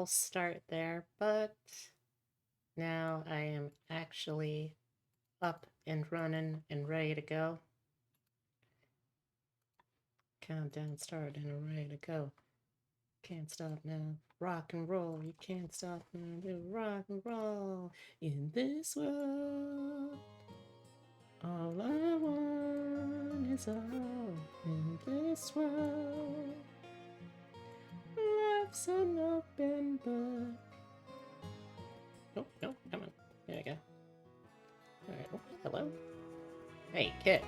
false start there, but now I am actually up and running and ready to go. Countdown started and ready to go. Can't stop now. Rock and roll. You can't stop now. Rock and roll in this world. All I want is all in this world. Life's an open book. Oh, no, come on. There you go. Alright, oh, hello. Hey, kid.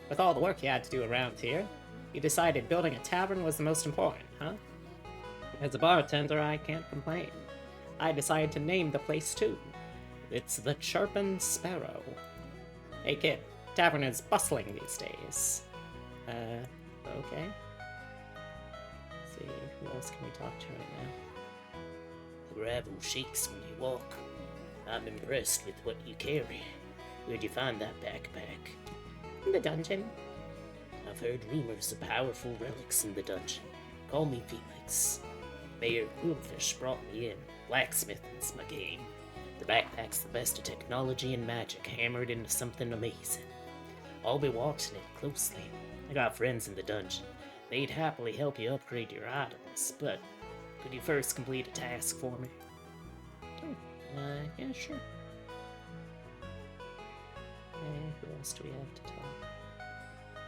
With all the work you had to do around here, you decided building a tavern was the most important, huh? As a bartender, I can't complain. I decided to name the place too. It's the Chirpin' Sparrow. Hey kid, tavern is bustling these days. Okay. Let's see, who else can we talk to right now? The gravel shakes when you walk. I'm impressed with what you carry. Where'd you find that backpack? In the dungeon. I've heard rumors of powerful relics in the dungeon. Call me Felix. Mayor Quillfish brought me in. Blacksmithing's my game. The backpack's the best of technology and magic hammered into something amazing. I'll be watching it closely. I got friends in the dungeon. They'd happily help you upgrade your items, but could you first complete a task for me? Oh, yeah, sure. Okay, who else do we have to talk?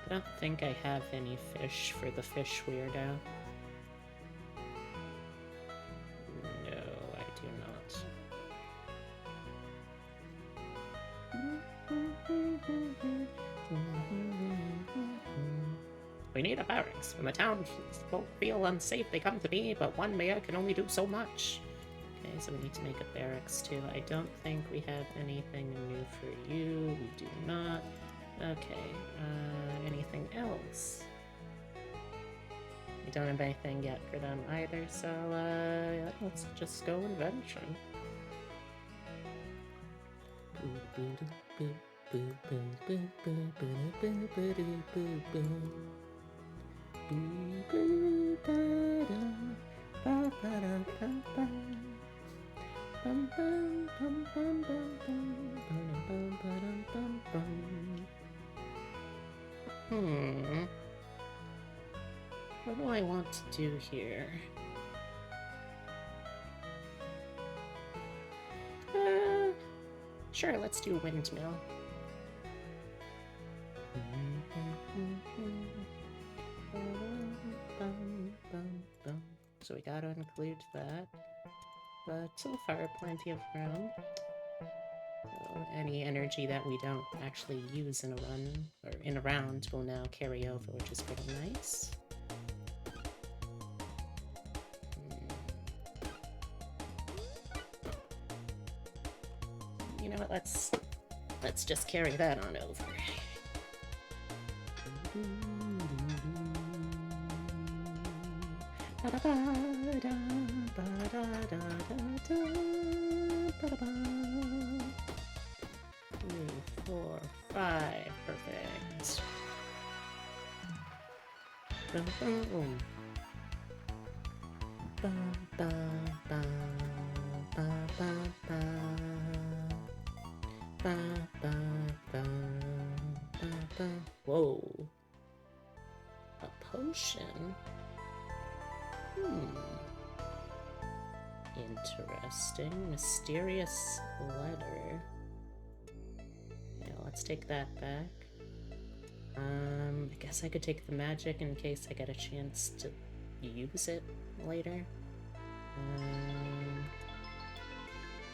I don't think I have any fish for the fish weirdo. No, I do not. We need a barracks. When the townsfolk feel unsafe, they come to me, but one mayor can only do so much. Okay, so we need to make a barracks too. I don't think we have anything new for you. We do not. Okay, anything else? We don't have anything yet for them either, so let's just go and venture. What do I want to do here? Sure, let's do windmill. So we gotta include that. But so far, plenty of room. So any energy that we don't actually use in a run, or in a round, will now carry over, which is pretty nice. You know what, let's just carry that on over. Three, 4, 5, perfect. Boom, boom. Bum, bum, bum, bum, bum, bum. Ba, ba, ba, ba, ba. Whoa. A potion? Interesting. Mysterious letter. Yeah, let's take that back. I guess I could take the magic in case I get a chance to use it later.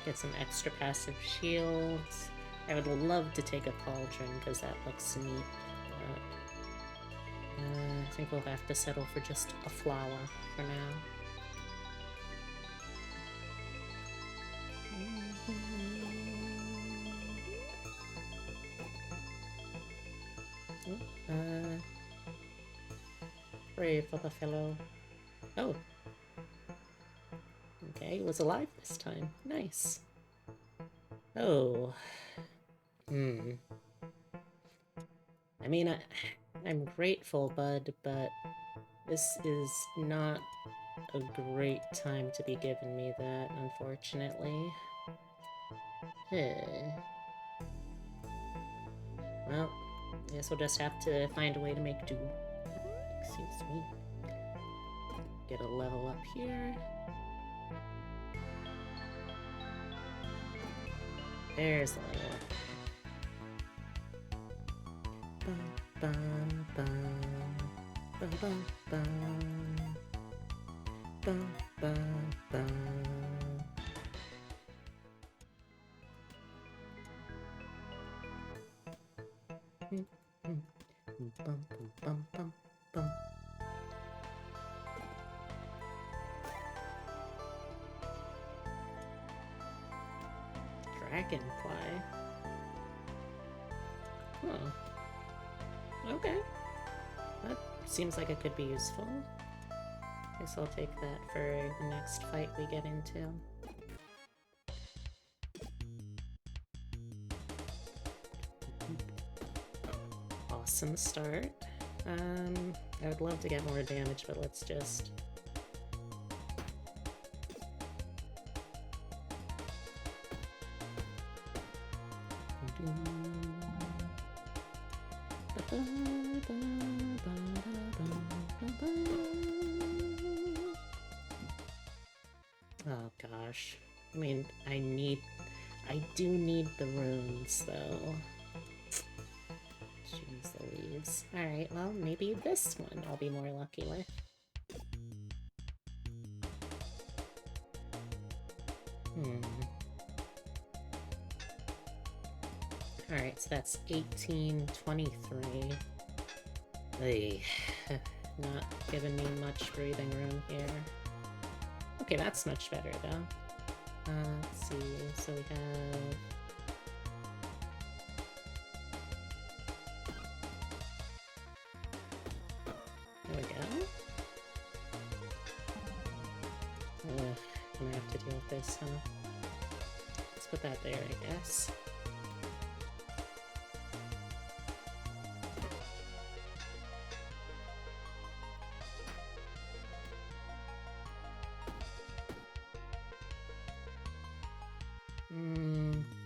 Get some extra passive shields. I would love to take a cauldron because that looks neat. But, I think we'll have to settle for just a flower for now. Pray for the fellow. Oh. Okay, he was alive this time. Nice. Oh. I mean, I'm grateful, bud, but this is not not a great time to be giving me that, unfortunately. Well, I guess we'll just have to find a way to make do. Excuse me. Get a level up here. There's the level up. Bum, bum, bum. Bum, bum, bum. Bum, bum, bum. Bum, bum, bum, bum. Dragonfly. Oh. Okay. That seems like it could be useful. Guess I'll take that for the next fight we get into. Awesome start. I would love to get more damage, but let's just... Oh gosh. I mean, I do need the runes, though. Jeez Louise. Alright, well, maybe this one I'll be more lucky with. Alright, so that's 1823. Hey, not giving me much breathing room here. Okay, that's much better, though. Let's see, so we have... There we go. I'm gonna have to deal with this, huh? Let's put that there, I guess.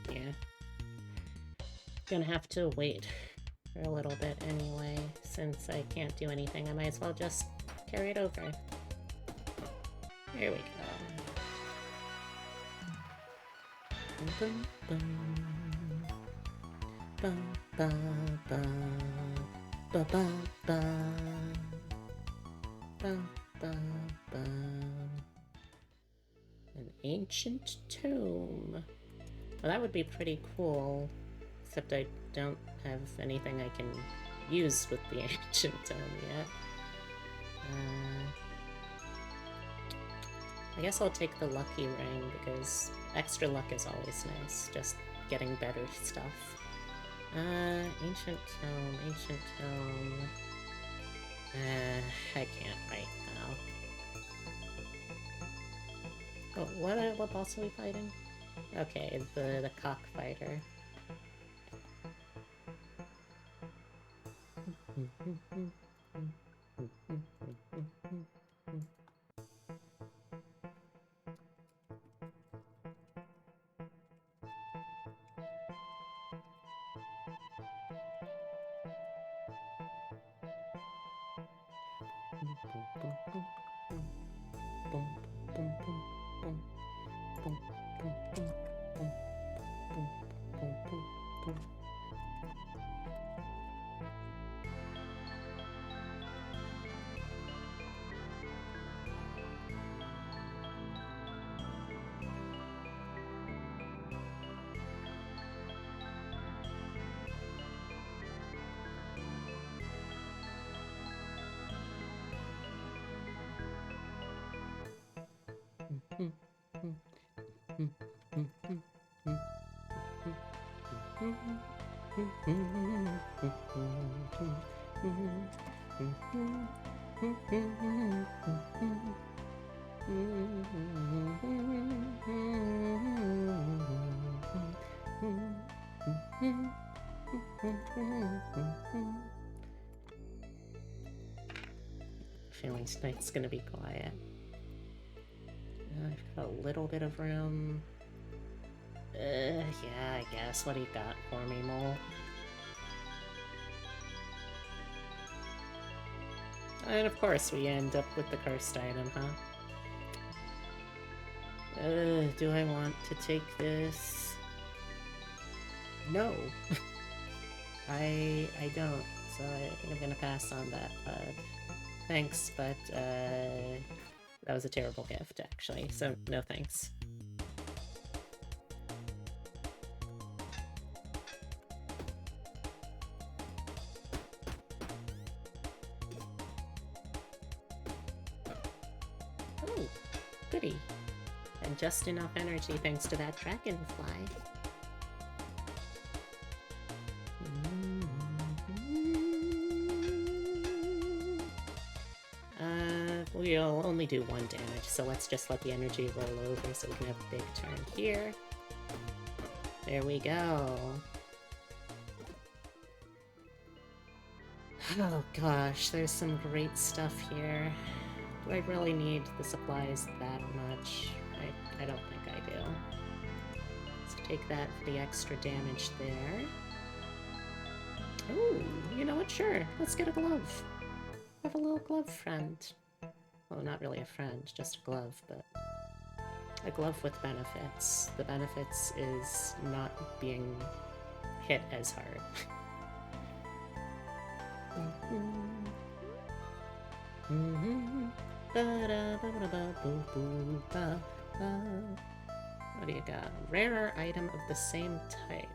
Yeah. Gonna have to wait for a little bit anyway, since I can't do anything. I might as well just carry it over. There we go. Bum, bum, bum, bum, bum, bum, bum, bum, bum, bum. An ancient tomb. Well, that would be pretty cool, except I don't have anything I can use with the ancient tomb yet. I guess I'll take the lucky ring, because extra luck is always nice, just getting better stuff. Ancient tome. I can't right now. Oh, what boss are we fighting? Okay, the cockfighter. Feeling tonight's gonna be quiet. little bit of room. Yeah, I guess. What do you got for me, Mole? And of course we end up with the cursed item, huh? Do I want to take this? No. I don't, so I think I'm gonna pass on that, bud. Thanks, but that was a terrible gift, actually, so no thanks. Oh, goody. And just enough energy thanks to that dragonfly. We'll only do 1 damage, so let's just let the energy roll over so we can have a big turn here. There we go. Oh gosh, there's some great stuff here. Do I really need the supplies that much? I don't think I do. Let's take that for the extra damage there. Oh, you know what? Sure, let's get a glove. Have a little glove friend. Well, not really a friend, just a glove, but a glove with benefits. The benefits is not being hit as hard. What do you got? Rarer item of the same type.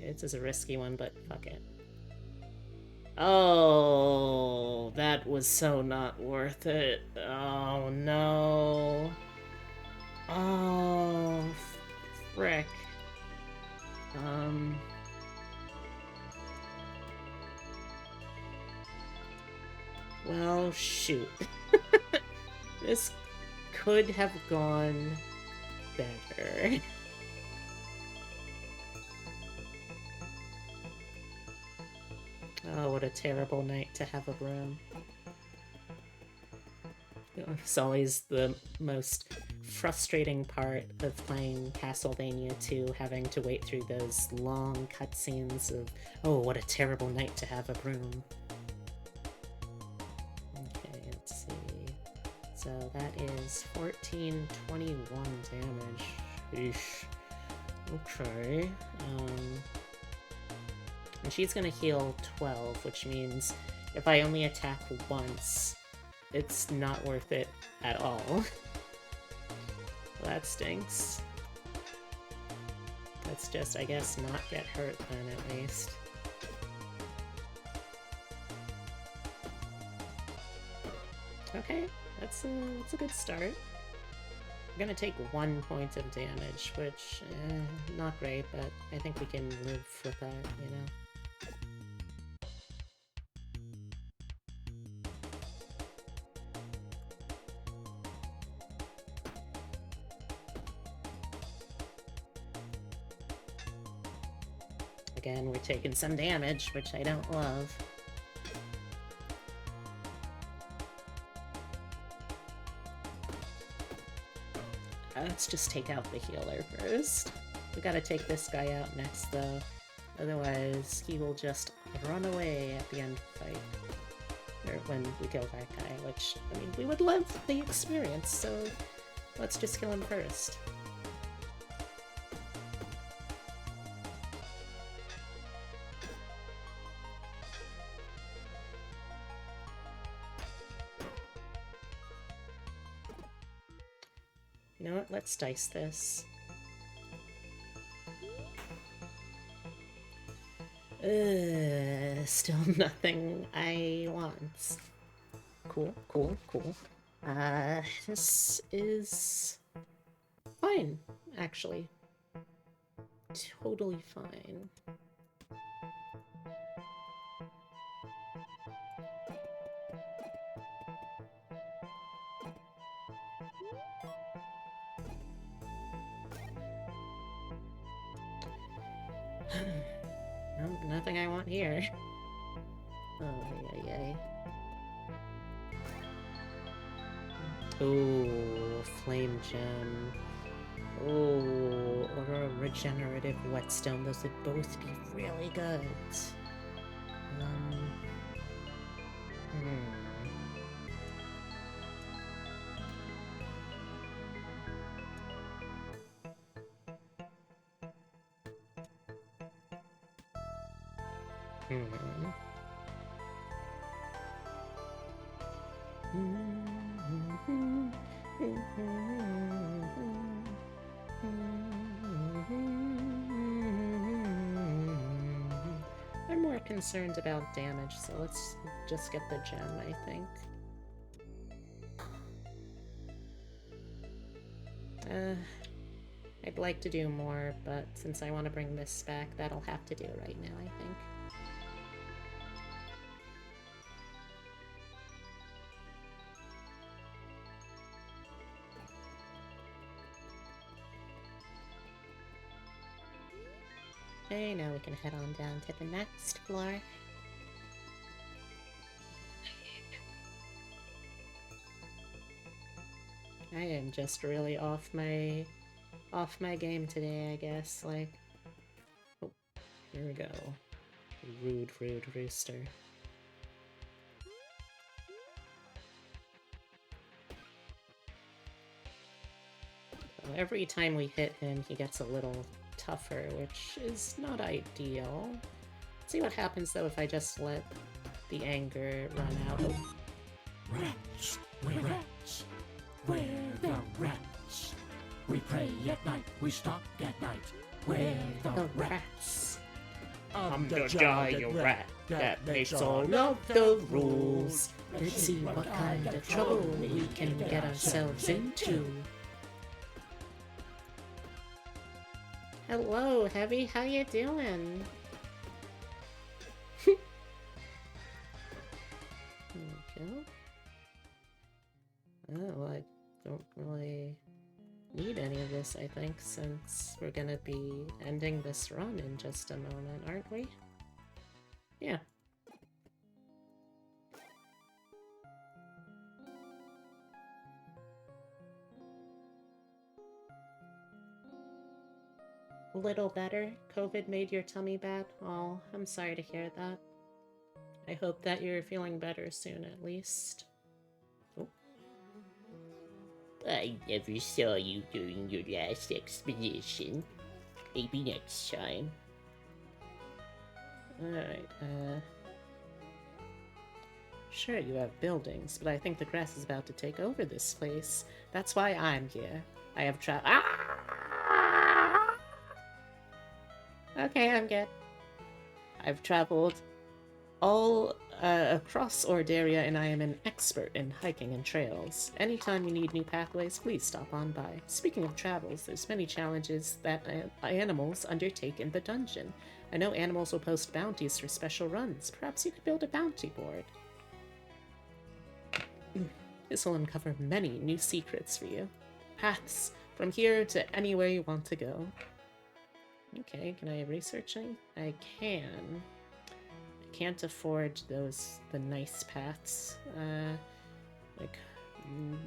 It's a risky one, but fuck it. Oh, that was so not worth it. Oh, no. Oh, frick. Well, shoot. This could have gone better. Oh, what a terrible night to have a broom. It's always the most frustrating part of playing Castlevania 2, having to wait through those long cutscenes of, oh, what a terrible night to have a broom. Okay, let's see. So that is 1421 damage. Eesh. Okay. And she's gonna heal 12, which means if I only attack once, it's not worth it at all. Well, that stinks. Let's just, I guess, not get hurt then, at least. Okay, that's a good start. I'm gonna take 1 point of damage, which, not great, but I think we can live with that, you know? Again, we're taking some damage, which I don't love. Let's just take out the healer first. We gotta take this guy out next, though. Otherwise, he will just run away at the end of the fight. Or when we kill that guy, which, I mean, we would love the experience, so let's just kill him first. You know what? Let's dice this. Still nothing I want. Cool, cool, cool. This is fine, actually. Totally fine. No, nothing I want here. Oh, yay. Ooh, flame gem. Oh, or a regenerative whetstone. Those would both be really good. Hmm. I'm more concerned about damage, so let's just get the gem, I think. I'd like to do more, but since I want to bring this back, that'll have to do right now, I think. Okay, now we can head on down to the next floor. I am just really off my game today, I guess. Like, oh, here we go. Rude rooster. Well, every time we hit him, he gets a little tougher, which is not ideal. Let's see what happens though if I just let the anger run out. Oh. Rats, we're rats. We're the rats. We pray at night, we stalk at night. We're the rats. I'm the giant rat that makes all of the rules. Let's see what kind of trouble we can get ourselves into. Hello, Heavy, how you doing? There we go. Oh, well, I don't really need any of this, I think, since we're gonna be ending this run in just a moment, aren't we? Yeah. A little better? COVID made your tummy bad? Oh, I'm sorry to hear that. I hope that you're feeling better soon, at least. Oh. I never saw you during your last expedition. Maybe next time. Alright, sure, you have buildings, but I think the grass is about to take over this place. That's why I'm here. I have Okay, I'm good. I've traveled all across Ordaria, and I am an expert in hiking and trails. Anytime you need new pathways, please stop on by. Speaking of travels, there's many challenges that animals undertake in the dungeon. I know animals will post bounties for special runs. Perhaps you could build a bounty board. This will uncover many new secrets for you. Paths from here to anywhere you want to go. Okay, can I research any? I can. I can't afford the nice paths.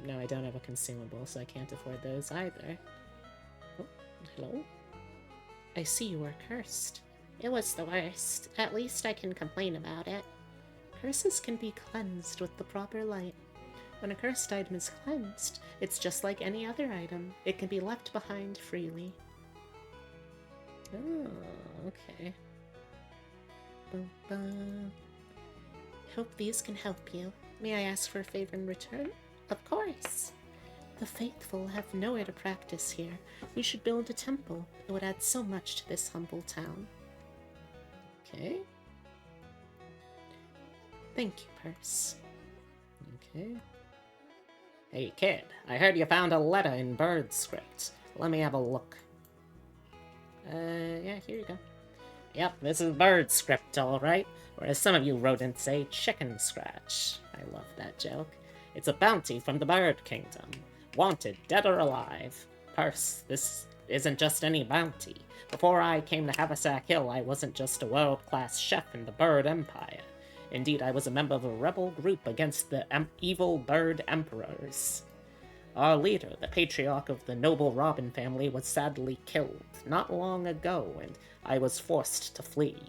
No, I don't have a consumable, so I can't afford those either. Oh, hello? I see you were cursed. It was the worst. At least I can complain about it. Curses can be cleansed with the proper light. When a cursed item is cleansed, it's just like any other item. It can be left behind freely. Oh, okay. Hope these can help you. May I ask for a favor in return? Of course. The faithful have nowhere to practice here. We should build a temple. It would add so much to this humble town. Okay. Thank you, Purse. Okay. Hey, kid. I heard you found a letter in bird script. Let me have a look. Yeah, here you go. Yep, this is bird script, alright. Or as some of you rodents say, chicken scratch. I love that joke. It's a bounty from the bird kingdom. Wanted, dead or alive. Purse, this isn't just any bounty. Before I came to Haversack Hill, I wasn't just a world-class chef in the bird empire. Indeed, I was a member of a rebel group against the evil bird emperors. Our leader, the patriarch of the noble Robin family, was sadly killed not long ago, and I was forced to flee.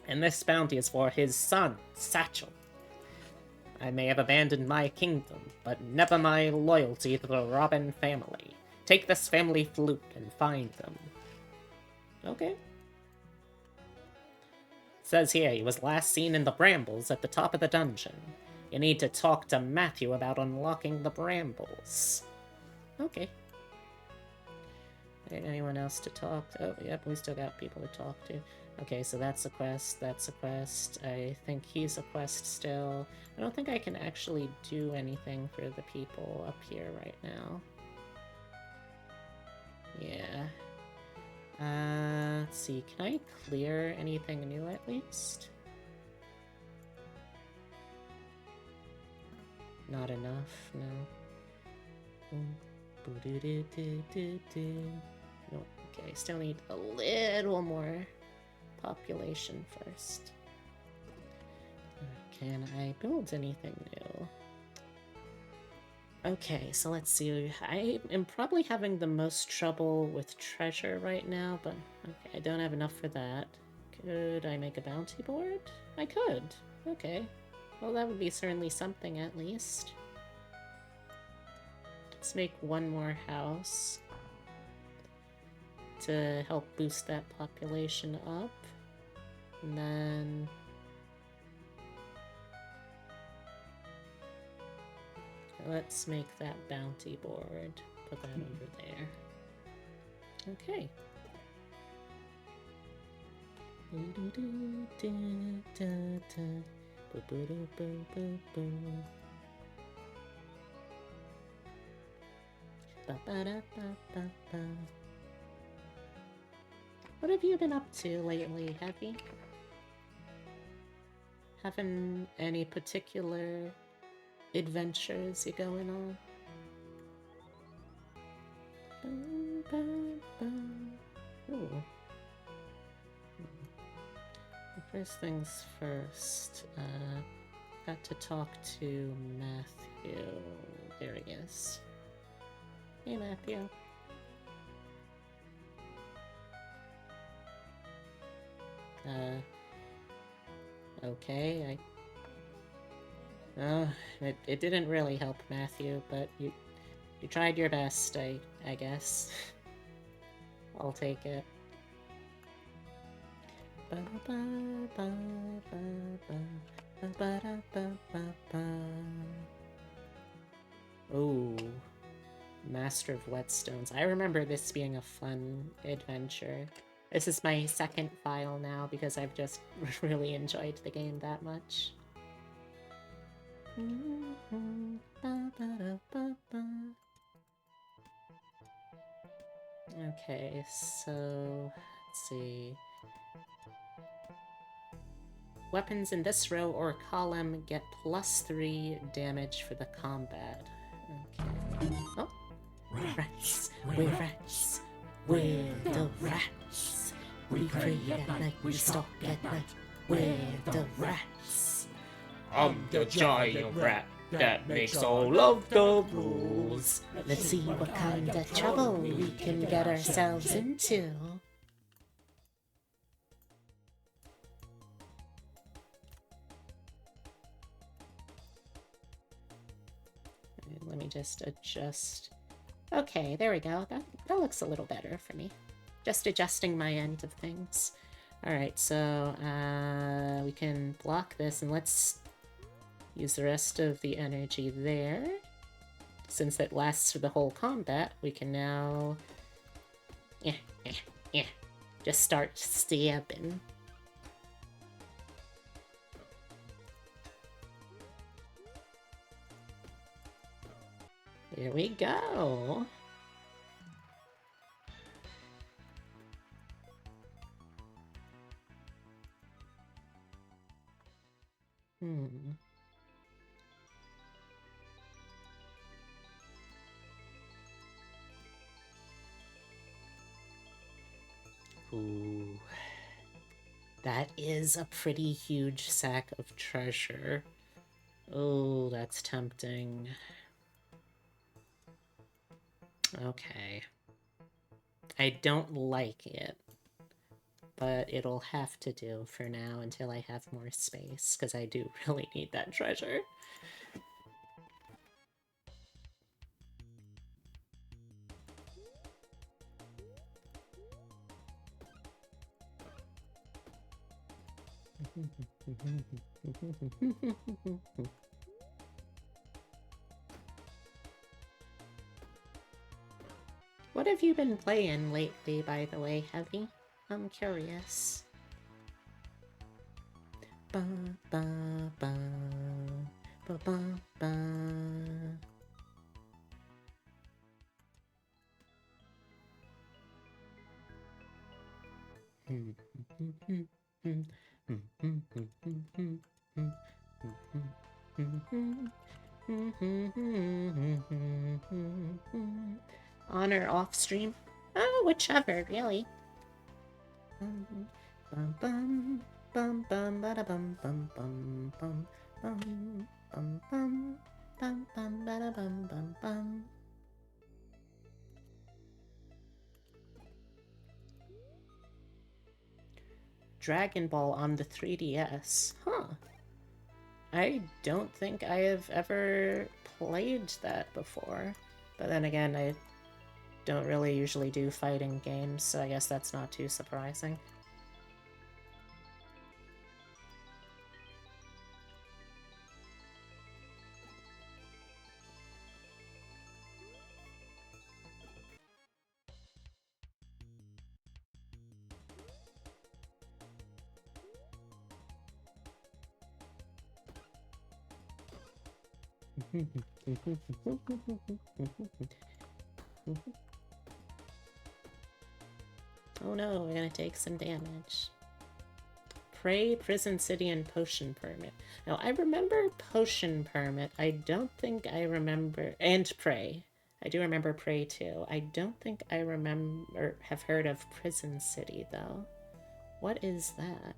And this bounty is for his son, Satchel. I may have abandoned my kingdom, but never my loyalty to the Robin family. Take this family flute and find them. Okay. It says here he was last seen in the brambles at the top of the dungeon. You need to talk to Matthew about unlocking the brambles. Okay. Anyone else to talk to? Oh, yep, we still got people to talk to. Okay, so that's a quest, that's a quest. I think he's a quest still. I don't think I can actually do anything for the people up here right now. Yeah. Let's see, can I clear anything new at least? Not enough, no. No, okay, still need a little more population first. Can I build anything new? Okay, so let's see. I am probably having the most trouble with treasure right now, but okay, I don't have enough for that. Could I make a bounty board? I could. Okay. Well, that would be certainly something at least. Let's make one more house to help boost that population up. And then let's make that bounty board. Put that over there. Okay. What have you been up to lately, have you? Having any particular adventures you going on? Ooh. First things first, got to talk to Matthew. There he is. Hey, Matthew. Okay, it didn't really help, Matthew, but you tried your best, I guess. I'll take it. Oh, Master of Whetstones. I remember this being a fun adventure. This is my second file now because I've just really enjoyed the game that much. Okay, so let's see. Weapons in this row or column get +3 damage for the combat. Okay. Oh! Rats! We're rats! We're the rats! We pray at night, we stalk at night. We're the rats! I'm the giant rat that makes all of the rules. Let's see what kind of trouble we can get ourselves into. Let me just adjust. Okay, there we go. That looks a little better for me. Just adjusting my end of things. Alright, so we can block this and let's use the rest of the energy there. Since it lasts for the whole combat, we can now just start stabbing. Here we go. Ooh. That is a pretty huge sack of treasure. Oh, that's tempting. Okay. I don't like it, but it'll have to do for now until I have more space, because I do really need that treasure. What have you been playing lately, by the way, Heavy? I'm curious. Ba ba ba ba ba ba. On or off stream? Oh, whichever, really. Bum bum bum bum bada bum bum bum bum bum bum bum bum bum bada bum bum bum. Dragon Ball on the 3DS. Huh. I don't think I have ever played that before. But then again, I don't really usually do fighting games, so I guess that's not too surprising. Oh no, we're gonna take some damage. Prey, Prison City, and Potion Permit. Now, I remember Potion Permit. I don't think I remember... And Prey. I do remember Prey, too. I don't think I remember... have heard of Prison City, though. What is that?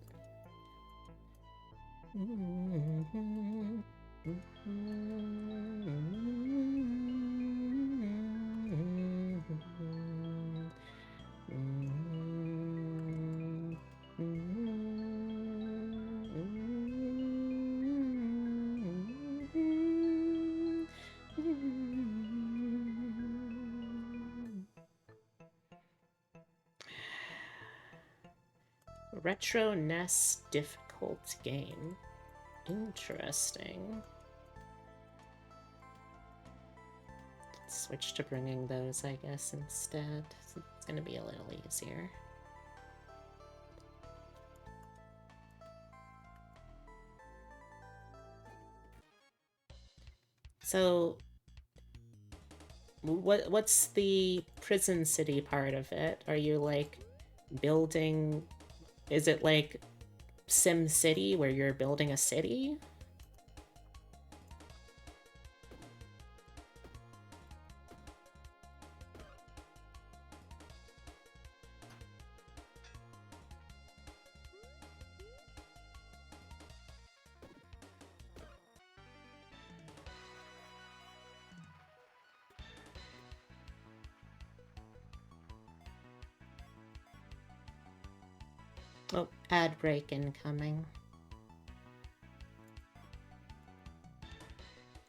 Retro NES difficult game. Interesting. Let's switch to bringing those, I guess, instead. It's gonna be a little easier. So, what's the Prison City part of it? Are you, like, building... Is it like Sim City, where you're building a city? Oh, ad break incoming.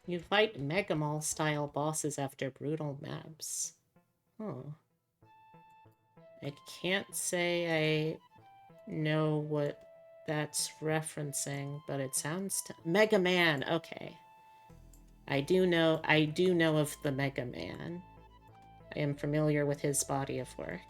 You fight Mega Mall style bosses after brutal maps. Oh. I can't say I know what that's referencing, but it sounds Mega Man, okay. I do know of the Mega Man. I am familiar with his body of work.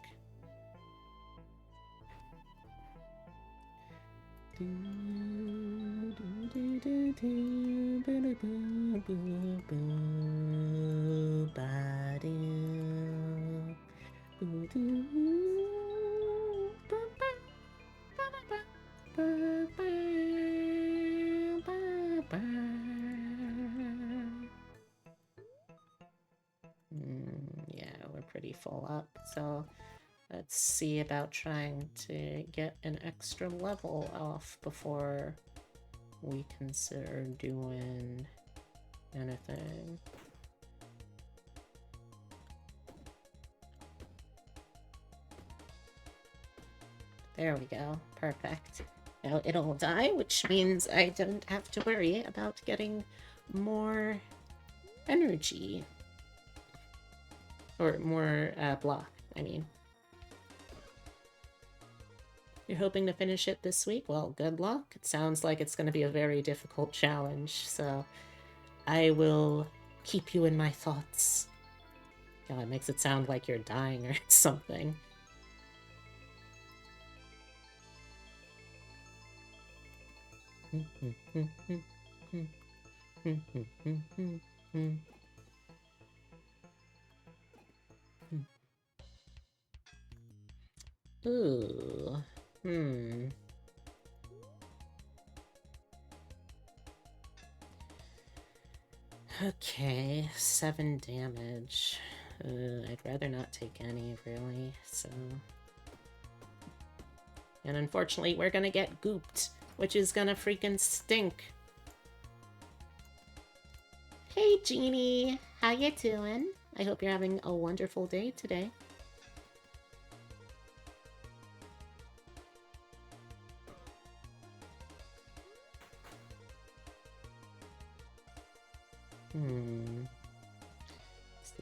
Yeah, we're pretty full up, so let's see about trying to get an extra level off before we consider doing anything. There we go. Perfect. Now it'll die, which means I don't have to worry about getting more energy. Or more block, I mean. You're hoping to finish it this week? Well, good luck. It sounds like it's going to be a very difficult challenge, so I will keep you in my thoughts. God, it makes it sound like you're dying or something. Ooh. Okay, 7 damage. I'd rather not take any, really, so... And unfortunately, we're gonna get gooped, which is gonna freaking stink. Hey, Jeannie! How you doing? I hope you're having a wonderful day today. Let's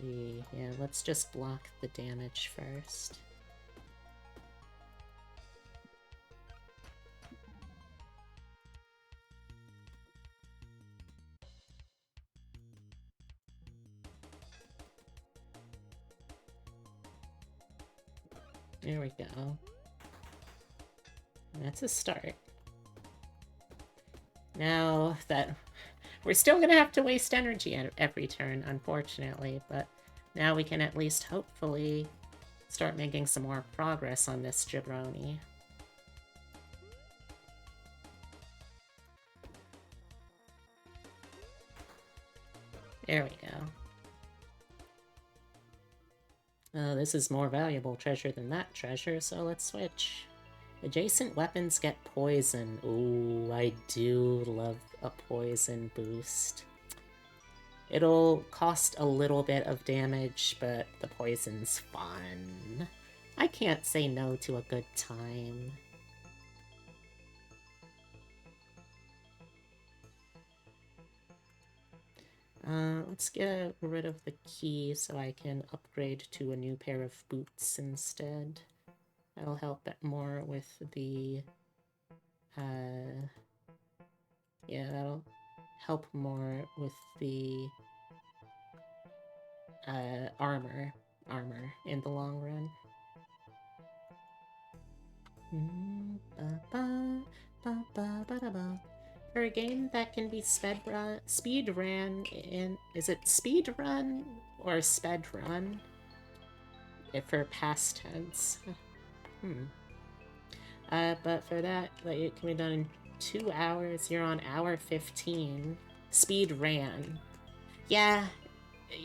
see. Yeah, let's just block the damage first. There we go. That's a start. Now that... We're still gonna have to waste energy at every turn, unfortunately, but now we can at least hopefully start making some more progress on this jabroni. There we go. This is more valuable treasure than that treasure, so let's switch. Adjacent weapons get poison. Ooh, I do love a poison boost. It'll cost a little bit of damage, but the poison's fun. I can't say no to a good time. Let's get rid of the key so I can upgrade to a new pair of boots instead. That'll help it more with the, yeah, that'll help more with the, armor in the long run. For a game that can be speed ran in... Is it speed run or sped run? If for past tense. But for that, like, it can be done in 2 hours. You're on hour 15. Speed ran. Yeah,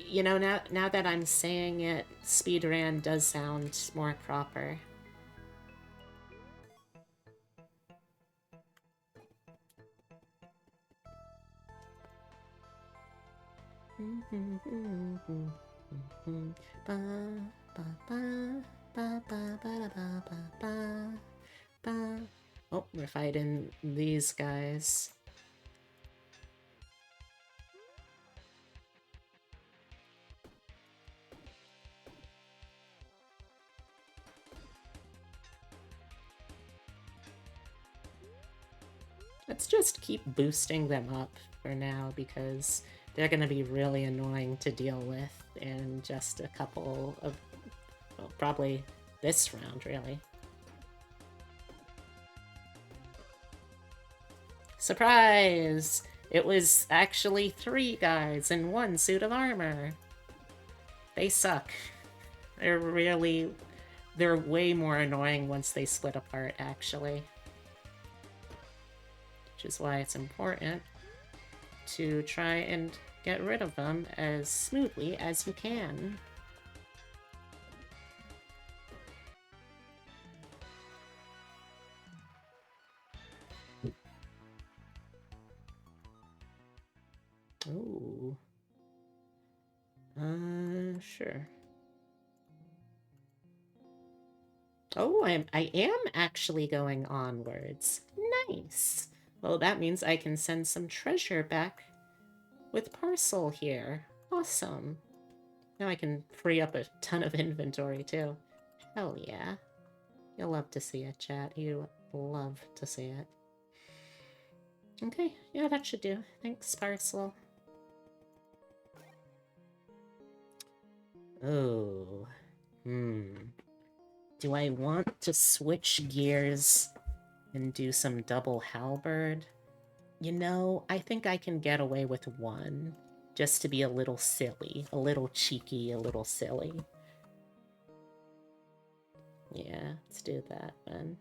you know, now that I'm saying it, speed ran does sound more proper. Oh, we're fighting these guys. Let's just keep boosting them up for now, because they're going to be really annoying to deal with in just a couple of... Well, probably this round, really. Surprise! It was actually 3 guys in 1 suit of armor. They suck. They're way more annoying once they split apart, actually. Which is why it's important to try and get rid of them as smoothly as you can. Ooh. Sure. Oh, I am actually going onwards. Nice. Well, that means I can send some treasure back with parcel here. Awesome. Now I can free up a ton of inventory, too. Hell yeah. You'll love to see it, chat. You love to see it. Okay, yeah, that should do. Thanks, parcel. Oh. Do I want to switch gears and do some double halberd? You know, I think I can get away with one, just to be a little silly, a little cheeky, a little silly. Yeah, let's do that then.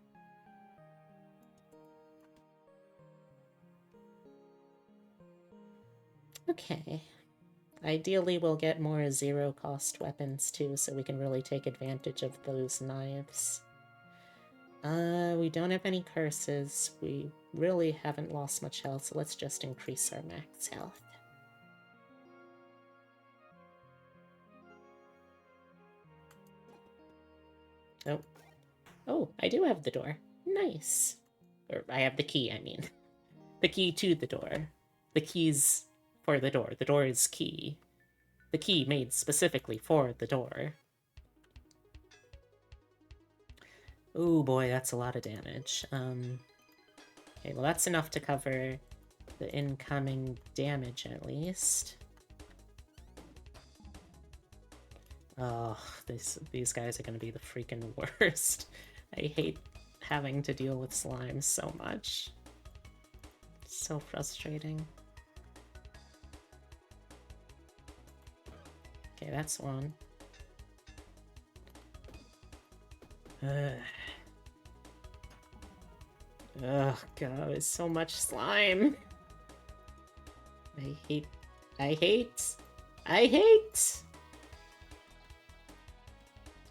Okay. Ideally, we'll get more zero-cost weapons, too, so we can really take advantage of those knives. We don't have any curses. We really haven't lost much health, so let's just increase our max health. Oh. Oh, I do have the door. Nice. Or, I have the key, I mean. The key to the door. The keys for the door. The door is key. The key made specifically for the door. Oh boy, that's a lot of damage. Okay, well that's enough to cover the incoming damage at least. Oh, these guys are gonna be the freaking worst. I hate having to deal with slimes so much. It's so frustrating. Okay, that's one. Ugh, God, it's so much slime. I hate.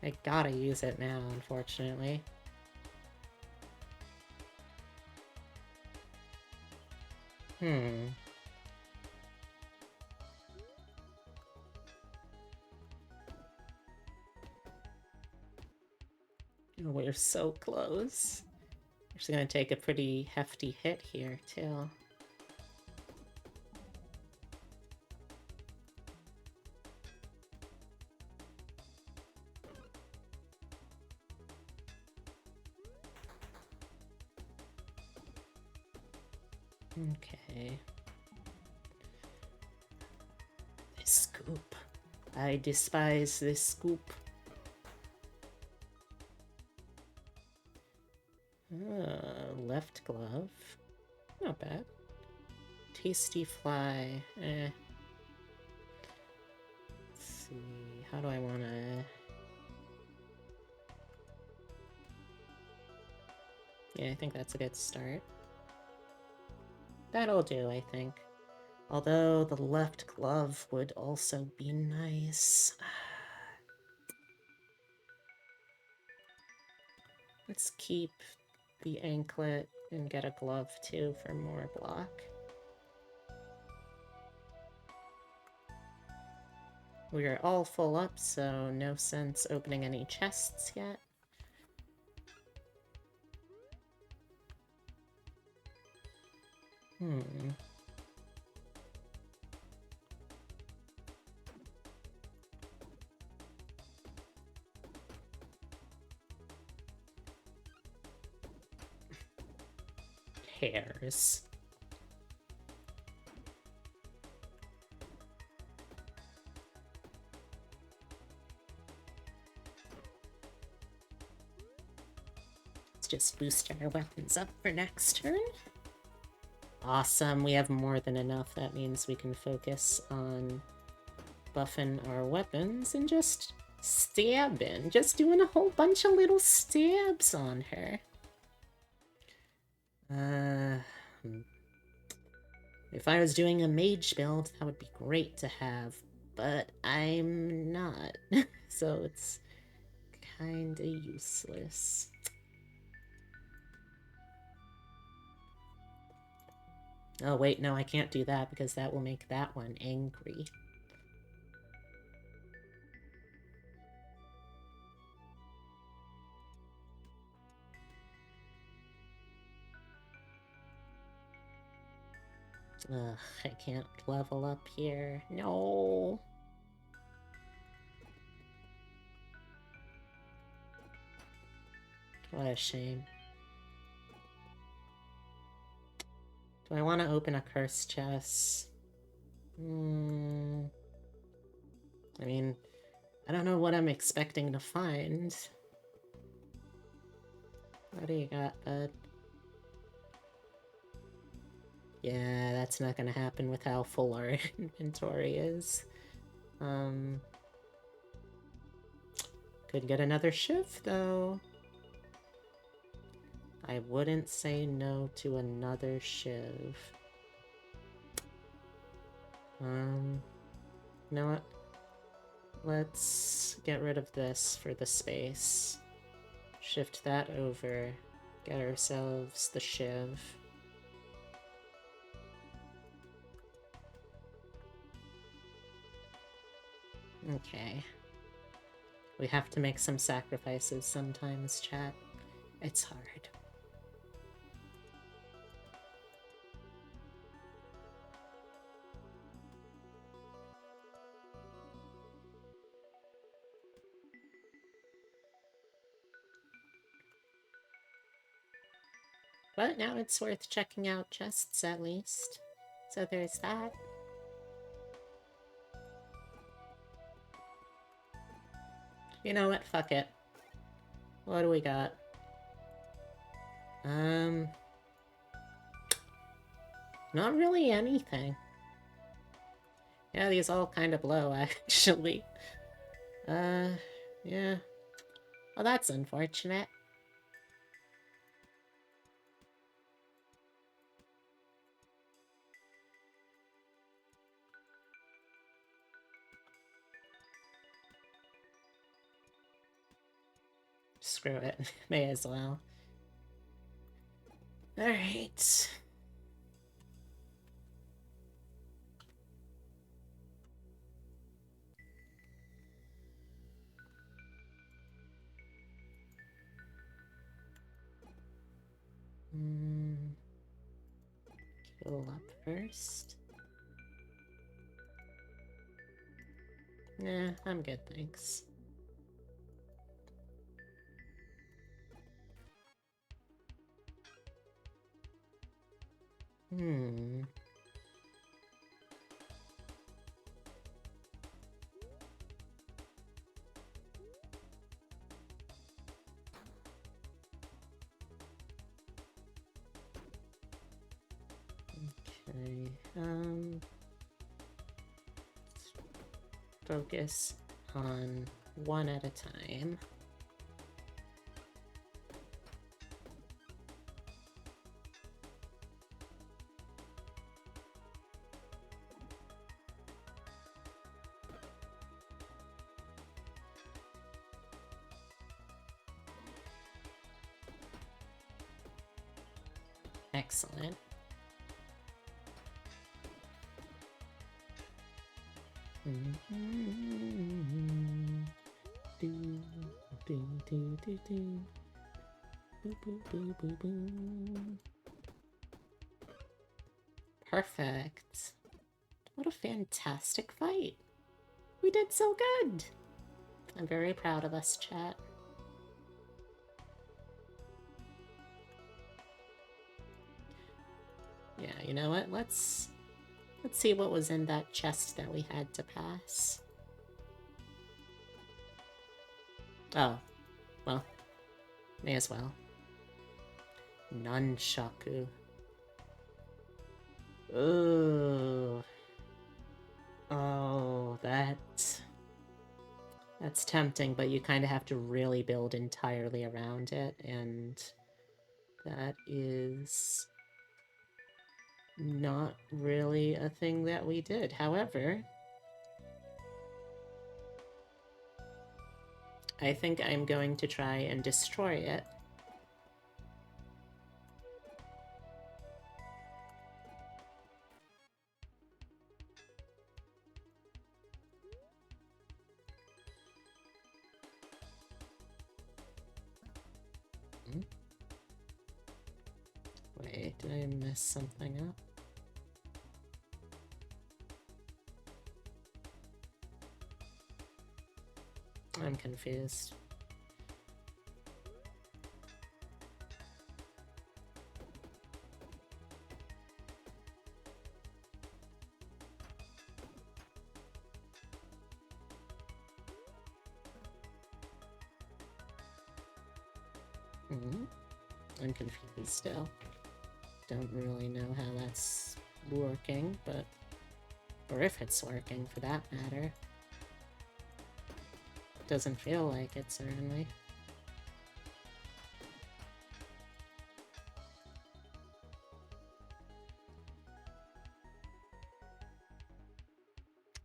I gotta use it now, unfortunately. Oh, we're so close. Actually gonna take a pretty hefty hit here, too. Okay. This scoop. I despise this scoop. Left glove. Not bad. Tasty fly. Let's see. How do I wanna... Yeah, I think that's a good start. That'll do, I think. Although the left glove would also be nice. Let's keep the anklet and get a glove too for more block. We are all full up, so no sense opening any chests yet. Hairs. Let's just boost our weapons up for next turn. Awesome, we have more than enough. That means we can focus on buffing our weapons and just stabbing. Just doing a whole bunch of little stabs on her. If I was doing a mage build, that would be great to have, but I'm not. So it's kinda useless. Oh wait, no, I can't do that because that will make that one angry. Ugh, I can't level up here. No. What a shame. Do I want to open a cursed chest? I mean, I don't know what I'm expecting to find. What do you got, bud? Yeah, that's not gonna happen with how full our inventory is. Could get another shiv, though. I wouldn't say no to another shiv. You know what? Let's get rid of this for the space. Shift that over. Get ourselves the shiv. Okay. We have to make some sacrifices sometimes, chat. It's hard. But now it's worth checking out chests at least. So there's that. You know what? Fuck it. What do we got? Not really anything. Yeah, these all kind of blow, actually. Yeah. Well, that's unfortunate. Screw it. May as well. Alright. Heal up first. Nah, I'm good, thanks. Okay, focus on one at a time. Excellent. Perfect. What a fantastic fight. We did so good. I'm very proud of us, chat. Yeah, you know what? Let's see what was in that chest that we had to pass. Oh, well, may as well. Nunchaku. Ooh. Oh, that's tempting, but you kind of have to really build entirely around it, and that is not really a thing that we did. However, I think I'm going to try and destroy it. Wait, did I mess something up? confused. I'm confused still. Don't really know how that's working, but... or if it's working, for that matter. Doesn't feel like it, certainly.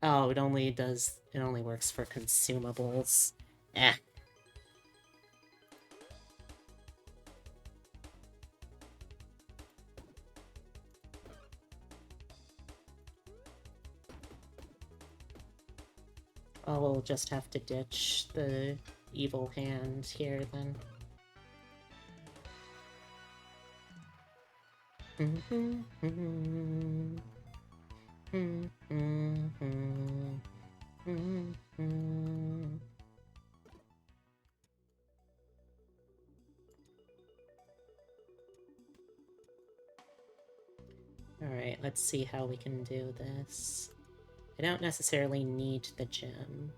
Oh, it only works for consumables. Eh. Oh, we'll just have to ditch the evil hand here, then. Alright, let's see how we can do this. I don't necessarily need the gem.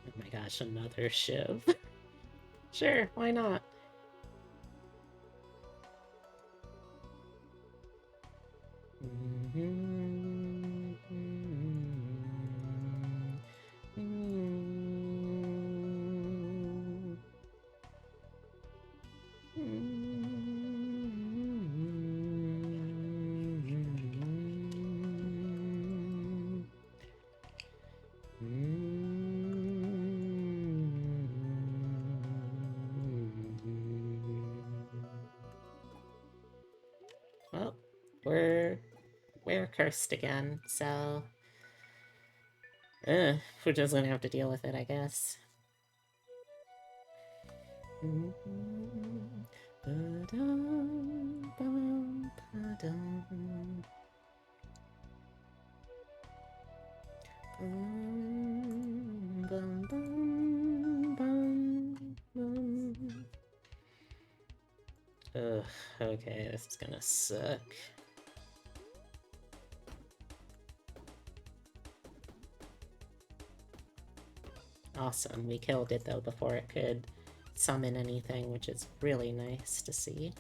Oh my gosh, another shiv. Sure, why not? Well, we're cursed again, so we're just gonna have to deal with it, I guess. Ugh, okay, this is gonna suck. Awesome, we killed it though before it could summon anything, which is really nice to see.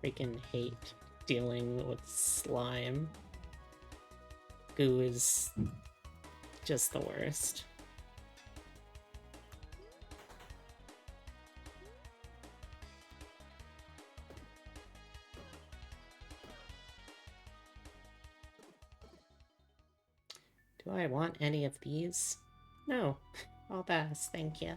Freaking hate dealing with slime. Goo is just the worst. Do I want any of these? No. I'll pass, thank you.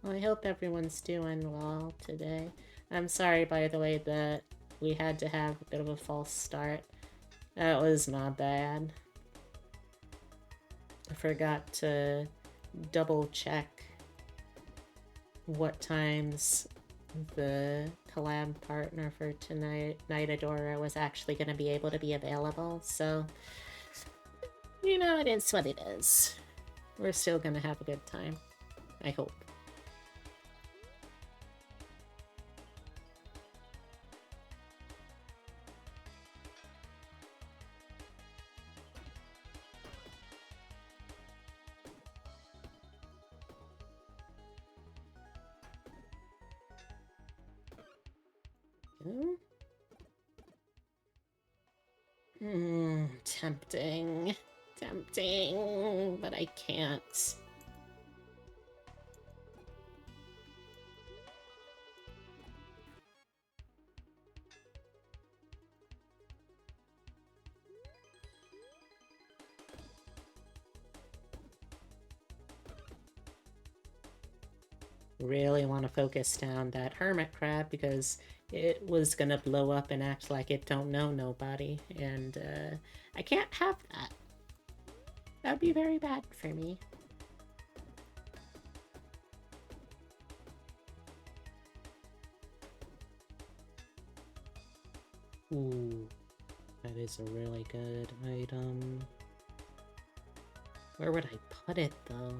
Well, I hope everyone's doing well today. I'm sorry, by the way, that we had to have a bit of a false start. That was my bad. I forgot to double check what times the collab partner for tonight, knightadora, was actually going to be able to be available, so you know, it is what it is. We're still going to have a good time, I hope. Tempting. tempting, but I can't. Really want to focus down that hermit crab because it was gonna blow up and act like it don't know nobody, and I can't have that. That'd be very bad for me. Ooh, that is a really good item. Where would I put it, though?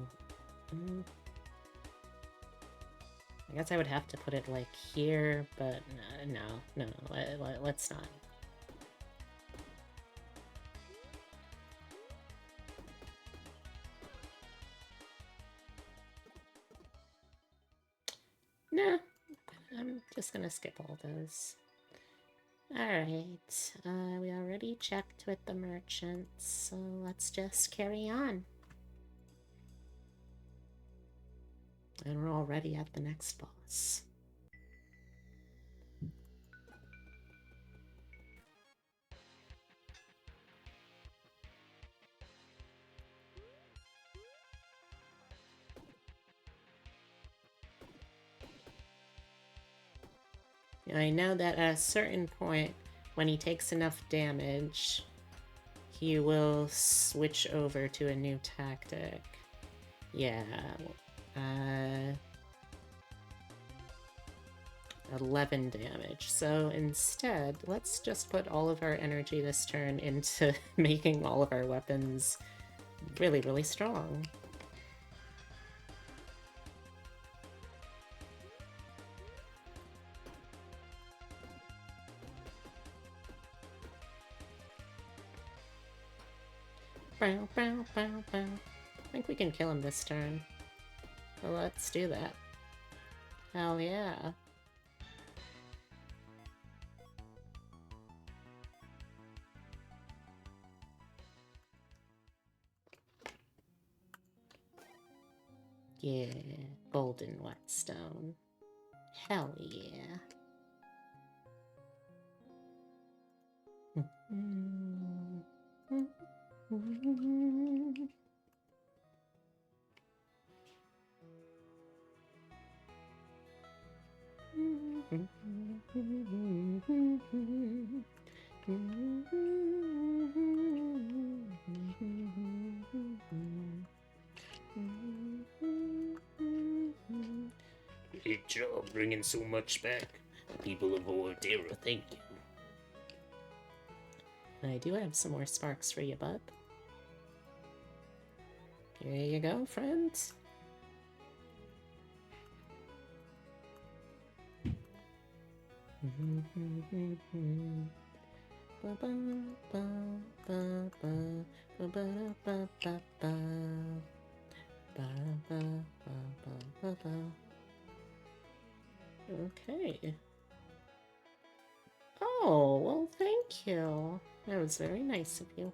I guess I would have to put it, like, here, but no, let's not. Nah, I'm just gonna skip all those. Alright, we already checked with the merchants, so let's just carry on. And we're already at the next boss. I know that at a certain point, when he takes enough damage, he will switch over to a new tactic. Yeah, 11 damage. So instead, let's just put all of our energy this turn into making all of our weapons really, really strong. Bow, bow, bow, bow. I think we can kill him this turn. So let's do that. Hell yeah. Yeah, golden whetstone. Hell yeah. Great job bringing so much back. The people of Ordera thank you. I do have some more sparks for you, bub. Here you go, friends. Okay. Oh, well, thank you. That was very nice of you.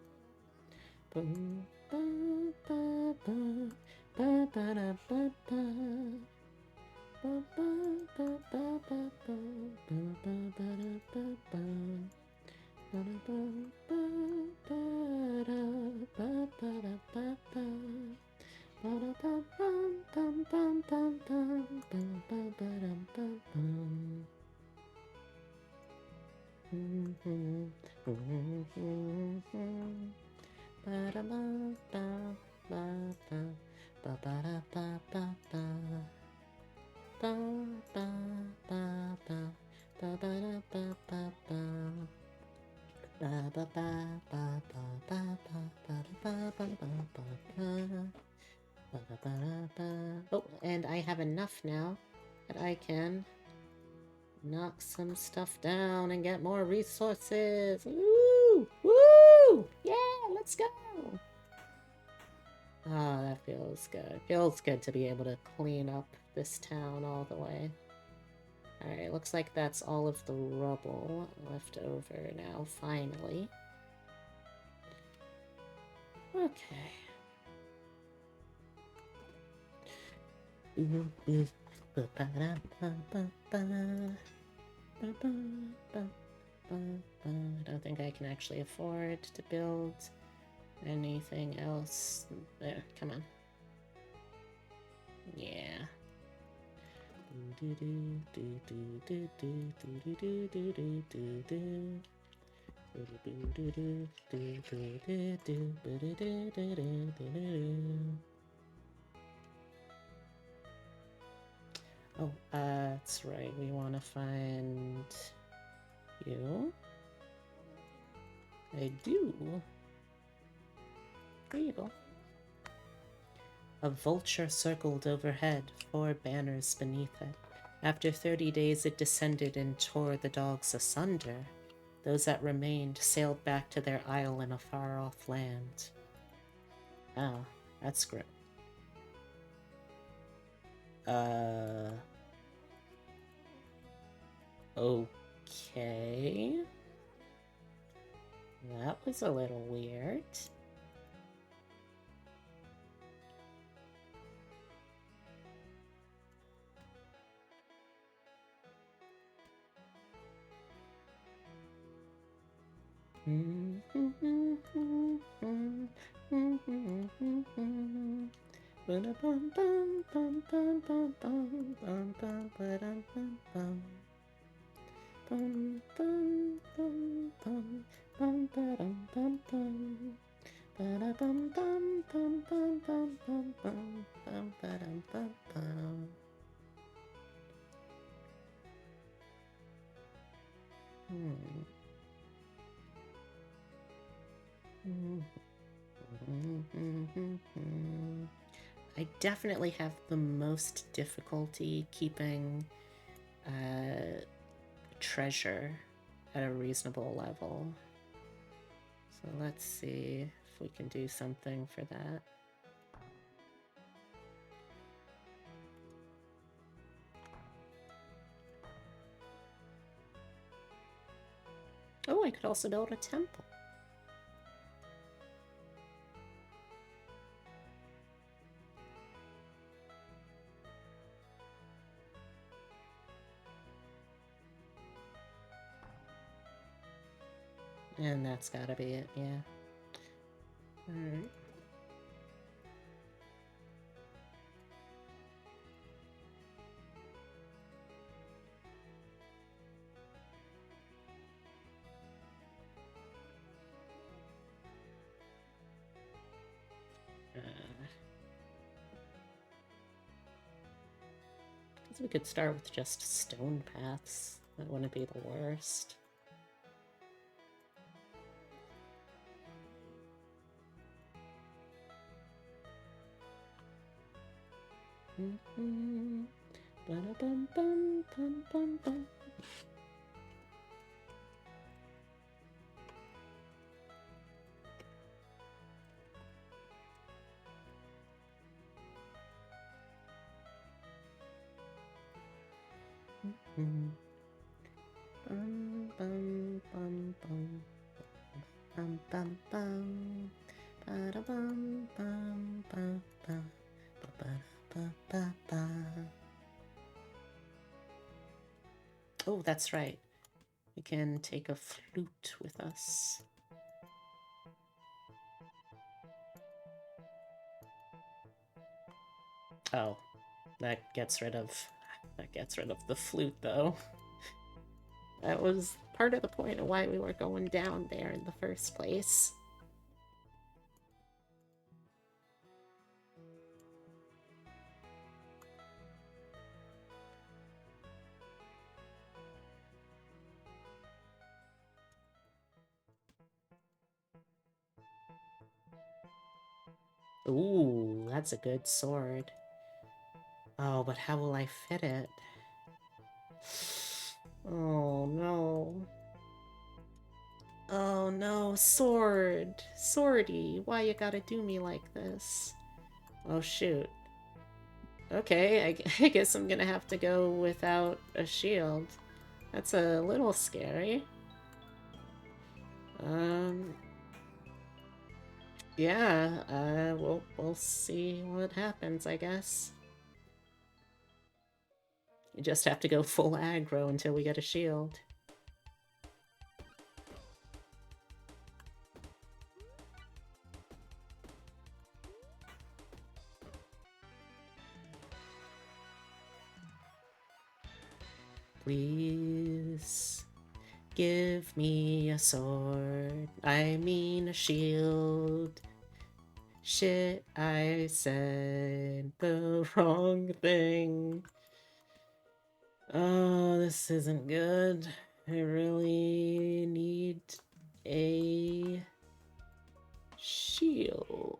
Oh, and I have enough now that I can knock some stuff down and get more resources. Woo! Woo! Yeah, let's go! Ah, that feels good. Feels good to be able to clean up this town all the way. Alright, looks like that's all of the rubble left over now, finally. Okay. I don't think I can actually afford to build anything else. There, come on. Yeah. Oh, that's right. We want to find you. I do. Here you go. A vulture circled overhead, 4 banners beneath it. After 30 days it descended and tore the dogs asunder. Those that remained sailed back to their isle in a far-off land. Oh, that's grim. Okay. That was a little weird. I definitely have the most difficulty keeping treasure at a reasonable level. So let's see if we can do something for that. Oh, I could also build a temple. And that's gotta be it, yeah. Alright. Guess we could start with just stone paths. That wouldn't be the worst. Ba-da-bum-bum-bum-bum-bum. Bum bum bum bum bum bum bum ba bum bum bum bum ba ba ba. Oh, that's right. We can take a flute with us. Oh, that gets rid of the flute, though. That was part of the point of why we were going down there in the first place. Ooh, that's a good sword. Oh, but how will I fit it? Oh, no. Oh, no. Sword. Swordy. Why you gotta do me like this? Oh, shoot. Okay, I guess I'm gonna have to go without a shield. That's a little scary. yeah, we'll see what happens, I guess. You just have to go full aggro until we get a shield. Please give me a sword. I mean a shield. Shit, I said the wrong thing. Oh, this isn't good. I really need a shield.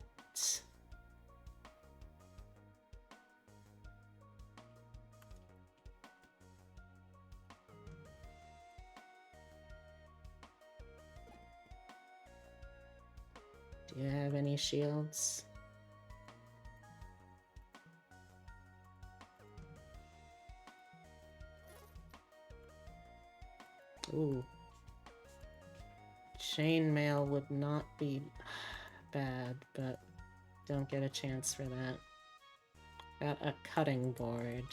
Do you have any shields? Ooh. Chainmail would not be bad, but don't get a chance for that. Got a cutting board.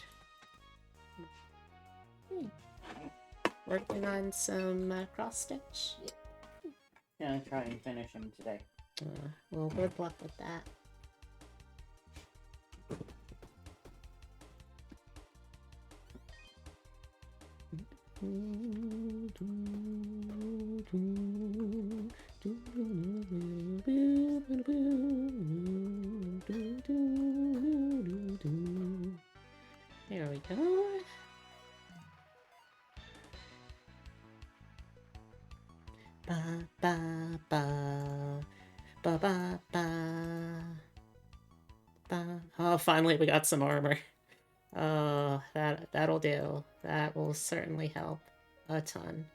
Working on some cross-stitch? Gonna try and finish him today. Well, good luck with that. There we go. Ba ba ba ba ba ba ba. Oh, finally we got some armor. Oh, that'll do. That will certainly help a ton.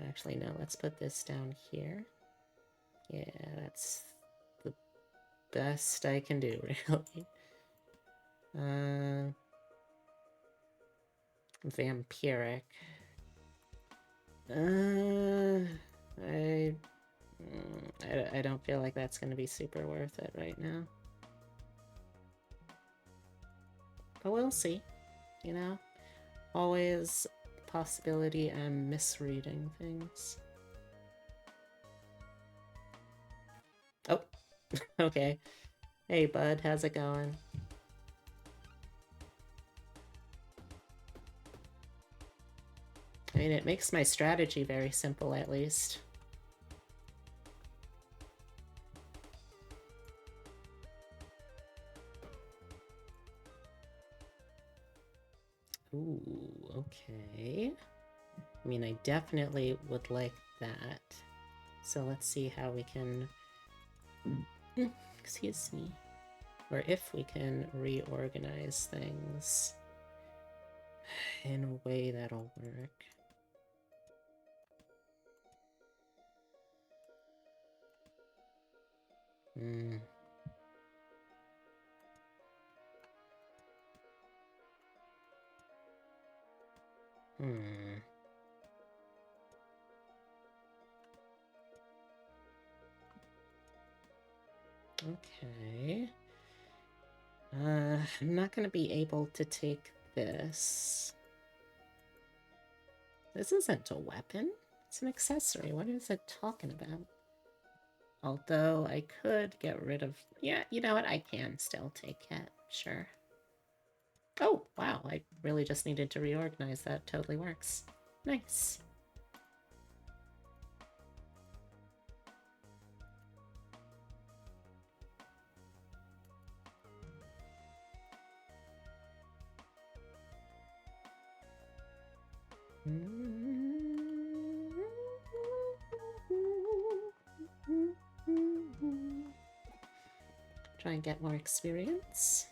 Actually, no, let's put this down here. Yeah, that's the best I can do, really. Vampiric. I don't feel like that's going to be super worth it right now. But we'll see, you know? Always possibility I'm misreading things. Oh, okay. Hey, bud, how's it going? I mean, it makes my strategy very simple, at least. Ooh, okay. I mean, I definitely would like that. So let's see how we can... Excuse me. Or if we can reorganize things in a way that'll work. Okay. I'm not gonna be able to take this. This isn't a weapon. It's an accessory. What is it talking about? Although I could get rid of... Yeah, you know what? I can still take it. Sure. Oh, wow. I really just needed to reorganize. That totally works. Nice. Try and get more experience.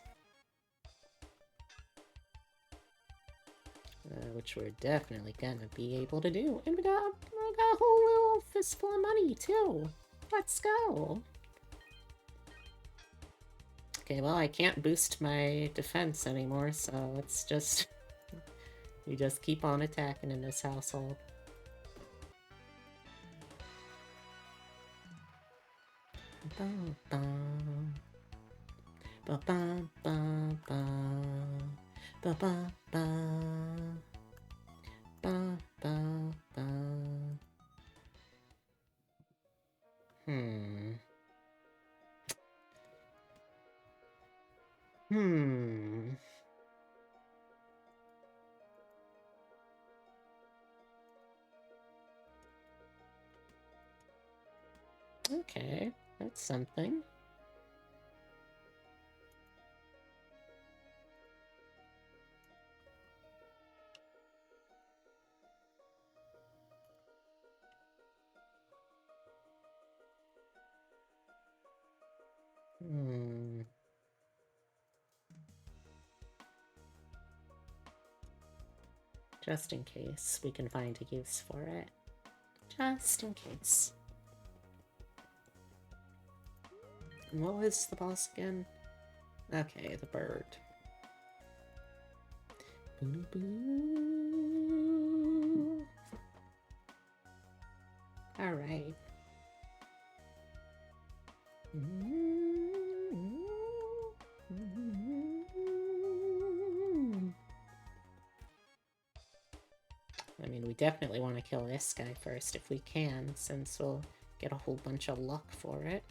Which we're definitely gonna be able to do. And we got a whole little fistful of money, too. Let's go. Okay, well, I can't boost my defense anymore, so let's just... we just keep on attacking in this household. Okay, that's something. Just in case we can find a use for it. Just in case. And what was the boss again? Okay, the bird. Alright. I mean, we definitely want to kill this guy first if we can, since we'll get a whole bunch of luck for it.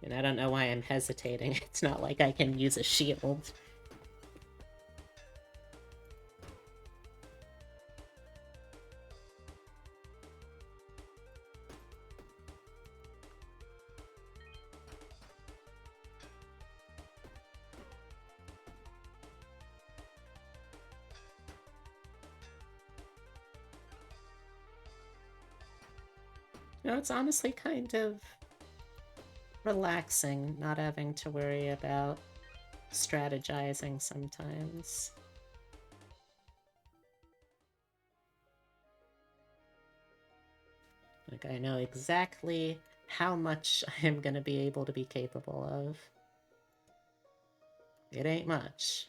And I don't know why I'm hesitating. It's not like I can use a shield. No, it's honestly kind of relaxing not having to worry about strategizing sometimes. Like, I know exactly how much I'm gonna be able to be capable of. It ain't much.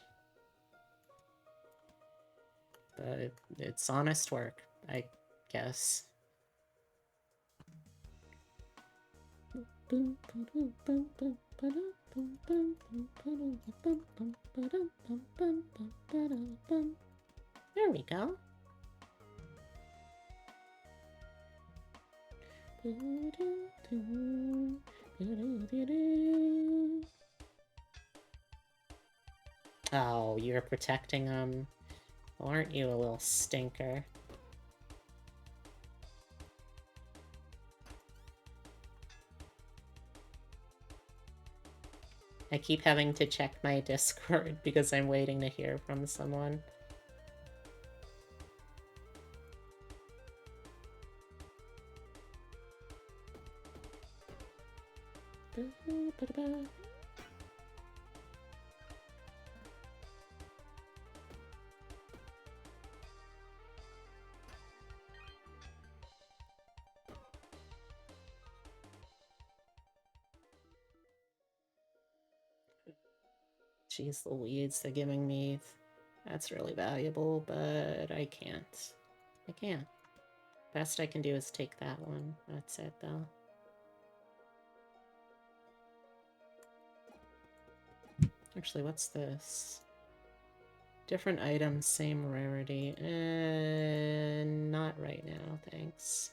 But it's honest work, I guess. There we go. Oh, you're protecting them. Aren't you a little stinker? I keep having to check my Discord because I'm waiting to hear from someone. Jeez Louise, they're giving me... That's really valuable, but I can't. I can't. Best I can do is take that one. That's it, though. Actually, what's this? Different items, same rarity. Not right now, thanks.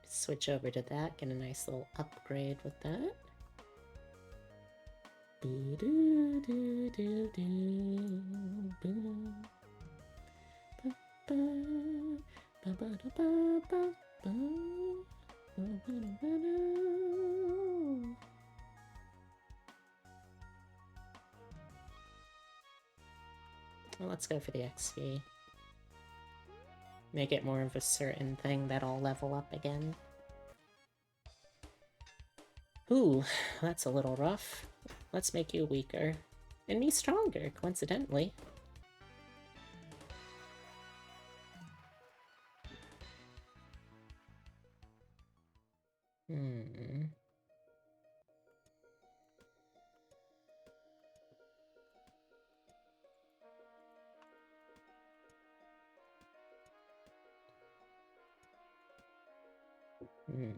Switch over to that, get a nice little upgrade with that. Well, let's go for the XP. Make it more of a certain thing that I'll level up again. Ooh, that's a little rough. Let's make you weaker. And me stronger, coincidentally. Hmm. Hmm.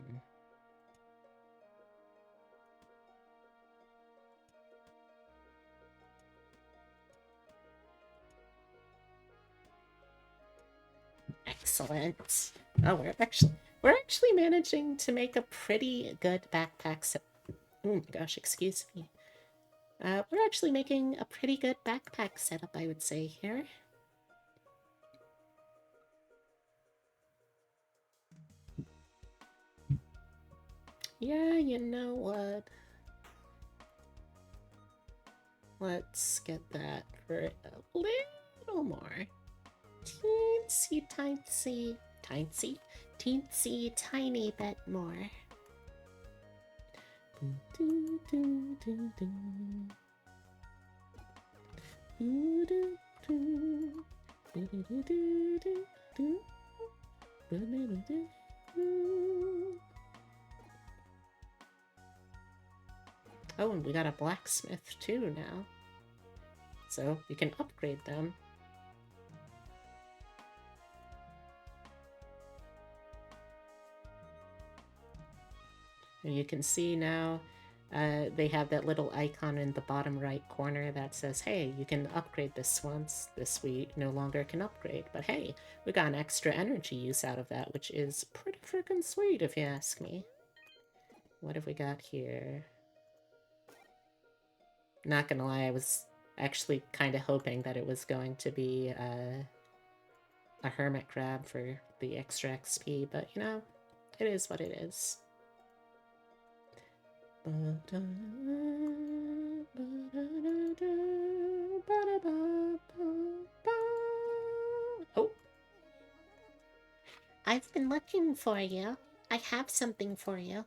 Excellent. Oh, we're actually managing to make a pretty good backpack set. Oh my gosh, excuse me. We're actually making a pretty good backpack setup, I would say, here. Yeah, you know what? Let's get that for a little more. Teensy tiny bit more. Oh, and we got a blacksmith too now. So you can upgrade them. And you can see now they have that little icon in the bottom right corner that says, hey, you can upgrade this once. This we no longer can upgrade. But hey, we got an extra energy use out of that, which is pretty freaking sweet if you ask me. What have we got here? Not gonna lie, I was actually kind of hoping that it was going to be a hermit crab for the extra XP, but you know, it is what it is. Oh. I've been looking for you. I have something for you.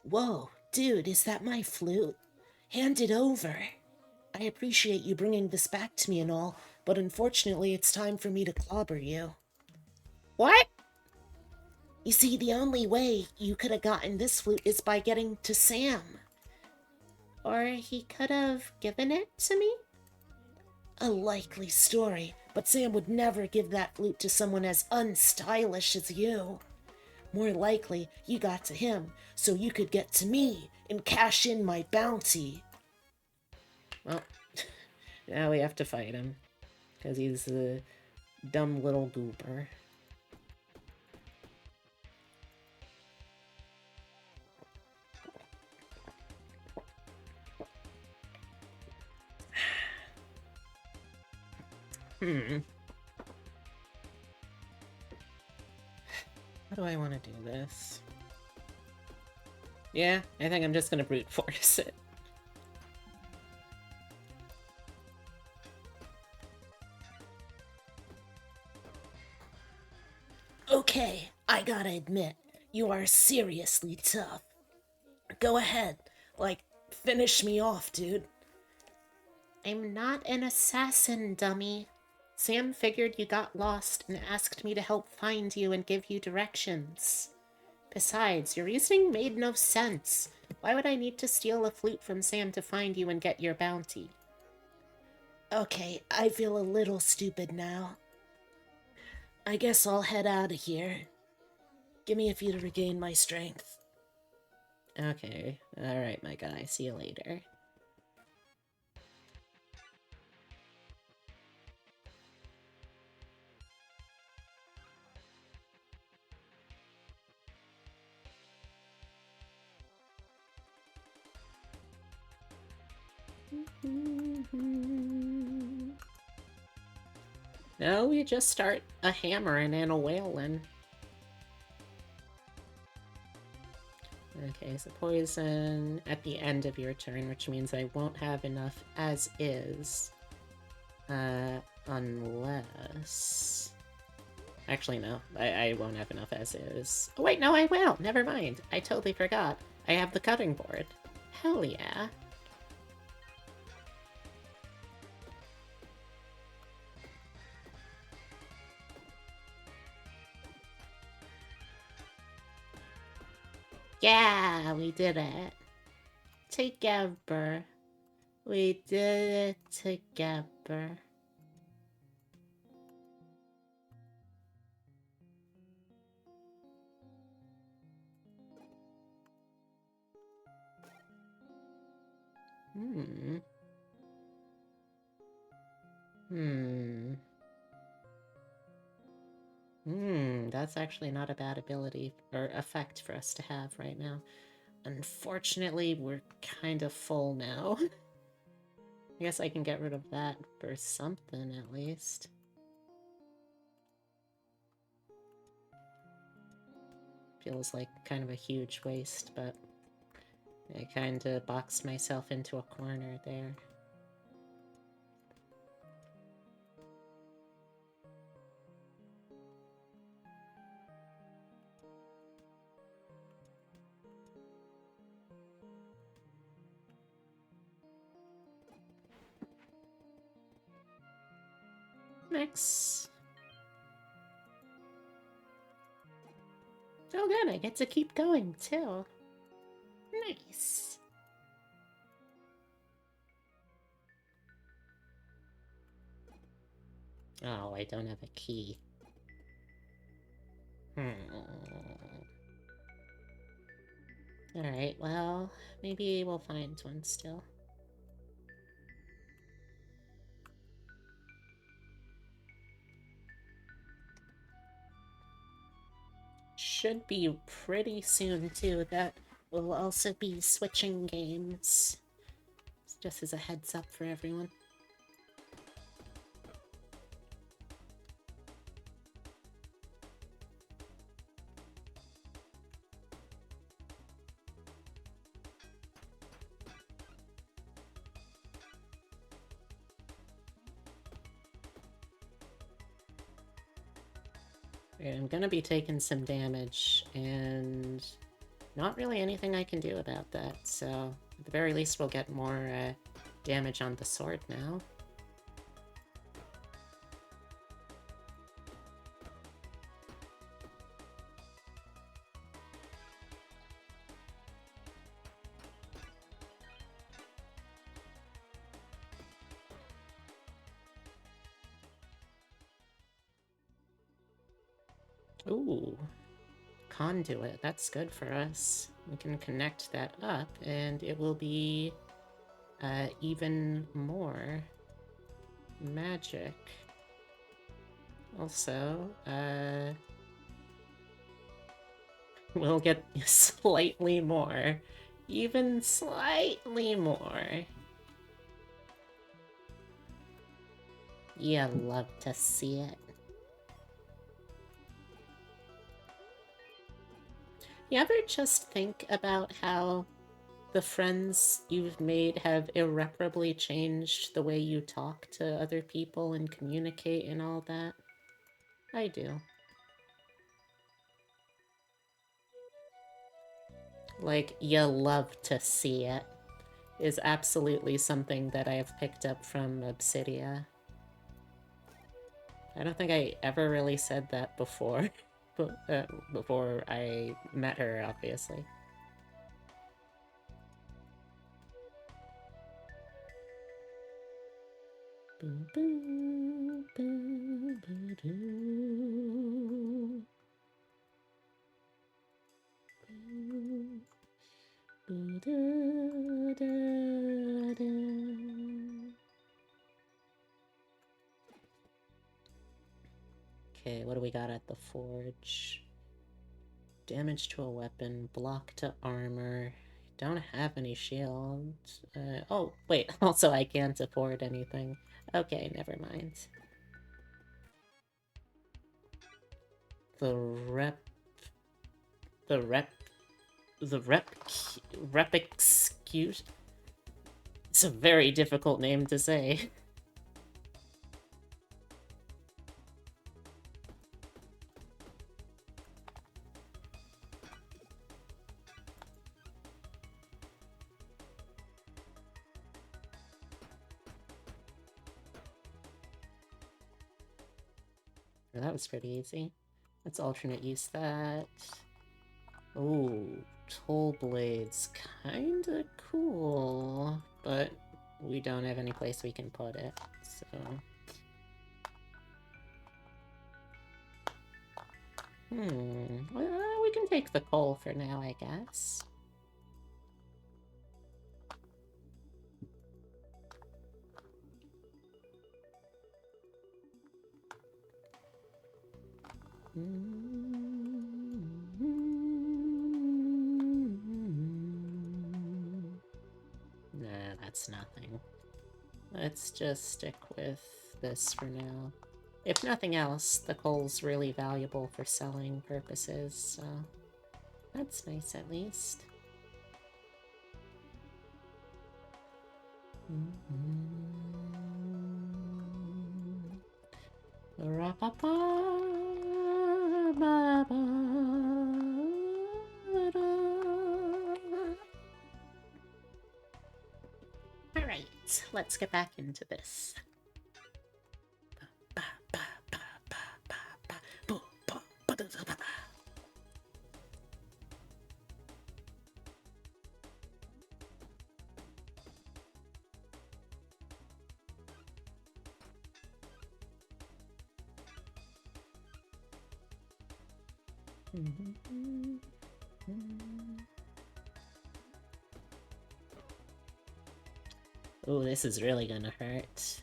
Whoa, dude, is that my flute? Hand it over. I appreciate you bringing this back to me and all, but unfortunately it's time for me to clobber you. What? You see, the only way you could have gotten this flute is by getting to Sam. Or he could have given it to me? A likely story, but Sam would never give that flute to someone as unstylish as you. More likely, you got to him so you could get to me and cash in my bounty. Well, now we have to fight him, because he's a dumb little goober. How do I want to do this? Yeah, I think I'm just gonna brute force it. Okay, I gotta admit, you are seriously tough. Go ahead, finish me off, dude. I'm not an assassin, dummy. Sam figured you got lost and asked me to help find you and give you directions. Besides, your reasoning made no sense. Why would I need to steal a flute from Sam to find you and get your bounty? Okay, I feel a little stupid now. I guess I'll head out of here. Give me a few to regain my strength. Okay, alright, my guy. See you later. No, we just start a hammering and a wailing. Okay, so poison at the end of your turn, which means I won't have enough as is. Unless... Actually, no. I won't have enough as is. Oh, wait, no, I will! Never mind. I totally forgot. I have the cutting board. Hell yeah. Yeah, we did it. Together. We did it together. Hmm. That's actually not a bad ability or effect for us to have right now. Unfortunately, we're kind of full now. I guess I can get rid of that for something at least. Feels like kind of a huge waste, but I kind of boxed myself into a corner there. Next. Oh good, I get to keep going too. Nice. Oh, I don't have a key. Alright, well, maybe we'll find one still. Should be pretty soon, too. That will also be switching games. Just as a heads up for everyone. I'm gonna be taking some damage, and not really anything I can do about that, so at the very least we'll get more damage on the sword now. Ooh, conduit, that's good for us. We can connect that up, and it will be even more magic. Also, we'll get slightly more. Even slightly more. You love to see it. You ever just think about how the friends you've made have irreparably changed the way you talk to other people and communicate and all that? I do. Like, you love to see it is absolutely something that I have picked up from Obsidia. I don't think I ever really said that before. Before I met her, obviously. Okay, what do we got at the forge? Damage to a weapon, block to armor. Don't have any shields. Oh, wait, also I can't afford anything. Okay, never mind. Repexcute? It's a very difficult name to say. That was pretty easy. Let's alternate use that. Oh, toll blades. Kinda cool. But we don't have any place we can put it, so... Well, we can take the coal for now, I guess. Nah, that's nothing. Let's just stick with this for now. If nothing else, the coal's really valuable for selling purposes, so that's nice at least. Alright, let's get back into this. Oh, this is really gonna hurt.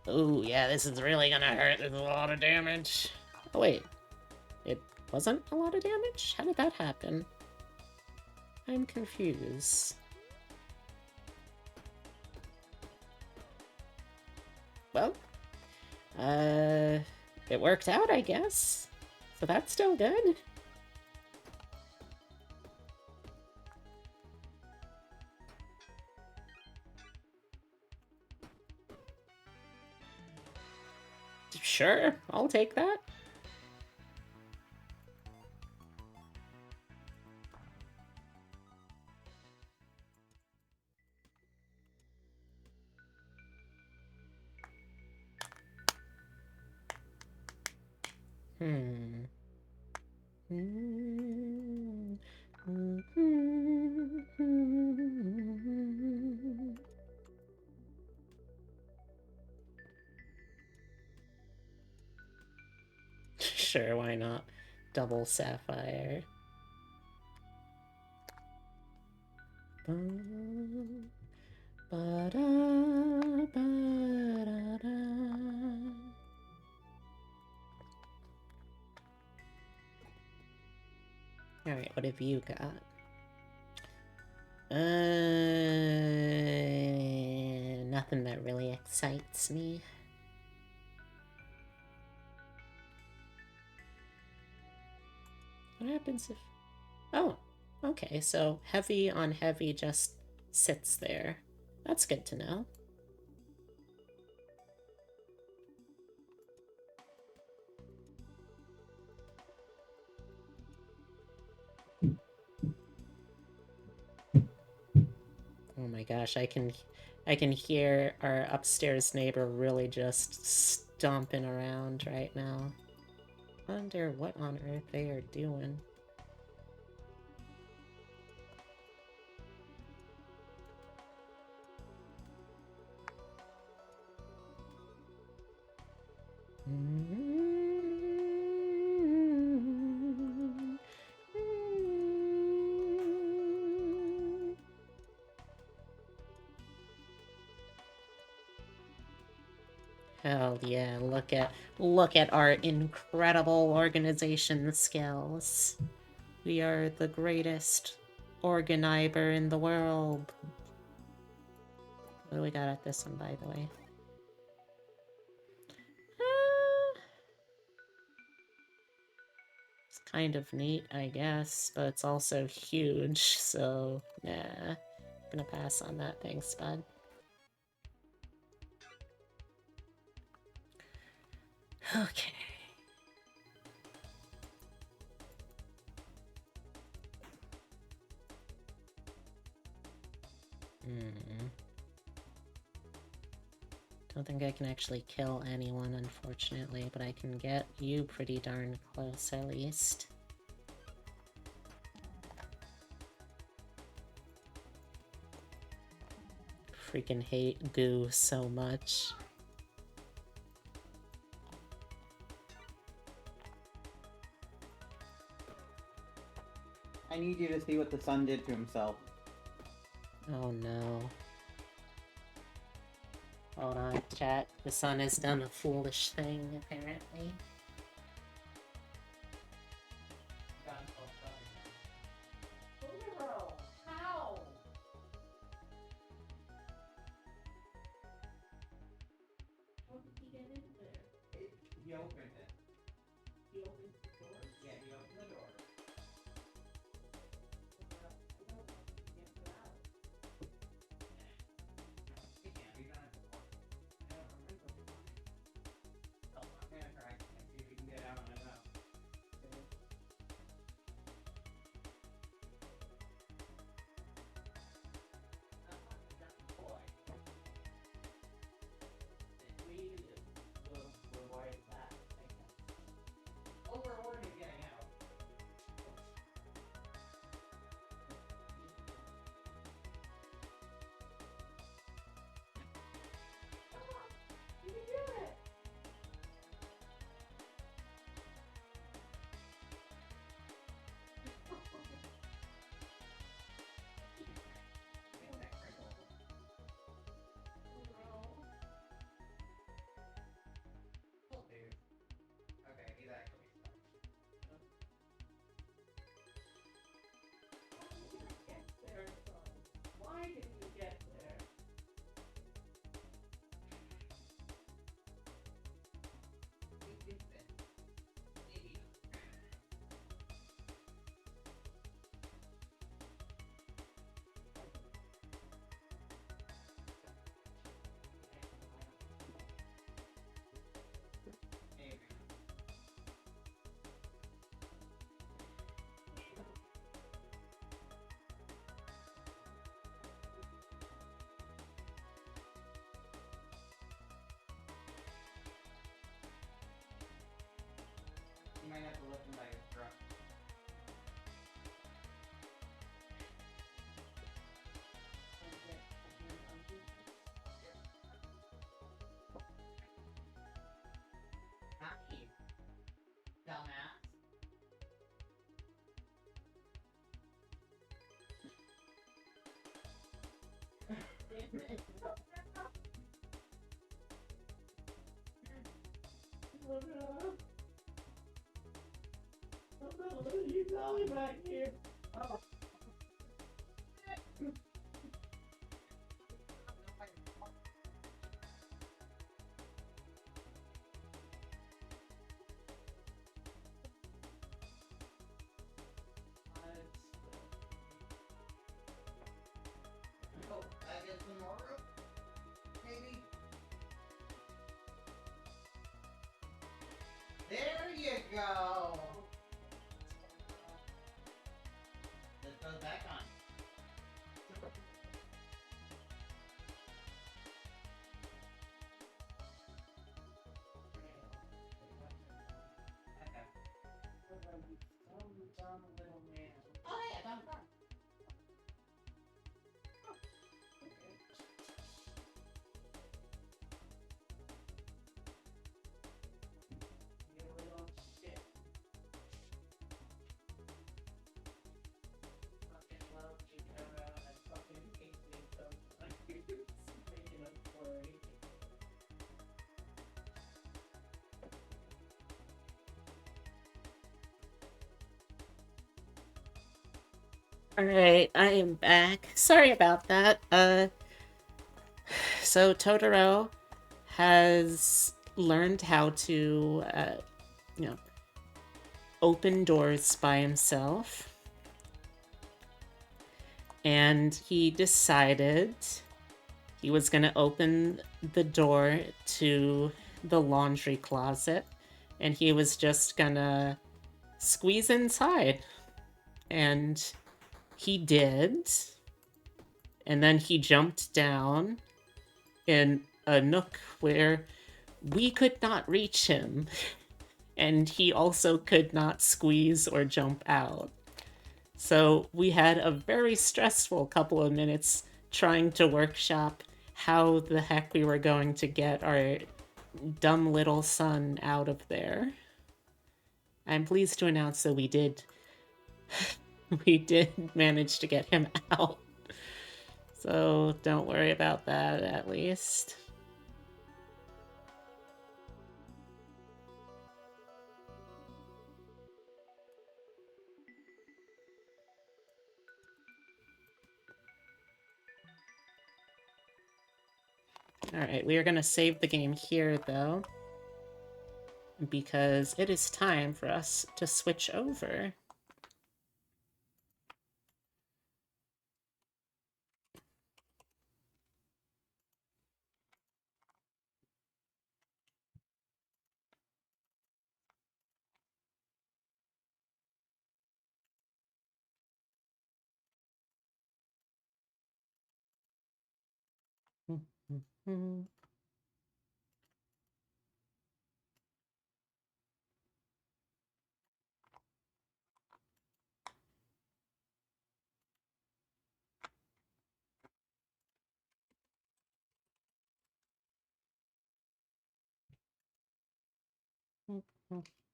Oh, yeah, this is really gonna hurt. There's a lot of damage. Oh, wait. It wasn't a lot of damage? How did that happen? I'm confused. Well, it worked out, I guess. So that's still good. Sure, I'll take that. Sure, why not? Double sapphire. Alright, what have you got? Nothing that really excites me. What happens if... Oh, okay, so heavy on heavy just sits there. That's good to know. Oh my gosh, I can hear our upstairs neighbor really just stomping around right now. Wonder what on earth they are doing. Hell yeah, look at our incredible organization skills. We are the greatest organizer in the world. What do we got at this one, by the way? It's kind of neat, I guess, but it's also huge, so nah. Gonna pass on that, thanks, bud. Okay. Don't think I can actually kill anyone, unfortunately, but I can get you pretty darn close, at least. Freaking hate goo so much. I need you to see what the sun did to himself. Oh no. Hold on, chat. The sun has done a foolish thing, apparently. How? How did he get in there? He opened it. He opened the door? Yeah, he opened the door. He can't be done before. I don't remember why. Oh, I'm gonna try and see if he can get out on his own. Boy. We'll avoid that. Oh, we're already getting out. You can do it! Okay, he's actually stuck. Get there, son. Why did you get there? Maybe. Maybe. You might have to lift him by his throat. Not me, dumbass. You got me back here. Oh, I get some more rope? Maybe? There you go! This goes back on. Okay. Oh yeah, dumb car. Alright, I am back. Sorry about that. So Totoro has learned how to, you know, open doors by himself. And he decided he was going to open the door to the laundry closet. And he was just going to squeeze inside. And he did. And then he jumped down. And a nook where we could not reach him, and he also could not squeeze or jump out. So we had a very stressful couple of minutes trying to workshop how the heck we were going to get our dumb little son out of there. I'm pleased to announce that we did manage to get him out. So don't worry about that, at least. Alright, we are going to save the game here, though, because it is time for us to switch over.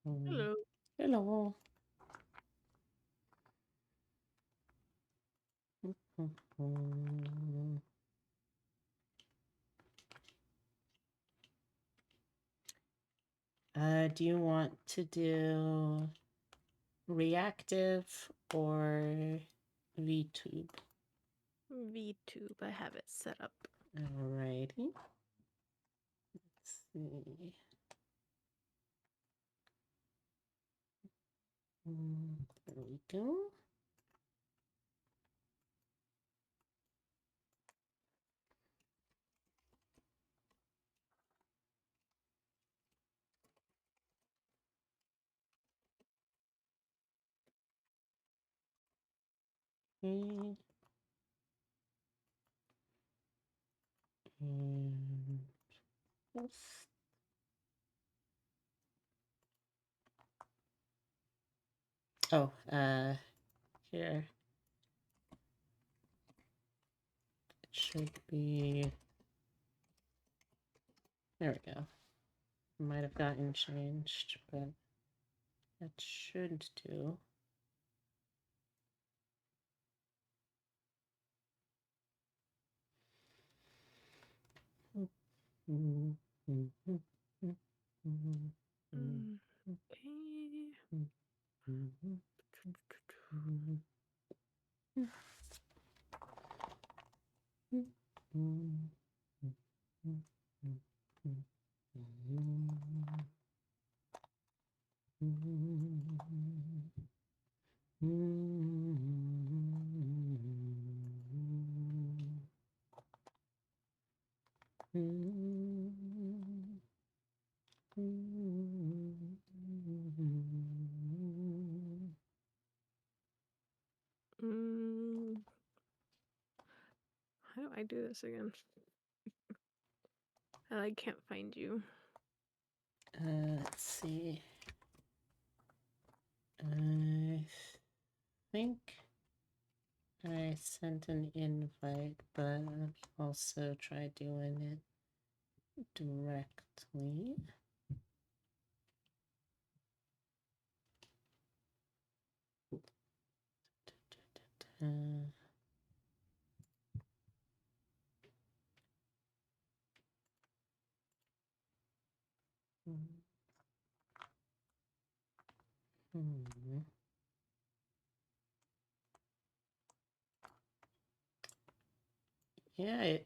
Hello. Hello. Do you want to do reactive or VTube? VTube, I have it set up. Alrighty. Let's see. There we go. And post. Oh, here. It should be. There we go. Might have gotten changed, but that should do. Okay. How do I do this again? I can't find you. Let's see. I think I sent an invite, but I'll also try doing it directly. Yeah,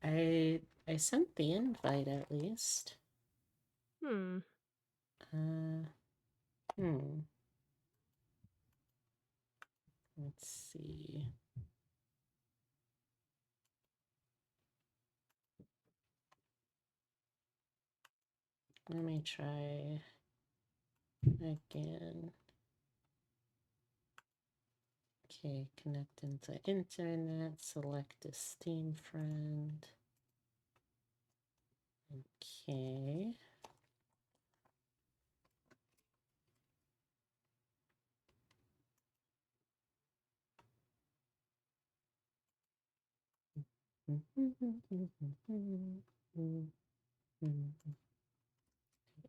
I sent the invite at least. Hmm. Let's see. Let me try again. Okay, connect into internet, select a Steam friend. Okay.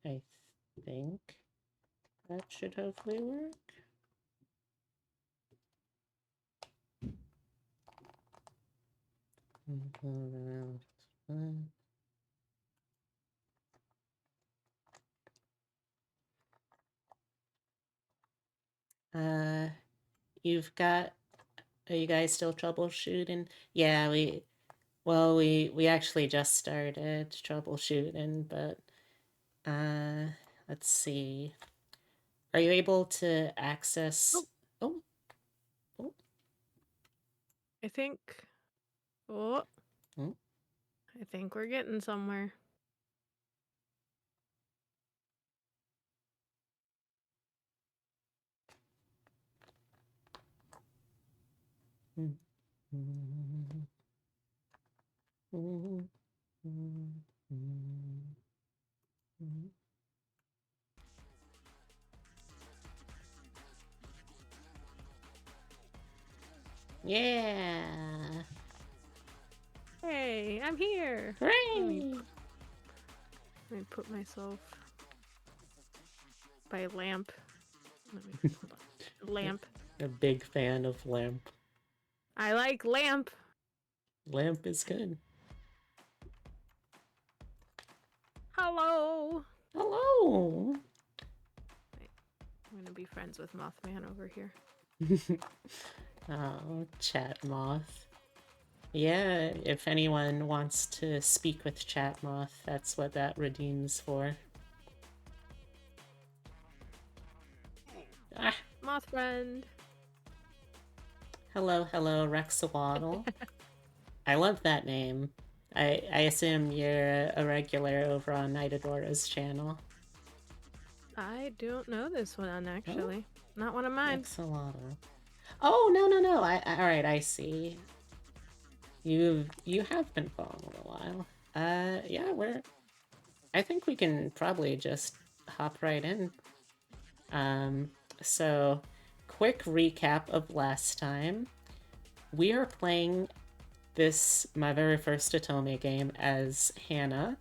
I think that should hopefully work. You've got, are you guys still troubleshooting? Yeah, we actually just started troubleshooting, but let's see. Are you able to access? Oh, oh, I think. Oh, oh. I think we're getting somewhere. Yeah. Hey, I'm here. Hooray! Let me put myself by lamp. Hold on. Lamp. A big fan of lamp. I like lamp. Lamp is good. Hello. Hello. I'm gonna be friends with Mothman over here. Oh, chat moth. Yeah, if anyone wants to speak with chat moth, that's what that redeems for. Ah, Moth friend. hello, Rexawaddle. I love that name. I assume you're a regular over on Knightadora's channel. I don't know this one actually. Not one of mine. Rexawaddle. Oh, no. All right, I see. You have been following a while. Yeah, I think we can probably just hop right in. So quick recap of last time. We are playing this, my very first Otome game, as Hannah.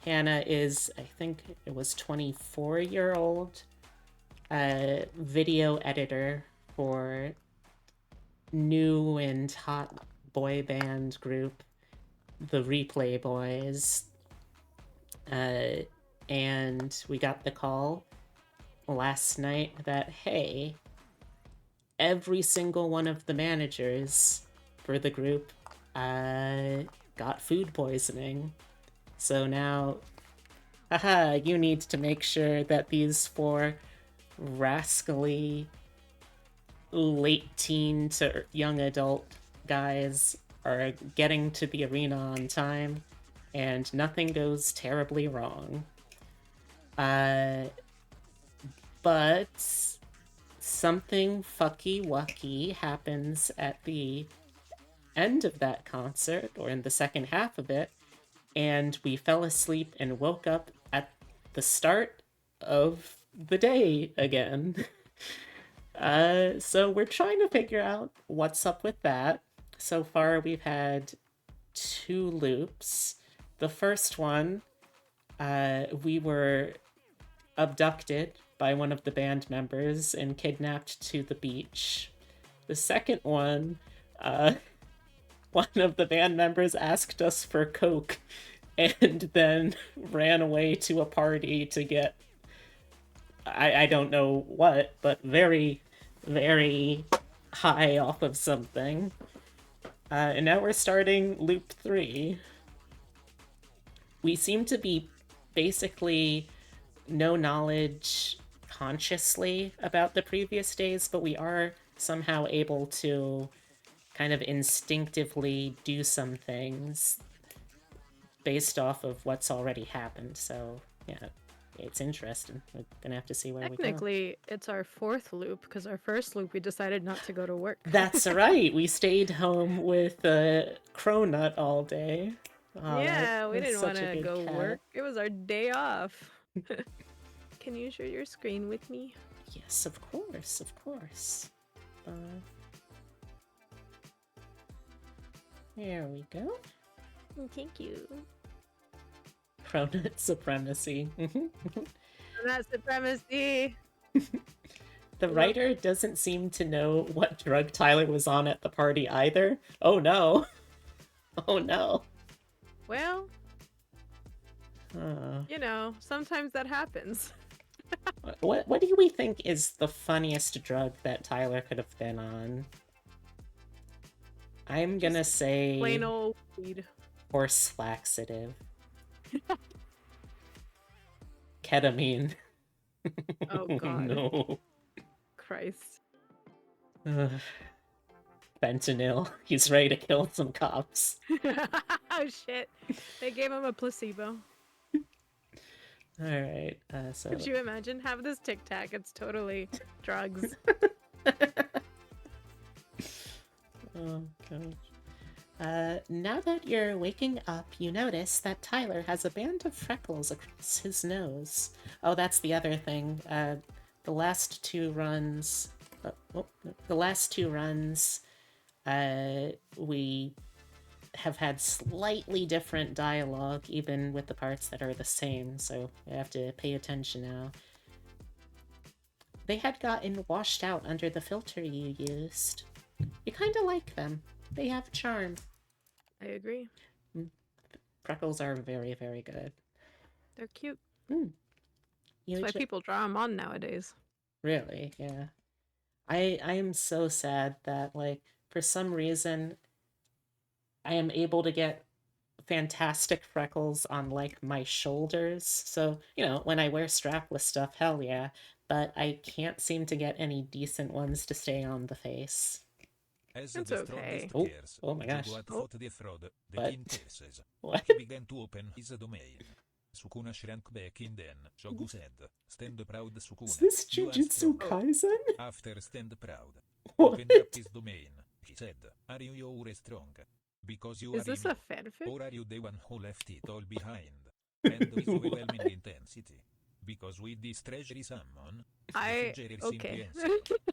Hannah is, I think it was 24-year-old video editor for new and hot boy band group, the Replay Boys. And we got the call last night that, hey, every single one of the managers for the group got food poisoning. So now, haha, you need to make sure that these 4 rascally late teen to young adult guys are getting to the arena on time and nothing goes terribly wrong. But something fucky wucky happens at the end of that concert, or in the second half of it, and we fell asleep and woke up at the start of the day again. So we're trying to figure out what's up with that. So far, we've had 2 loops. The first one, we were abducted by one of the band members and kidnapped to the beach. The second one, one of the band members asked us for coke and then ran away to a party to get, I don't know what, but very, very high off of something. And now we're starting loop 3. We seem to be basically no knowledge consciously about the previous days, but we are somehow able to kind of instinctively do some things based off of what's already happened. So, yeah, it's interesting. We're gonna have to see where we go. Technically, it's our 4th loop because our first loop we decided not to go to work. That's right. We stayed home with Cronut all day. Oh, yeah, we that's didn't such want a to good go cat. work. It was our day off. Can you share your screen with me? Yes, of course, of course. There we go. Thank you. Cronut supremacy. Not supremacy. The writer doesn't seem to know what drug Tyler was on at the party either. Oh no. Oh no. Well, Uh, you know, sometimes that happens. what do we think is the funniest drug that Tyler could have been on? I'm gonna say Plain old weed. horse laxative. Ketamine. Oh god. No. Christ. Ugh. Fentanyl. He's ready to kill some cops. Oh shit. They gave him a placebo. Alright, so... Could you imagine? Have this Tic Tac. It's totally drugs. Oh, gosh. Now that you're waking up, you notice that Tyler has a band of freckles across his nose. Oh, that's the other thing. The last two runs... we have had slightly different dialogue, even with the parts that are the same, so I have to pay attention now. They had gotten washed out under the filter you used. You kinda like them. They have charm. I agree. Freckles are very, very good. They're cute. You That's why people draw them on nowadays. Really, yeah. I am so sad that, like, for some reason, I am able to get fantastic freckles on, like, my shoulders. So, you know, when I wear strapless stuff, hell yeah. But I can't seem to get any decent ones to stay on the face. It's okay. Oh my gosh. What? What? He began to open his domain. Sukuna shrank back in then. Shogu said, "Stand proud, Sukuna. Is this You are Jujutsu strong." Kaisen? After stand proud, What? opened up his domain. He said, "Are you your strong? Because you Is are this enough. a fanfic? Or are you the one who left it all behind? And with overwhelming intensity. Because with this treasury summon, Okay.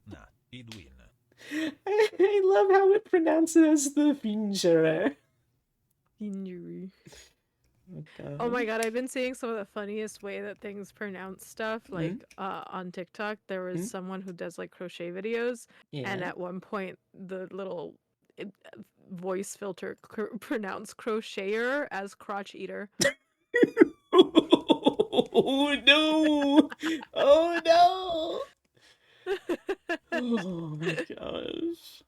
nah, he'd win." I love how it pronounces the Fingerer. Injury. Okay. Oh my god, I've been seeing some of the funniest way that things pronounce stuff. Like on TikTok, there was someone who does like crochet videos, and Yeah. at one point the little voice filter pronounced crocheter as crotch eater. Oh no! Oh no! Oh my gosh.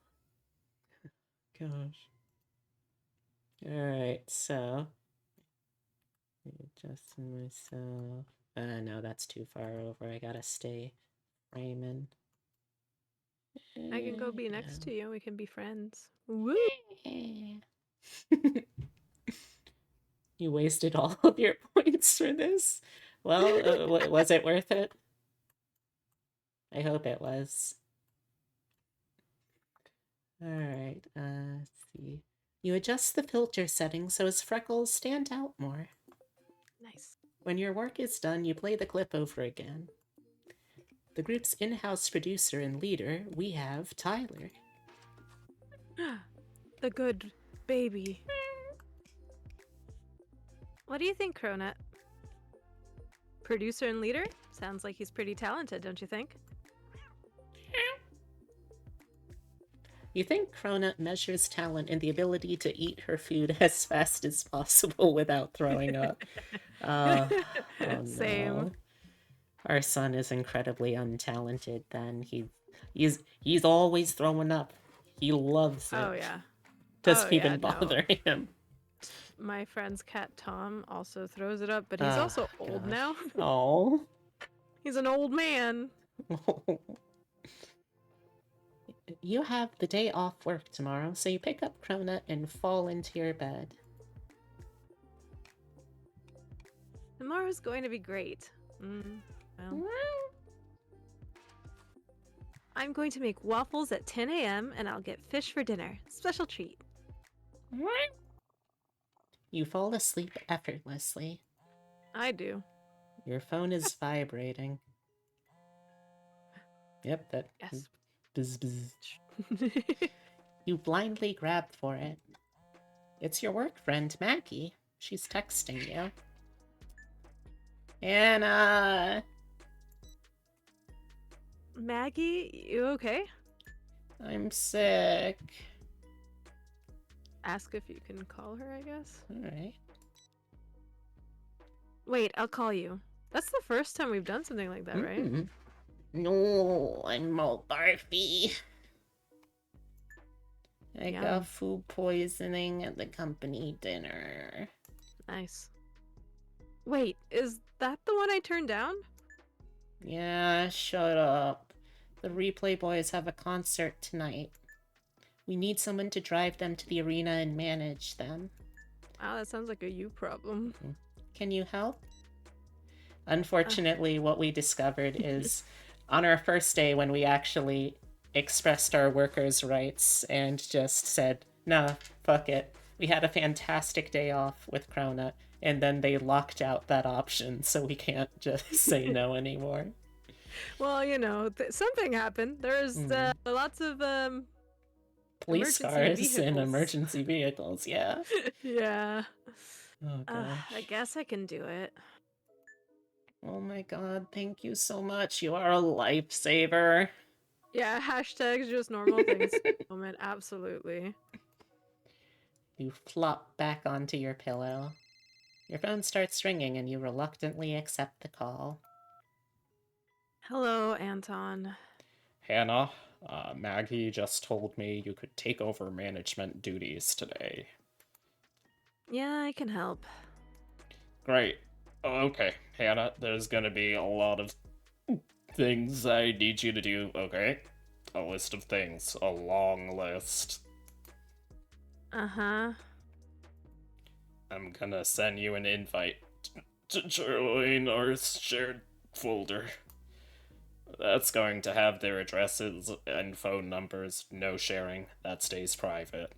Gosh. Alright, so. Adjusting myself. No, that's too far over. I gotta stay framing. I can go be next to you. We can be friends. Woo! You wasted all of your points for this. Well, was it worth it? I hope it was. Alright, let's see. You adjust the filter settings so his freckles stand out more. Nice. When your work is done, you play the clip over again. The group's in-house producer and leader, we have Tyler. The good baby. What do you think, Cronut? Producer and leader? Sounds like he's pretty talented, don't you think? You think Cronut measures talent in the ability to eat her food as fast as possible without throwing up. Oh Same. no. Our son is incredibly untalented then. He's always throwing up. He loves it. Oh yeah. Doesn't Oh, even yeah, bother him. My friend's cat Tom also throws it up, but he's also old gosh. now. Oh. He's an old man. You have the day off work tomorrow, so you pick up Cronut and fall into your bed. Tomorrow's going to be great. Well, I'm going to make waffles at 10 a.m. and I'll get fish for dinner. Special treat. You fall asleep effortlessly. I do. Your phone is vibrating. Yep, that. Yes. Bzz, bzz. You blindly grab for it. It's your work friend, Maggie. She's texting you. Anna! Maggie, you okay? I'm sick. Ask if you can call her, I guess. Alright. Wait, I'll call you. That's the first time we've done something like that, right? Mm-mm. No, I'm all barfy. I Yum. got food poisoning at the company dinner. Nice. Wait, is that the one I turned down? Yeah, shut up. The Replay Boys have a concert tonight. We need someone to drive them to the arena and manage them. Wow, that sounds like a you problem. Can you help? Unfortunately, what we discovered is on our first day when we actually expressed our workers' rights and just said, nah, fuck it. We had a fantastic day off with Krona, and then they locked out that option, so we can't just say no anymore. Well, you know, something happened. There's lots of Police emergency cars and vehicles. emergency vehicles, yeah. Yeah. Oh gosh. I guess I can do it. Oh my god, thank you so much. You are a lifesaver. Yeah, hashtags just normal things at the moment, absolutely. You flop back onto your pillow. Your phone starts ringing and you reluctantly accept the call. Hello, Anton. Hannah, Maggie just told me you could take over management duties today. Yeah, I can help. Great. Okay, Hannah, there's gonna be a lot of things I need you to do, okay? A list of things. A long list. Uh-huh. I'm gonna send you an invite to join our shared folder. That's going to have their addresses and phone numbers. No sharing. That stays private.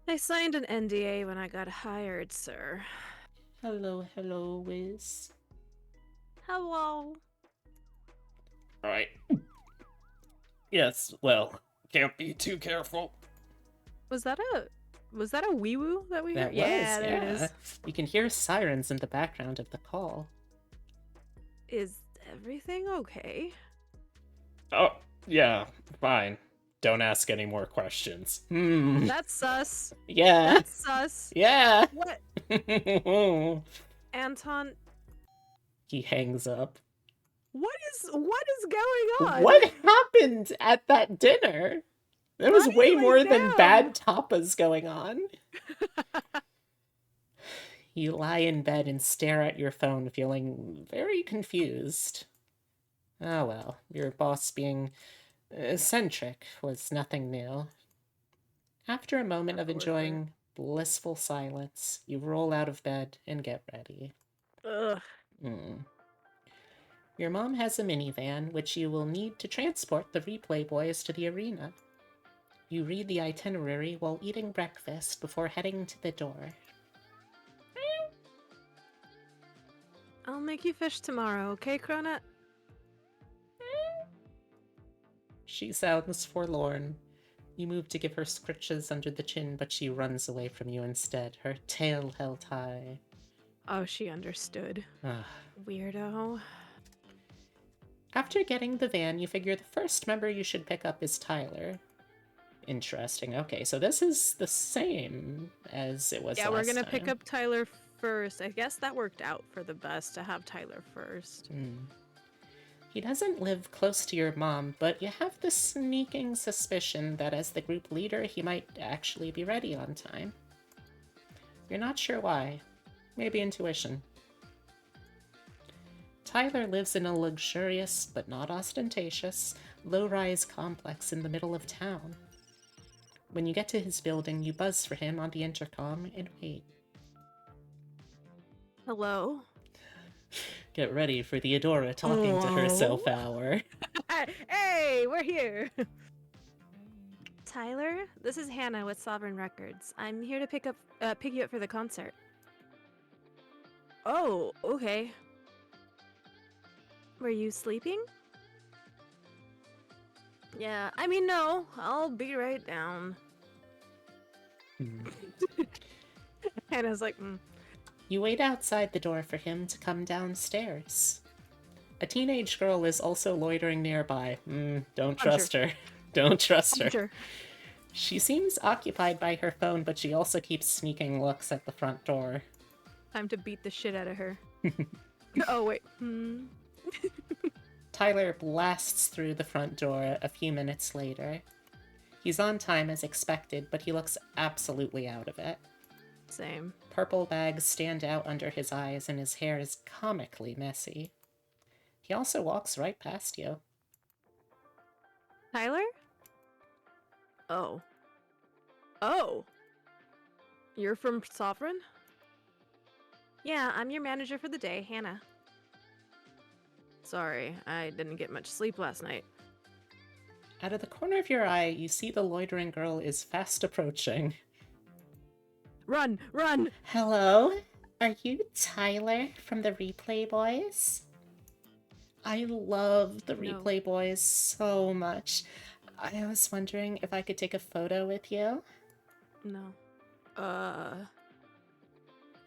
I signed an NDA when I got hired, sir. Hello, Wiz. Hello. Alright. Yes, well, can't be too careful. Was that a wee woo that we That heard? was, Yeah, there it is. You can hear sirens in the background of the call. Is everything okay? Oh, yeah, fine. Don't ask any more questions. That's sus. Yeah. That's sus. Yeah. What? Anton, He hangs up. what is going on? What happened at that dinner? There was Why way lay more than down? bad tapas going on. You lie in bed and stare at your phone, feeling very confused. Oh well, your boss being eccentric was nothing new. After a moment of enjoying blissful silence, you roll out of bed and get ready. Ugh. Your mom has a minivan, which you will need to transport the Replay Boys to the arena. You read the itinerary while eating breakfast before heading to the door. I'll make you fish tomorrow, okay, Cronut? She sounds forlorn. You move to give her scritches under the chin, but she runs away from you instead, her tail held high. Oh, she understood. Ah. Weirdo. After getting the van, you figure the first member you should pick up is Tyler. Interesting. Okay, so this is the same as it was Yeah, last we're gonna time. pick up Tyler first. I guess that worked out for the best to have Tyler first. He doesn't live close to your mom, but you have the sneaking suspicion that as the group leader, he might actually be ready on time. You're not sure why. Maybe intuition. Tyler lives in a luxurious, but not ostentatious, low-rise complex in the middle of town. When you get to his building, you buzz for him on the intercom and wait. Hello? Get ready for Theodora talking to herself hour. Hey, we're here! Tyler. This is Hannah with Sovereign Records. I'm here to pick you up for the concert. Oh, okay. Were you sleeping? Yeah, I mean, no. I'll be right down. Hannah's like, You wait outside the door for him to come downstairs. A teenage girl is also loitering nearby. Don't trust her. Don't trust her. Sure. She seems occupied by her phone, but she also keeps sneaking looks at the front door. Time to beat the shit out of her. Oh, wait. Tyler blasts through the front door a few minutes later. He's on time as expected, but he looks absolutely out of it. Same. Purple bags stand out under his eyes and his hair is comically messy. He also walks right past you. Tyler? Oh. Oh! You're from Sovereign? Yeah, I'm your manager for the day, Hannah. Sorry, I didn't get much sleep last night. Out of the corner of your eye, you see the loitering girl is fast approaching. Run! Run! Hello? Are you Tyler from the Replay Boys? I love the No. Replay Boys so much. I was wondering if I could take a photo with you. No. I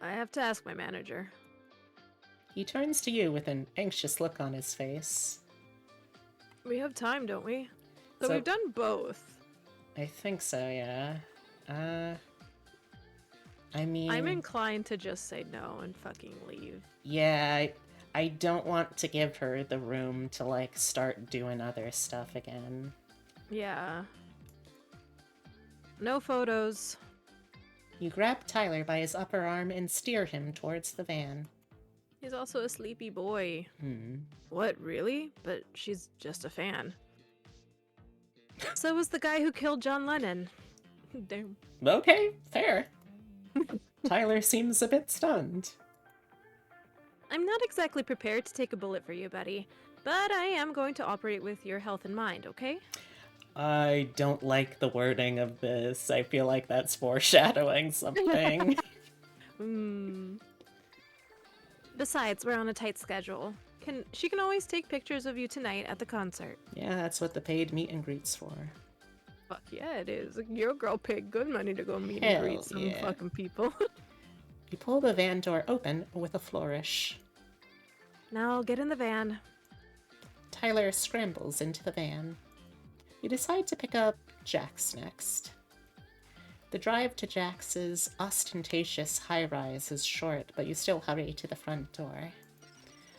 have to ask my manager. He turns to you with an anxious look on his face. We have time, don't we? So So- we've done both. I think so, yeah. I mean... I'm inclined to just say no and fucking leave. Yeah, I don't want to give her the room to, like, start doing other stuff again. Yeah. No photos. You grab Tyler by his upper arm and steer him towards the van. He's also a sleepy boy. What, really? But she's just a fan. So was the guy who killed John Lennon. Damn. Okay, fair. Tyler seems a bit stunned. I'm not exactly prepared to take a bullet for you, buddy. But I am going to operate with your health in mind, okay? I don't like the wording of this. I feel like that's foreshadowing something. Besides, we're on a tight schedule. She can always take pictures of you tonight at the concert. Yeah, that's what the paid meet and greet's for. Fuck yeah, it is. Your girl paid good money to go meet Hell and greet some yeah. fucking people. You pull the van door open with a flourish. Now get in the van. Tyler scrambles into the van. You decide to pick up Jax next. The drive to Jax's ostentatious high-rise is short, but you still hurry to the front door.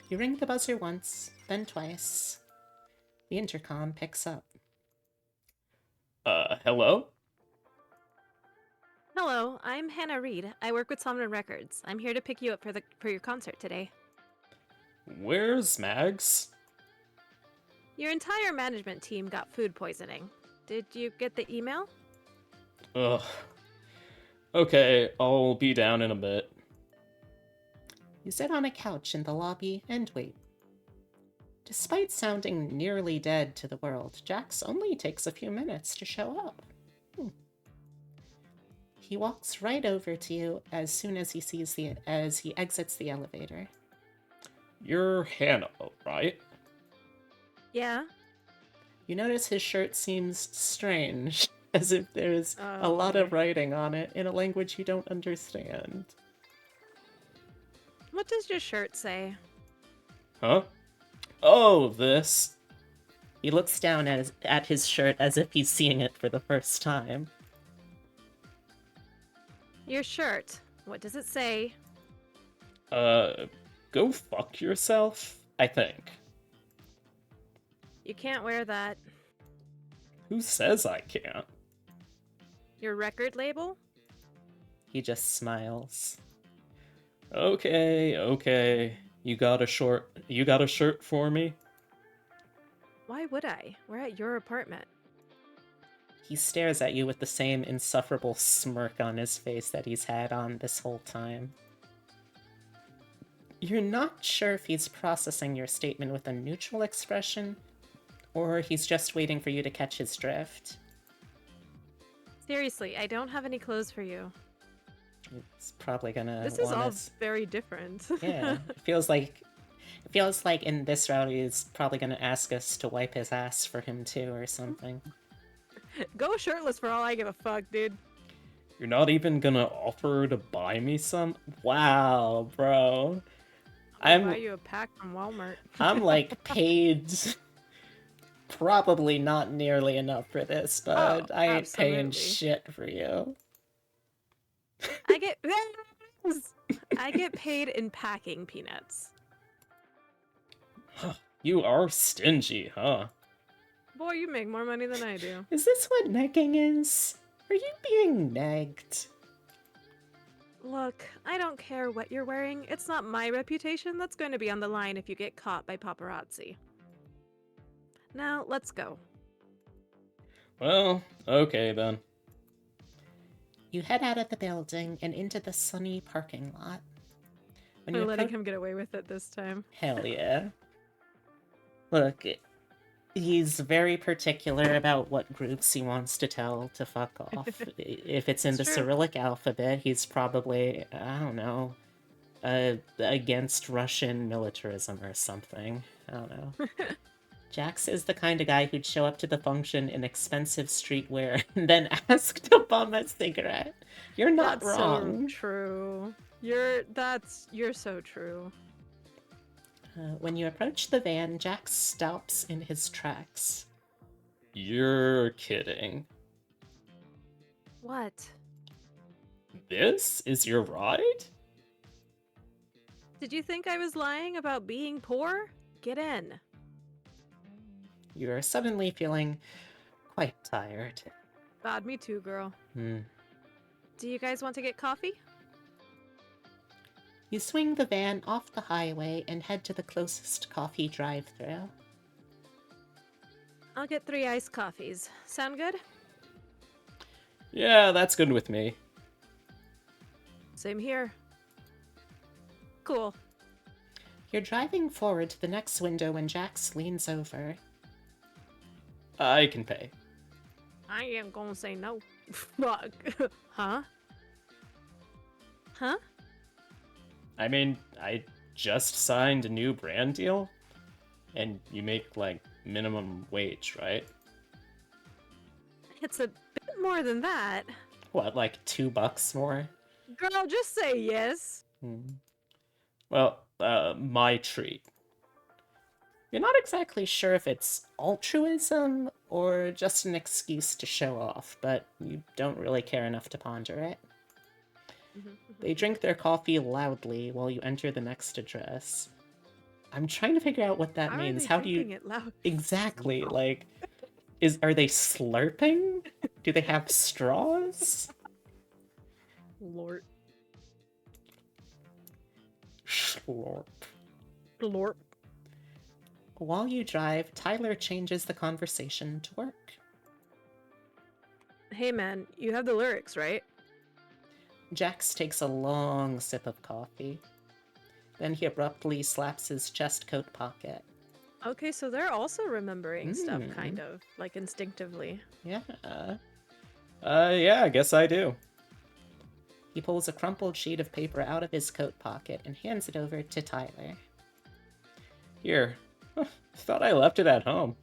You ring the buzzer once, then twice. The intercom picks up. Hello? Hello, I'm Hannah Reed. I work with Sovereign Records. I'm here to pick you up for your concert today. Where's Mags? Your entire management team got food poisoning. Did you get the email? Ugh. Okay, I'll be down in a bit. You sit on a couch in the lobby and wait. Despite sounding nearly dead to the world, Jax only takes a few minutes to show up. He walks right over to you as soon as he exits the elevator. You're Hannah, right? Yeah. You notice his shirt seems strange, as if there's a lot of writing on it in a language you don't understand. What does your shirt say? Huh? Oh, this. He looks down at his shirt as if he's seeing it for the first time. Your shirt. What does it say? Go fuck yourself, I think. You can't wear that. Who says I can't? Your record label? He just smiles. Okay. You got a shirt for me? Why would I? We're at your apartment. He stares at you with the same insufferable smirk on his face that he's had on this whole time. You're not sure if he's processing your statement with a neutral expression, or he's just waiting for you to catch his drift. Seriously, I don't have any clothes for you. It's probably gonna This is want all us. very different. Yeah, it feels like in this route he's probably gonna ask us to wipe his ass for him too or something. Go shirtless for all I give a fuck, dude. You're not even gonna offer to buy me some? Wow, bro. I'll buy I'm you a pack from Walmart. I'm like paid probably not nearly enough for this, but Oh, I ain't paying absolutely. shit for you. I get I get paid in packing peanuts. You are stingy, huh? Boy, you make more money than I do. Is this what negging is? Are you being negged? Look, I don't care what you're wearing. It's not my reputation that's going to be on the line if you get caught by paparazzi. Now, let's go. Well, okay then. You head out of the building and into the sunny parking lot. When We're you letting approach... him get away with it this time. Hell yeah. Look, he's very particular about what groups he wants to tell to fuck off. If it's in It's the true. Cyrillic alphabet, he's probably, I don't know, against Russian militarism or something. I don't know. Jax is the kind of guy who'd show up to the function in expensive streetwear and then ask to bum a cigarette. You're not That's wrong. so true. You're so true. When you approach the van, Jax stops in his tracks. You're kidding. What? This is your ride? Did you think I was lying about being poor? Get in. You're suddenly feeling quite tired. God, me too, girl. Hmm. Do you guys want to get coffee? You swing the van off the highway and head to the closest coffee drive-thru. I'll get 3 iced coffees. Sound good? Yeah, that's good with me. Same here. Cool. You're driving forward to the next window when Jax leans over. I can pay. I ain't gonna say no. Fuck. Huh? Huh? I mean, I just signed a new brand deal, and you make, like, minimum wage, right? It's a bit more than that. What, like $2 more? Girl, just say yes. Well, my treat. You're not exactly sure if it's altruism or just an excuse to show off, but you don't really care enough to ponder it. They drink their coffee loudly while you enter the next address. I'm trying to figure out what that How means. are they How do drinking you... it loud? Exactly, like... Are they slurping? Do they have straws? Lord. Slurp. Lord. While you drive, Tyler changes the conversation to work. Hey man, you have the lyrics, right? Jax takes a long sip of coffee. Then he abruptly slaps his chest coat pocket. Okay, so they're also remembering stuff, kind of, like instinctively. Yeah. Yeah, I guess I do. He pulls a crumpled sheet of paper out of his coat pocket and hands it over to Tyler. Here. Thought I left it at home.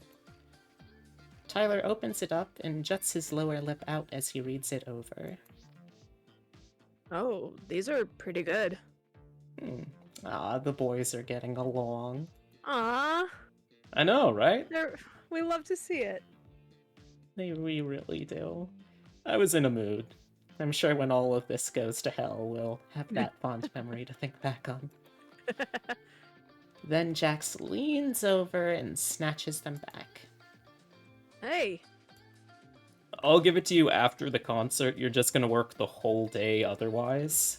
Tyler opens it up and juts his lower lip out as he reads it over. Oh, these are pretty good. The boys are getting along. Aww, I know, right? we love to see it. We really do. I was in a mood. I'm sure when all of this goes to hell, we'll have that fond memory to think back on. Then Jax leans over and snatches them back. Hey, I'll give it to you after the concert. You're just gonna work the whole day otherwise.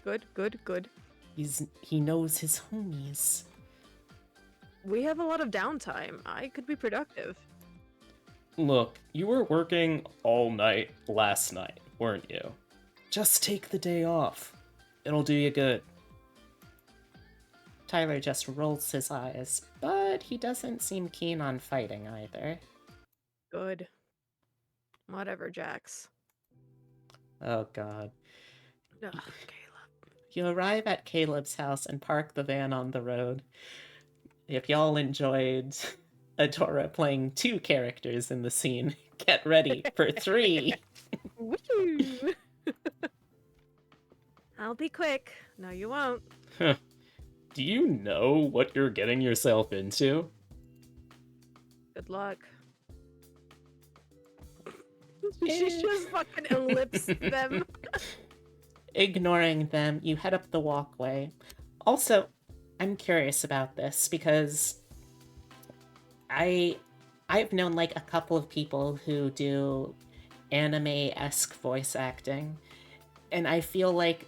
Good. He knows his homies. We have a lot of downtime. I could be productive. Look, you were working all night last night, weren't you? Just take the day off. It'll do you good. Tyler just rolls his eyes, but he doesn't seem keen on fighting either. Good. Whatever, Jax. Oh god. Ugh, Caleb. You arrive at Caleb's house and park the van on the road. If y'all enjoyed Adora playing 2 characters in the scene, get ready for 3. Woo! I'll be quick. No, you won't. Do you know what you're getting yourself into? Good luck. She just fucking ellipsed them. Ignoring them, you head up the walkway. Also, I'm curious about this because I've known like a couple of people who do anime-esque voice acting, and I feel like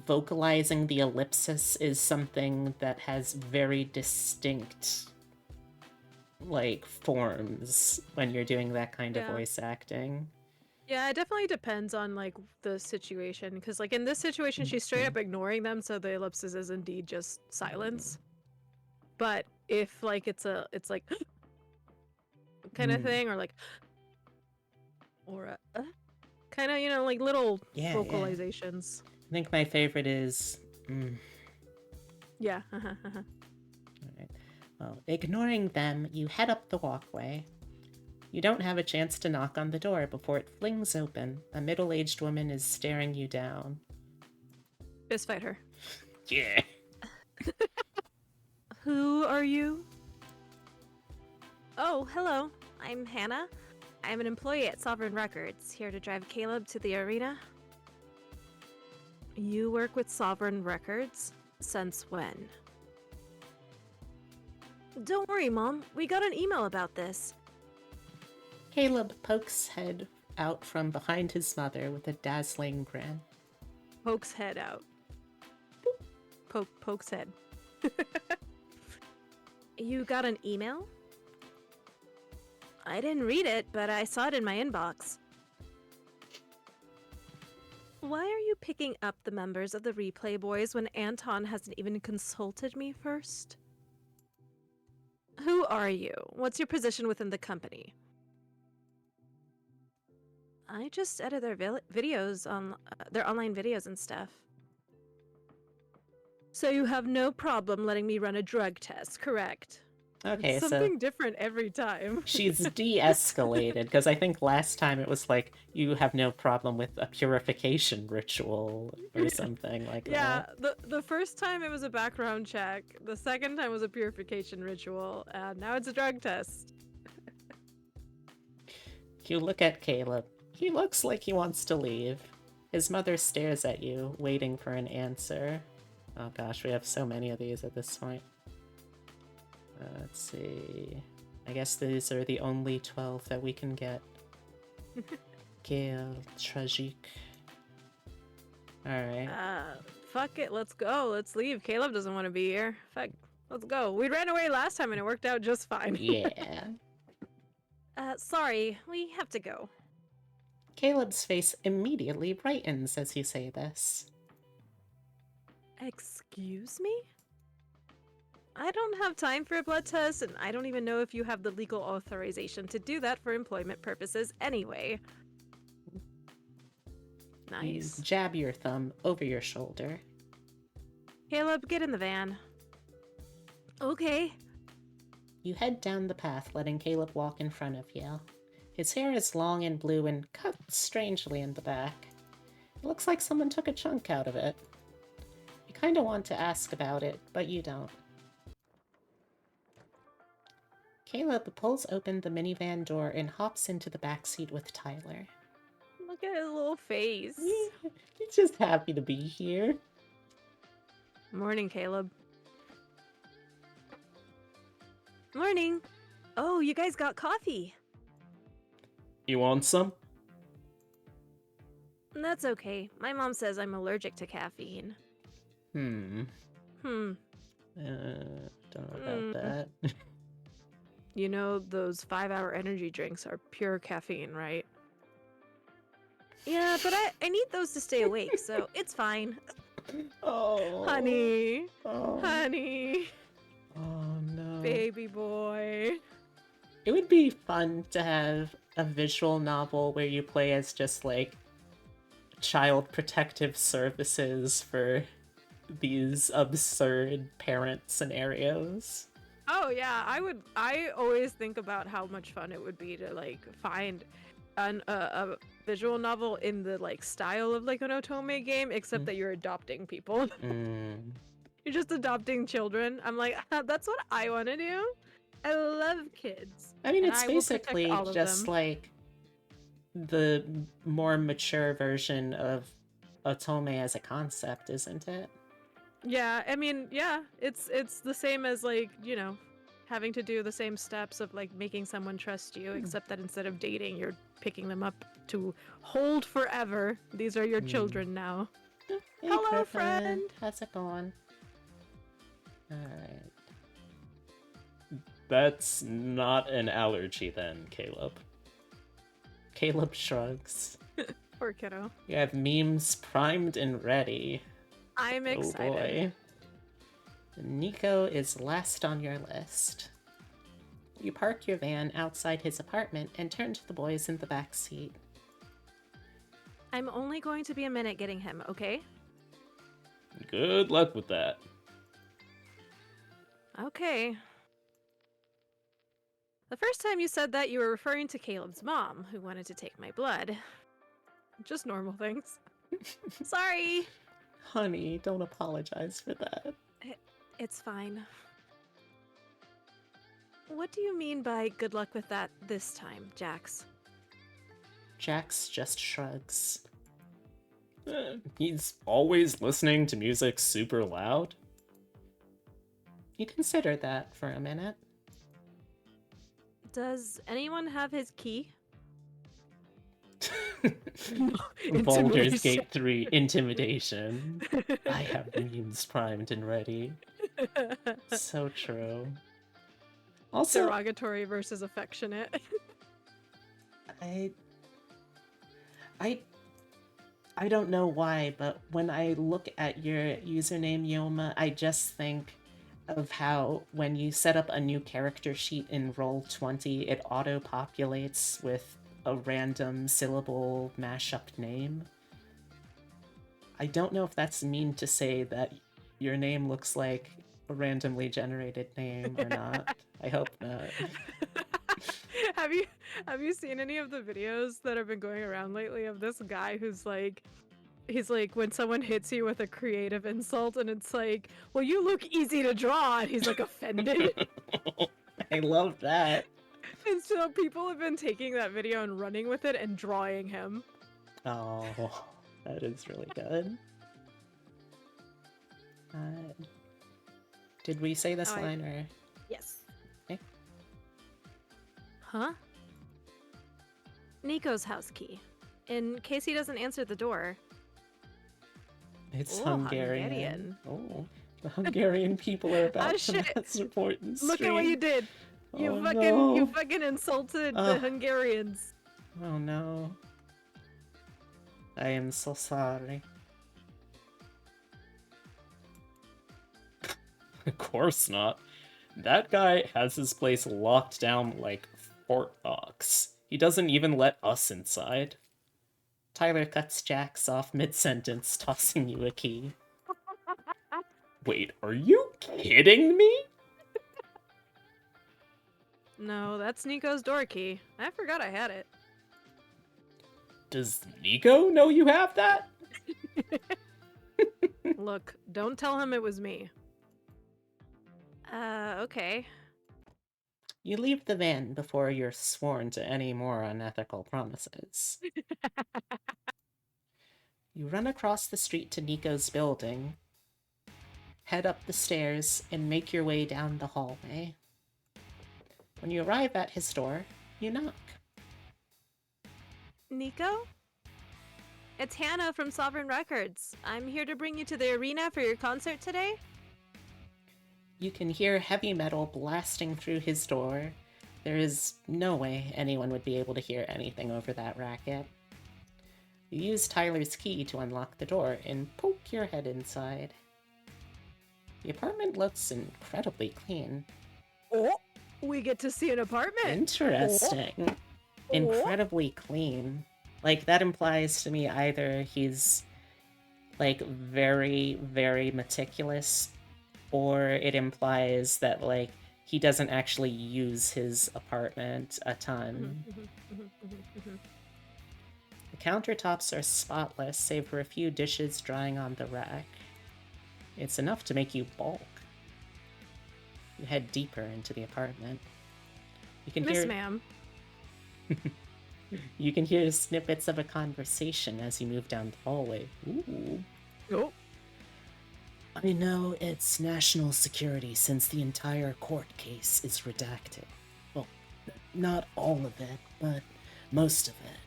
vocalizing the ellipsis is something that has very distinct like forms when you're doing that kind of Yeah. voice acting. Yeah, it definitely depends on like the situation, because like in this situation she's straight up ignoring them, so the ellipsis is indeed just silence. But if like it's like kind of thing, or like or a kind of, you know, like little Yeah, vocalizations. I think my favorite is Yeah. Alright. Well, ignoring them, you head up the walkway. You don't have a chance to knock on the door before it flings open. A middle-aged woman is staring you down. Fist fight her. Yeah. Who are you? Oh, hello. I'm Hannah. I'm an employee at Sovereign Records, here to drive Caleb to the arena. You work with Sovereign Records? Since when? Don't worry, Mom. We got an email about this. Caleb pokes head out from behind his mother with a dazzling grin. Pokes head out. Pokes head. You got an email? I didn't read it, but I saw it in my inbox. Why are you picking up the members of the Replay Boys when Anton hasn't even consulted me first? Who are you? What's your position within the company? I just edit their videos on their online videos and stuff. So you have no problem letting me run a drug test, correct? Okay, It's something different every time. she's de-escalated, because I think last time it was like, you have no problem with a purification ritual or something like Yeah, that. the first time it was a background check, the second time was a purification ritual, and now it's a drug test. You look at Caleb. He looks like he wants to leave. His mother stares at you, waiting for an answer. Oh gosh, we have so many of these at this point. Let's see. I guess these are the only 12 that we can get. Quel tragique. Alright. Fuck it, let's go. Let's leave. Caleb doesn't want to be here. Fuck, let's go. We ran away last time and it worked out just fine. Yeah. Sorry, we have to go. Caleb's face immediately brightens as you say this. Excuse me? I don't have time for a blood test, and I don't even know if you have the legal authorization to do that for employment purposes anyway. Nice. You jab your thumb over your shoulder. Caleb, get in the van. Okay. You head down the path, letting Caleb walk in front of you. His hair is long and blue and cut strangely in the back. It looks like someone took a chunk out of it. You kinda want to ask about it, but you don't. Caleb pulls open the minivan door and hops into the backseat with Tyler. Look at his little face. He's just happy to be here. Morning, Caleb. Morning. Oh, you guys got coffee. You want some? That's okay. My mom says I'm allergic to caffeine. Don't know about that. You know those 5-hour energy drinks are pure caffeine, right? Yeah, but I need those to stay awake, so it's fine. Oh. Honey. Oh. Honey. Oh no. Baby boy. It would be fun to have a visual novel where you play as just like child protective services for these absurd parent scenarios. Oh yeah, I always think about how much fun it would be to like find a visual novel in the like style of like an Otome game, except that you're adopting people. Mm. You're just adopting children. I'm like, that's what I want to do. I love kids. I mean, and it's I will protect basically all of just them. like the more mature version of Otome as a concept, isn't it? Yeah, I mean, yeah, it's the same as like, you know, having to do the same steps of like making someone trust you, except that instead of dating, you're picking them up to hold forever. These are your children now. Hey, Hello, Griffin. friend. How's it going? Alright. That's not an allergy then, Caleb. Caleb shrugs. Poor kiddo. You have memes primed and ready. I'm excited. Oh boy. Nico is last on your list. You park your van outside his apartment and turn to the boys in the back seat. I'm only going to be a minute getting him, okay? Good luck with that. Okay. The first time you said that, you were referring to Caleb's mom, who wanted to take my blood. Just normal things. Sorry. Honey, don't apologize for that. It's fine. What do you mean by good luck with that this time, Jax? Jax just shrugs. He's always listening to music super loud. You consider that for a minute. Does anyone have his key? Baldur's Intimidation. Gate 3 Intimidation. I have memes primed and ready. So true. Also, Derogatory versus affectionate. I don't know why, but when I look at your username, Yoma, I just think of how when you set up a new character sheet in Roll20, it auto-populates with a random syllable mashup name. I don't know if that's mean to say that your name looks like a randomly generated name or not. I hope not. Have you seen any of the videos that have been going around lately of this guy who's like, he's like, when someone hits you with a creative insult and it's like, well, you look easy to draw, and he's like offended. I love that. And so people have been taking that video and running with it and drawing him. Oh, that is really good. Did we say this line or? Yes. Okay. Huh? Nico's house key. In case he doesn't answer the door. It's Ooh, Hungarian. Oh, the Hungarian people are about to shit. mass report and stream. Look at what you did. You Oh, fucking no. you fucking insulted the Hungarians. Oh no. I am so sorry. Of course not. That guy has his place locked down like Fort Knox. He doesn't even let us inside. Tyler cuts Jax off mid-sentence, tossing you a key. Wait, are you kidding me? No, that's Nico's door key. I forgot I had it. Does Nico know you have that? Look, don't tell him it was me. Okay. You leave the van before you're sworn to any more unethical promises. You run across the street to Nico's building, head up the stairs, and make your way down the hallway. When you arrive at his door, you knock. Nico? It's Hannah from Sovereign Records. I'm here to bring you to the arena for your concert today. You can hear heavy metal blasting through his door. There is no way anyone would be able to hear anything over that racket. You use Tyler's key to unlock the door and poke your head inside. The apartment looks incredibly clean. Oh! we get to see an apartment. Interesting. Oh. Incredibly clean. Like, that implies to me either he's, like, very, very meticulous, or it implies that, like, he doesn't actually use his apartment a ton. The countertops are spotless, save for a few dishes drying on the rack. It's enough to make you balk. You head deeper into the apartment. You can Miss hear... ma'am. You can hear snippets of a conversation as you move down the hallway. Ooh. Oh. I know it's national security since the entire court case is redacted. Well, not all of it, but most of it.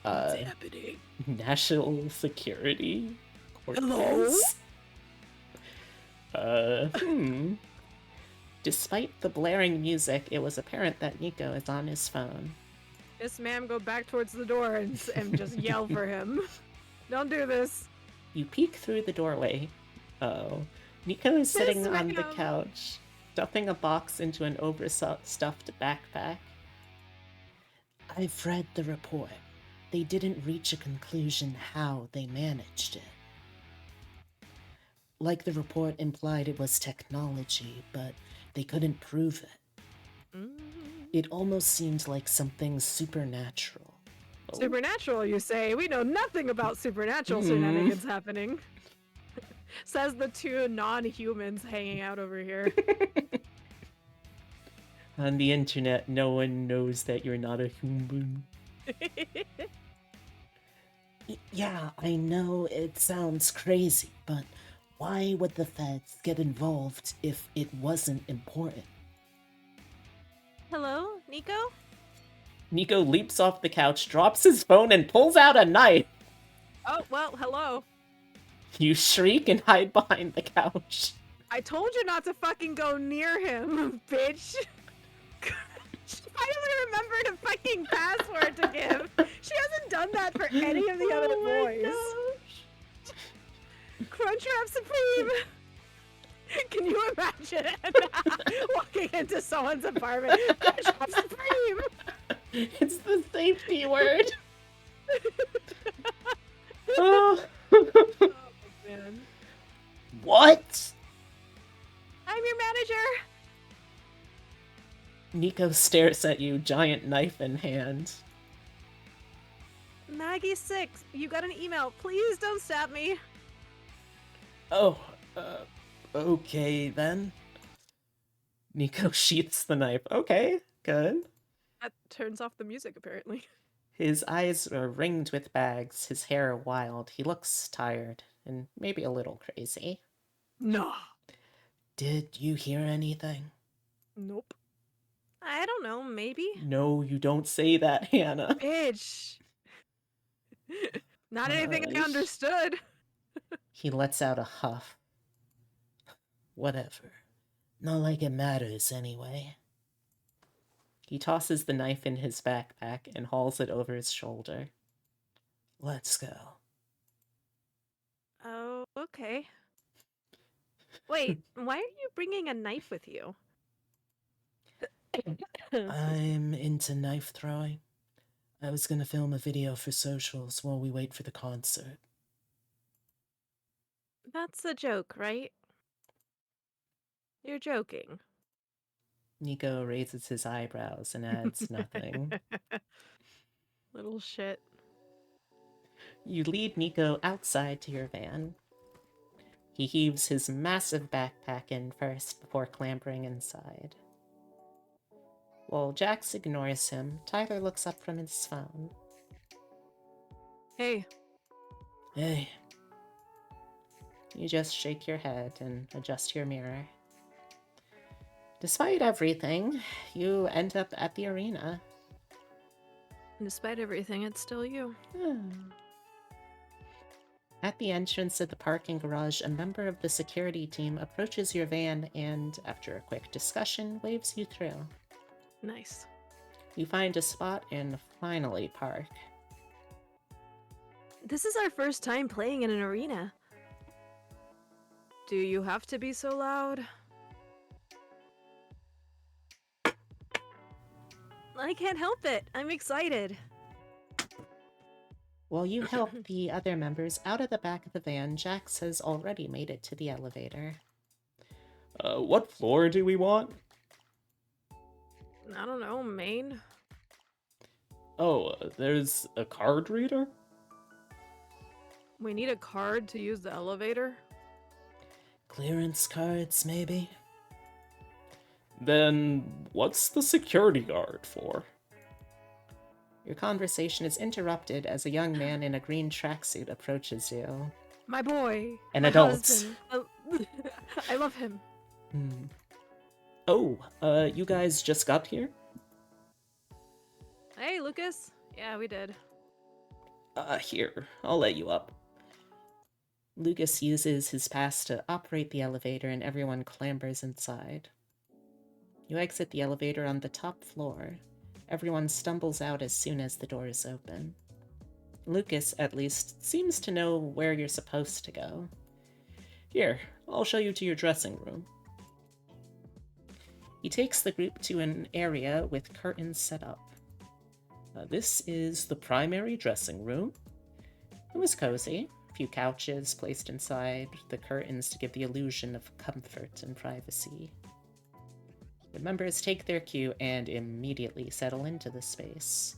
What's happening? National security? Court Hello? case? Despite the blaring music, it was apparent that Nico is on his phone. Miss ma'am, go back towards the door and just yell for him. Don't do this. You peek through the doorway. Oh. Nico is sitting on the ma'am. couch, stuffing a box into an overstuffed backpack. I've read the report. They didn't reach a conclusion how they managed it. Like the report implied it was technology, but they couldn't prove it. It almost seemed like something supernatural. Oh. Supernatural, you say? We know nothing about supernatural shenanigans happening. Says the two non-humans hanging out over here. On the internet, no one knows that you're not a human. Yeah, I know it sounds crazy, but why would the feds get involved if it wasn't important? Hello, Nico? Nico leaps off the couch, drops his phone, and pulls out a knife. Oh, well, hello. You shriek and hide behind the couch. I told you not to fucking go near him, bitch. I don't remember the fucking password to give. She hasn't done that for any of the other boys. Crunchwrap Supreme! Can you imagine walking into someone's apartment? Crunchwrap Supreme! It's the safety word. Oh, man. What? I'm your manager. Nico stares at you, giant knife in hand. Maggie6, you got an email. Please don't stab me. Oh, okay then. Nico sheaths the knife. Okay, good. That turns off the music, apparently. His eyes are ringed with bags, his hair wild. He looks tired, and maybe a little crazy. No. Did you hear anything? Nope. I don't know, maybe? No, you don't say that, Hannah. Bitch. Not anything I Gosh. understood. He lets out a huff. Whatever. Not like it matters anyway. He tosses the knife in his backpack and hauls it over his shoulder. Let's go. Oh, okay. Wait, why are you bringing a knife with you? I'm into knife throwing. I was gonna film a video for socials while we wait for the concert. That's a joke, right? You're joking. Nico raises his eyebrows and adds nothing. Little shit. You lead Nico outside to your van. He heaves his massive backpack in first before clambering inside. While Jax ignores him, Tyler looks up from his phone. Hey. Hey. You just shake your head and adjust your mirror. Despite everything, you end up at the arena. Despite everything, it's still you. At the entrance of the parking garage, a member of the security team approaches your van and, after a quick discussion, waves you through. Nice. You find a spot and finally park. This is our first time playing in an arena. Do you have to be so loud? I can't help it. I'm excited. While you help the other members out of the back of the van, Jax has already made it to the elevator. What floor do we want? I don't know, Maine? Oh, there's a card reader? We need a card to use the elevator? Clearance cards, maybe? Then what's the security guard for? Your conversation is interrupted as a young man in a green tracksuit approaches you. My boy. An my adult. husband. I love him. Oh, you guys just got here? Hey, Lucas. Yeah, we did. Here, I'll let you up. Lucas uses his pass to operate the elevator and everyone clambers inside. You exit the elevator on the top floor. Everyone stumbles out as soon as the doors open. Lucas, at least, seems to know where you're supposed to go. Here, I'll show you to your dressing room. He takes the group to an area with curtains set up. This is the primary dressing room. It was cozy. A few couches placed inside the curtains to give the illusion of comfort and privacy. The members take their cue and immediately settle into the space.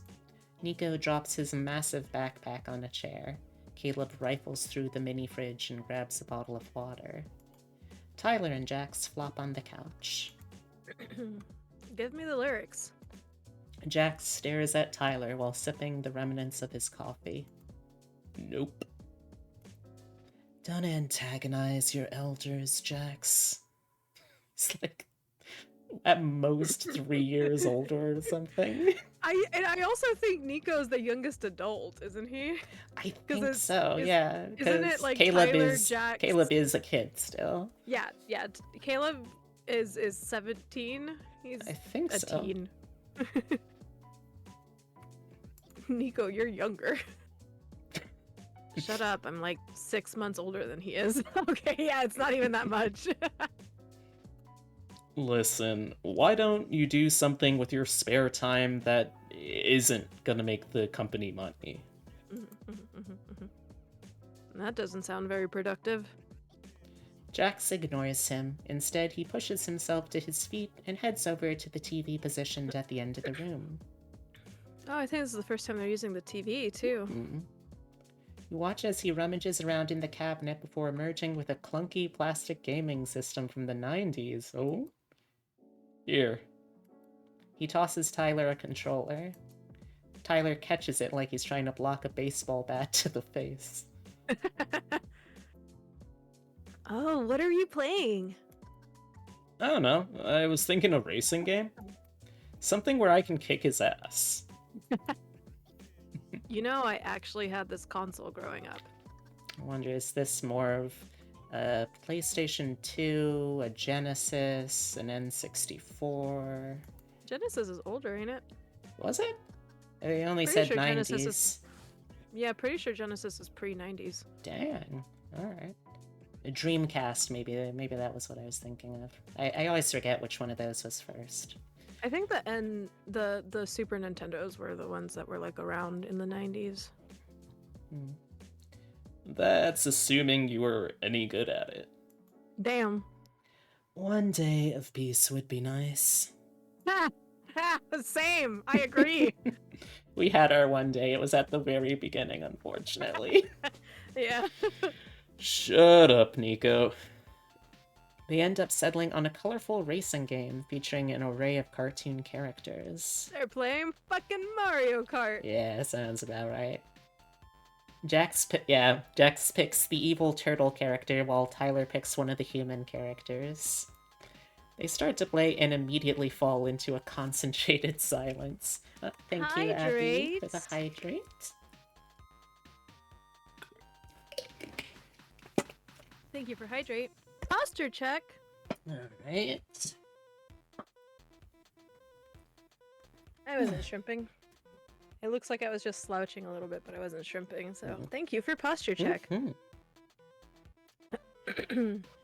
Nico drops his massive backpack on a chair. Caleb rifles through the mini fridge and grabs a bottle of water. Tyler and Jax flop on the couch. Give me the lyrics. Jax stares at Tyler while sipping the remnants of his coffee. Nope. Don't antagonize your elders, Jax. He's like at most 3 years older or something. I also think Nico's the youngest adult, isn't he? I think so, yeah. Isn't it like Caleb Tyler, Jax? Caleb is a kid still. Yeah. Caleb is 17. He's I think a so. teen. Nico, you're younger. Shut up. I'm like 6 months older than he is. Okay, yeah, it's not even that much. Listen, why don't you do something with your spare time that isn't gonna make the company money? That doesn't sound very productive. Jax ignores him. Instead, he pushes himself to his feet and heads over to the TV positioned at the end of the room. Oh, I think this is the first time they're using the TV, too. You watch as he rummages around in the cabinet before emerging with a clunky plastic gaming system from the 90s. Oh? Here. He tosses Tyler a controller. Tyler catches it like he's trying to block a baseball bat to the face. Oh, what are you playing? I don't know. I was thinking a racing game. Something where I can kick his ass. You know, I actually had this console growing up. I wonder, is this more of a PlayStation 2, a Genesis, an N64? Genesis is older, ain't it? Was it? They only Pretty said sure 90s. Genesis is- Yeah, pretty sure Genesis is pre-90s. Dang. Alright. A Dreamcast, maybe that was what I was thinking of. I always forget which one of those was first. I think the Super Nintendos were the ones that were like around in the 90s. That's assuming you were any good at it. Damn. One day of peace would be nice. Same. I agree. We had our one day. It was at the very beginning, unfortunately. Yeah. Shut up, Nico. They end up settling on a colorful racing game featuring an array of cartoon characters. They're playing fucking Mario Kart. Yeah, sounds about right. Jax picks the evil turtle character while Tyler picks one of the human characters. They start to play and immediately fall into a concentrated silence. Thank you, Abby, for the hydrate. Thank you for hydrate. Posture check. Alright. I wasn't shrimping. It looks like I was just slouching a little bit, but I wasn't shrimping, so thank you for posture check.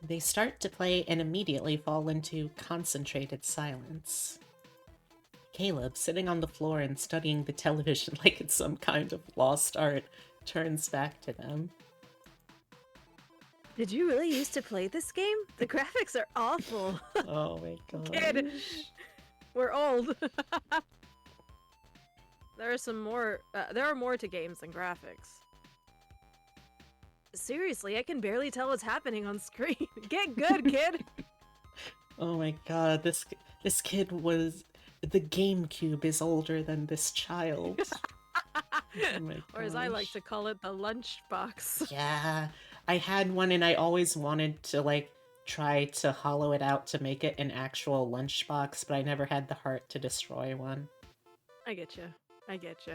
They start to play and immediately fall into concentrated silence. Caleb, sitting on the floor and studying the television like it's some kind of lost art, turns back to them. Did you really used to play this game? The graphics are awful. Oh my god. Kid, we're old. There are more to games than graphics. Seriously, I can barely tell what's happening on screen. Get good, kid. Oh my god, this kid was... The GameCube is older than this child. Oh my Or as I like gosh. to call it, the lunchbox. Yeah, I had one and I always wanted to, like, try to hollow it out to make it an actual lunchbox, but I never had the heart to destroy one. I get you. I get you.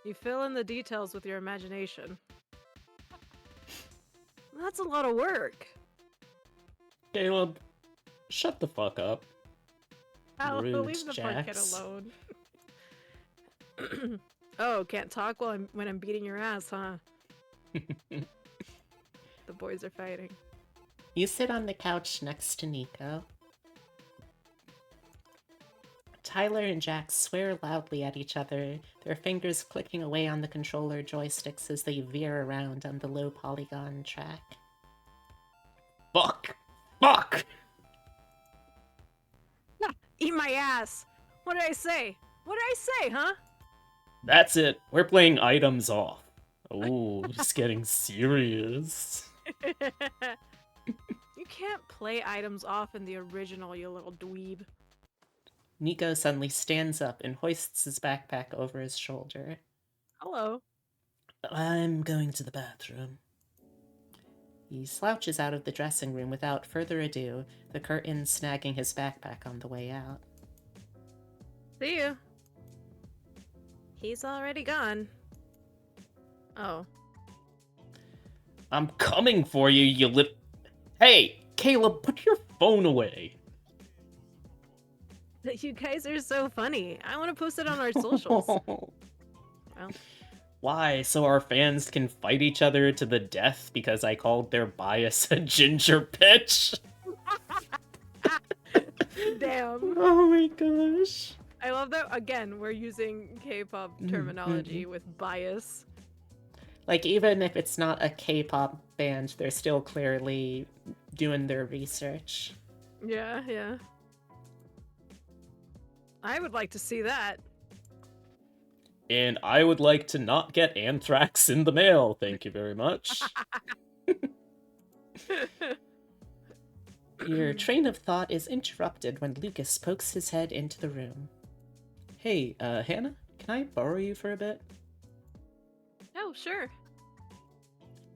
You fill in the details with your imagination. That's a lot of work. Caleb, shut the fuck up. I'll Rude, leave the poor kid Jax. alone. Oh, can't talk when I'm beating your ass, huh? The boys are fighting. You sit on the couch next to Nico. Tyler and Jax swear loudly at each other, their fingers clicking away on the controller joysticks as they veer around on the low polygon track. Fuck! Fuck! Eat my ass! What did I say? What did I say, huh? That's it. We're playing items off. Ooh, just getting serious. You can't play items off in the original, you little dweeb. Nico suddenly stands up and hoists his backpack over his shoulder. Hello. I'm going to the bathroom. He slouches out of the dressing room without further ado, the curtain snagging his backpack on the way out. See you. He's already gone. Oh. I'm coming for you, you Hey, Caleb, put your phone away. You guys are so funny. I want to post it on our socials. Well. Why? So our fans can fight each other to the death because I called their bias a ginger bitch? Damn. Oh my gosh. I love that, again, we're using K-pop terminology with bias. Like, even if it's not a K-pop band, they're still clearly doing their research. Yeah, yeah. I would like to see that. And I would like to not get anthrax in the mail, thank you very much. Your train of thought is interrupted when Lucas pokes his head into the room. Hey, Hannah, can I borrow you for a bit? Oh, sure.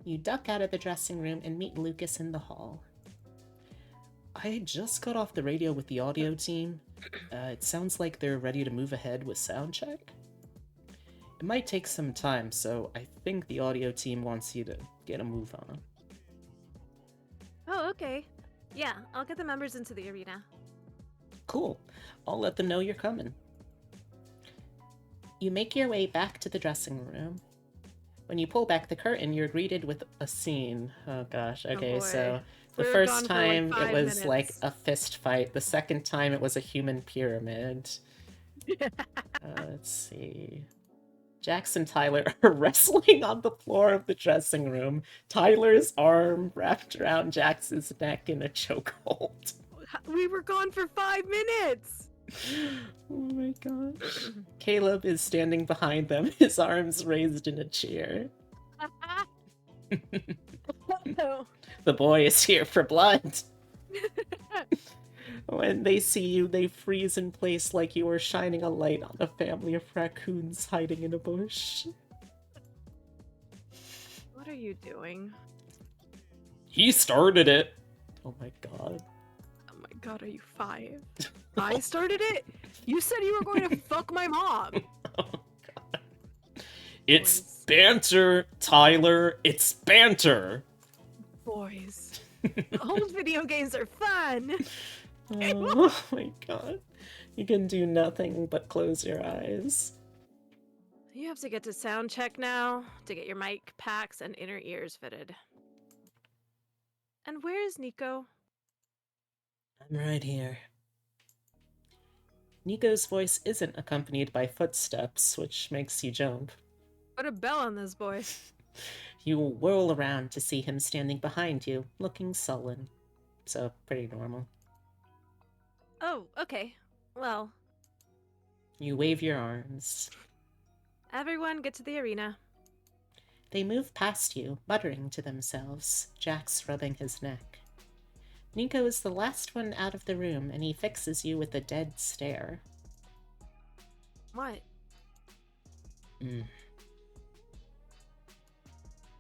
You duck out of the dressing room and meet Lucas in the hall. I just got off the radio with the audio team. It sounds like they're ready to move ahead with sound check. It might take some time, so I think the audio team wants you to get a move on. Oh, okay. Yeah, I'll get the members into the arena. Cool. I'll let them know you're coming. You make your way back to the dressing room. When you pull back the curtain, you're greeted with a scene. Oh gosh, okay, boy. so the We were first gone for, time like, it 5 was like minutes. a fist fight. The second time it was a human pyramid. Let's see. Jax and Tyler are wrestling on the floor of the dressing room. Tyler's arm wrapped around Jax's neck in a chokehold. We were gone for 5 minutes! Oh my gosh. Caleb is standing behind them, his arms raised in a cheer. Oh. The boy is here for blood. When they see you, they freeze in place like you are shining a light on a family of raccoons hiding in a bush. What are you doing? He started it. Oh my god. Oh my god, are you 5? I started it? You said you were going to fuck my mom! Oh god. It's Boys. banter, Tyler. It's banter. Boys. Old video games are fun! Oh my god. You can do nothing but close your eyes. You have to get to sound check now to get your mic packs and inner ears fitted. And where is Nico? I'm right here. Nico's voice isn't accompanied by footsteps, which makes you jump. Put a bell on this boy. You whirl around to see him standing behind you, looking sullen. So, pretty normal. Oh, okay. Well, You wave your arms. everyone get to the arena. They move past you, muttering to themselves, Jax rubbing his neck. Nico is the last one out of the room, and he fixes you with a dead stare. What?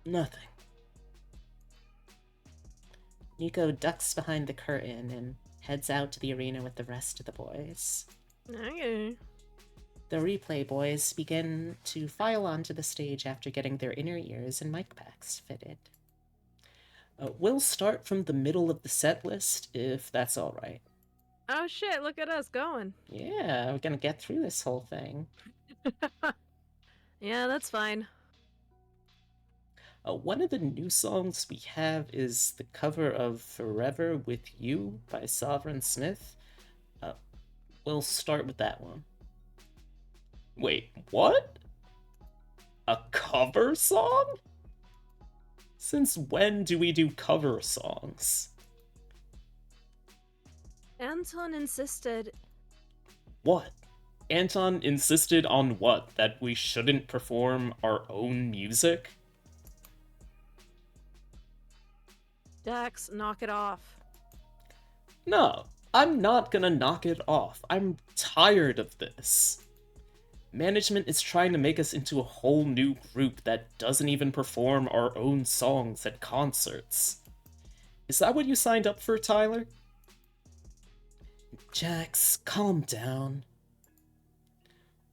Nothing. Nico ducks behind the curtain and heads out to the arena with the rest of the boys. Okay. The replay boys begin to file onto the stage after getting their inner ears and mic packs fitted. We'll start from the middle of the set list, if that's all right. Oh shit, look at us going. Yeah, we're gonna get through this whole thing. Yeah, that's fine. One of the new songs we have is the cover of Forever With You by Sovereign Smith. We'll start with that one. Wait, what? A cover song? Since when do we do cover songs? Anton insisted. What? Anton insisted on what? That we shouldn't perform our own music? Dax, knock it off. No, I'm not gonna knock it off. I'm tired of this. Management is trying to make us into a whole new group that doesn't even perform our own songs at concerts. Is that what you signed up for, Tyler? Jax, calm down.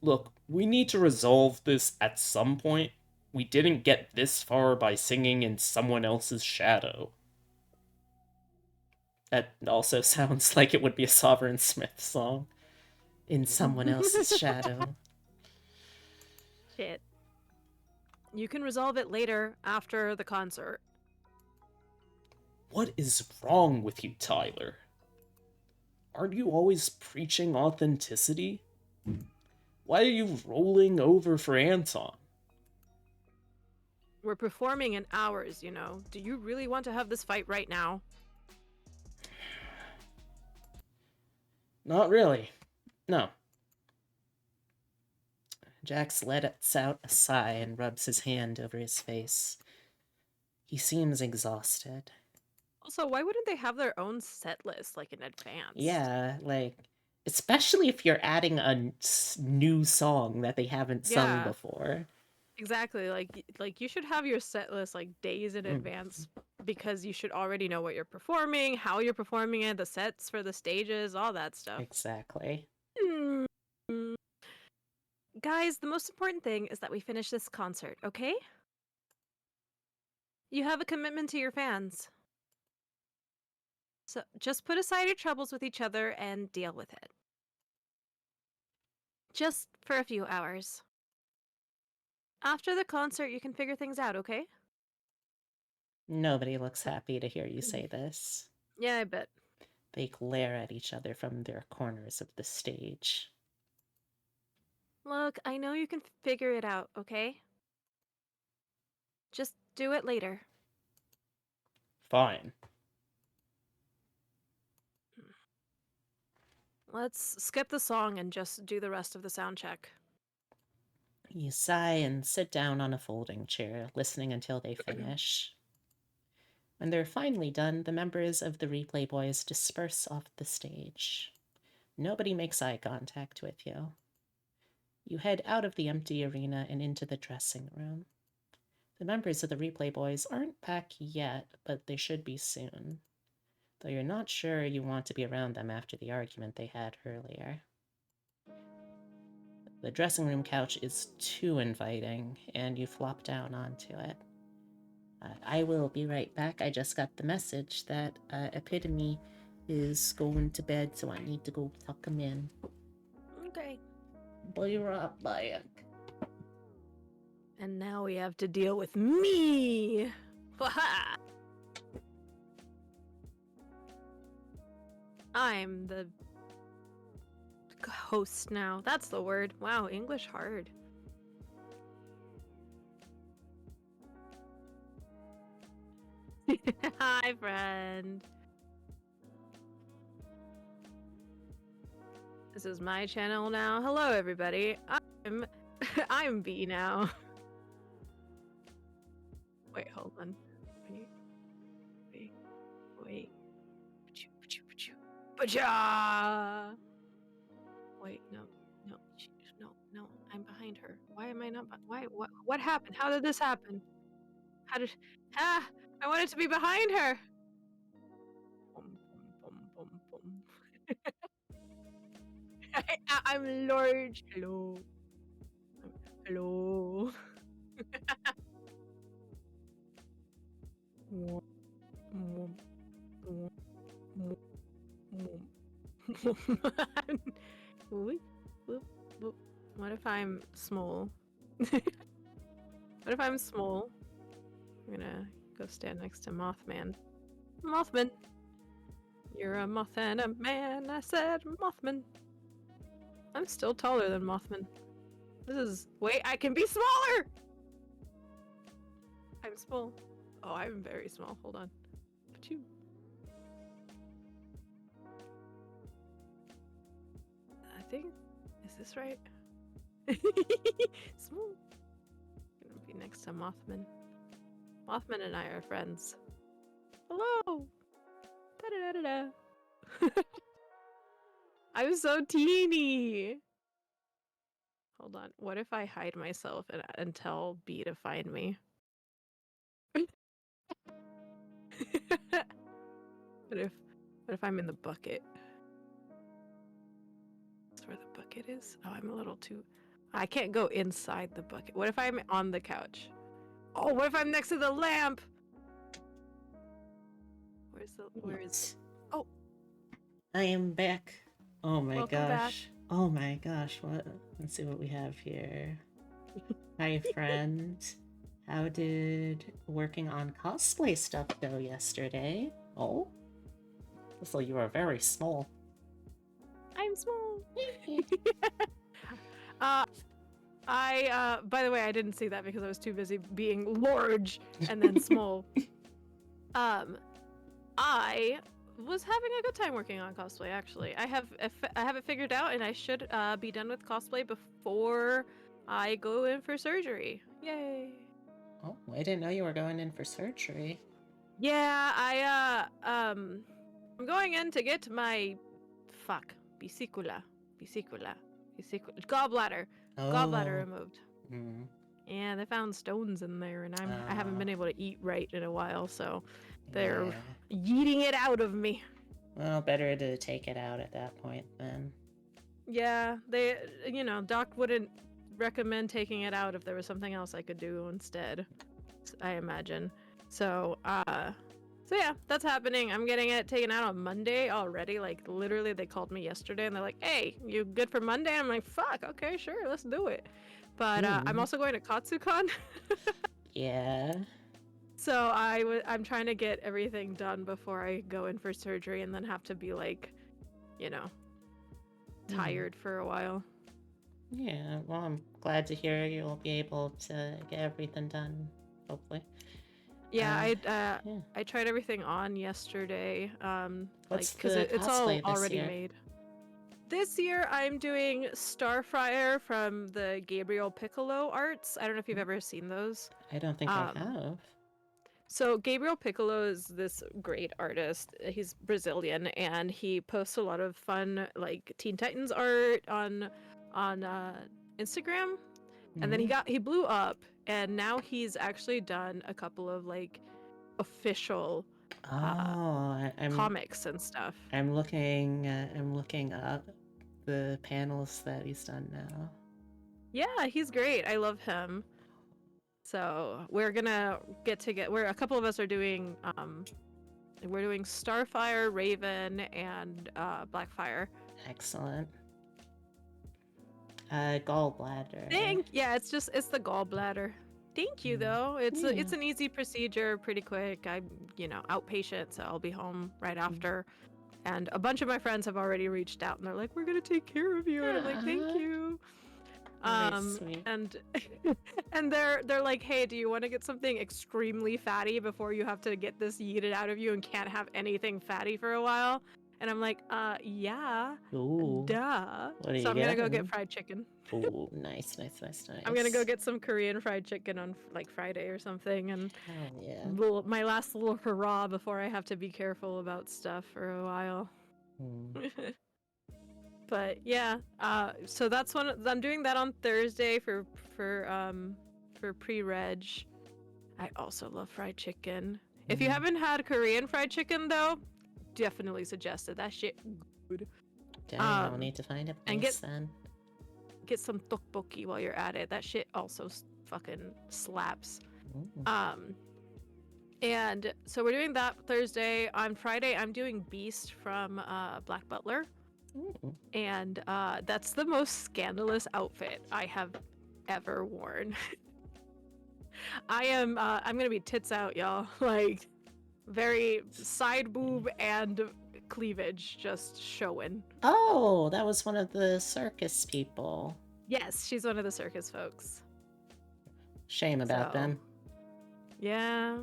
Look, we need to resolve this at some point. We didn't get this far by singing in someone else's shadow. That also sounds like it would be a Sovereign Smith song. In someone else's shadow. Shit. You can resolve it later, after the concert. What is wrong with you, Tyler? Aren't you always preaching authenticity? Why are you rolling over for Anton? We're performing in hours, you know. Do you really want to have this fight right now? Not really. No. Jax lets out a sigh and rubs his hand over his face. He seems exhausted. Also, why wouldn't they have their own set list, like, in advance? Yeah, like, especially if you're adding a new song that they haven't sung before. Exactly. Like you should have your set list, like, days in advance, because you should already know what you're performing, how you're performing it, the sets for the stages, all that stuff. Exactly. Guys, the most important thing is that we finish this concert, okay? You have a commitment to your fans. So just put aside your troubles with each other and deal with it. Just for a few hours. After the concert, you can figure things out, okay? Nobody looks happy to hear you say this. Yeah, I bet. They glare at each other from their corners of the stage. Look, I know you can figure it out, okay? Just do it later. Fine. Let's skip the song and just do the rest of the sound check. You sigh and sit down on a folding chair, listening until they finish. When they're finally done, the members of the replay boys disperse off the stage. Nobody makes eye contact with you. You head out of the empty arena and into the dressing room. The members of the replay boys aren't back yet, but they should be soon. Though you're not sure you want to be around them after the argument they had earlier. The dressing room couch is too inviting, and you flop down onto it. I will be right back. I just got the message that Epitome is going to bed, so I need to go tuck him in. Okay. Be right back. And now we have to deal with me! Waha! I'm the host now. That's the word. Wow, English hard. Hi, friend. This is my channel now. Hello, everybody. I'm B now. Wait, hold on. Wait. Baja! Wait, no. I'm behind her. Why am I not? Why? What happened? How did this happen? How did? Ah! I wanted to be behind her. I'm large. Hello. Hello. What if I'm small? What if I'm small? I'm gonna go stand next to Mothman. Mothman! You're a moth and a man, I said Mothman. I'm still taller than Mothman. This is... Wait, I can be smaller! I'm small. Oh, I'm very small. Hold on. Achoo. I think... Is this right? Small. Gonna be next to Mothman. Mothman and I are friends. Hello! Da-da-da-da-da. I'm so teeny! Hold on. What if I hide myself and tell B to find me? What if I'm in the bucket? That's where the bucket is? Oh, I'm a little too... I can't go inside the bucket. What if I'm on the couch? Oh, what if I'm next to the lamp? Where is... Oh! I am back. Oh my Welcome gosh. back. Oh my gosh. What? Let's see what we have here. Hi, friend. How did working on cosplay stuff go yesterday? Oh? So you are very small. I'm small. By the way, I didn't see that because I was too busy being large and then small. I was having a good time working on cosplay, actually. I have it figured out, and I should be done with cosplay before I go in for surgery. Yay! Oh, I didn't know you were going in for surgery. Yeah, I'm going in to get my vesicula, gallbladder removed. Mm. Yeah, they found stones in there, and I haven't been able to eat right in a while, so they're yeeting it out of me. Well, better to take it out at that point then. Yeah, they, Doc wouldn't recommend taking it out if there was something else I could do instead, I imagine. So yeah, that's happening. I'm getting it taken out on Monday already. Like, literally, they called me yesterday, and they're like, hey, you good for Monday? I'm like, fuck, okay, sure, let's do it. But I'm also going to Katsucon. Yeah. So I'm trying to get everything done before I go in for surgery and then have to be, like, tired for a while. Yeah, well, I'm glad to hear you'll be able to get everything done, hopefully. Yeah, I tried everything on yesterday. What's because the it's all cosplay this already year? made. This year I'm doing Starfire from the Gabriel Piccolo arts. I don't know if you've ever seen those. I don't think I have. So Gabriel Piccolo is this great artist. He's Brazilian, and he posts a lot of fun, like, Teen Titans art on Instagram. And then he blew up, and now he's actually done a couple of, like, official comics and stuff. I'm looking up the panels that he's done now. Yeah, he's great. I love him. So we're gonna where a couple of us are doing we're doing Starfire, Raven, and Blackfire. Excellent. Gallbladder. Yeah, it's the gallbladder. Thank you though. It's it's an easy procedure, pretty quick. I'm outpatient, so I'll be home right after. And a bunch of my friends have already reached out and they're like, we're gonna take care of you. And I'm like, thank Aw. you. Very sweet. And and they're like, hey, do you want to get something extremely fatty before you have to get this yeeted out of you and can't have anything fatty for a while? And I'm like, yeah, Ooh. duh. What are So you I'm gonna go getting? get fried chicken. Ooh, nice, nice, nice, nice. I'm gonna go get some Korean fried chicken on like Friday or something, and Hell yeah. my last little hurrah before I have to be careful about stuff for a while. Mm. But yeah, so that's one. I'm doing that on Thursday for pre-reg. I also love fried chicken. If you haven't had Korean fried chicken though, definitely suggest it. That shit good. Dang, I'll need to find a and place then. Get some tteokbokki while you're at it. That shit also fucking slaps. Ooh. And so we're doing that Thursday. On Friday, I'm doing Beast from Black Butler. Ooh. And that's the most scandalous outfit I have ever worn. I'm gonna be tits out, y'all. Like, very side boob and cleavage just showing. Oh, that was one of the circus people. Yes, she's one of the circus folks. Shame about So, them. Yeah.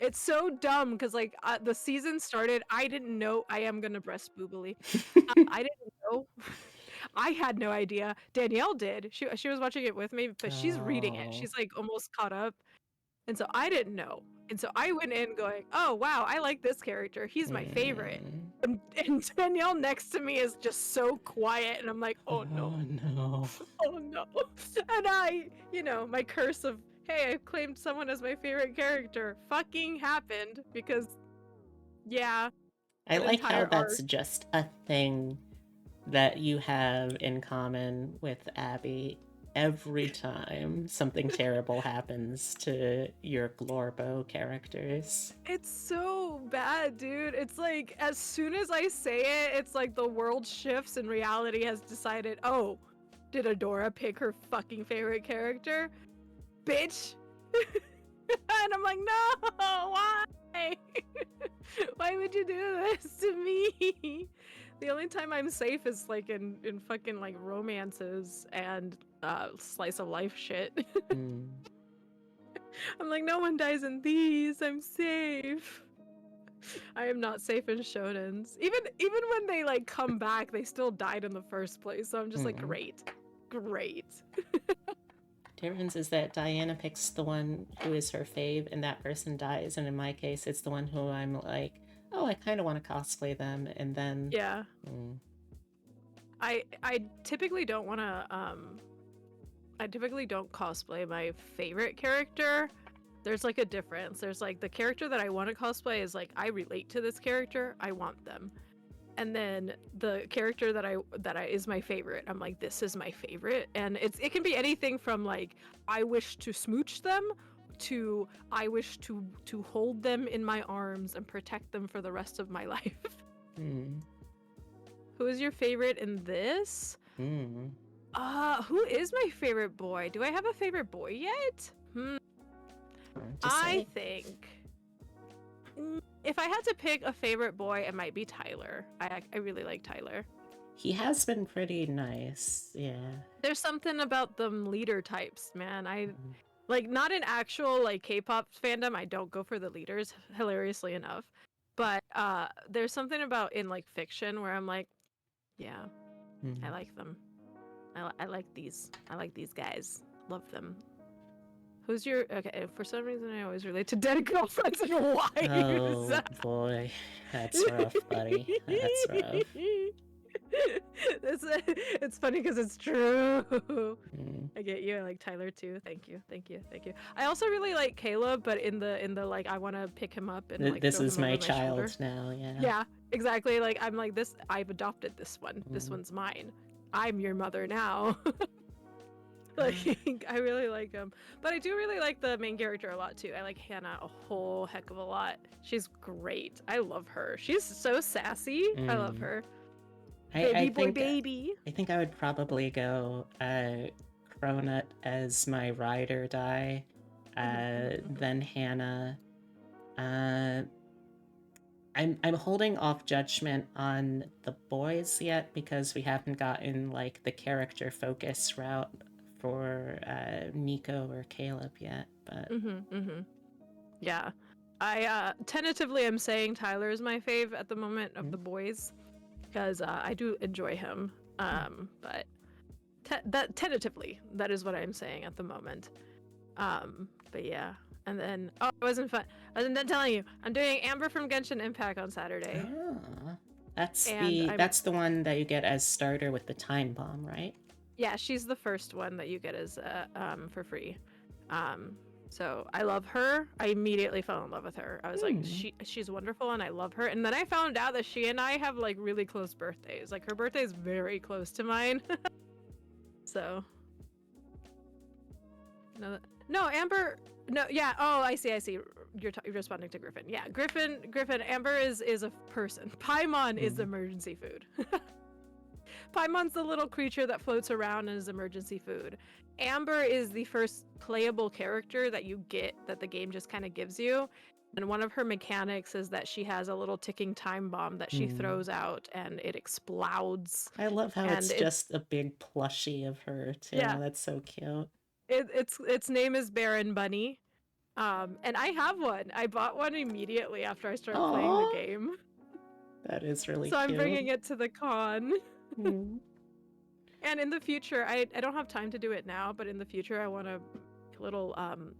It's so dumb because like the season started. I didn't know. I am gonna breast boobily. I didn't know. I had no idea. Danielle did. She was watching it with me, but she's reading it. Oh. She's like almost caught up, and so I didn't know. And so I went in going, "Oh wow, I like this character. He's my favorite." And Danielle next to me is just so quiet, and I'm like, "Oh no, no. oh no!" And my curse of, hey, I claimed someone as my favorite character fucking happened because, yeah. I an like how entire that's arc. just a thing that you have in common with Abby. Every time something terrible happens to your Glorbo characters. It's so bad, dude. It's like, as soon as I say it, it's like the world shifts and reality has decided, oh, did Adora pick her fucking favorite character? Bitch! And I'm like, no, why? Why would you do this to me? The only time I'm safe is like in fucking like romances and slice of life shit. Mm. I'm like, no one dies in these. I'm safe. I am not safe in shonens. Even when they like come back, they still died in the first place. So I'm just like, great. Difference is that Diana picks the one who is her fave and that person dies, and in my case it's the one who I'm like, oh, I kind of want to cosplay them, and then yeah. I typically don't want to I typically don't cosplay my favorite character. There's like a difference. There's like the character that I want to cosplay is like, I relate to this character, I want them. And then the character that I is my favorite, I'm like, this is my favorite. And it can be anything from like, I wish to smooch them to I wish to hold them in my arms and protect them for the rest of my life. Who is your favorite in this? Who is my favorite boy? Do I have a favorite boy yet? I think if I had to pick a favorite boy, it might be Tyler. I really like Tyler. He has been pretty nice, yeah. There's something about them leader types, man. I like, not in actual like K-pop fandom, I don't go for the leaders, hilariously enough. But there's something about in like fiction where I'm like, yeah, I like them. I like these guys. Love them. Who's your... Okay, for some reason I always relate to dead girlfriends and wives. Oh boy, that's rough, buddy. That's rough. It's funny because it's true. I get you. I like Tyler too. Thank you. I also really like Caleb, but in the like, I want to pick him up and like, this throw is him my over child shoulder. now, yeah. Yeah, exactly. Like, I'm like, this, I've adopted this one. This one's mine. I'm your mother now. Like, I really like him. But I do really like the main character a lot too. I like Hannah a whole heck of a lot. She's great. I love her. She's so sassy. I love her. Baby. I think I would probably go Cronut as my ride or die, then Hannah, I'm holding off judgment on the boys yet because we haven't gotten like the character focus route for Nico or Caleb yet. But Yeah. I tentatively am saying Tyler is my fave at the moment of the boys because I do enjoy him. But that tentatively, that is what I'm saying at the moment. But yeah. And then I wasn't done telling you. I'm doing Amber from Genshin Impact on Saturday. That's And that's the one that you get as starter with the time bomb, right? Yeah, she's the first one that you get as for free. So I love her. I immediately fell in love with her. I was like, she's wonderful and I love her. And then I found out that she and I have like really close birthdays. Like her birthday is very close to mine. So no, Amber. No, yeah. Oh, I see. You're responding to Griffin. Yeah, Griffin. Amber is a person. Paimon is emergency food. Paimon's the little creature that floats around and is emergency food. Amber is the first playable character that you get that the game just kind of gives you. And one of her mechanics is that she has a little ticking time bomb that she throws out and it explodes. I love how it's just a big plushie of her too. Yeah. That's so cute. Its name is Baron Bunny. And I have one. I bought one immediately after I started playing the game. That is really so cute. I'm bringing it to the con. And in the future, I don't have time to do it now, but in the future I want to little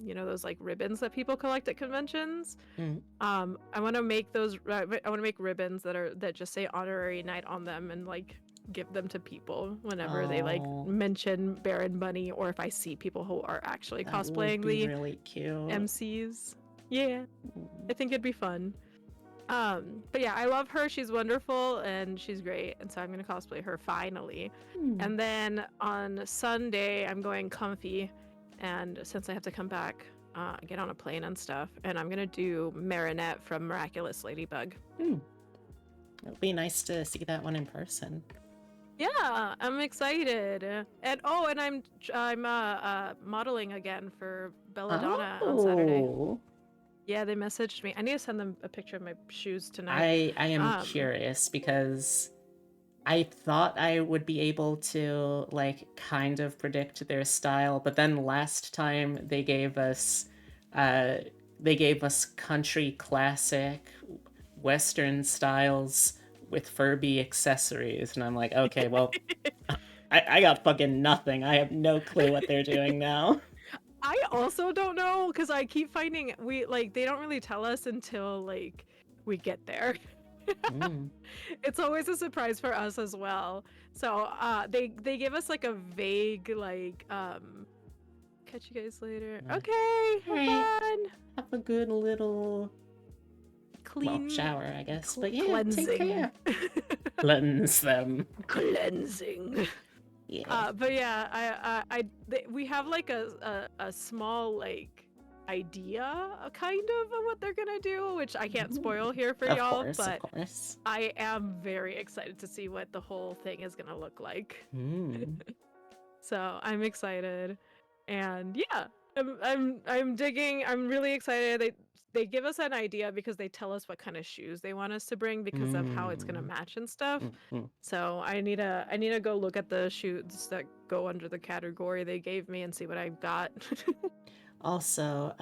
those like ribbons that people collect at conventions. I want to make those I want to make ribbons that just say honorary knight on them and like give them to people whenever they like mention Baron Bunny or if I see people who are actually cosplaying the really cute MCs. Yeah. I think it'd be fun. But yeah, I love her. She's wonderful and she's great. And so I'm going to cosplay her finally. And then on Sunday, I'm going comfy. And since I have to come back, get on a plane and stuff, and I'm going to do Marinette from Miraculous Ladybug. It'll be nice to see that one in person. Yeah, I'm excited. And I'm modeling again for Belladonna on Saturday. Yeah, they messaged me. I need to send them a picture of my shoes tonight. I am curious because I thought I would be able to like kind of predict their style, but then last time they gave us country classic Western styles with Furby accessories, and I'm like, okay, well, I got fucking nothing. I have no clue what they're doing now. I also don't know because I keep finding they don't really tell us until like we get there. It's always a surprise for us as well. So they give us like a vague like catch you guys later. Okay, have fun. Have a good little clean shower, I guess. But yeah, cleansing. Take care. Cleanse them. Cleansing. Yeah. But yeah, we have like a small like idea kind of what they're gonna do, which I can't spoil here for y'all, but of course. I am very excited to see what the whole thing is gonna look like. So I'm excited, and yeah, I'm digging. I'm really excited. They give us an idea because they tell us what kind of shoes they want us to bring because of how it's gonna match and stuff. So I need to go look at the shoes that go under the category they gave me and see what I've got. Also,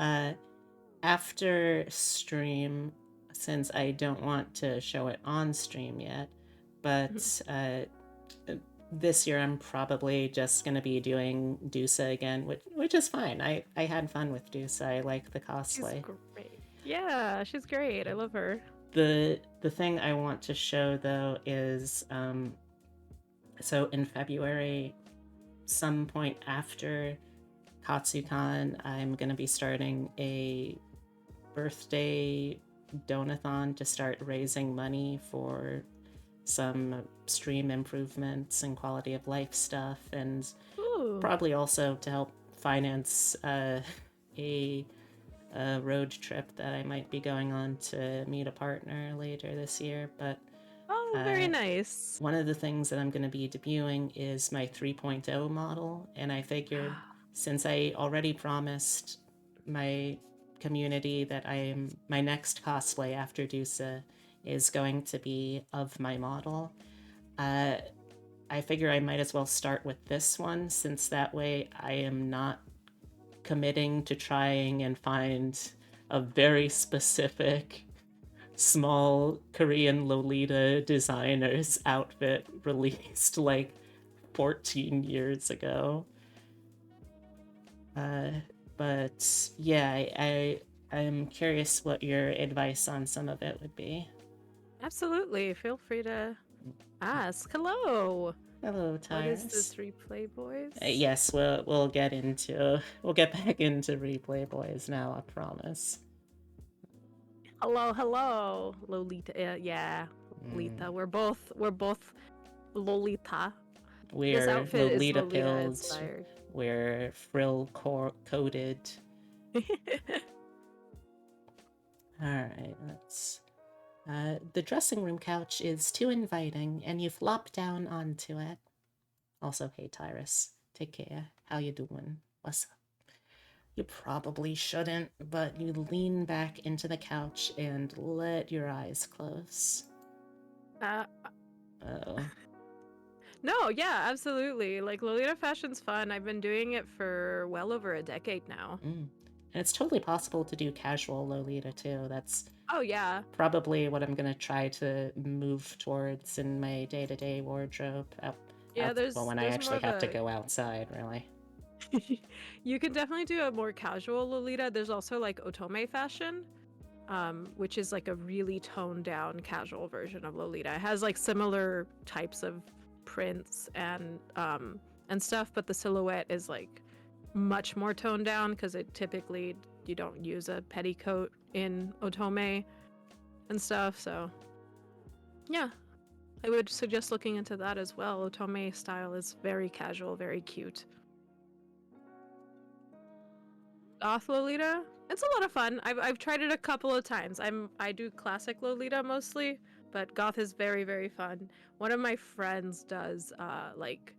after stream, since I don't want to show it on stream yet, but this year I'm probably just going to be doing Dusa again, which is fine. I had fun with Dusa. I like the cosplay. She's great. Yeah, she's great. I love her. The thing I want to show, though, is so in February, some point after Katsucon, I'm going to be starting a birthday donathon to start raising money for some stream improvements and quality of life stuff, and probably also to help finance a road trip that I might be going on to meet a partner later this year. But very nice. One of the things that I'm going to be debuting is my 3.0 model, and I figured since I already promised my community that my next cosplay after Dusa is going to be of my model. I figure I might as well start with this one, since that way I am not committing to trying and find a very specific small Korean Lolita designer's outfit released like 14 years ago. But yeah, I'm curious what your advice on some of it would be. Absolutely. Feel free to ask. Hello. Hello, What Tyrus. is this replay, boys? Yes, we'll get back into replay boys now, I promise. Hello, Lolita. Yeah, Lolita. We're both Lolita. This We're outfit is Lolita Lolita pilled. inspired. We're frill coated. Alright, let's... the dressing room couch is too inviting, and you flop down onto it. Also, hey Tyrus, take care. How you doing? What's up? You probably shouldn't, but you lean back into the couch and let your eyes close. Oh. No, yeah, absolutely. Like, Lolita fashion's fun. I've been doing it for well over a decade now. And it's totally possible to do casual Lolita too. That's Oh, yeah. probably what I'm gonna try to move towards in my day-to-day wardrobe. Yeah, Well, when I actually have to go outside, really. You can definitely do a more casual Lolita. There's also like otome fashion, which is like a really toned down casual version of Lolita. It has like similar types of prints and stuff, but the silhouette is like much more toned down because it typically you don't use a petticoat in otome and stuff. So yeah, I would suggest looking into that as well. Otome style is very casual, very cute. Goth Lolita, it's a lot of fun. I've tried it a couple of times. I do classic Lolita mostly, but goth is very, very fun. One of my friends does like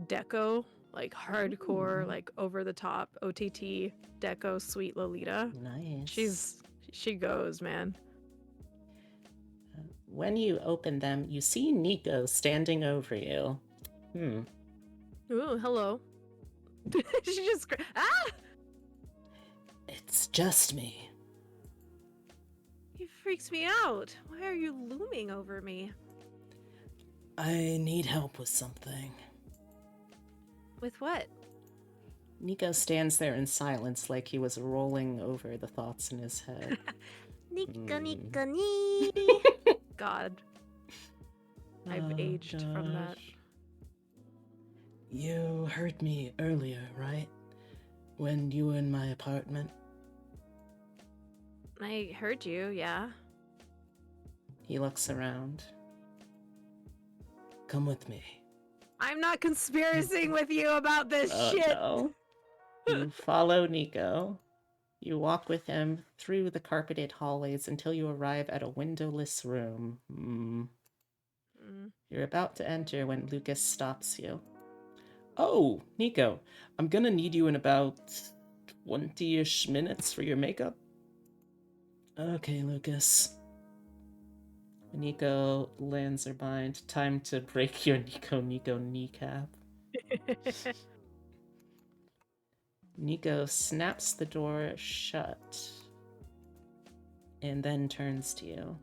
deco, like hardcore, like over the top OTT deco sweet Lolita. Nice. She goes, man. When you open them, you see Nico standing over you. Ooh, hello. She just It's just me. He freaks me out. Why are you looming over me? I need help with something. With what? Nico stands there in silence like he was rolling over the thoughts in his head. Nika. God. I've aged from that. You heard me earlier, right? When you were in my apartment? I heard you, yeah. He looks around. Come with me. I'm not conspiracing with you about this shit. No. You follow Nico. You walk with him through the carpeted hallways until you arrive at a windowless room. You're about to enter when Lucas stops you. Oh, Nico, I'm gonna need you in about 20-ish minutes for your makeup. Okay, Lucas. Nico lands her bind. Time to break your Nico kneecap. Nico snaps the door shut and then turns to you.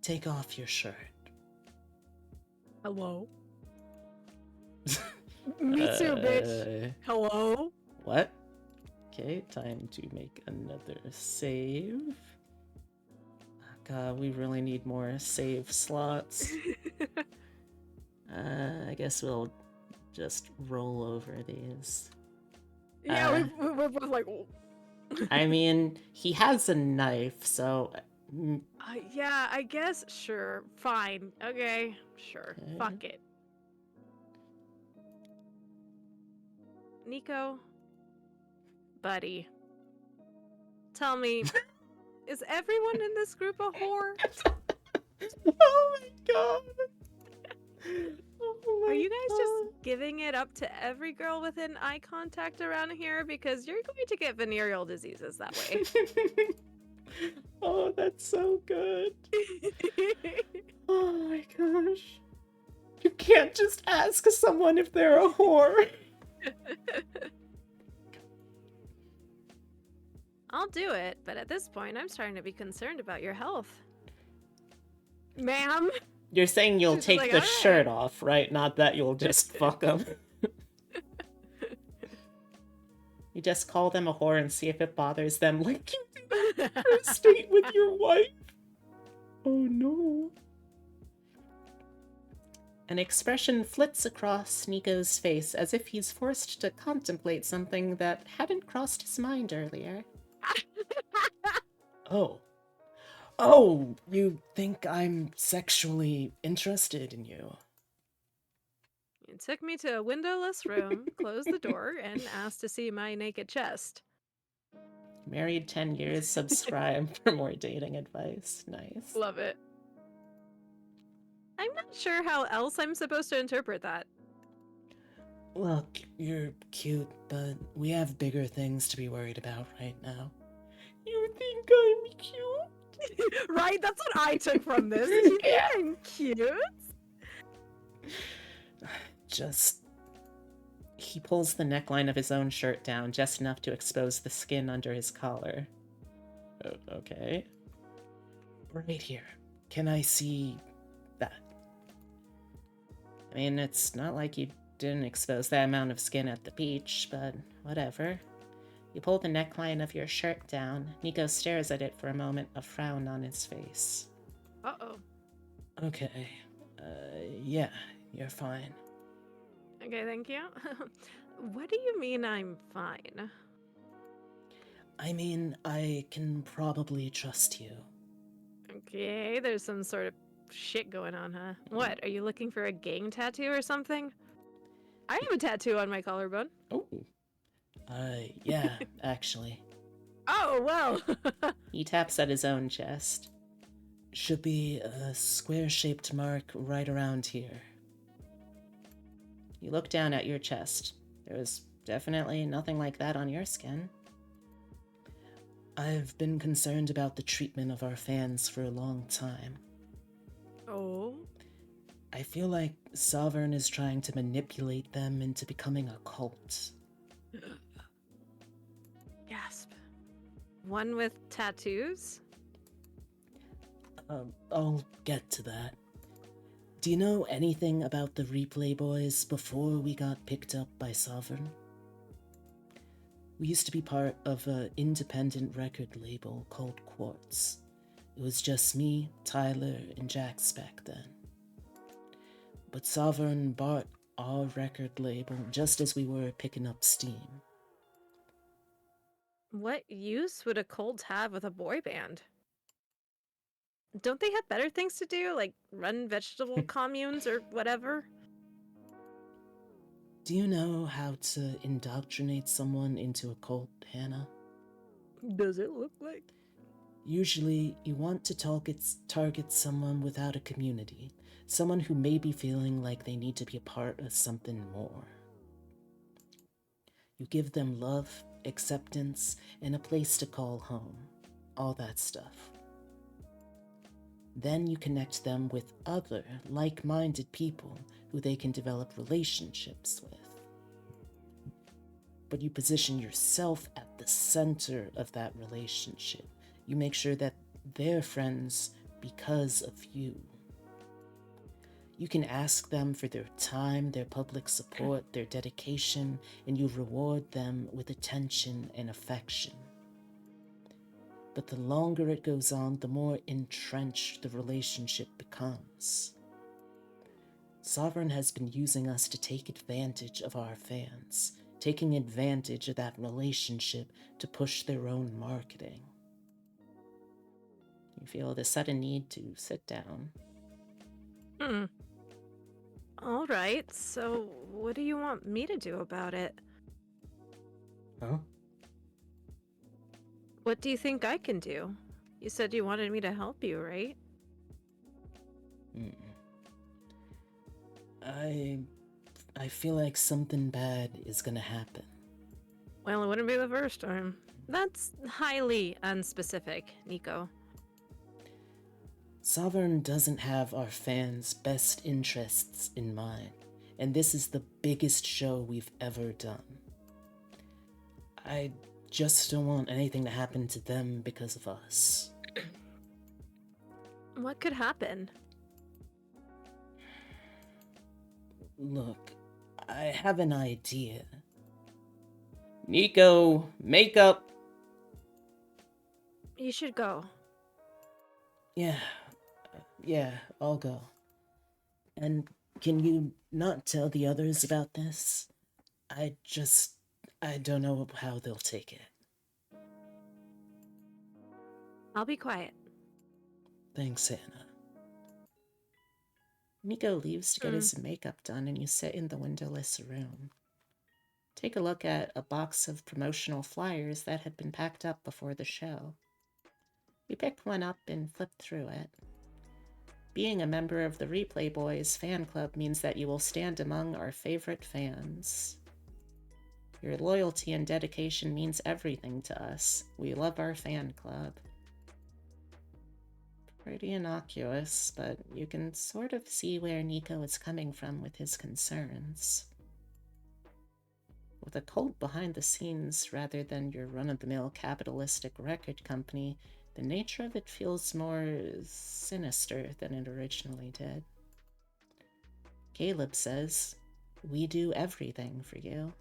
Take off your shirt. Hello? Me too, bitch. Hello? What? Okay, time to make another save. God, we really need more save slots. I guess we'll just roll over these. Yeah, we're both like... I mean, he has a knife, so... yeah, I guess, sure. Fine. Okay, sure. Okay. Fuck it. Nico? Buddy. Tell me, is everyone in this group a whore? Oh my god! Are you guys just giving it up to every girl within eye contact around here? Because you're going to get venereal diseases that way. Oh, that's so good. Oh my gosh. You can't just ask someone if they're a whore. I'll do it, but at this point, I'm starting to be concerned about your health. Ma'am? You're saying you'll She's take like, the "All shirt right." off, right? Not that you'll just fuck them. You just call them a whore and see if it bothers them, like you do first date with your wife. Oh no. An expression flits across Nico's face as if he's forced to contemplate something that hadn't crossed his mind earlier. Oh. Oh, you think I'm sexually interested in you? You took me to a windowless room, closed the door, and asked to see my naked chest. Married 10 years, subscribe for more dating advice. Nice. Love it. I'm not sure how else I'm supposed to interpret that. Look, you're cute, but we have bigger things to be worried about right now. You think I'm cute? Right? That's what I took from this. You think I'm cute? Just... He pulls the neckline of his own shirt down just enough to expose the skin under his collar. Okay. Right here. Can I see that? I mean, it's not like you didn't expose that amount of skin at the beach, but whatever. You pull the neckline of your shirt down. Nico stares at it for a moment, a frown on his face. Uh-oh. Okay. Yeah, you're fine. Okay, thank you. What do you mean I'm fine? I mean, I can probably trust you. Okay, there's some sort of shit going on, huh? What, are you looking for a gang tattoo or something? I have a tattoo on my collarbone. Oh. Yeah, actually. Oh, well. He taps at his own chest. Should be a square-shaped mark right around here. You look down at your chest. There was definitely nothing like that on your skin. I've been concerned about the treatment of our fans for a long time. Oh? I feel like Sovereign is trying to manipulate them into becoming a cult. Gasp. One with tattoos? I'll get to that. Do you know anything about the Replay Boys before we got picked up by Sovereign? We used to be part of an independent record label called Quartz. It was just me, Tyler, and Jax back then. But Sovereign bought our record label just as we were picking up steam. What use would a cult have with a boy band? Don't they have better things to do, like run vegetable communes or whatever? Do you know how to indoctrinate someone into a cult, Hannah? Does it look like? Usually, you want to target someone without a community, someone who may be feeling like they need to be a part of something more. You give them love, acceptance, and a place to call home. All that stuff. Then you connect them with other like-minded people who they can develop relationships with. But you position yourself at the center of that relationship. You make sure that they're friends because of you. You can ask them for their time, their public support, their dedication, and you reward them with attention and affection. But the longer it goes on, the more entrenched the relationship becomes. Sovereign has been using us to take advantage of our fans, taking advantage of that relationship to push their own marketing. You feel the sudden need to sit down. All right, so what do you want me to do about it? Huh? What do you think I can do? You said you wanted me to help you, right? I feel like something bad is gonna happen. Well, it wouldn't be the first time. That's highly unspecific, Nico. Sovereign doesn't have our fans' best interests in mind, and this is the biggest show we've ever done. I just don't want anything to happen to them because of us. What could happen? Look, I have an idea. Nico, makeup. You should go. Yeah, I'll go. And can you not tell the others about this? I don't know how they'll take it. I'll be quiet. Thanks, Hannah. Nico leaves to get his makeup done, and you sit in the windowless room. Take a look at a box of promotional flyers that had been packed up before the show. You pick one up and flip through it. Being a member of the Replay Boys fan club means that you will stand among our favorite fans. Your loyalty and dedication means everything to us. We love our fan club. Pretty innocuous, but you can sort of see where Nico is coming from with his concerns. With a cult behind the scenes rather than your run-of-the-mill capitalistic record company, the nature of it feels more sinister than it originally did. Caleb says, "We do everything for you."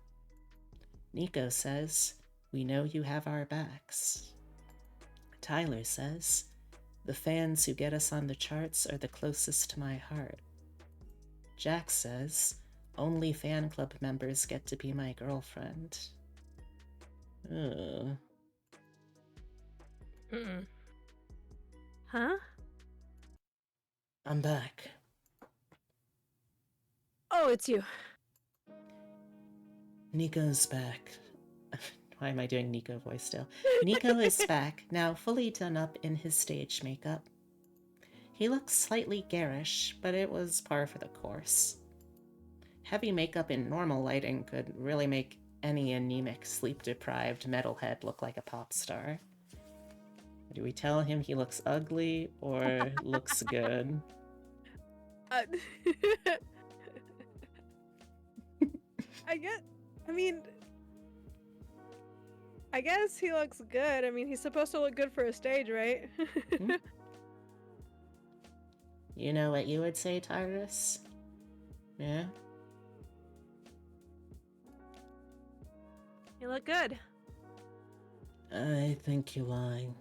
Nico says, "We know you have our backs." Tyler says, "The fans who get us on the charts are the closest to my heart." Jack says, "Only fan club members get to be my girlfriend." Ugh. Huh? I'm back. Oh, it's you. Nico's back. Why am I doing Nico voice still? Nico is back, now fully done up in his stage makeup. He looks slightly garish, but it was par for the course. Heavy makeup in normal lighting could really make any anemic, sleep-deprived metalhead look like a pop star. Do we tell him he looks ugly or looks good? I guess he looks good. I mean, he's supposed to look good for a stage, right? You know what you would say, Tyrus? Yeah? You look good. I think you're lying.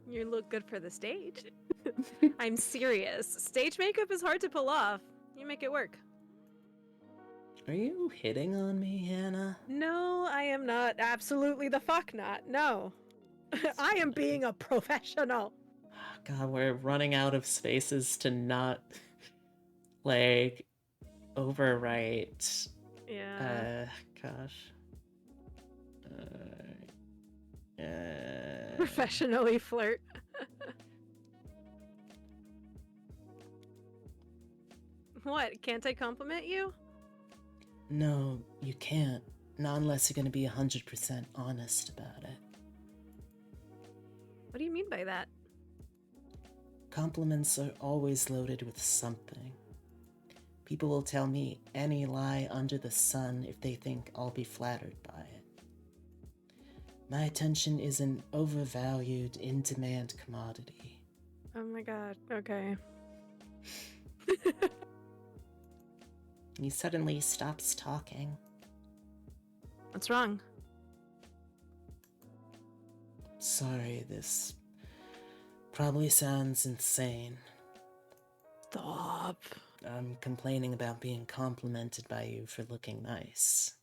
You look good for the stage. I'm serious. Stage makeup is hard to pull off. You make it work. Are you hitting on me, Hannah? No, I am not. Absolutely the fuck not. No. I am being a professional. God, we're running out of spaces to not, like, overwrite. Yeah. Gosh. Professionally flirt. What? Can't I compliment you? No, you can't. Not unless you're gonna be 100% honest about it. What do you mean by that? Compliments are always loaded with something. People will tell me any lie under the sun if they think I'll be flattered by it. My attention is an overvalued, in-demand commodity. Oh my god, okay. He suddenly stops talking. What's wrong? Sorry, this probably sounds insane. Stop. I'm complaining about being complimented by you for looking nice.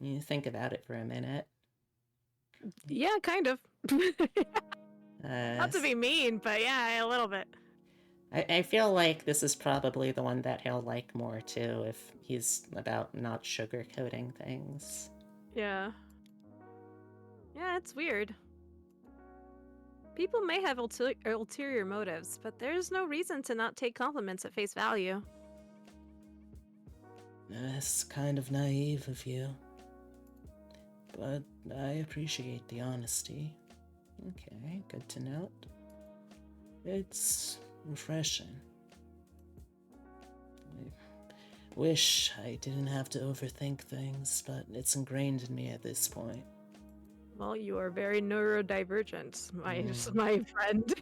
You think about it for a minute. Yeah, kind of. Not to be mean, but yeah, a little bit. I feel like this is probably the one that he'll like more too, if he's about not sugarcoating things. Yeah. Yeah, it's weird. People may have ulterior motives, but there's no reason to not take compliments at face value. That's kind of naive of you. but I appreciate the honesty. Okay, good to note. It's refreshing. I wish I didn't have to overthink things, but it's ingrained in me at this point. Well, you are very neurodivergent, my friend.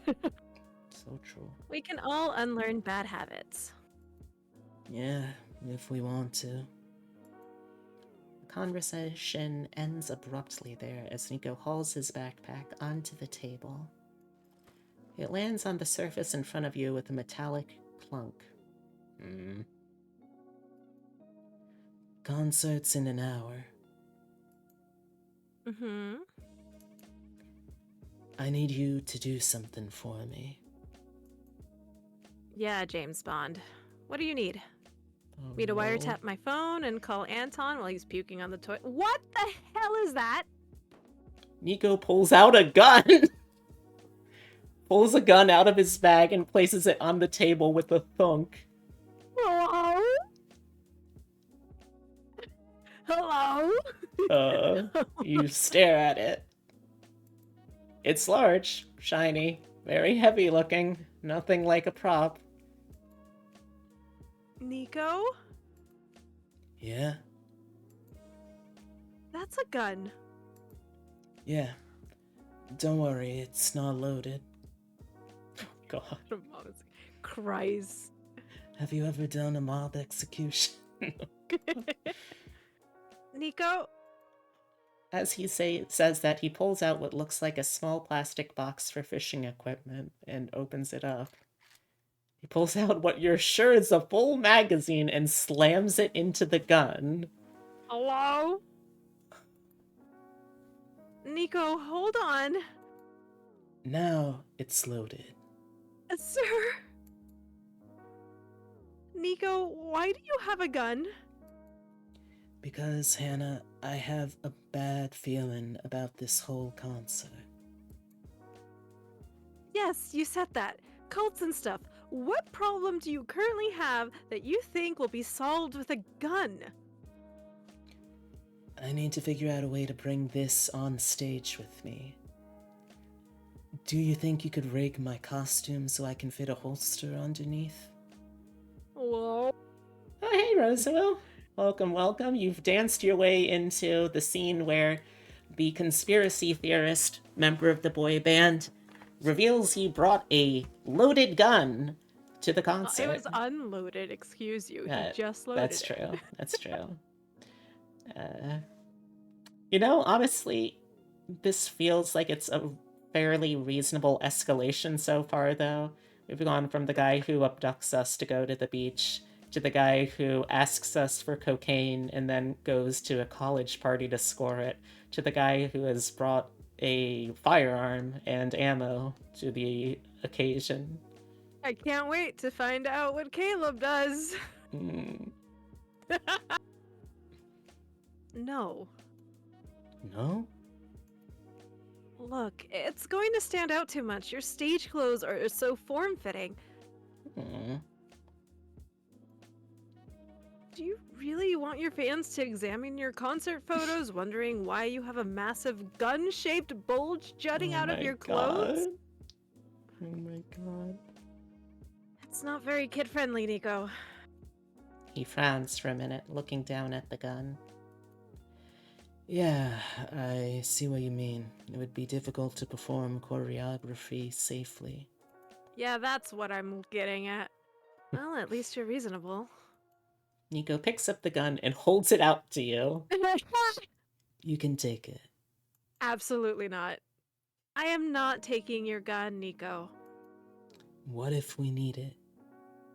So true. We can all unlearn bad habits. Yeah, if we want to. The conversation ends abruptly there as Nico hauls his backpack onto the table. It lands on the surface in front of you with a metallic clunk. Concert's in an hour. Mm-hmm. I need you to do something for me. Yeah, James Bond. What do you need? Oh, Me to no. wiretap my phone and call Anton while he's puking on the toilet? What the hell is that? Nico pulls out a gun! Pulls a gun out of his bag and places it on the table with a thunk. Hello? Hello? You stare at it. It's large, shiny, very heavy looking, nothing like a prop. Nico? Yeah? That's a gun. Yeah. Don't worry, it's not loaded. God. Christ. Have you ever done a mob execution? Nico? As he says that, he pulls out what looks like a small plastic box for fishing equipment and opens it up. He pulls out what you're sure is a full magazine and slams it into the gun. Hello? Nico, hold on. Now it's loaded. Sir? Nico, why do you have a gun? Because, Hannah, I have a bad feeling about this whole concert. Yes, you said that. Cults and stuff. What problem do you currently have that you think will be solved with a gun? I need to figure out a way to bring this on stage with me. Do you think you could rig my costume so I can fit a holster underneath? Whoa. Oh, hey, Roswell. Welcome, welcome. You've danced your way into the scene where the conspiracy theorist, member of the boy band, reveals he brought a loaded gun to the concert. It was unloaded, excuse you. He just loaded That's it. true. That's true. You know, honestly, this feels like it's a fairly reasonable escalation so far, though. We've gone from the guy who abducts us to go to the beach to the guy who asks us for cocaine and then goes to a college party to score it, to the guy who has brought a firearm and ammo to the occasion. I can't wait to find out what Caleb does. No. No? Look, it's going to stand out too much. Your stage clothes are so form-fitting. Do you really want your fans to examine your concert photos, wondering why you have a massive gun-shaped bulge jutting out of your clothes? Oh my god. It's not very kid-friendly, Nico. He frowns for a minute, looking down at the gun. Yeah, I see what you mean. It would be difficult to perform choreography safely. Yeah, that's what I'm getting at. Well, at least you're reasonable. Nico picks up the gun and holds it out to you. You can take it. Absolutely not. I am not taking your gun, Nico. What if we need it?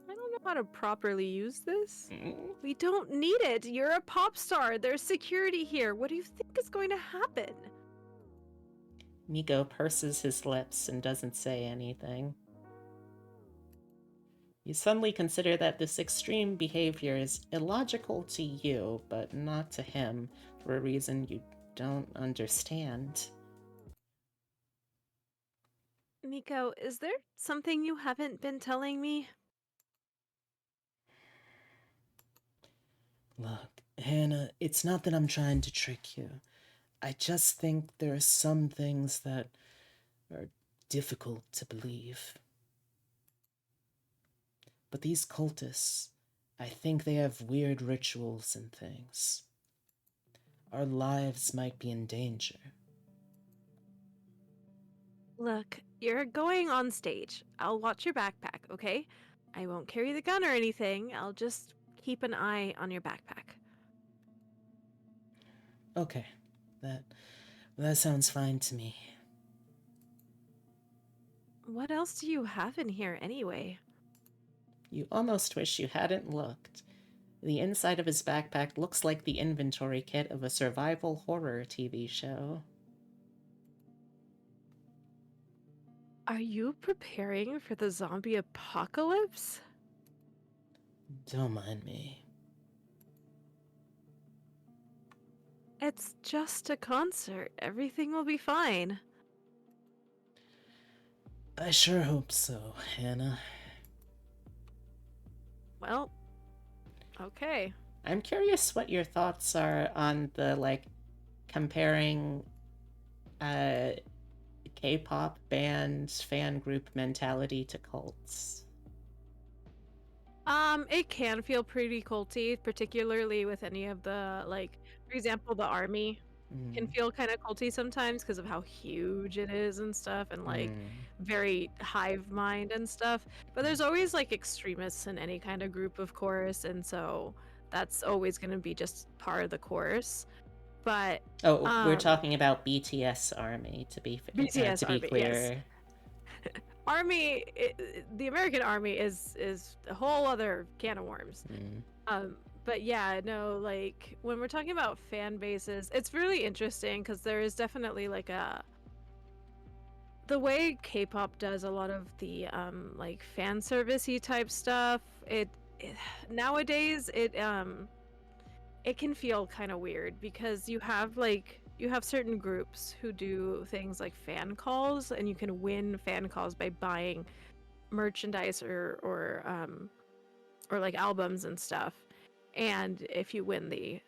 I don't know how to properly use this. We don't need it. You're a pop star. There's security here. What do you think is going to happen? Nico purses his lips and doesn't say anything. You suddenly consider that this extreme behavior is illogical to you, but not to him, for a reason you don't understand. Nico, is there something you haven't been telling me? Look, Hannah, it's not that I'm trying to trick you. I just think there are some things that are difficult to believe. But these cultists, I think they have weird rituals and things. Our lives might be in danger. Look, you're going on stage. I'll watch your backpack, okay? I won't carry the gun or anything. I'll just keep an eye on your backpack. Okay, that sounds fine to me. What else do you have in here anyway? You almost wish you hadn't looked. The inside of his backpack looks like the inventory kit of a survival horror TV show. Are you preparing for the zombie apocalypse? Don't mind me. It's just a concert. Everything will be fine. I sure hope so, Hannah. Well, okay. I'm curious what your thoughts are on the, comparing K-pop band fan group mentality to cults. It can feel pretty culty, particularly with any of the, for example, the army can feel kind of culty sometimes because of how huge it is and stuff, and very hive mind and stuff. But there's always extremists in any kind of group, of course, and so that's always going to be just part of the course. But we're talking about BTS Army to be BTS clear. Yes. Army, the American Army is a whole other can of worms. But yeah, no, when we're talking about fan bases, it's really interesting because there is definitely the way K-pop does a lot of the fan servicey type stuff. It nowadays it can feel kind of weird because you have certain groups who do things like fan calls, and you can win fan calls by buying merchandise or albums and stuff. And if you win the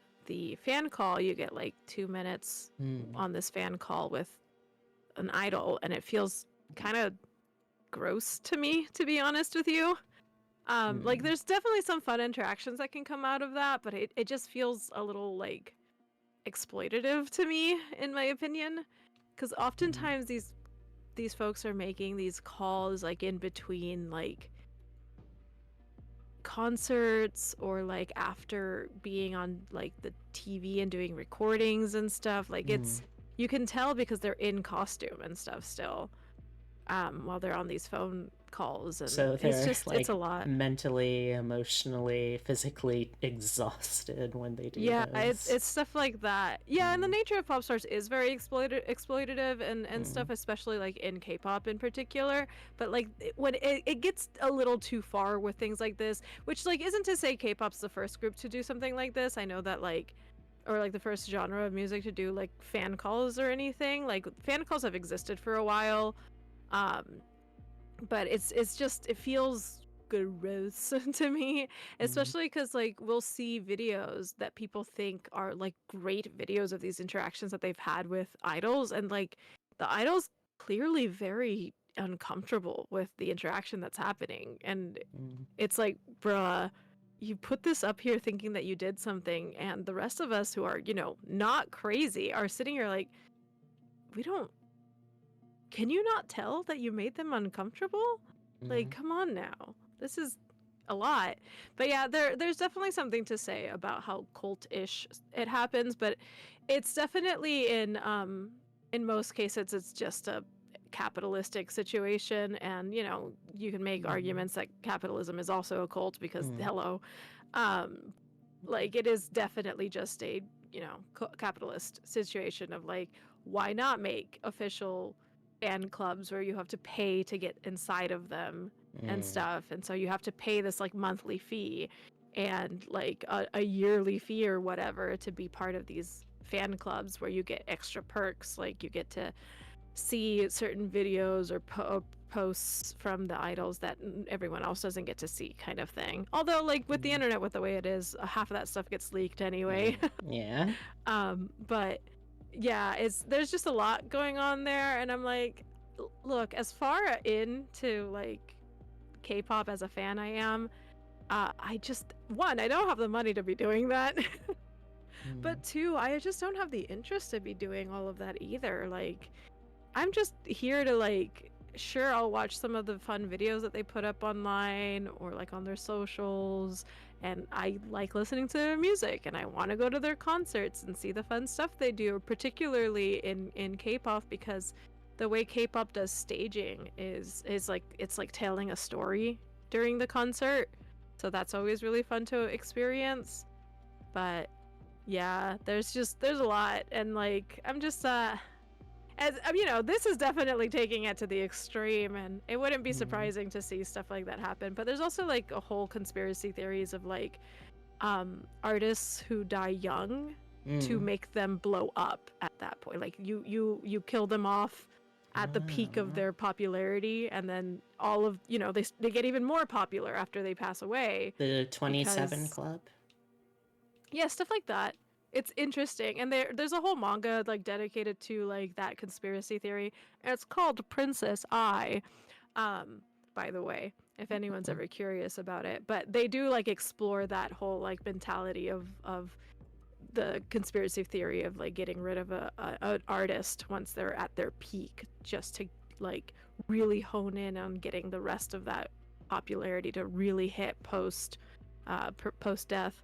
fan call, you get 2 minutes on this fan call with an idol, and it feels kind of gross to me, to be honest with you. There's definitely some fun interactions that can come out of that, but it just feels a little exploitative to me, in my opinion, because oftentimes these folks are making these calls in between concerts or after being on the TV and doing recordings and stuff. It's, you can tell because they're in costume and stuff still while they're on these phone calls, and so they're it's just it's a lot. mentally, emotionally, physically exhausted when they do It's those. stuff like that. And the nature of pop stars is very exploitative and stuff, especially in K-pop in particular. But when it gets a little too far with things like this, which isn't to say K-pop's the first group to do something like this. I know that or the first genre of music to do fan calls or anything. Fan calls have existed for a while. But it's just, it feels gross to me, especially because we'll see videos that people think are great videos of these interactions that they've had with idols, and the idols clearly very uncomfortable with the interaction that's happening, and it's bruh, you put this up here thinking that you did something, and the rest of us who are not crazy are sitting here we don't. Can you not tell that you made them uncomfortable? Come on now. This is a lot. But yeah, there's definitely something to say about how cult-ish it happens, but it's definitely in most cases it's just a capitalistic situation, and you can make arguments that capitalism is also a cult because hello. It is definitely just a, capitalist situation of why not make official fan clubs where you have to pay to get inside of them and stuff, and so you have to pay this monthly fee and a yearly fee or whatever to be part of these fan clubs where you get extra perks, you get to see certain videos or posts from the idols that everyone else doesn't get to see, kind of thing. Although with the internet, with the way it is, half of that stuff gets leaked anyway. Yeah. But yeah, there's just a lot going on there, and I'm like, look, as far into like K-pop as a fan I am, I just one, I don't have the money to be doing that. But two, I just don't have the interest to be doing all of that either. Like, I'm just here to like, sure, I'll watch some of the fun videos that they put up online or like on their socials, and I like listening to their music, and I want to go to their concerts and see the fun stuff they do, particularly in K-pop, because the way K-pop does staging is like it's like telling a story during the concert. So that's always really fun to experience. But yeah, there's a lot, and like I'm just as you know, this is definitely taking it to the extreme, and it wouldn't be surprising to see stuff like that happen. But there's also like a whole conspiracy theories of like artists who die young to make them blow up at that point. Like you kill them off at the peak of their popularity, and then all of they get even more popular after they pass away. The 27 because- Club. Yeah, stuff like that. It's interesting, and there's a whole manga like dedicated to like that conspiracy theory, and it's called Princess I. By the way, if anyone's ever curious about it, but they do like explore that whole like mentality of the conspiracy theory of like getting rid of an artist once they're at their peak, just to like really hone in on getting the rest of that popularity to really hit post death.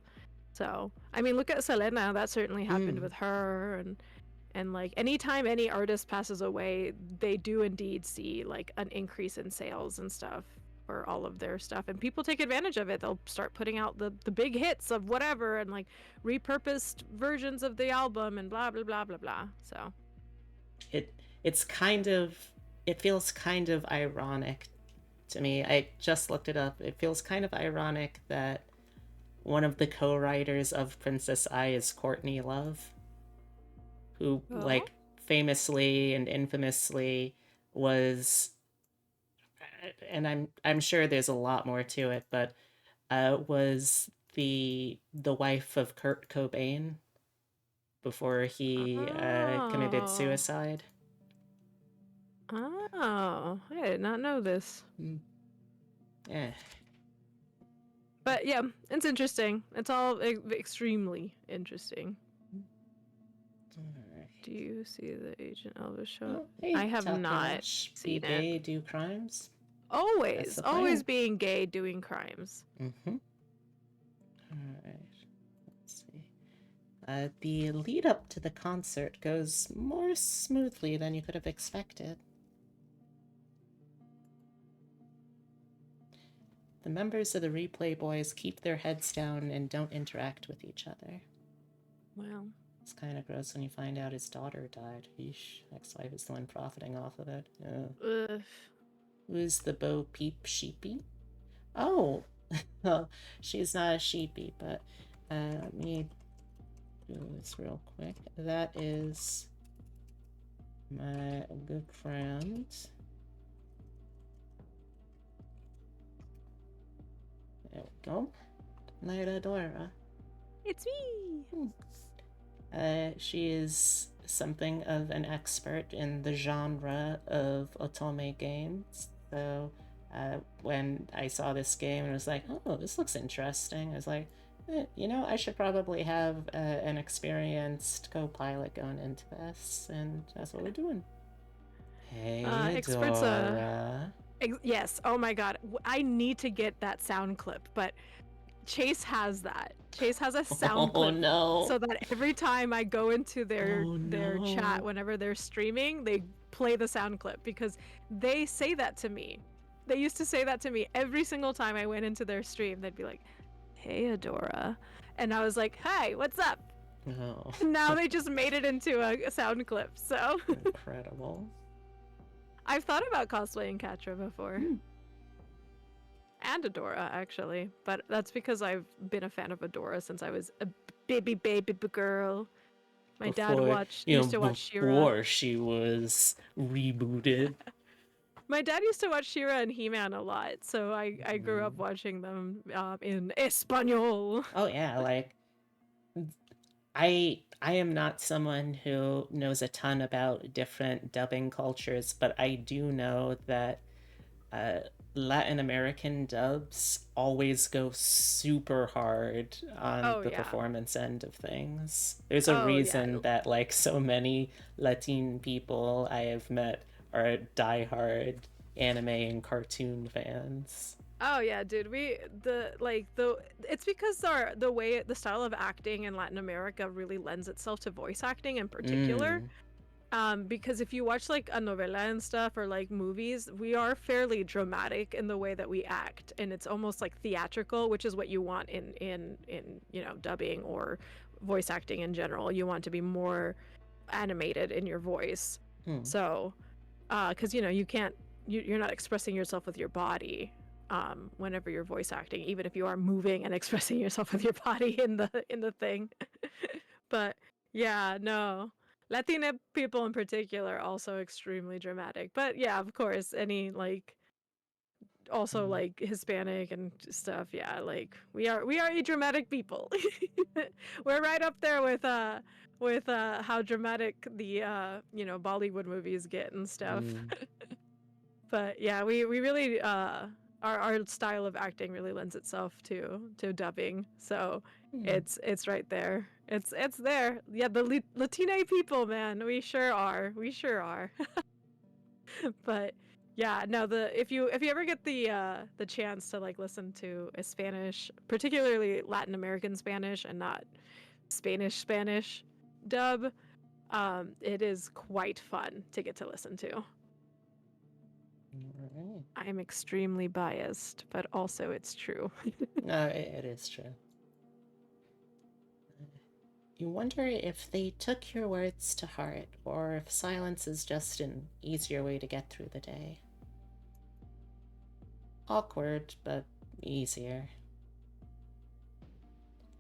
So, I mean, look at Selena. That certainly happened with her, and like anytime any artist passes away, they do indeed see like an increase in sales and stuff for all of their stuff, and people take advantage of it. They'll start putting out the big hits of whatever, and like repurposed versions of the album, and blah blah blah blah blah. So, It feels kind of ironic to me. I just looked it up. It feels kind of ironic that one of the co-writers of Princess I is Courtney Love, who like famously and infamously was, and I'm sure there's a lot more to it, but was the wife of Kurt Cobain before he committed suicide. Oh, I did not know this. Yeah. But yeah, it's interesting. It's all extremely interesting. Alright. Do you see the Agent Elvis show? Oh, hey, I have talk not much. seen Be it. gay, do crimes. Always, the always plan. being gay, doing crimes. Mm-hmm. Alright. Let's see. The lead up to the concert goes more smoothly than you could have expected. The members of the Replay Boys keep their heads down and don't interact with each other. Well, It's kind of gross when you find out his daughter died. Eesh, ex-wife is the one profiting off of it. ugh. Who's the Bo Peep sheepy? Oh, well, she's not a sheepy, but let me do this real quick. That is my good friend. There we go. knightadora. It's me. She is something of an expert in the genre of otome games. So when I saw this game and was like, oh, this looks interesting, I was like, I should probably have an experienced co-pilot going into this, and that's what we're doing. Hey, Experts, Dora. Yes. Oh my god. I need to get that sound clip, but Chase has that. Chase has a sound Oh clip. no. So that every time I go into their no. chat whenever they're streaming, they play the sound clip, because they say that to me. They used to say that to me every single time I went into their stream. They'd be like, "Hey, Adora," and I was like, "Hi, what's up?" Oh. Now they just made it into a sound clip. So Incredible. I've thought about cosplaying Catra before. And Adora, actually, but that's because I've been a fan of Adora since I was a baby girl. My dad used to watch She-Ra. Before she was rebooted. My dad used to watch She-Ra and He-Man a lot, so I grew up watching them in Espanol. Oh yeah, like I am not someone who knows a ton about different dubbing cultures, but I do know that uh, Latin American dubs always go super hard on Oh the yeah. performance end of things. There's a Oh yeah. reason that like so many Latin people I have met are diehard anime and cartoon fans. Oh yeah, dude. It's because the style of acting in Latin America really lends itself to voice acting in particular. Mm. Because if you watch like a novela and stuff or like movies, we are fairly dramatic in the way that we act, and it's almost like theatrical, which is what you want in dubbing or voice acting in general. You want to be more animated in your voice. Hmm. So, because you're not expressing yourself with your body whenever you're voice acting, even if you are moving and expressing yourself with your body in the thing. But yeah, no. Latina people in particular also extremely dramatic. But yeah, of course, any like also like Hispanic and stuff, yeah, like we are a dramatic people. We're right up there with how dramatic the Bollywood movies get and stuff. Mm. But yeah, we really our style of acting really lends itself to dubbing. So Hmm. it's right there. It's there. Yeah, the Latina people, man. We sure are. We sure are. But yeah, no, if you ever get the chance to like listen to a Spanish, particularly Latin American Spanish and not Spanish dub, it is quite fun to get to listen to. Alright. I am extremely biased, but also it's true. No, it is true. You wonder if they took your words to heart, or if silence is just an easier way to get through the day. Awkward, but easier.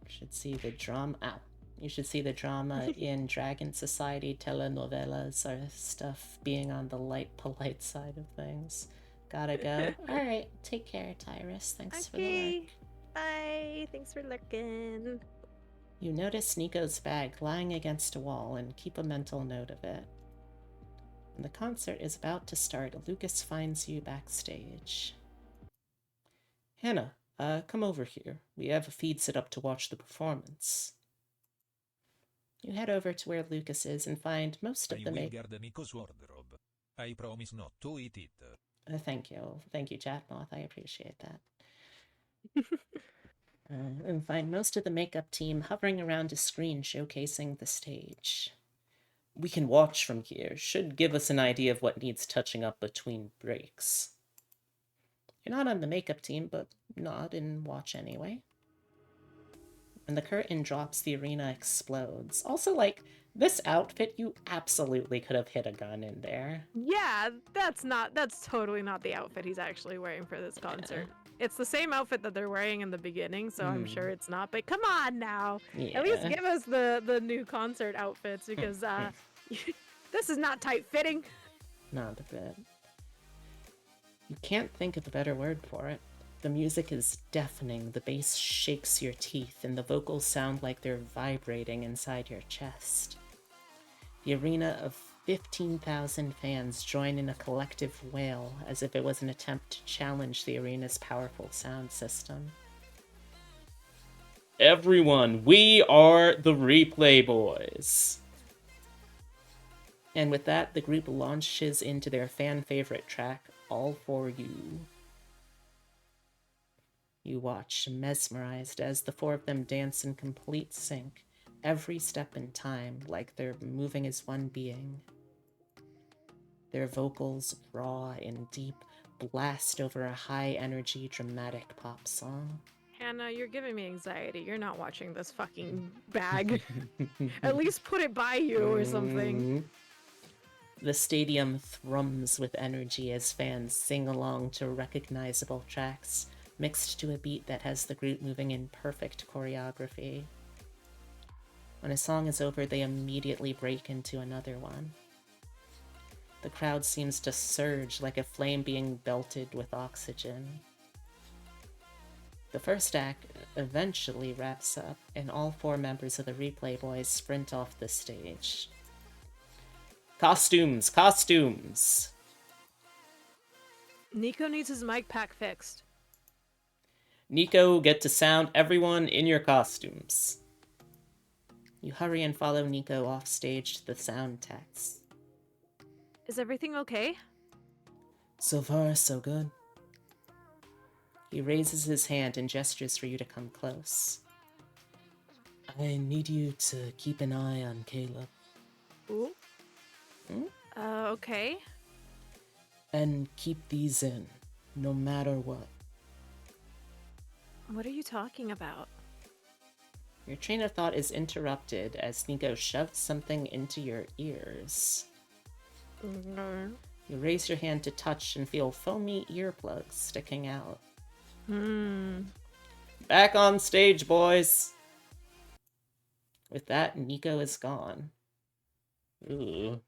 Should see the drama. Ow. You should see the drama in Dragon Society telenovelas or stuff being on the light, polite side of things. Gotta go. Alright, take care, Tyrus. Thanks for the lurk. Bye. Thanks for lurking. You notice Nico's bag lying against a wall and keep a mental note of it. When the concert is about to start, Lucas finds you backstage. Hannah, come over here. We have a feed set up to watch the performance. You head over to where Lucas is and find most of I the will guard Nico's wardrobe. I promise not to eat it. Thank you. Thank you, Chatmoth. I appreciate that. And find most of the makeup team hovering around a screen showcasing the stage. We can watch from here. Should give us an idea of what needs touching up between breaks. You're not on the makeup team, but nod and watch anyway. When the curtain drops, the arena explodes. Also, like, this outfit, you absolutely could have hit a gun in there. Yeah, that's totally not the outfit he's actually wearing for this concert. It's the same outfit that they're wearing in the beginning, so I'm sure it's not. But come on now, Yeah. at least give us the new concert outfits because this is not tight fitting. Not a bit. You can't think of a better word for it. The music is deafening, the bass shakes your teeth, and the vocals sound like they're vibrating inside your chest. The arena of 15,000 fans join in a collective wail as if it was an attempt to challenge the arena's powerful sound system. Everyone, we are the Replay Boys! And with that, the group launches into their fan-favorite track, All For You. You watch, mesmerized, as the four of them dance in complete sync, every step in time, like they're moving as one being. Their vocals, raw and deep, blast over a high-energy, dramatic pop song. Hannah, you're giving me anxiety. You're not watching this fucking bag. At least put it by you or something. The stadium thrums with energy as fans sing along to recognizable tracks, mixed to a beat that has the group moving in perfect choreography. When a song is over, they immediately break into another one. The crowd seems to surge like a flame being belted with oxygen. The first act eventually wraps up, and all 4 members of the Replay Boys sprint off the stage. Costumes! Costumes! Nico needs his mic pack fixed. Nico, get to sound everyone in your costumes. You hurry and follow Nico off stage to the sound techs. Is everything okay? So far, so good. He raises his hand and gestures for you to come close. I need you to keep an eye on Caleb. Ooh. Okay. And keep these in, no matter what. What are you talking about? Your train of thought is interrupted as Nico shoves something into your ears. You raise your hand to touch and feel foamy earplugs sticking out. Back on stage, boys! With that, Nico is gone. Ooh.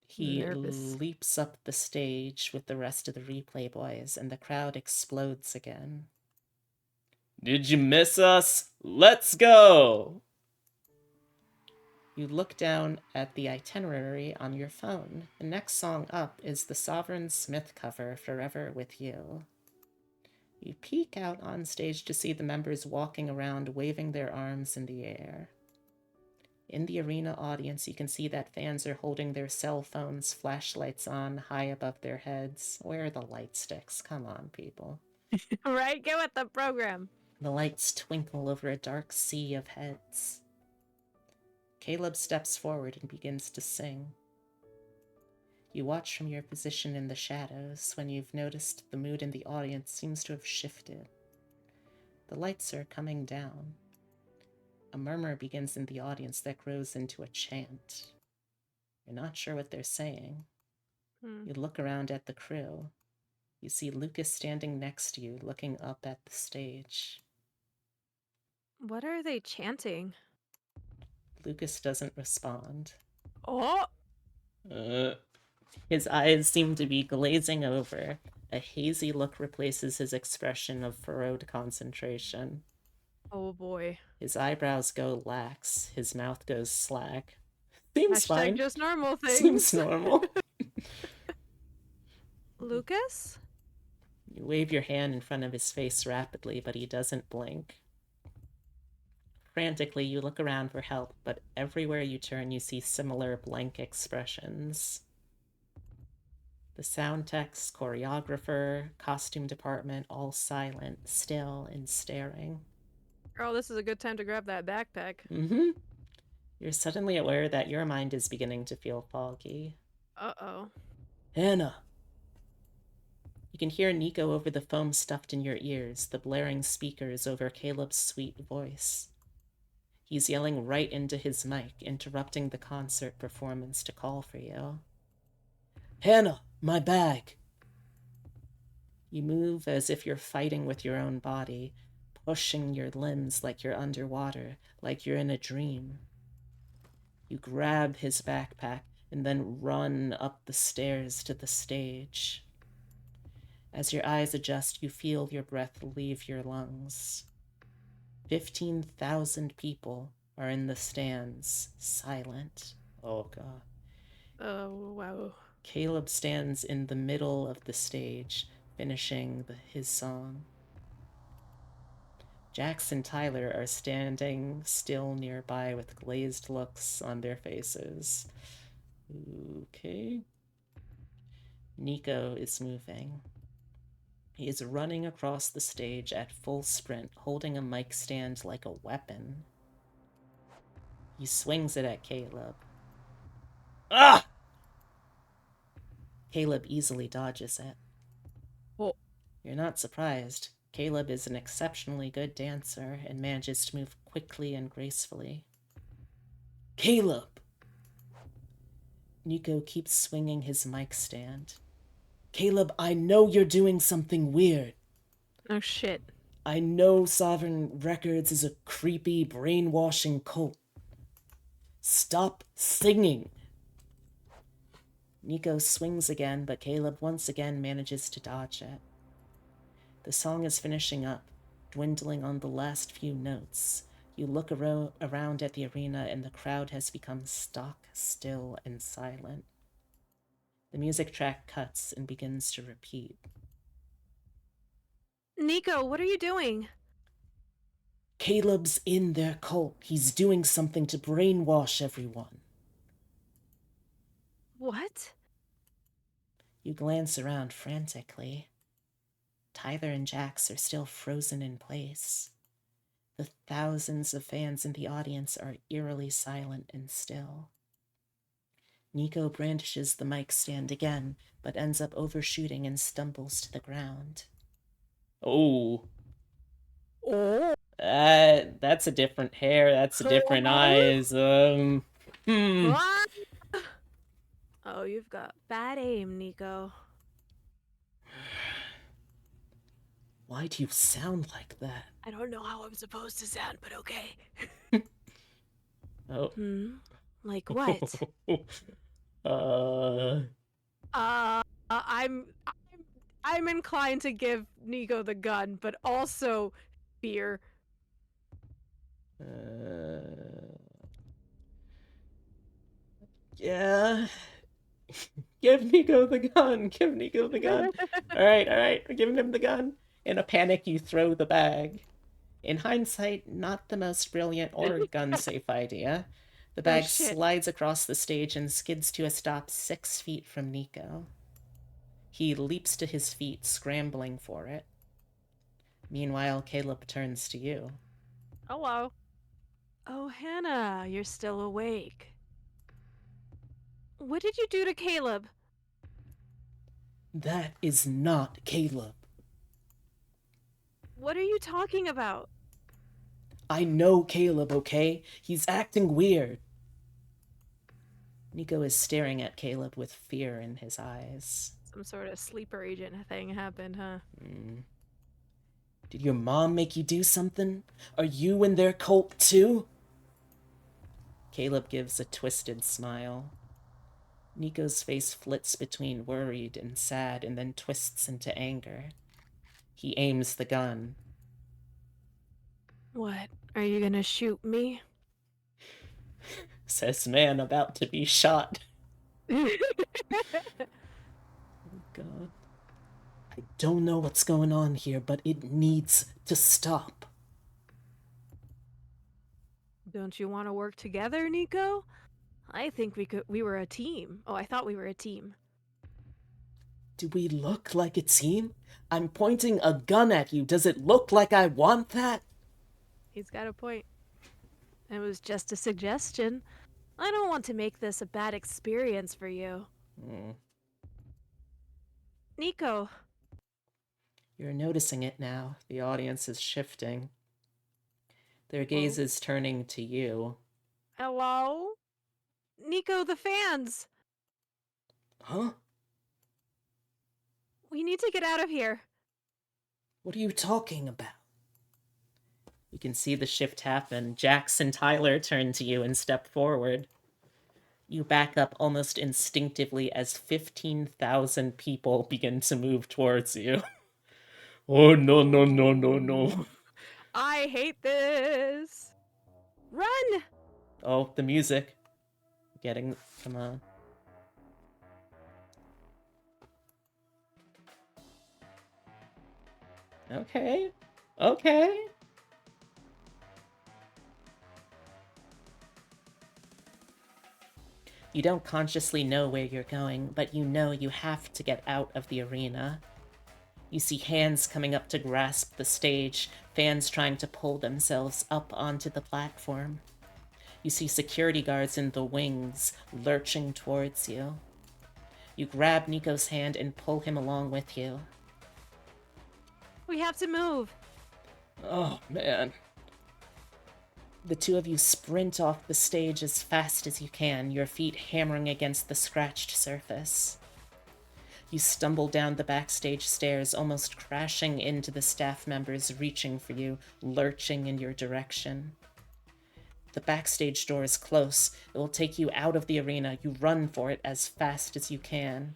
He Nervous. leaps up the stage with the rest of the Replay Boys, and the crowd explodes again. Did you miss us? Let's go! You look down at the itinerary on your phone. The next song up is the Sovereign Smith cover, Forever With You. You peek out on stage to see the members walking around waving their arms in the air. In the arena audience, you can see that fans are holding their cell phones, flashlights on, high above their heads. Where are the light sticks? Come on, people. Right? Get with the program. The lights twinkle over a dark sea of heads. Caleb steps forward and begins to sing. You watch from your position in the shadows when you've noticed the mood in the audience seems to have shifted. The lights are coming down. A murmur begins in the audience that grows into a chant. You're not sure what they're saying. You look around at the crew. You see Lucas standing next to you, looking up at the stage. What are they chanting? Lucas doesn't respond. Oh! His eyes seem to be glazing over. A hazy look replaces his expression of furrowed concentration. Oh boy. His eyebrows go lax. His mouth goes slack. Seems Hashtag fine. just normal things. Seems normal. Lucas? You wave your hand in front of his face rapidly, but he doesn't blink. Frantically, you look around for help, but everywhere you turn, you see similar blank expressions. The sound techs, choreographer, costume department, all silent, still, and staring. Girl, this is a good time to grab that backpack. You're suddenly aware that your mind is beginning to feel foggy. Uh-oh. Hannah! You can hear Nico over the foam stuffed in your ears, the blaring speakers over Caleb's sweet voice. He's yelling right into his mic, interrupting the concert performance to call for you. Hannah, my bag! You move as if you're fighting with your own body, pushing your limbs like you're underwater, like you're in a dream. You grab his backpack and then run up the stairs to the stage. As your eyes adjust, you feel your breath leave your lungs. 15,000 people are in the stands, silent. Oh, God. Oh, wow. Caleb stands in the middle of the stage, finishing his song. Jax and Tyler are standing still nearby with glazed looks on their faces. Okay. Nico is moving. He is running across the stage at full sprint, holding a mic stand like a weapon. He swings it at Caleb. Ah! Caleb easily dodges it. Oh. You're not surprised. Caleb is an exceptionally good dancer and manages to move quickly and gracefully. Caleb! Nico keeps swinging his mic stand. Caleb, I know you're doing something weird. Oh, shit. I know Sovereign Records is a creepy, brainwashing cult. Stop singing. Nico swings again, but Caleb once again manages to dodge it. The song is finishing up, dwindling on the last few notes. You look around at the arena and the crowd has become stock still and silent. The music track cuts and begins to repeat. Nico, what are you doing? Caleb's in their cult. He's doing something to brainwash everyone. What? You glance around frantically. Tyler and Jax are still frozen in place. The thousands of fans in the audience are eerily silent and still. Nico brandishes the mic stand again, but ends up overshooting and stumbles to the ground. Oh. Oh. That's a different hair. That's a different eyes. Ah! Oh, you've got bad aim, Nico. Why do you sound like that? I don't know how I'm supposed to sound, but okay. Oh. Like what? I'm inclined to give Nico the gun, but also fear. Yeah. Give Nico the gun. Give Nico the gun. All right. We're giving him the gun. In a panic, you throw the bag. In hindsight, not the most brilliant or gun-safe idea. The bag slides across the stage and skids to a stop 6 feet from Nico. He leaps to his feet, scrambling for it. Meanwhile, Caleb turns to you. Hello. Oh, Hannah, you're still awake. What did you do to Caleb? That is not Caleb. What are you talking about? I know Caleb, okay? He's acting weird. Nico is staring at Caleb with fear in his eyes. Some sort of sleeper agent thing happened, huh? Did your mom make you do something? Are you in their cult too? Caleb gives a twisted smile. Nico's face flits between worried and sad and then twists into anger. He aims the gun. What? Are you gonna shoot me? Says man about to be shot. Oh, God. I don't know what's going on here, but it needs to stop. Don't you want to work together, Nico? I think we were a team. Oh, I thought we were a team. Do we look like a team? I'm pointing a gun at you. Does it look like I want that? He's got a point. It was just a suggestion. I don't want to make this a bad experience for you. Nico. You're noticing it now. The audience is shifting. Their gaze is turning to you. Hello? Nico, the fans! Huh? We need to get out of here. What are you talking about? You can see the shift happen. Jax and Tyler turn to you and step forward. You back up almost instinctively as 15,000 people begin to move towards you. Oh, no. I hate this. Run! Oh, the music. Come on. Okay. You don't consciously know where you're going, but you know you have to get out of the arena. You see hands coming up to grasp the stage, fans trying to pull themselves up onto the platform. You see security guards in the wings lurching towards you. You grab Nico's hand and pull him along with you. We have to move. Oh, man. The two of you sprint off the stage as fast as you can, your feet hammering against the scratched surface. You stumble down the backstage stairs, almost crashing into the staff members reaching for you, lurching in your direction. The backstage door is close. It will take you out of the arena. You run for it as fast as you can.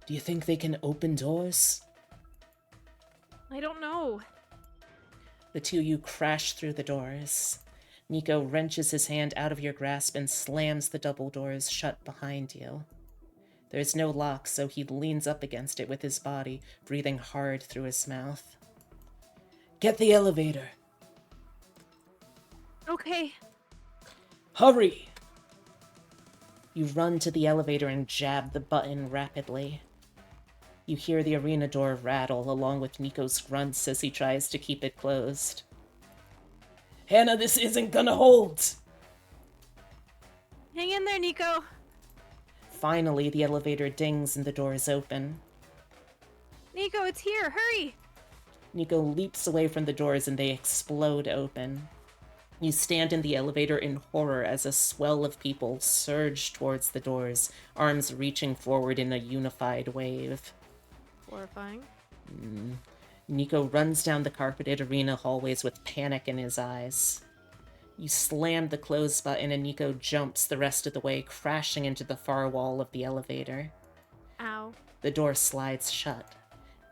Do you think they can open doors? I don't know. The two of you crash through the doors. Nico wrenches his hand out of your grasp and slams the double doors shut behind you. There's no lock, so he leans up against it with his body, breathing hard through his mouth. Get the elevator. Okay. Hurry! You run to the elevator and jab the button rapidly. You hear the arena door rattle along with Nico's grunts as he tries to keep it closed. Hannah, this isn't gonna hold! Hang in there, Nico. Finally, the elevator dings and the doors open. Nico, it's here. Hurry. Nico leaps away from the doors and they explode open. You stand in the elevator in horror as a swell of people surge towards the doors, arms reaching forward in a unified wave. Horrifying. Nico runs down the carpeted arena hallways with panic in his eyes. You slam the close button and Nico jumps the rest of the way, crashing into the far wall of the elevator. Ow. The door slides shut.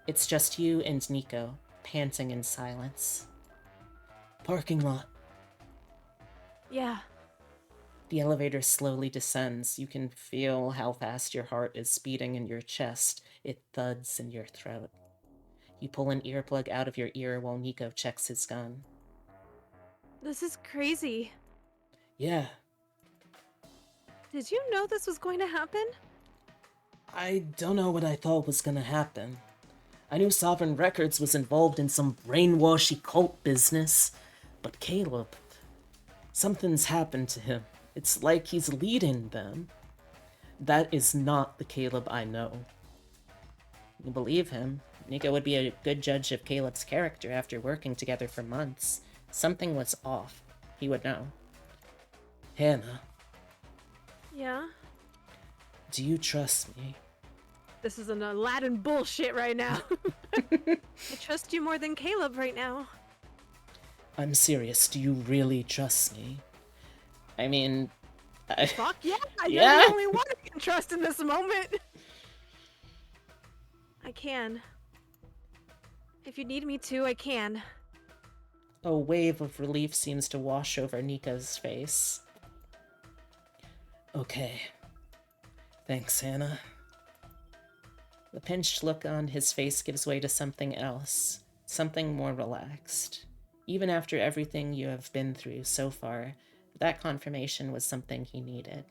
It's just you and Nico, panting in silence. Parking lot. Yeah. The elevator slowly descends. You can feel how fast your heart is beating in your chest. It thuds in your throat. You pull an earplug out of your ear while Nico checks his gun. This is crazy. Yeah, Did you know this was going to happen? I don't know what I thought was gonna happen. I knew Sovereign Records was involved in some brainwashy cult business, but Caleb, something's happened to him. It's like he's leading them. That is not the Caleb I know. You believe him. Nico would be a good judge of Caleb's character after working together for months. Something was off. He would know. Hannah, Yeah. do you trust me? This is an Aladdin bullshit right now. I trust you more than Caleb right now. I'm serious. Do you really trust me? I mean, Fuck yeah! Yeah? You're the only one I can trust in this moment. I can. If you need me to, I can. A wave of relief seems to wash over Nico's face. Okay. Thanks, Hannah. The pinched look on his face gives way to something else, something more relaxed. Even after everything you have been through so far, that confirmation was something he needed.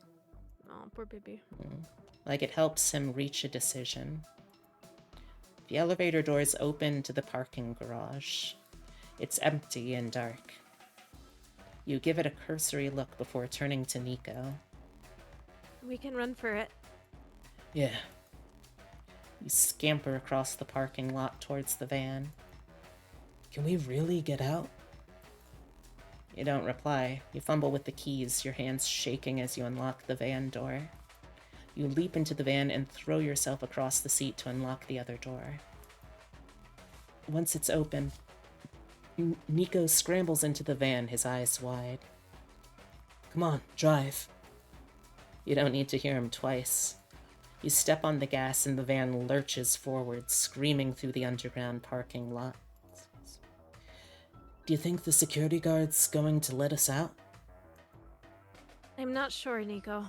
Oh, poor baby. Like it helps him reach a decision. The elevator doors open to the parking garage. It's empty and dark. You give it a cursory look before turning to Nico. We can run for it. Yeah. You scamper across the parking lot towards the van. Can we really get out? You don't reply. You fumble with the keys, your hands shaking as you unlock the van door. You leap into the van and throw yourself across the seat to unlock the other door. Once it's open, Nico scrambles into the van, his eyes wide. Come on, drive. You don't need to hear him twice. You step on the gas and the van lurches forward, screaming through the underground parking lot. Do you think the security guard's going to let us out? I'm not sure, Nico.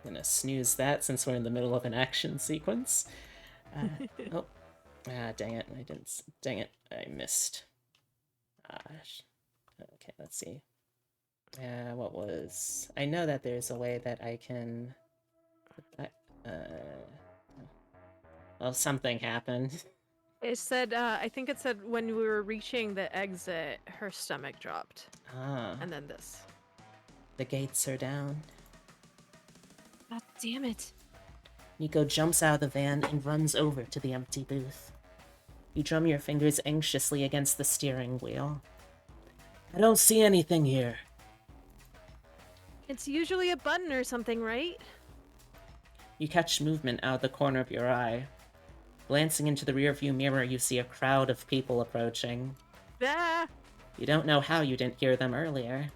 I'm gonna snooze that since we're in the middle of an action sequence. Oh. Dang it. Dang it. I missed. Okay, let's see. What was... I know that there's a way that I can... Well, something happened. It said, I think it said when we were reaching the exit, her stomach dropped. And then this. The gates are down. God damn it. Nico jumps out of the van and runs over to the empty booth. You drum your fingers anxiously against the steering wheel. I don't see anything here. It's usually a button or something, right? You catch movement out of the corner of your eye. Glancing into the rearview mirror, you see a crowd of people approaching. Ah! You don't know how you didn't hear them earlier.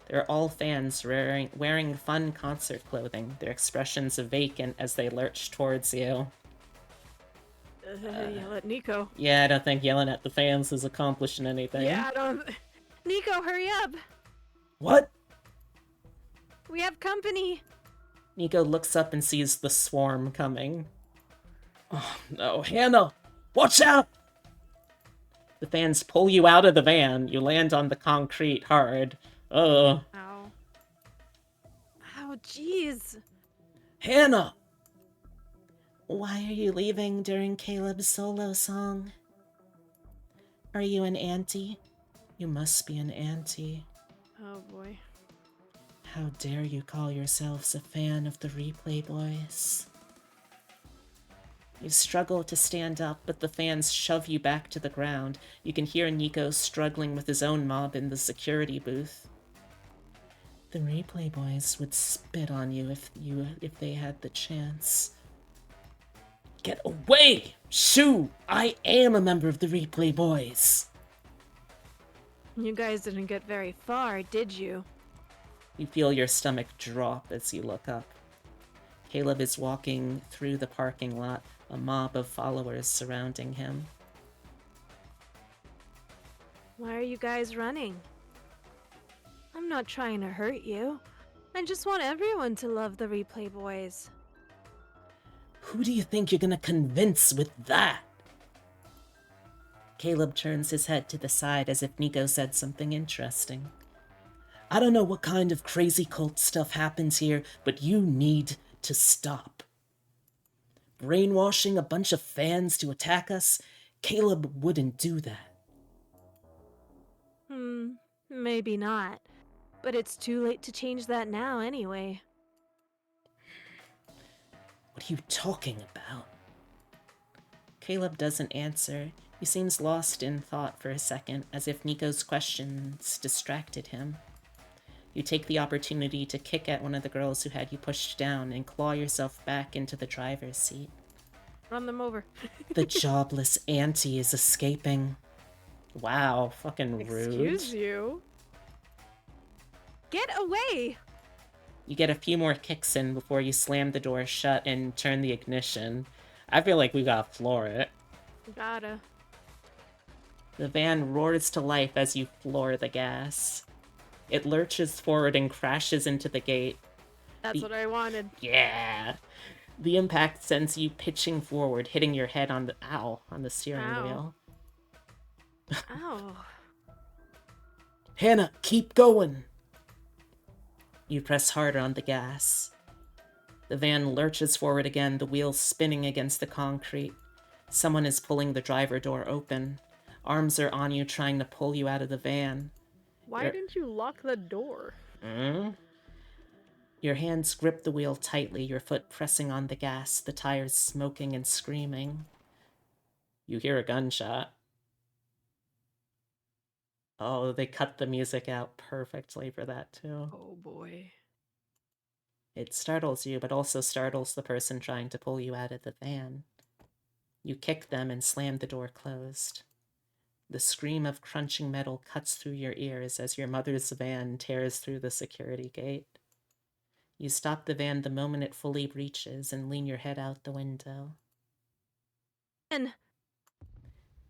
They're all fans wearing fun concert clothing, their expressions vacant as they lurch towards you. Yell at Nico. Yeah, I don't think yelling at the fans is accomplishing anything. Yeah, I don't. Nico, hurry up! What? We have company. Nico looks up and sees the swarm coming. Oh no, Hannah! Watch out! The fans pull you out of the van. You land on the concrete hard. Ow. Ow, jeez. Hannah! Why are you leaving during Caleb's solo song? Are you an auntie? You must be an auntie. Oh boy. How dare you call yourselves a fan of the Replay Boys? You struggle to stand up, but the fans shove you back to the ground. You can hear Nico struggling with his own mob in the security booth. The Replay Boys would spit on you if they had the chance. Get away! Shoo! I am a member of the Replay Boys! You guys didn't get very far, did you? You feel your stomach drop as you look up. Caleb is walking through the parking lot, a mob of followers surrounding him. Why are you guys running? I'm not trying to hurt you. I just want everyone to love the Replay Boys. Who do you think you're gonna convince with that? Caleb turns his head to the side as if Nico said something interesting. I don't know what kind of crazy cult stuff happens here, but you need to stop. Brainwashing a bunch of fans to attack us? Caleb wouldn't do that. Maybe not. But it's too late to change that now anyway. What are you talking about? Caleb doesn't answer. He seems lost in thought for a second, as if Nico's questions distracted him. You take the opportunity to kick at one of the girls who had you pushed down and claw yourself back into the driver's seat. Run them over. The jobless auntie is escaping. Wow, fucking rude. Excuse you? Get away! You get a few more kicks in before you slam the door shut and turn the ignition. I feel like we gotta floor it. Gotta. The van roars to life as you floor the gas. It lurches forward and crashes into the gate. That's what I wanted. Yeah! The impact sends you pitching forward, hitting your head on the steering Ow. wheel. Ow. Hannah, keep going! You press harder on the gas. The van lurches forward again, the wheels spinning against the concrete. Someone is pulling the driver door open. Arms are on you, trying to pull you out of the van. Why didn't you lock the door? Your hands grip the wheel tightly, your foot pressing on the gas, the tires smoking and screaming. You hear a gunshot. Oh, they cut the music out perfectly for that, too. Oh boy. It startles you, but also startles the person trying to pull you out of the van. You kick them and slam the door closed. The scream of crunching metal cuts through your ears as your mother's van tears through the security gate. You stop the van the moment it fully breaches and lean your head out the window. And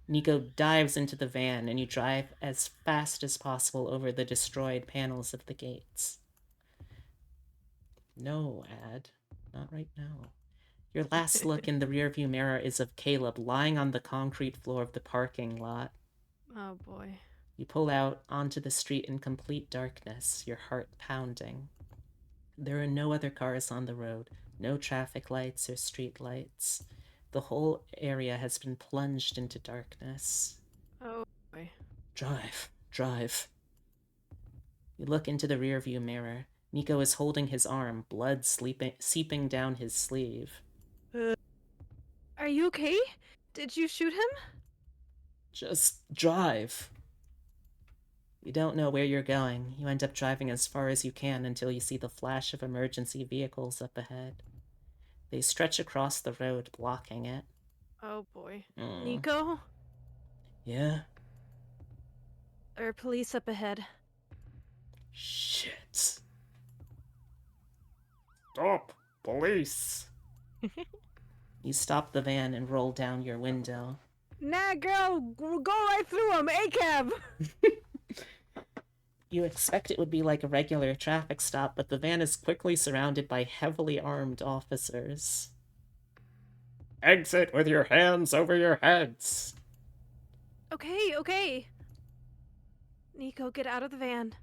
Nico dives into the van and you drive as fast as possible over the destroyed panels of the gates. No, Ad. Not right now. Your last look in the rearview mirror is of Caleb lying on the concrete floor of the parking lot. oh boy. You pull out onto the street in complete darkness, your heart pounding. There are no other cars on the road, no traffic lights or street lights. The whole area has been plunged into darkness. Oh boy. Drive, drive. You look into the rearview mirror. Nico is holding his arm, blood seeping down his sleeve. Are you okay? Did you shoot him? Just drive. You don't know where you're going. You end up driving as far as you can until you see the flash of emergency vehicles up ahead. They stretch across the road, blocking it. Oh boy. Nico? Yeah? There are police up ahead. Shit. Stop! Police! You stop the van and roll down your window. Nah, girl, go right through him. A-cab. You expect it would be like a regular traffic stop, but the van is quickly surrounded by heavily armed officers. Exit with your hands over your heads. Okay. Nico, get out of the van.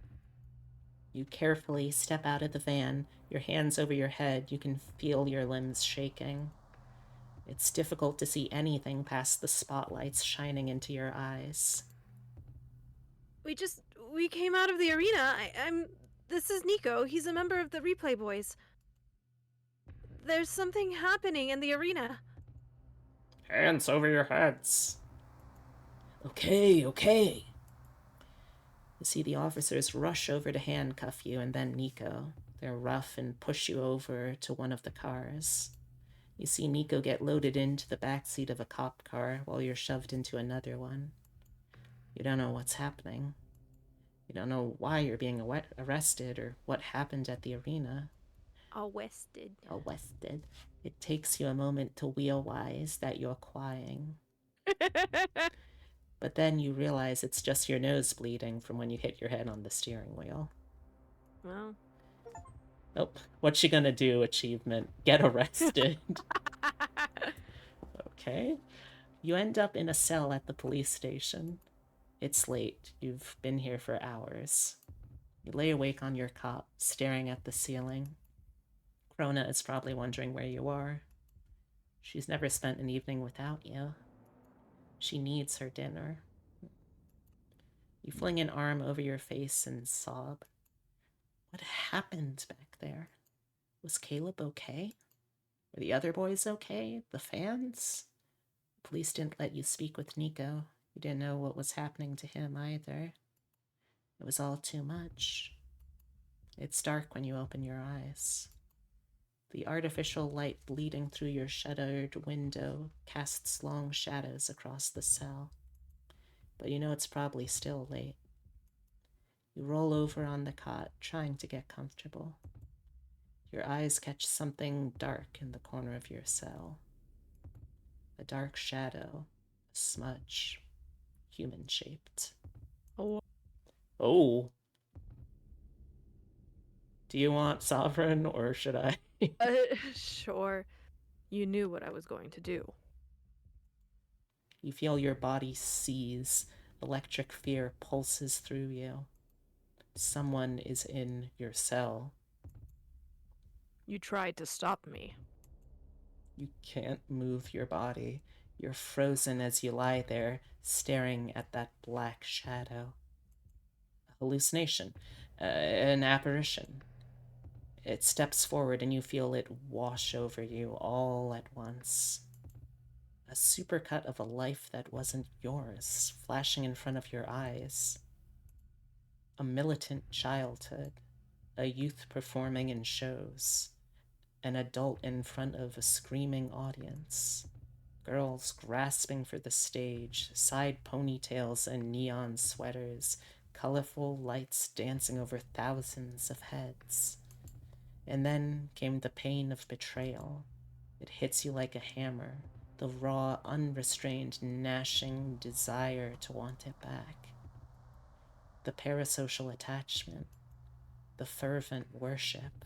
You carefully step out of the van, your hands over your head. You can feel your limbs shaking. It's difficult to see anything past the spotlights shining into your eyes. We came out of the arena. This is Nico. He's a member of the Replay Boys. There's something happening in the arena. Hands over your heads. Okay. You see the officers rush over to handcuff you and then Nico. They're rough and push you over to one of the cars. You see Nico get loaded into the backseat of a cop car while you're shoved into another one. You don't know what's happening. You don't know why you're being arrested or what happened at the arena. Arrested. It takes you a moment to realize that you're crying. But then you realize it's just your nose bleeding from when you hit your head on the steering wheel. Well. Nope. What's she gonna do? Achievement. Get arrested. Okay. You end up in a cell at the police station. It's late. You've been here for hours. You lay awake on your cot, staring at the ceiling. Krona is probably wondering where you are. She's never spent an evening without you. She needs her dinner. You fling an arm over your face and sob. What happened back there? Was Caleb okay? Were the other boys okay? The fans? The police didn't let you speak with Nico. You didn't know what was happening to him either. It was all too much. It's dark when you open your eyes. The artificial light bleeding through your shuttered window casts long shadows across the cell. But you know it's probably still late. You roll over on the cot, trying to get comfortable. Your eyes catch something dark in the corner of your cell. A dark shadow, a smudge, human-shaped. Oh. Do you want Sovereign, or should I? Sure. You knew what I was going to do. You feel your body seize. Electric fear pulses through you. Someone is in your cell. You tried to stop me. You can't move your body. You're frozen as you lie there, staring at that black shadow. A hallucination. An apparition. It steps forward and you feel it wash over you all at once. A supercut of a life that wasn't yours, flashing in front of your eyes. A militant childhood, a youth performing in shows, an adult in front of a screaming audience, girls grasping for the stage, side ponytails and neon sweaters, colorful lights dancing over thousands of heads. And then came the pain of betrayal. It hits you like a hammer, the raw, unrestrained, gnashing desire to want it back. The parasocial attachment, the fervent worship,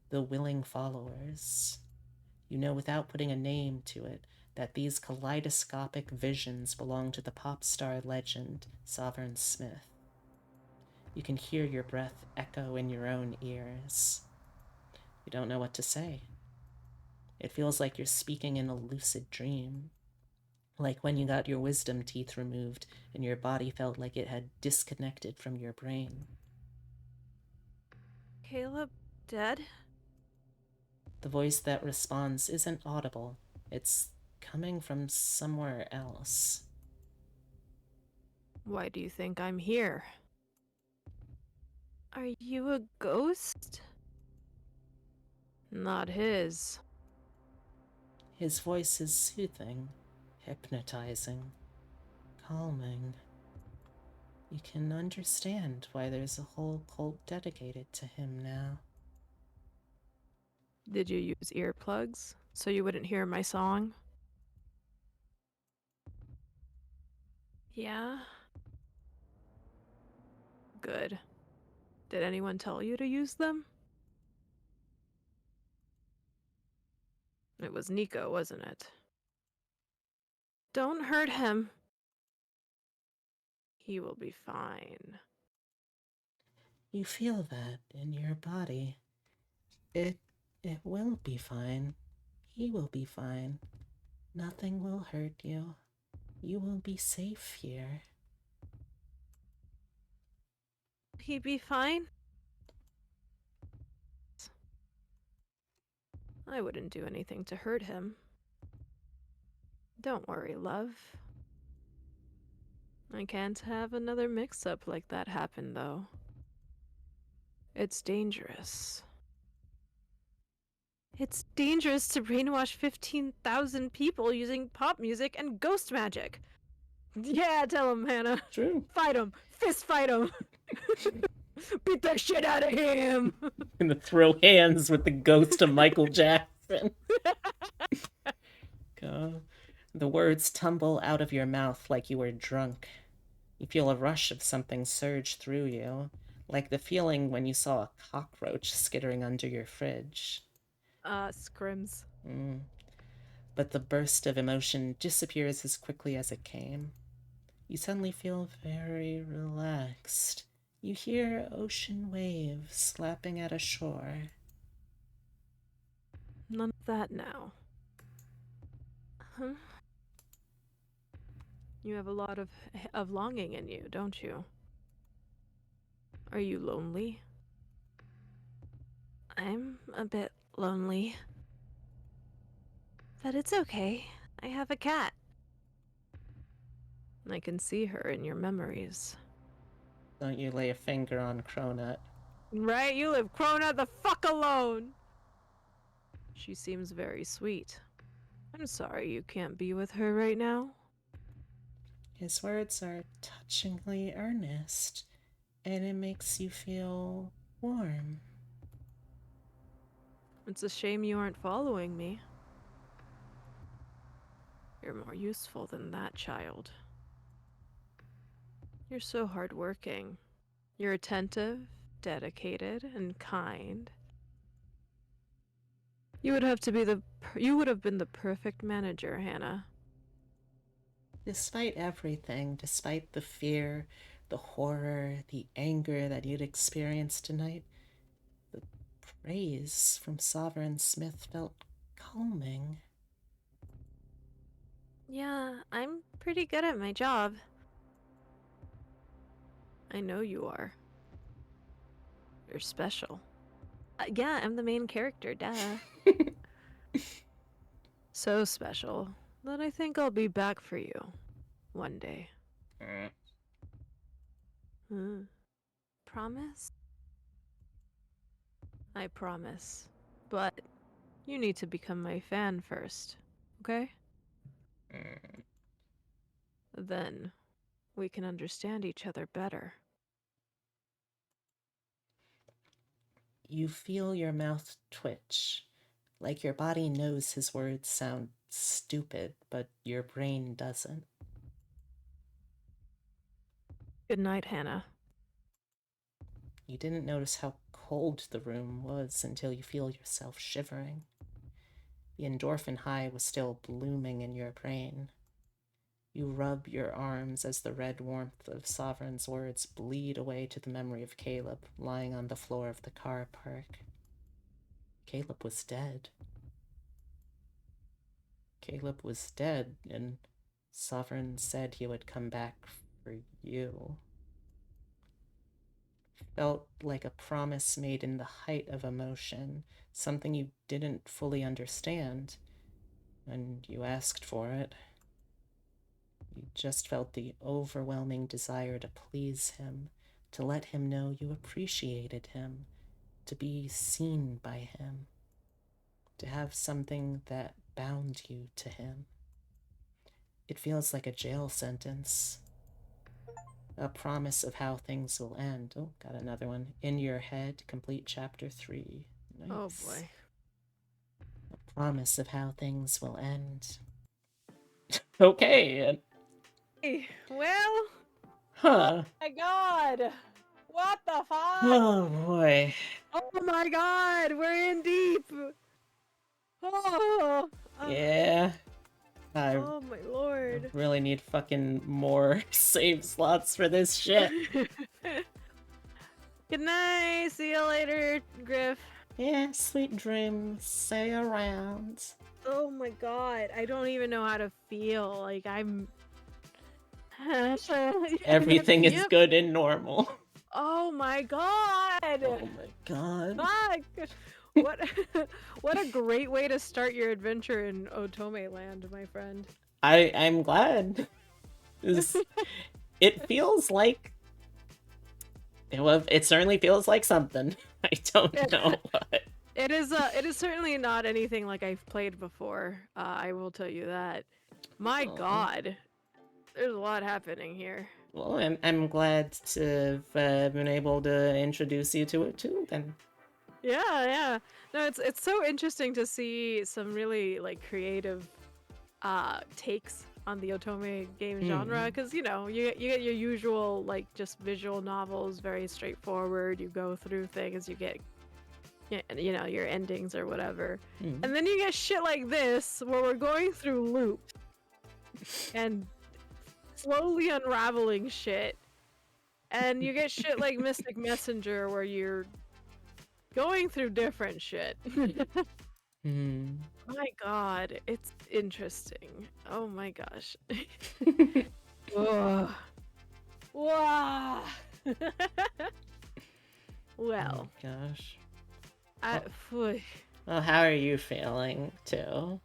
the willing followers. You know without putting a name to it that these kaleidoscopic visions belong to the pop star legend, Sovereign Smith. You can hear your breath echo in your own ears. You don't know what to say. It feels like you're speaking in a lucid dream. Like when you got your wisdom teeth removed and your body felt like it had disconnected from your brain. Caleb dead? The voice that responds isn't audible. It's coming from somewhere else. Why do you think I'm here? Are you a ghost? Not his. His voice is soothing, hypnotizing, calming. You can understand why there's a whole cult dedicated to him now. Did you use earplugs so you wouldn't hear my song? Yeah? Good. Did anyone tell you to use them? It was Nico, wasn't it? Don't hurt him. He will be fine. You feel that in your body. It will be fine. He will be fine. Nothing will hurt you. You will be safe here. He be fine? I wouldn't do anything to hurt him. Don't worry, love. I can't have another mix-up like that happen, though. It's dangerous. It's dangerous to brainwash 15,000 people using pop music and ghost magic. Yeah, tell him, Hannah. True. Fight him. Fist fight him. Beat the shit out of him. Gonna throw hands with the ghost of Michael Jackson. Go. The words tumble out of your mouth like you were drunk. You feel a rush of something surge through you, like the feeling when you saw a cockroach skittering under your fridge. Scrims. But the burst of emotion disappears as quickly as it came. You suddenly feel very relaxed. You hear ocean waves slapping at a shore. None of that now. Huh? You have a lot of longing in you, don't you? Are you lonely? I'm a bit lonely. But it's okay. I have a cat. I can see her in your memories. Don't you lay a finger on Cronut. Right? You leave Crona the fuck alone! She seems very sweet. I'm sorry you can't be with her right now. His words are touchingly earnest, and it makes you feel warm. It's a shame you aren't following me. You're more useful than that, child. You're so hardworking. You're attentive, dedicated, and kind. You would have been the perfect manager, Hannah. Despite everything, despite the fear, the horror, the anger that you'd experienced tonight, the praise from Sovereign Smith felt calming. Yeah, I'm pretty good at my job. I know you are. You're special. Yeah, I'm the main character, duh. So special that I think I'll be back for you one day. Promise? I promise. But you need to become my fan first, okay? Then we can understand each other better. You feel your mouth twitch, like your body knows his words sound stupid, but your brain doesn't. Good night, Hannah. You didn't notice how cold the room was until you feel yourself shivering. The endorphin high was still blooming in your brain. You rub your arms as the red warmth of Sovereign's words bleed away to the memory of Caleb lying on the floor of the car park. Caleb was dead. Caleb was dead, and Sovereign said he would come back for you. Felt like a promise made in the height of emotion, something you didn't fully understand, and you asked for it. You just felt the overwhelming desire to please him, to let him know you appreciated him, to be seen by him, to have something that bound you to him. It feels like a jail sentence. A promise of how things will end. Oh, got another one. In your head, complete chapter 3. Nice. Oh boy. promise of how things will end. Okay. Hey, well, Huh. my God, what the fuck? Oh boy. Oh my God, we're in deep. Oh, Yeah. I oh my Lord. really need fucking more save slots for this shit. Good night. See you later, Griff. Yeah, sweet dreams. Stay around. Oh my God, I don't even know how to feel. Like I'm. Everything is Yep. good and normal. Oh my God. Oh my god. Fuck. What? What a great way to start your adventure in Otome Land, my friend. I'm glad. It feels like it certainly feels like something. I don't know what. It is certainly not anything like I've played before. I will tell you that. My Oh. God, there's a lot happening here. Well, I'm glad to have been able to introduce you to it too. Then. Yeah. No, it's so interesting to see some really like creative takes on the otome game genre, because you know you get your usual like just visual novels, very straightforward. You go through things, you get you know your endings or whatever, and then you get shit like this where we're going through loops and slowly unraveling shit, and you get shit like Mystic Messenger where you're going through different shit. My God, it's interesting. Oh my gosh. Whoa. Whoa. Well, Oh gosh. phew. Well, how are you feeling too?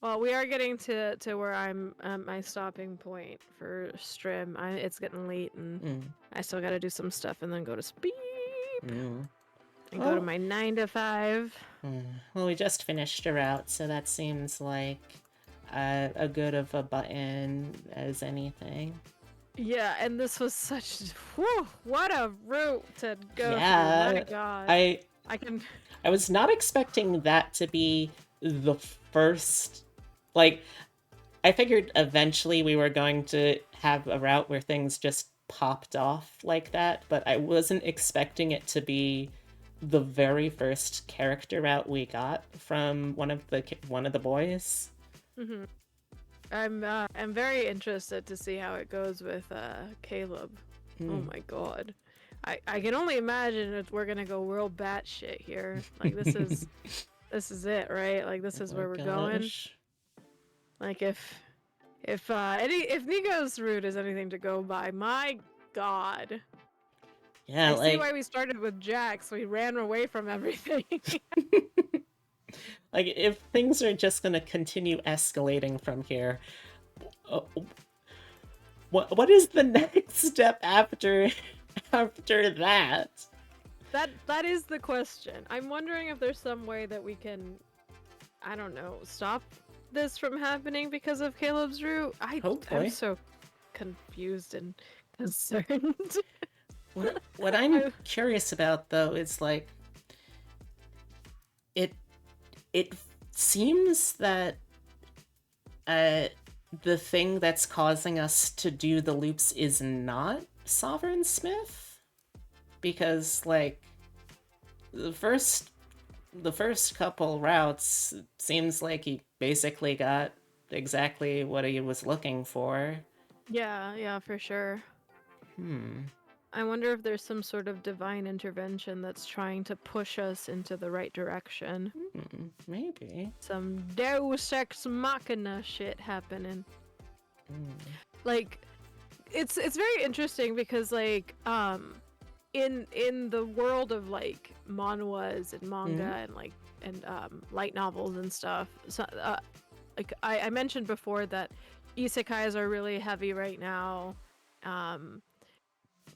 Well, we are getting to where I'm at my stopping point for stream. It's getting late and I still gotta do some stuff and then go to sleep and go to my 9 to 5. Well, we just finished a route, so that seems like a good of a button as anything. Yeah, and this was such whew, what a route to go Yeah, through. My God. I was not expecting that to be the first. Like, I figured eventually we were going to have a route where things just popped off like that, but I wasn't expecting it to be the very first character route we got from one of the boys. I'm very interested to see how it goes with Caleb. Oh my God. I can only imagine if we're gonna go world batshit here. Like this is it, right? Like this is where we're going. Like if Nico's route is anything to go by, my God. Yeah, I see why we started with Jax. We ran away from everything. like if things are just gonna continue escalating from here, what is the next step after that? That is the question. I'm wondering if there's some way that we can, I don't know, stop this from happening because of Caleb's route. I'm so confused and concerned. What I'm curious about though is like it seems that the thing that's causing us to do the loops is not Sovereign Smith, because like the first couple routes seems like he basically got exactly what he was looking for. Yeah, for sure. I wonder if there's some sort of divine intervention that's trying to push us into the right direction. Maybe. Some Deus Ex Machina shit happening. Like, it's very interesting because like in the world of like manhwas and manga and light novels and stuff. So like I mentioned before that isekais are really heavy right now.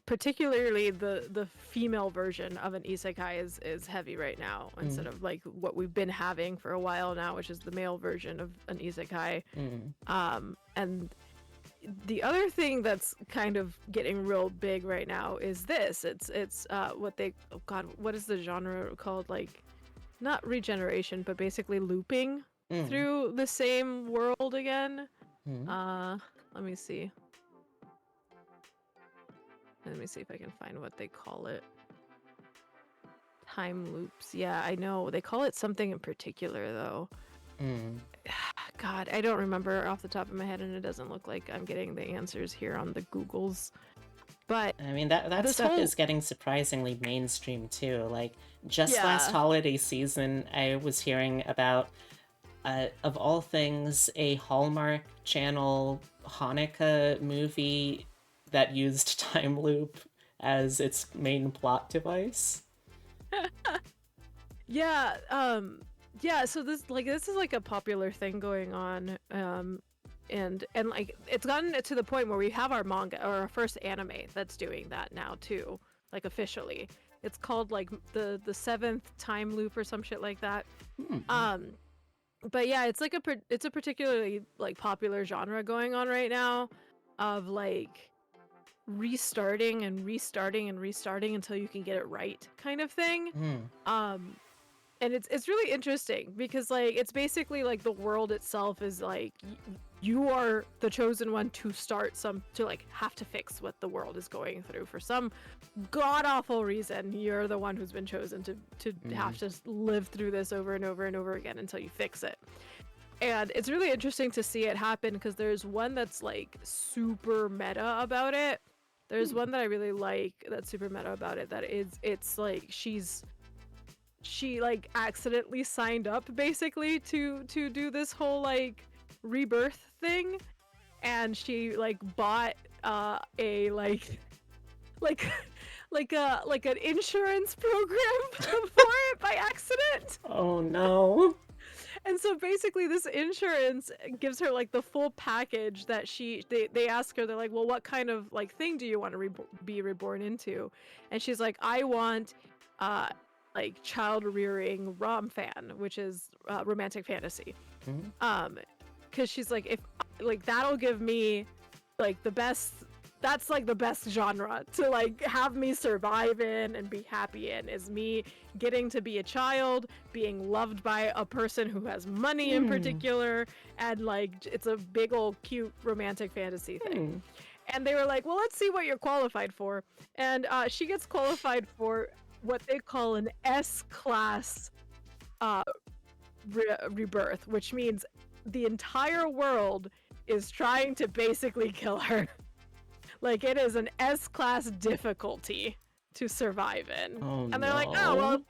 Particularly the female version of an isekai is heavy right now instead of like what we've been having for a while now, which is the male version of an isekai. And the other thing that's kind of getting real big right now is this. It's what they what is the genre called? Like not regeneration, but basically looping Mm. through the same world again. Mm. Let me see. Let me see if I can find what they call it. Time loops. Yeah, I know. They call it something in particular, though. Mm. God, I don't remember off the top of my head, and it doesn't look like I'm getting the answers here on the Googles. But I mean, that this stuff whole- is getting surprisingly mainstream too. Like, just Yeah. last holiday season, I was hearing about, of all things, a Hallmark Channel Hanukkah movie that used time loop as its main plot device. yeah, yeah. So this is like a popular thing going on. And like it's gotten to the point where we have our manga or our first anime that's doing that now too, like officially. It's called like the seventh time loop or some shit like that. But yeah, it's like it's a particularly like popular genre going on right now, of like restarting and restarting and restarting until you can get it right kind of thing. And it's really interesting because like it's basically like the world itself is like you are the chosen one to like have to fix what the world is going through for some god awful reason. You're the one who's been chosen to have to live through this over and over and over again until you fix it. And it's really interesting to see it happen because there's one that's like super meta about it. There's one that I really like that's super meta about it, it's like she like accidentally signed up basically to do this whole like rebirth thing, and she like bought a like an insurance program for it by accident. Oh no. And so basically this insurance gives her like the full package that they ask her, they're like, well, what kind of like thing do you want to be reborn into? And she's like, I want like child rearing rom fan, which is romantic fantasy. Because she's like, if like that'll give me like the best, that's like the best genre to like have me survive in and be happy in, is me getting to be a child, being loved by a person who has money in particular, and like it's a big old cute romantic fantasy thing. And they were like, well, let's see what you're qualified for. And she gets qualified for what they call an S-class rebirth, which means the entire world is trying to basically kill her. Like, it is an S-class difficulty to survive in. Oh, and they're like, oh, well,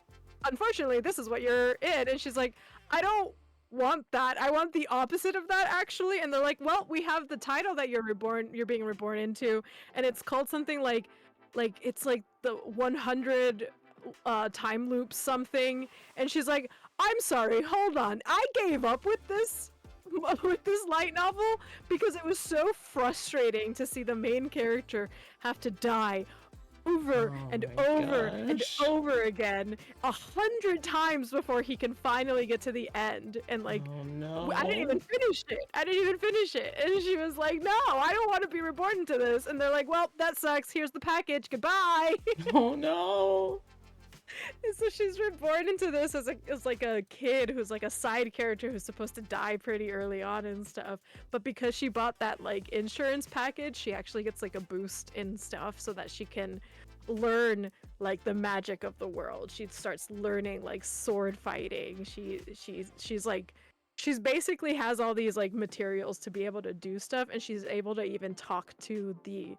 unfortunately, this is what you're in. And she's like, I don't want that. I want the opposite of that, actually. And they're like, well, we have the title that you're being reborn into, and it's called something like it's like the 100 time loop something. And she's like, I'm sorry, hold on, I gave up with this light novel because it was so frustrating to see the main character have to die over and over and over again 100 times before he can finally get to the end. And like, I didn't even finish it. And she was like, no, I don't want to be reborn into this. And they're like, well, that sucks, here's the package, goodbye. Oh no. And so she's reborn into this as like a kid who's like a side character who's supposed to die pretty early on and stuff. But because she bought that like insurance package, she actually gets like a boost in stuff so that she can learn like the magic of the world. She starts learning like sword fighting. She's basically has all these like materials to be able to do stuff, and she's able to even talk to the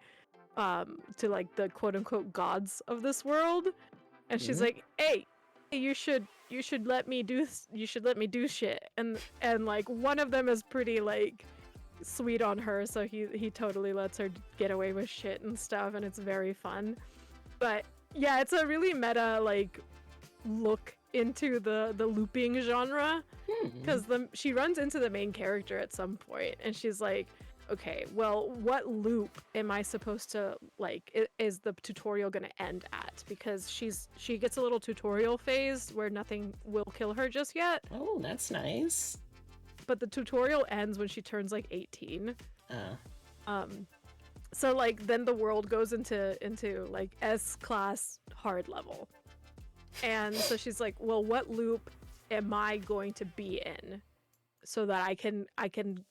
to like the quote unquote gods of this world. And she's like, hey, you should let me do shit. And like one of them is pretty like sweet on her, so he totally lets her get away with shit and stuff, and it's very fun. But yeah, it's a really meta like look into the looping genre, because she runs into the main character at some point, and she's like, okay, well, what loop am I supposed to like? Is the tutorial gonna end at? Because she gets a little tutorial phase where nothing will kill her just yet. Oh, that's nice. But the tutorial ends when she turns like 18. So like then the world goes into like S-class hard level. And so she's like, well, what loop am I going to be in so that I can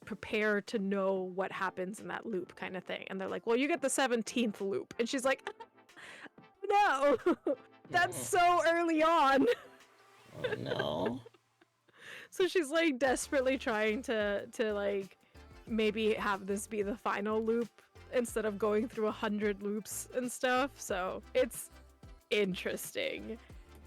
prepare to know what happens in that loop kind of thing. And they're like, well, you get the 17th loop. And she's like, no, that's so early on. Oh no. So she's like desperately trying to like maybe have this be the final loop instead of going through 100 loops and stuff. So it's interesting,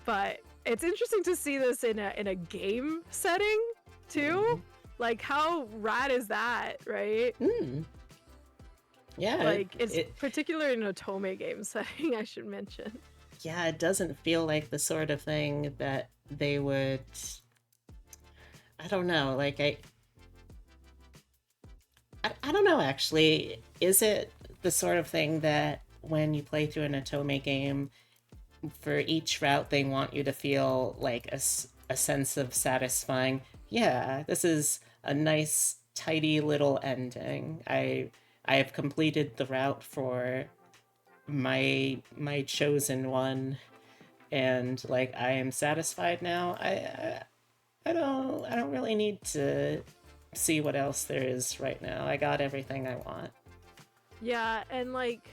but it's interesting to see this in a game setting too. Like, how rad is that, right? Yeah, Like, it's particularly in a Otome game setting, I should mention. Yeah, it doesn't feel like the sort of thing that they would, I don't know, like I don't know actually. Is it the sort of thing that when you play through an Otome game, for each route they want you to feel like a sense of satisfying, yeah, this is a nice tidy little ending. I have completed the route for my chosen one, and like I am satisfied now. I don't really need to see what else there is right now. I got everything I want. Yeah, and like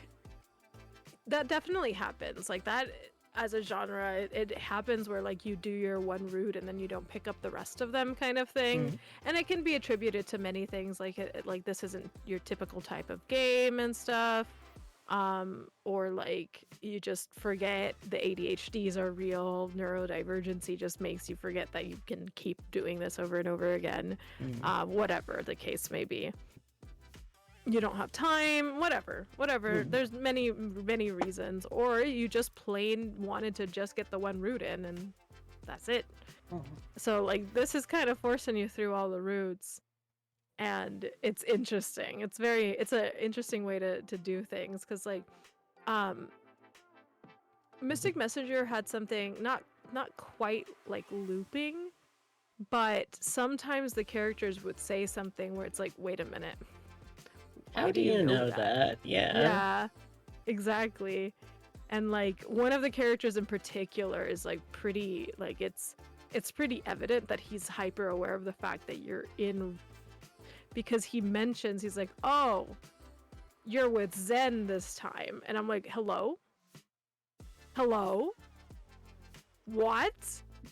that definitely happens. Like that as a genre, it happens where like you do your one route and then you don't pick up the rest of them kind of thing. And it can be attributed to many things, like like this isn't your typical type of game and stuff. Or like you just forget the ADHDs are real, neurodivergency just makes you forget that you can keep doing this over and over again. Whatever the case may be. You don't have time, whatever. There's many reasons, or you just plain wanted to just get the one route in and that's it. So like this is kind of forcing you through all the routes, and it's interesting. It's an interesting way to do things, because like Mystic Messenger had something not quite like looping, but sometimes the characters would say something where it's like, wait a minute, How do you know that? Yeah, exactly. And like one of the characters in particular is like pretty, like it's pretty evident that he's hyper aware of the fact that you're in, because he mentions, he's like, oh, you're with Zen this time. And I'm like, hello? What?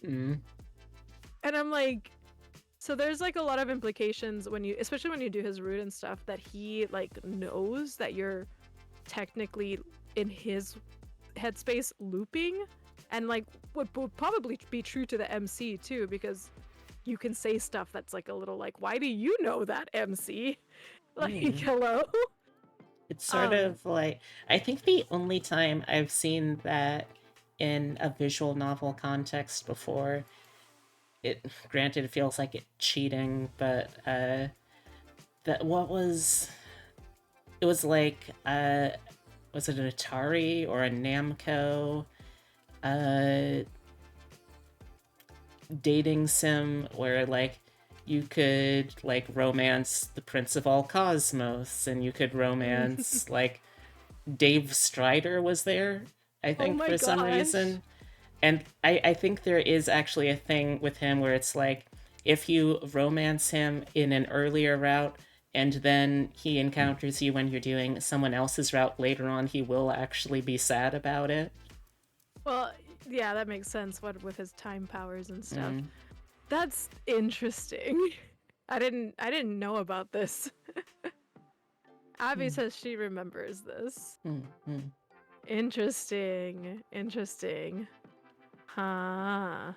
And I'm like, so there's like a lot of implications when you, especially when you do his route and stuff, that he like knows that you're technically in his headspace looping, and like would probably be true to the MC too, because you can say stuff that's like a little like, why do you know that, MC? Like, hello? It's sort of like, I think the only time I've seen that in a visual novel context before, it granted it feels like it's cheating, but it was like was it an Atari or a Namco dating sim where like you could like romance the Prince of All Cosmos, and you could romance like Dave Strider was there, I think, for some reason. And I think there is actually a thing with him where it's like, if you romance him in an earlier route and then he encounters you when you're doing someone else's route later on, he will actually be sad about it. Well, yeah, that makes sense. What with his time powers and stuff. That's interesting. I didn't know about this. Abby says she remembers this. Interesting. Huh.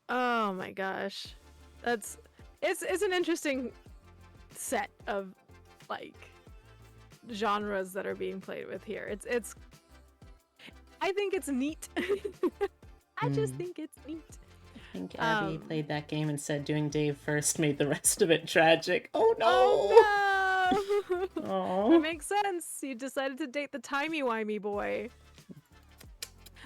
Oh my gosh. It's an interesting set of like genres that are being played with here. It's I think it's neat. I just think it's neat. I think Abby played that game and said doing Dave first made the rest of it tragic. Oh no! Oh no! Oh. It makes sense. You decided to date the timey-wimey boy.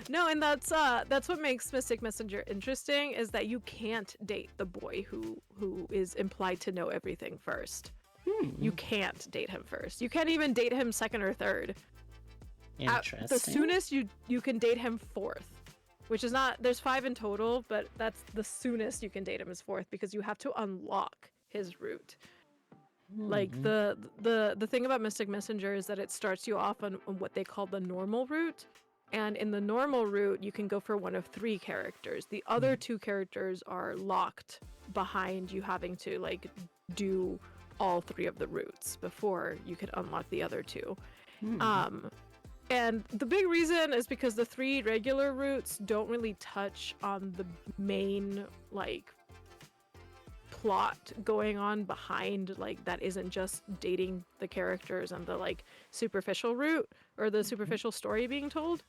No, and that's what makes Mystic Messenger interesting, is that you can't date the boy who is implied to know everything first. You can't date him first. You can't even date him second or third. Interesting. The soonest you can date him 4th, which is not, there's 5 in total, but that's the soonest you can date him is 4th because you have to unlock his route. Like the thing about Mystic Messenger is that it starts you off on what they call the normal route, and in the normal route you can go for one of 3 characters. The other 2 characters are locked behind you having to like do all 3 of the routes before you could unlock the other 2. And the big reason is because the 3 regular routes don't really touch on the main like plot going on behind, like that isn't just dating the characters and the like superficial route or the superficial story being told.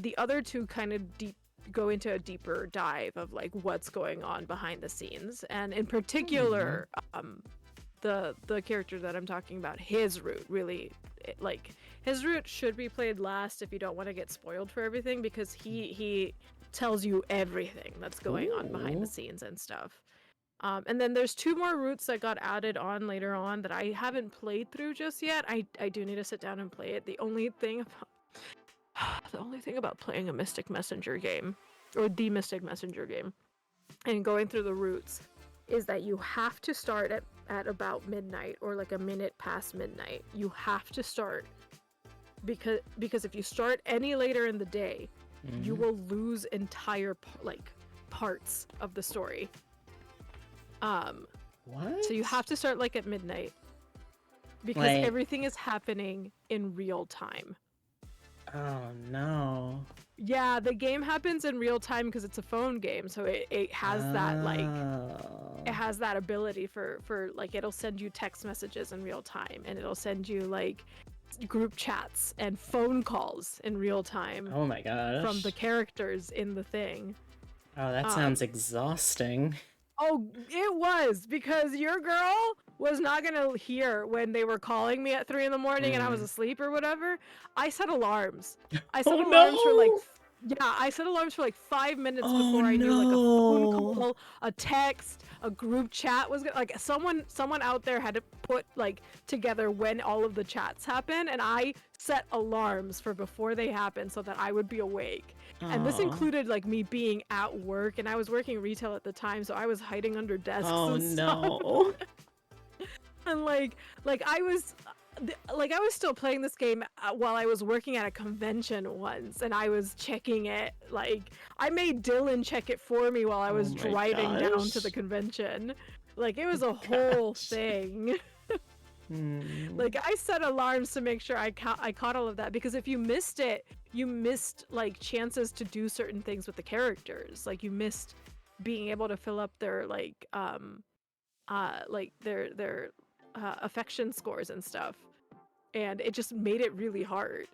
The other 2 kind of go into a deeper dive of like what's going on behind the scenes, and in particular the character that I'm talking about, his route really, like his route should be played last if you don't want to get spoiled for everything, because he tells you everything that's going on behind the scenes and stuff. And then there's 2 more routes that got added on later on that I haven't played through just yet. I do need to sit down and play it. The only thing about playing a Mystic Messenger game, or the Mystic Messenger game, and going through the routes is that you have to start at about midnight, or like a minute past midnight. You have to start because if you start any later in the day, you will lose entire parts of the story. What? So you have to start like at midnight because Like- everything is happening in real time. Oh no. Yeah, the game happens in real time because it's a phone game, so it has that like it has that ability for like it'll send you text messages in real time, and it'll send you like group chats and phone calls in real time Oh my gosh. from the characters in the thing. Oh, that sounds exhausting. Oh, it was, because your girl was not gonna hear when they were calling me at 3 in the morning and I was asleep or whatever. I set alarms. I set alarms for like, I set alarms for like 5 minutes before I knew like a phone call, a text, a group chat was gonna, like someone out there had to put like together when all of the chats happen, and I set alarms for before they happened so that I would be awake. And this included like me being at work, and I was working retail at the time, so I was hiding under desks and stuff. No. And like I was still playing this game while I was working at a convention once, and I was checking it. Like I made Dylan check it for me while I was driving down to the convention. Like it was a whole thing. Like I set alarms to make sure I caught all of that, because if you missed it, you missed like chances to do certain things with the characters. Like you missed being able to fill up their like their affection scores and stuff, and it just made it really hard.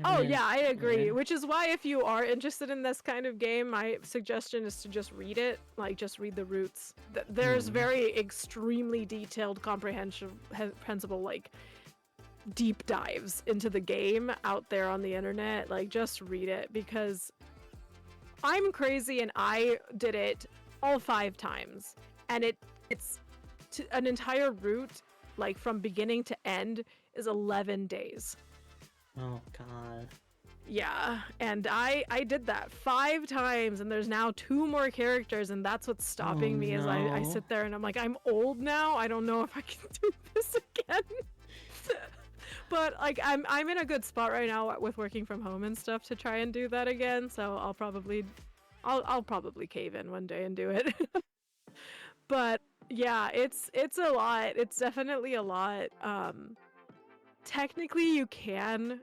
Oh yeah, I agree. Which is why if you are interested in this kind of game, my suggestion is to just read it. Like just read the roots. There's very extremely detailed, comprehensible like deep dives into the game out there on the internet. Like just read it, because I'm crazy and I did it all 5 times, and it's an entire route, like from beginning to end, is 11 days. Oh god. Yeah, and I did that 5 times, and there's now 2 more characters, and that's what's stopping me. Is I sit there and I'm like, I'm old now, I don't know if I can do this again. But like I'm in a good spot right now with working from home and stuff to try and do that again, so I'll probably cave in one day and do it. But yeah, it's a lot. It's definitely a lot. Technically you can,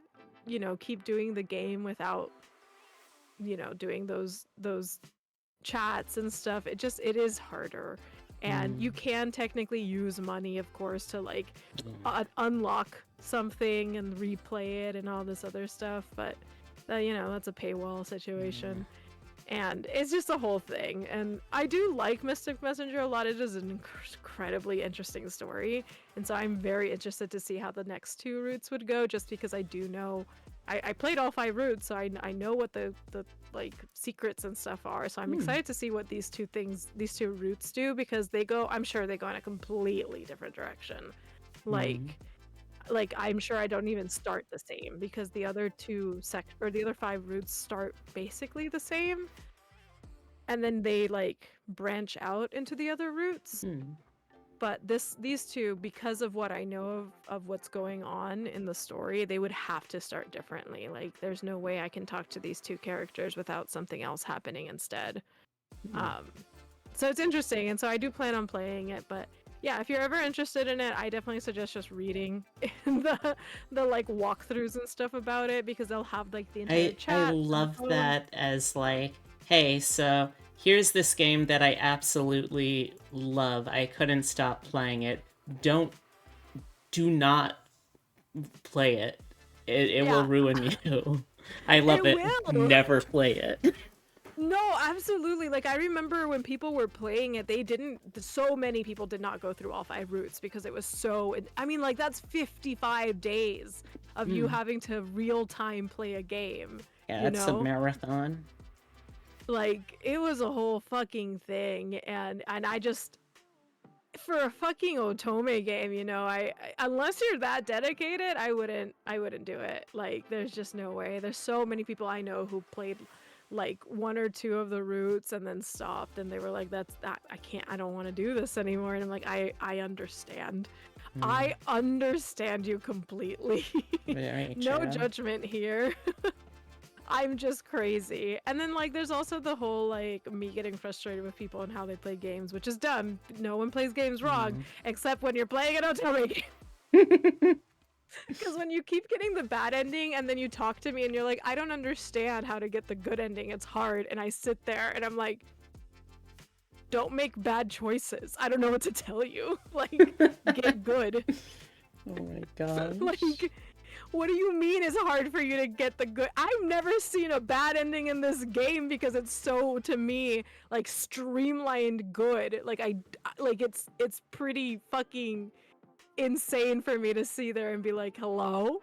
keep doing the game without, doing those chats and stuff. It is harder. And you can technically use money, of course, to like unlock something and replay it and all this other stuff, but that's a paywall situation. And it's just a whole thing. And I do like Mystic Messenger a lot. It is an incredibly interesting story. And so I'm very interested to see how the next 2 routes would go, just because I do know I played all 5 routes, so I know what the like secrets and stuff are. So I'm excited to see what these 2 routes do, because I'm sure they go in a completely different direction. Like like I'm sure I don't even start the same because the other the other 5 routes start basically the same, and then they like branch out into the other routes. But these two, because of what I know of what's going on in the story, they would have to start differently. Like there's no way I can talk to these 2 characters without something else happening instead. So it's interesting, and so I do plan on playing it, but yeah, if you're ever interested in it, I definitely suggest just reading the like walkthroughs and stuff about it, because they'll have like the entire chat. I love that as like, hey, so here's this game that I absolutely love. I couldn't stop playing it. Do not play it. It will ruin you. I love it. Will. Never play it. No, absolutely. Like I remember when people were playing it, so many people did not go through all 5 routes because it was so, I mean, like that's 55 days of you having to real time play a game. Yeah, it's a marathon. Like it was a whole fucking thing, and I just, for a fucking Otome game, you know, I unless you're that dedicated, I wouldn't do it. Like there's just no way. There's so many people I know who played like 1 or 2 of the routes and then stopped, and they were like, I don't want to do this anymore. And I'm like, I understand. I understand you completely. Very No true. judgment here. I'm just crazy. And then like there's also the whole like me getting frustrated with people and how they play games, which is dumb. No one plays games wrong except when you're playing an Otome game. Because when you keep getting the bad ending and then you talk to me and you're like, I don't understand how to get the good ending, it's hard, and I sit there and I'm like, don't make bad choices. I don't know what to tell you. Like, get good. Oh my god. Like, what do you mean it's hard for you to get the good? I've never seen a bad ending in this game because it's so, to me, like streamlined good. Like it's pretty fucking insane for me to see there and be like, hello?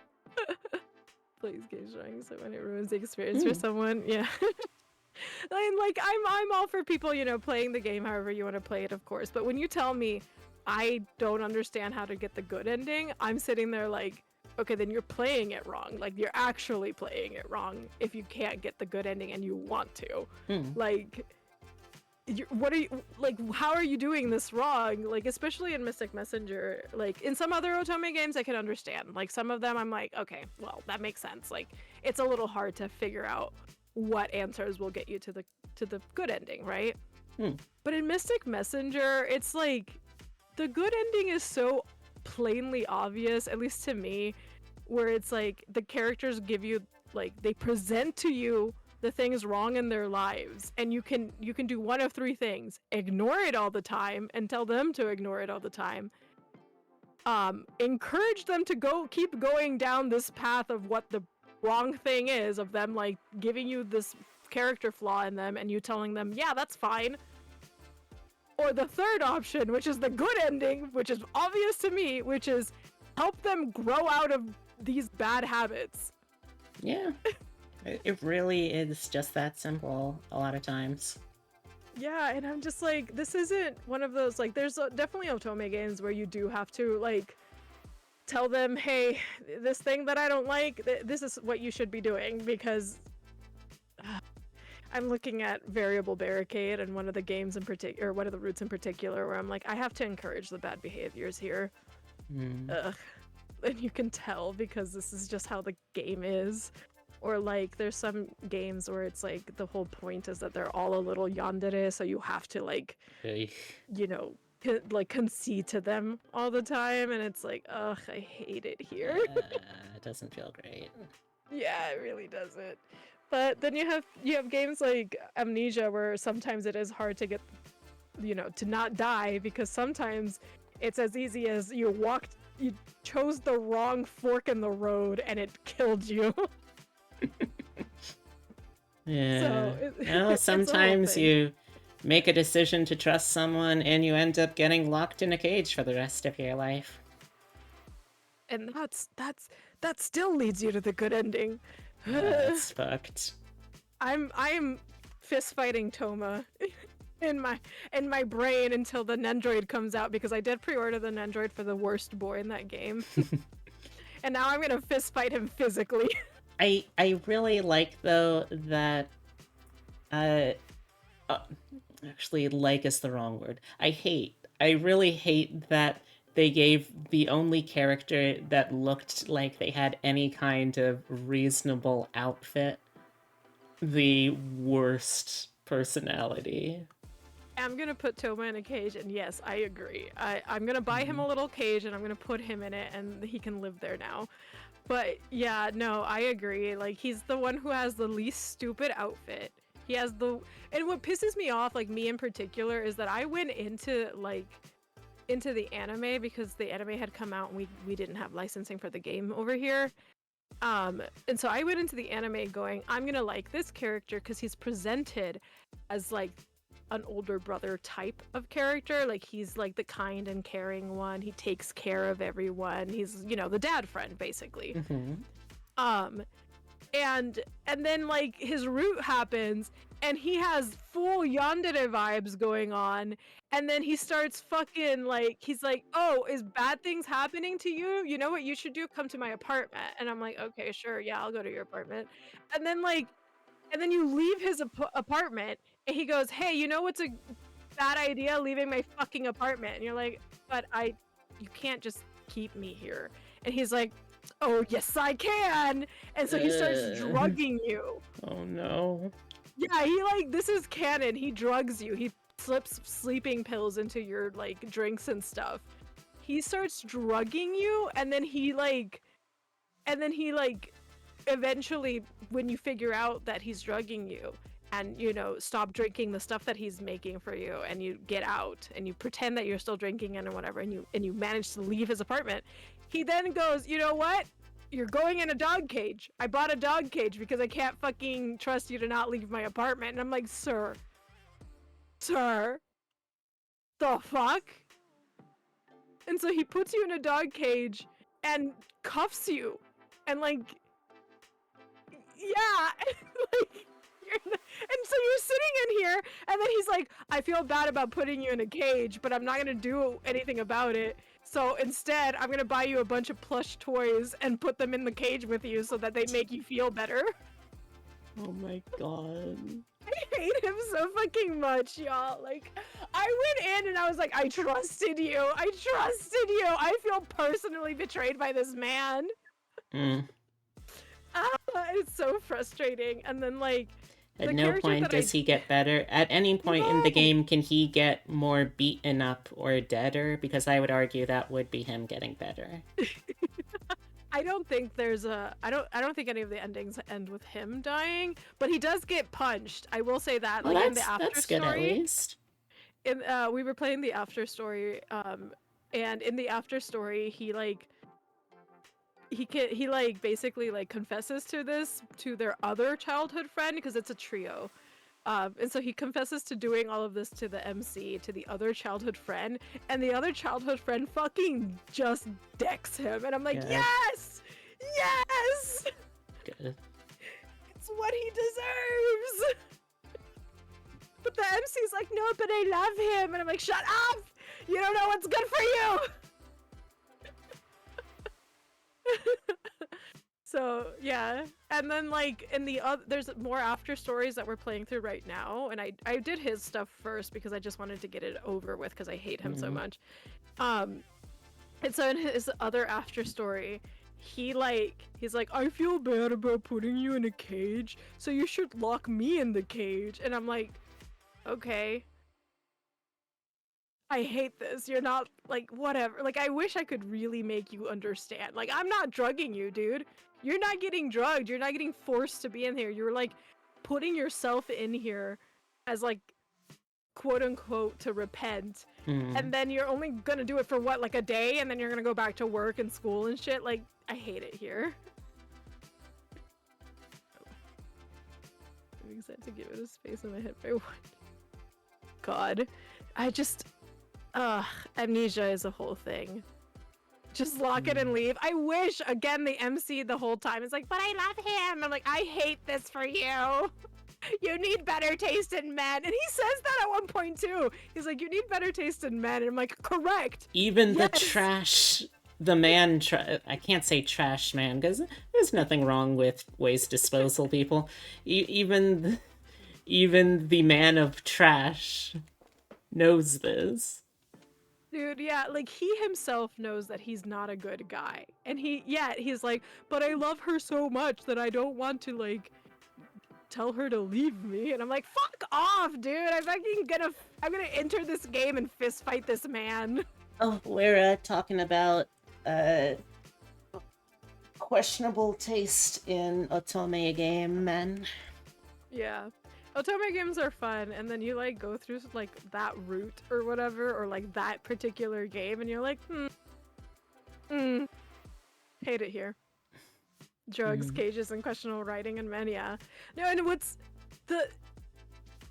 Please get strong so when it ruins the experience for someone. Yeah. And like I'm all for people, you know, playing the game however you want to play it, of course. But when you tell me I don't understand how to get the good ending, I'm sitting there like, okay, then you're playing it wrong. Like you're actually playing it wrong if you can't get the good ending and you want to. Like what are you, like, how are you doing this wrong? Like, especially in Mystic Messenger, like in some other Otome games I can understand. Like some of them I'm like, okay, well, that makes sense. Like it's a little hard to figure out what answers will get you to the good ending, right? But in Mystic Messenger, it's like the good ending is so plainly obvious, at least to me, where it's like the characters give you, like, they present to you the things wrong in their lives, and you can do one of 3 things: ignore it all the time and tell them to ignore it all the time, encourage them to keep going down this path of what the wrong thing is, of them like giving you this character flaw in them and you telling them, yeah, that's fine. Or the third option, which is the good ending, which is obvious to me, which is help them grow out of these bad habits. Yeah. It really is just that simple a lot of times. Yeah, and I'm just like, this isn't one of those, like, there's definitely Otome games where you do have to, like, tell them, hey, this thing that I don't like, this is what you should be doing, because I'm looking at Variable Barricade and one of the games in particular, or one of the routes in particular, where I'm like, I have to encourage the bad behaviors here. Ugh. And you can tell because this is just how the game is. Or like there's some games where it's like the whole point is that they're all a little yandere, so you have to like, you know, like concede to them all the time, and it's like, ugh, I hate it here. It doesn't feel great. Yeah, it really doesn't. But then you have games like Amnesia where sometimes it is hard to get, you know, to not die, because sometimes it's as easy as you chose the wrong fork in the road and it killed you. Yeah. So sometimes you make a decision to trust someone and you end up getting locked in a cage for the rest of your life. And that still leads you to the good ending. That's fucked. I'm fist fighting Toma in my brain until the Nendroid comes out, because I did pre-order the Nendroid for the worst boy in that game. and now I'm gonna fist fight him physically. I really like though that actually like is the wrong word. I really hate that they gave the only character that looked like they had any kind of reasonable outfit the worst personality. I'm gonna put Toma in a cage, and yes, I agree. I'm gonna buy him a little cage, and I'm gonna put him in it, and he can live there now. But yeah, no, I agree. Like, he's the one who has the least stupid outfit. He has the, and what pisses me off, like me in particular, is that I went into the anime because the anime had come out and we didn't have licensing for the game over here. And so I went into the anime going, I'm gonna like this character because he's presented as like an older brother type of character. Like, he's like the kind and caring one. He takes care of everyone. He's, you know, the dad friend basically. And then like his root happens and he has full yandere vibes going on, and then he starts fucking like, he's like, oh, is bad things happening to you? You know what you should do? Come to my apartment. And I'm like, okay, sure, yeah, I'll go to your apartment. And then you leave his apartment and he goes, hey, you know what's a bad idea? Leaving my fucking apartment. And you're like, but you can't just keep me here. And he's like, oh, yes, I can. And so he starts drugging you. Oh no. Yeah, he like, this is canon. He drugs you. He slips sleeping pills into your like drinks and stuff. He starts drugging you, and then he eventually, when you figure out that he's drugging you and, you know, stop drinking the stuff that he's making for you, and you get out and you pretend that you're still drinking and whatever, and you manage to leave his apartment, he then goes, you know what? You're going in a dog cage. I bought a dog cage because I can't fucking trust you to not leave my apartment. And I'm like, sir, the fuck? And so he puts you in a dog cage and cuffs you. And like, yeah, like, and so you're sitting in here, and then he's like, I feel bad about putting you in a cage, but I'm not gonna do anything about it. So instead, I'm gonna buy you a bunch of plush toys and put them in the cage with you so that they make you feel better. Oh my god. I hate him so fucking much, y'all. Like, I went in and I was like, I trusted you. I feel personally betrayed by this man. It's so frustrating. And then, like, at no point does he get better. At any point in the game, can he get more beaten up or deader? Because I would argue that would be him getting better. I don't think there's a. I don't think any of the endings end with him dying, but he does get punched. I will say that. Well, like in the after that's story, good at least. We were playing the after story, and in the after story, he basically like confesses to their other childhood friend, because it's a trio. And so he confesses to doing all of this to the MC, to the other childhood friend, and the other childhood friend fucking just decks him. And I'm like, yes! Yes! Good. It's what he deserves! But the MC's like, no, but I love him. And I'm like, shut up! You don't know what's good for you! So yeah, and then like in the other, there's more after stories that we're playing through right now, and I did his stuff first because I just wanted to get it over with because I hate him so much. And so in his other after story, he's like, I feel bad about putting you in a cage, so you should lock me in the cage. And I'm like, okay, I hate this. You're not, like, whatever. Like, I wish I could really make you understand. Like, I'm not drugging you, dude. You're not getting drugged. You're not getting forced to be in here. You're, like, putting yourself in here as, like, quote-unquote, to repent. And then you're only gonna do it for, what, like, a day? And then you're gonna go back to work and school and shit? Like, I hate it here. I'm excited to give it a space in my head by one. God. I just... amnesia is a whole thing. Just lock it and leave. I wish, again, the MC the whole time is like, but I love him. I'm like, I hate this for you. You need better taste in men. And he says that at one point too. He's like, you need better taste in men. And I'm like, correct. Even yes. the trash the man, I can't say trash man, because there's nothing wrong with waste disposal, people. Even the man of trash knows this. Dude, yeah, like he himself knows that he's not a good guy. And he's like, but I love her so much that I don't want to like tell her to leave me. And I'm like, fuck off, dude. I'm gonna enter this game and fist fight this man. Oh, we're talking about questionable taste in otome game, men. Yeah. Otome games are fun, and then you like go through like that route or whatever, or like that particular game, and you're like, hate it here. Drugs, cages, and questionable writing, and men, yeah. No, and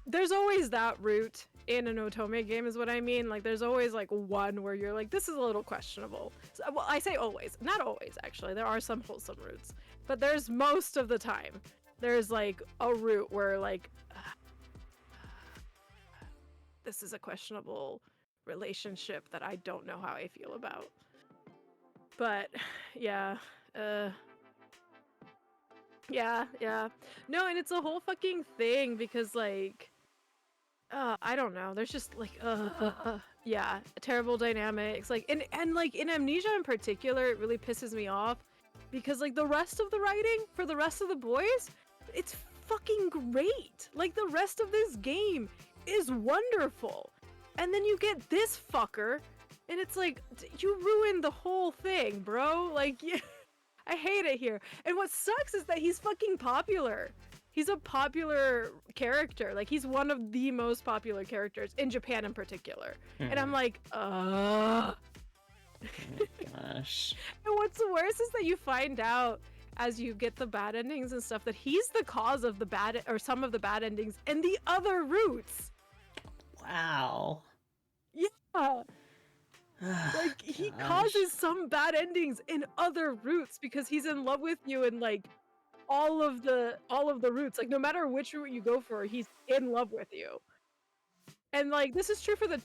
there's always that route in an otome game, is what I mean. Like, there's always like one where you're like, this is a little questionable. So, well, I say always, not always actually. There are some wholesome routes, but there's most of the time there's like a route where like this is a questionable relationship that I don't know how I feel about. But yeah, yeah. No, and it's a whole fucking thing because like I don't know. There's just like yeah, terrible dynamics. Like and like in Amnesia in particular, it really pisses me off because like the rest of the writing for the rest of the boys, it's fucking great. Like the rest of this game is wonderful. And then you get this fucker and it's like you ruined the whole thing, bro. Like yeah, I hate it here. And what sucks is that he's fucking popular. He's a popular character. Like, he's one of the most popular characters in Japan in particular. And I'm like, Oh gosh. And what's worse is that you find out as you get the bad endings and stuff that he's the cause of the bad, or some of the bad endings in the other routes. Wow. Yeah. Like, he causes some bad endings in other routes because he's in love with you and like all of the routes. Like, no matter which route you go for, he's in love with you. And like, this is true for the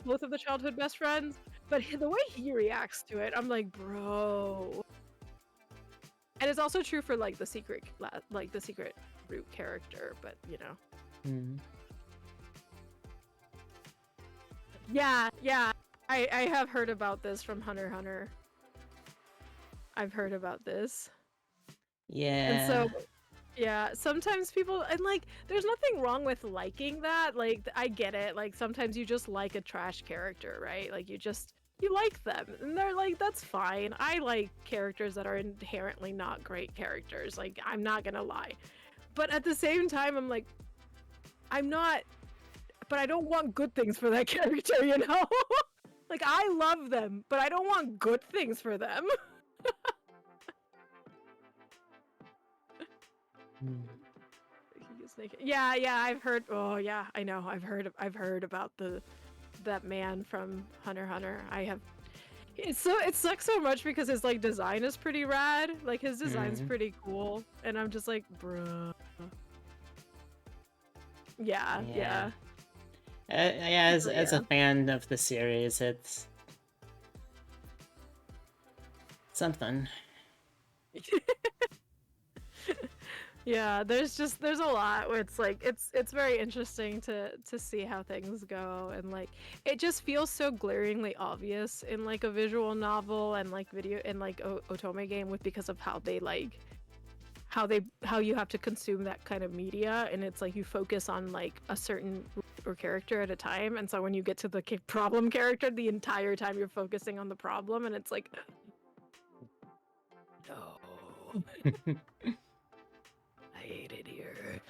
both of the childhood best friends, but the way he reacts to it, I'm like, bro. And it's also true for like the secret route character, but you know. Yeah. I have heard about this from Hunter x Hunter. I've heard about this. Yeah. And so, yeah, sometimes people, and like, there's nothing wrong with liking that. Like, I get it. Like, sometimes you just like a trash character, right? Like, you like them. And they're like, that's fine. I like characters that are inherently not great characters. Like, I'm not gonna lie. But at the same time, I'm like, but I don't want good things for that character, you know? Like, I love them, but I don't want good things for them. Yeah, I've heard. Oh, yeah, I know. I've heard about that man from Hunter x Hunter. I have. It sucks so much because his like design is pretty rad. Like his design's pretty cool, and I'm just like, bruh. Yeah. As a fan of the series, it's something. Yeah, there's a lot where it's like it's very interesting to see how things go, and like it just feels so glaringly obvious in like a visual novel and like video and like otome game because of how they like how you have to consume that kind of media, and it's like you focus on like a certain or character at a time, and so when you get to the problem character, the entire time you're focusing on the problem, and it's like no. I hate it here.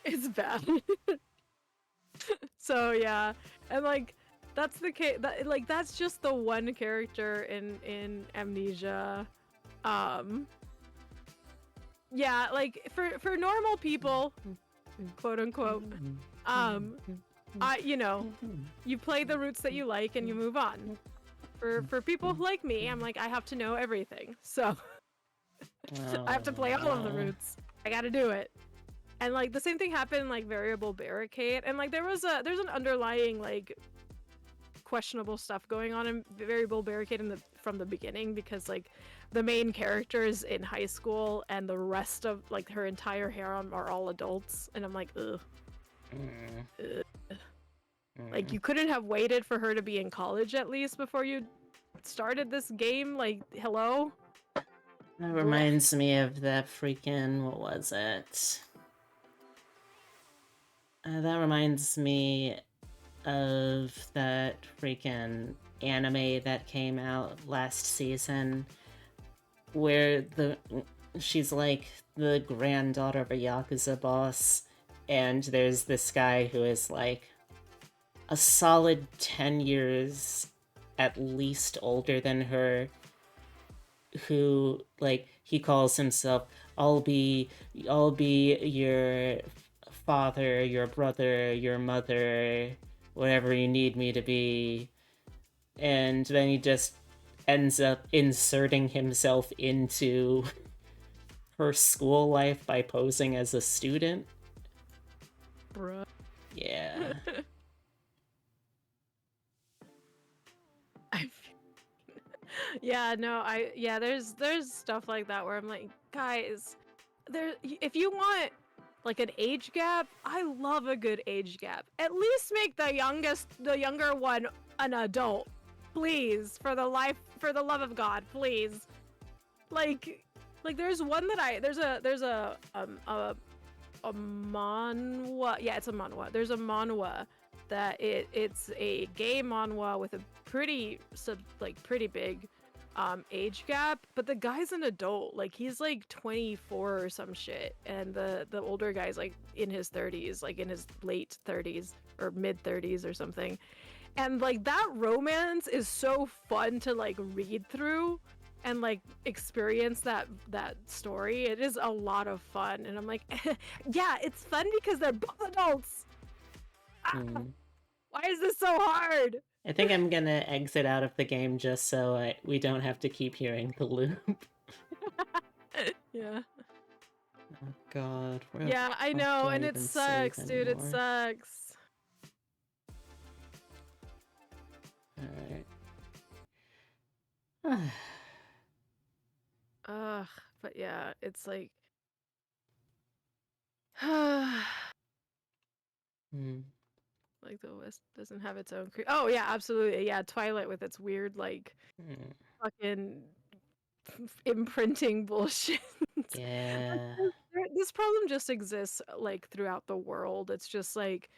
It's bad. So yeah, and like that's the case. That's just the one character in Amnesia. Yeah, like for normal people, quote unquote, you play the routes that you like and you move on. For people like me, I'm like, I have to know everything, so. I have to play all of the routes. I gotta do it. And like the same thing happened in like Variable Barricade, and like there's an underlying like questionable stuff going on in Variable Barricade from the beginning, because like the main character is in high school and the rest of like her entire harem are all adults, and I'm like, ugh. Like, you couldn't have waited for her to be in college at least before you started this game? Like, hello? That reminds me of that freaking, what was it? That reminds me of that freaking anime that came out last season where she's like the granddaughter of a Yakuza boss, and there's this guy who is like a solid 10 years at least older than her, who like he calls himself I'll be your father, your brother, your mother, whatever you need me to be. And then he just ends up inserting himself into her school life by posing as a student. Bruh. Yeah. Yeah, no, there's stuff like that where I'm like, guys, if you want like an age gap, I love a good age gap. At least make the younger one an adult, please, for the love of God, please. Like there's one that there's a manhwa. Yeah, it's a manhwa. There's a manhwa that it's a gay manhwa with a pretty big age gap, but the guy's an adult. Like, he's like 24 or some shit, and the older guy's like in his 30s, like in his late 30s or mid 30s or something. And like that romance is so fun to like read through and like experience that story. It is a lot of fun, and I'm like, yeah, it's fun because they're both adults. Why is this so hard? I think I'm gonna exit out of the game just so we don't have to keep hearing the loop. Yeah. Oh god. Yeah, I know, and it sucks, dude. It sucks. Alright. Ugh, but yeah, it's like... Like, the West doesn't have its own... Oh, yeah, absolutely. Yeah, Twilight with its weird, like, fucking imprinting bullshit. Yeah. This problem just exists, like, throughout the world. It's just, like,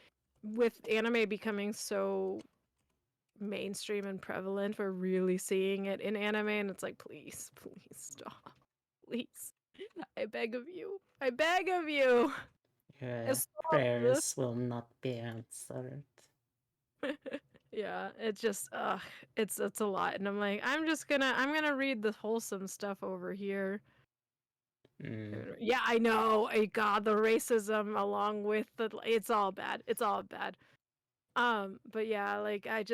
with anime becoming so mainstream and prevalent, we're really seeing it in anime, and it's like, please stop. Please. I beg of you. I beg of you. Your prayers will not be answered. Yeah, it's just it's a lot, and I'm like, I'm gonna read the wholesome stuff over here. Yeah, I know. God, the racism along with it's all bad. It's all bad. But yeah, like I'm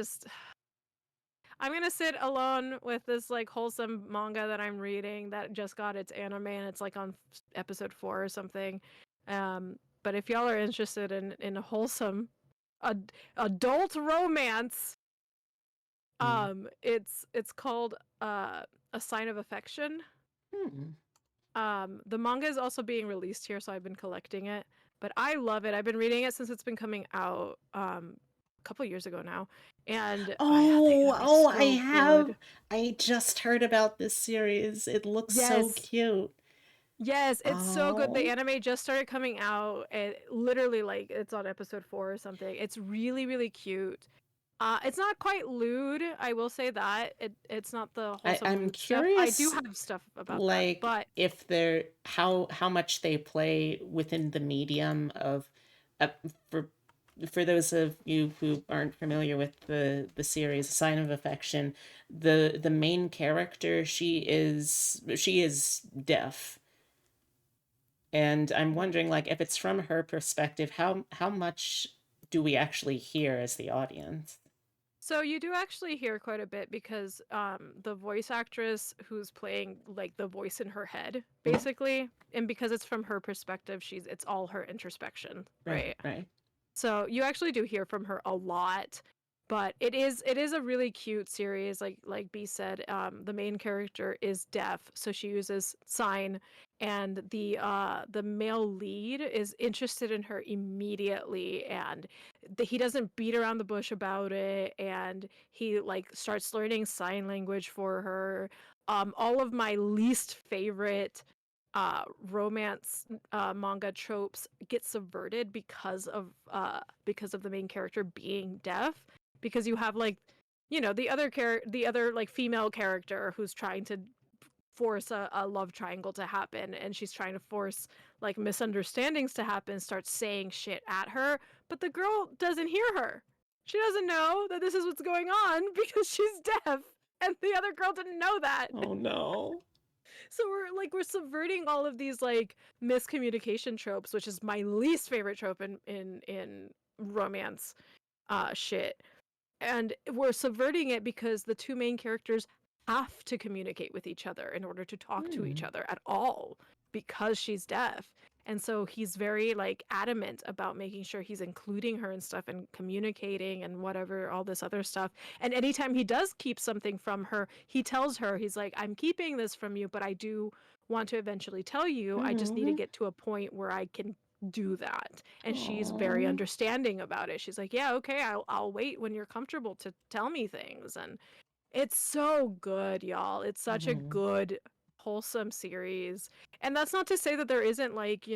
gonna sit alone with this like wholesome manga that I'm reading that just got its anime, and it's like on episode 4 or something. But if y'all are interested in a wholesome adult romance, it's called A Sign of Affection. The manga is also being released here, so I've been collecting it. But I love it. I've been reading it since it's been coming out a couple years ago now. And I have. Good. I just heard about this series. It looks so cute. Yes, it's so good. The anime just started coming out, and literally, like, it's on episode 4 or something. It's really, really cute. It's not quite lewd, I will say that. It's not the wholesome I'm stuff. curious, I do have stuff about like, that, but if they're how much they play within the medium of for those of you who aren't familiar with the series Sign of Affection, the main character, she is deaf. And I'm wondering, like, if it's from her perspective, how much do we actually hear as the audience? So you do actually hear quite a bit, because the voice actress who's playing like the voice in her head, basically, and because it's from her perspective, it's all her introspection, right? Right. So you actually do hear from her a lot. But it is a really cute series. Like B said, the main character is deaf, so she uses sign, and the male lead is interested in her immediately, and he doesn't beat around the bush about it, and he like starts learning sign language for her. All of my least favorite romance manga tropes get subverted because of the main character being deaf, because you have like, the other like female character who's trying to force a love triangle to happen, and she's trying to force like misunderstandings to happen, starts saying shit at her, but the girl doesn't hear her. She doesn't know that this is what's going on because she's deaf, and the other girl didn't know that. Oh no. So we're subverting all of these like miscommunication tropes, which is my least favorite trope in romance shit. And we're subverting it because the two main characters have to communicate with each other in order to talk to each other at all, because she's deaf. And so he's very like adamant about making sure he's including her and stuff and communicating and whatever, all this other stuff. And anytime he does keep something from her, he tells her, he's like, I'm keeping this from you, but I do want to eventually tell you. I just need to get to a point where I can do that. And she's very Aw. understanding about it. She's like, yeah, okay, I'll wait when you're comfortable to tell me things. And it's so good, y'all. It's such a good, wholesome series. And that's not to say that there isn't, like,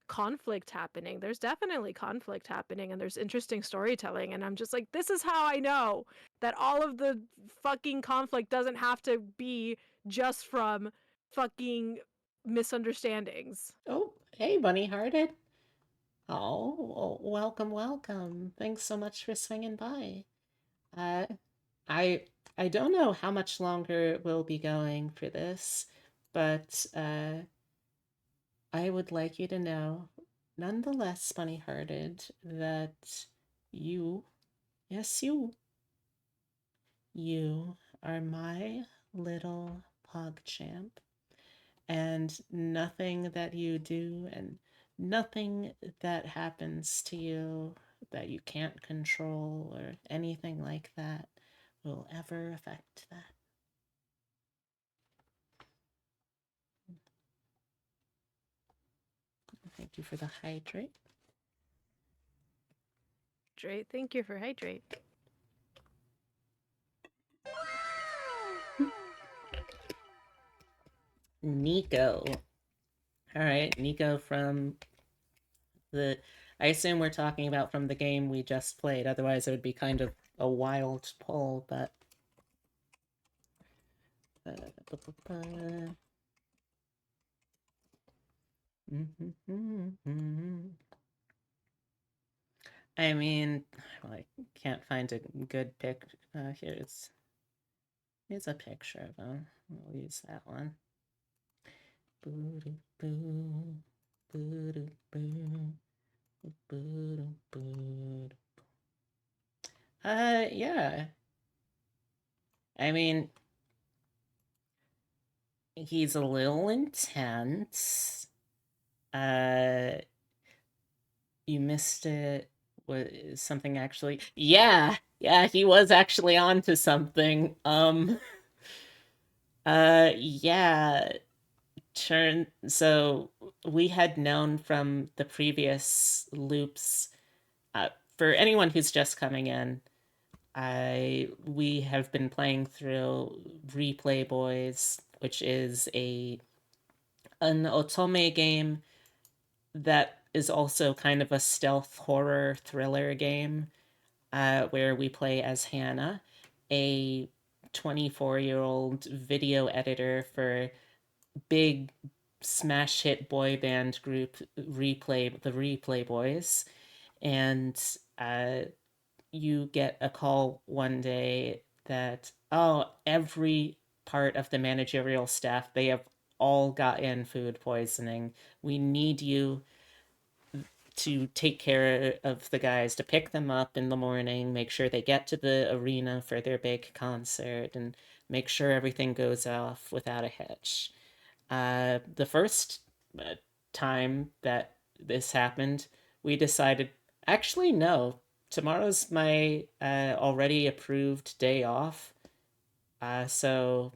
conflict happening. There's definitely conflict happening, and there's interesting storytelling. And I'm just like, this is how I know that all of the fucking conflict doesn't have to be just from fucking misunderstandings. Oh, hey, Bunny Hearted. Oh, well, welcome, welcome. Thanks so much for swinging by. Uh, I I don't know how much longer we'll be going for this, but I would like you to know, nonetheless, Bunny Hearted, that you, yes, you are my little PogChamp, and nothing that you do and nothing that happens to you that you can't control or anything like that will ever affect that. Thank you for the hydrate. Hydrate. Thank you for hydrate. Nico. All right, Nico from the. I assume we're talking about from the game we just played. Otherwise, it would be kind of a wild pull, but. I mean, I can't find a good pic. Here's a picture of him. We'll use that one. Yeah. I mean, he's a little intense. You missed it. What something actually? Yeah, he was actually on to something. Yeah. So we had known from the previous loops. For anyone who's just coming in, we have been playing through Replay Boys, which is an otome game that is also kind of a stealth horror thriller game, where we play as Hannah, a 24-year-old video editor for big smash hit boy band group the Replay Boys. And you get a call one day that, oh, every part of the managerial staff, they have all gotten food poisoning. We need you to take care of the guys, to pick them up in the morning, make sure they get to the arena for their big concert, and make sure everything goes off without a hitch. The first time that this happened, we decided, actually, no, tomorrow's my already approved day off. So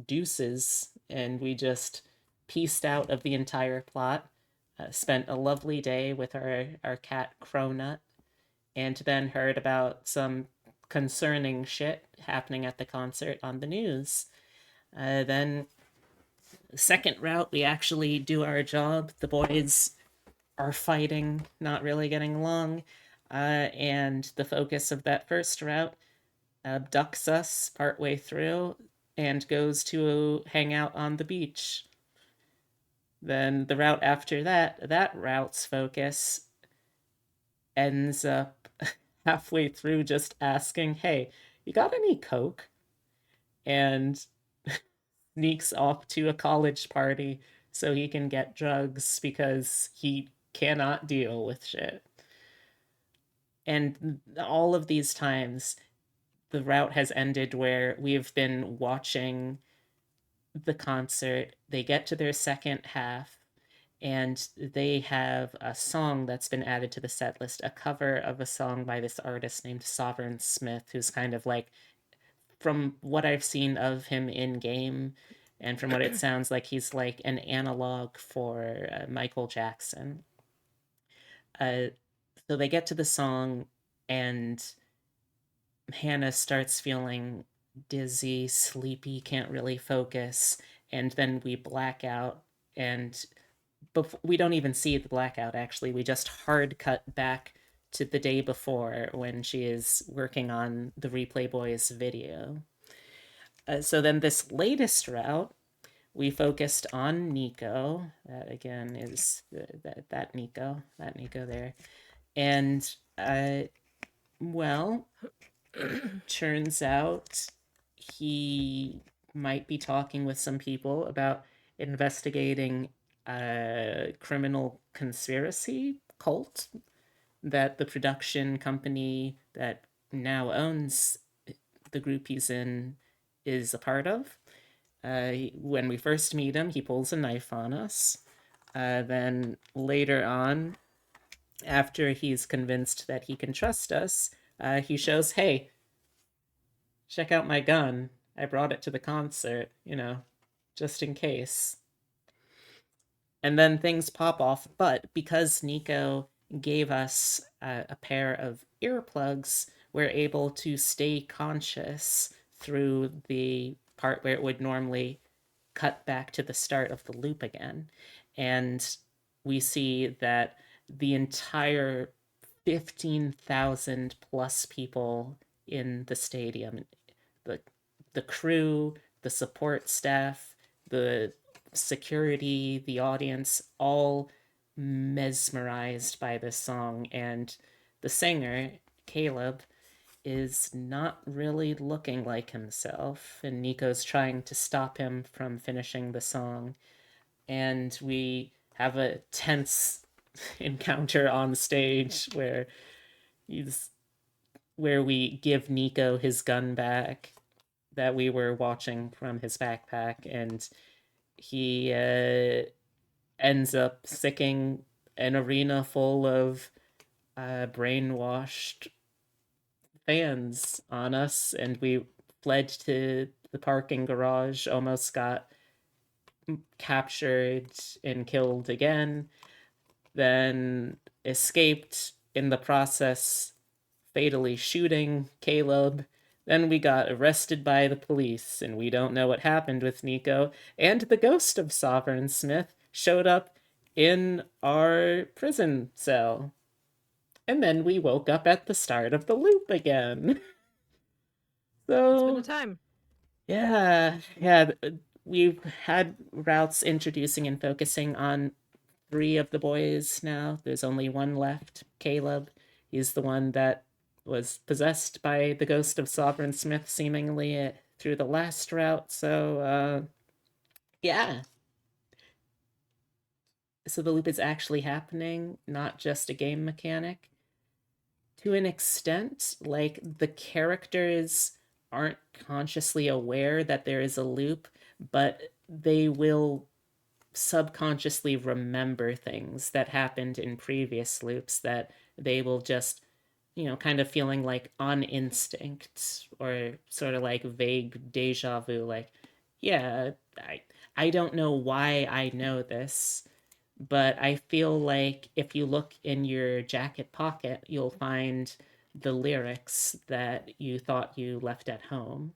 deuces, and we just pieced out of the entire plot. Spent a lovely day with our cat Cronut, and then heard about some concerning shit happening at the concert on the news. Then second route, we actually do our job. The boys are fighting, not really getting along, and the focus of that first route abducts us partway through and goes to hang out on the beach. Then the route after that route's focus ends up halfway through just asking, "Hey, you got any coke?" And sneaks off to a college party so he can get drugs because he cannot deal with shit. And all of these times, the route has ended where we've been watching the concert. They get to their second half, and they have a song that's been added to the set list, a cover of a song by this artist named Sovereign Smith, who's kind of like, from what I've seen of him in game, and from what it sounds like, he's like an analog for Michael Jackson. So they get to the song, and Hannah starts feeling dizzy, sleepy, can't really focus, and then we black out, and we don't even see the blackout, actually. We just hard cut back to the day before when she is working on the Replay Boys video. So then this latest route, we focused on Nico. That again is that Nico there. And well, turns out he might be talking with some people about investigating a criminal conspiracy cult that the production company that now owns the group he's in is a part of. When we first meet him, he pulls a knife on us. Then later on, after he's convinced that he can trust us, he shows, "Hey, check out my gun. I brought it to the concert, just in case." And then things pop off, but because Nico gave us a pair of earplugs, we're able to stay conscious through the part where it would normally cut back to the start of the loop again. And we see that the entire 15,000 plus people in the stadium, the crew, the support staff, the security, the audience, all mesmerized by this song. And the singer, Caleb, is not really looking like himself, and Nico's trying to stop him from finishing the song. And we have a tense encounter on stage where we give Nico his gun back that we were watching from his backpack, and he ends up sicking an arena full of brainwashed fans on us, and we fled to the parking garage, almost got captured and killed again, then escaped, in the process fatally shooting Caleb. Then we got arrested by the police, and we don't know what happened with Nico, and the ghost of Sovereign Smith showed up in our prison cell. And then we woke up at the start of the loop again. So It's been a time. Yeah, we've had routes introducing and focusing on 3 of the boys now. There's only one left, Caleb. He's the one that was possessed by the ghost of Sovereign Smith, seemingly through the last route. So, yeah. So the loop is actually happening, not just a game mechanic. To an extent, like, the characters aren't consciously aware that there is a loop, but they will subconsciously remember things that happened in previous loops that they will just, kind of feeling like on instinct or sort of like vague deja vu, like, yeah, I don't know why I know this, but I feel like if you look in your jacket pocket, you'll find the lyrics that you thought you left at home.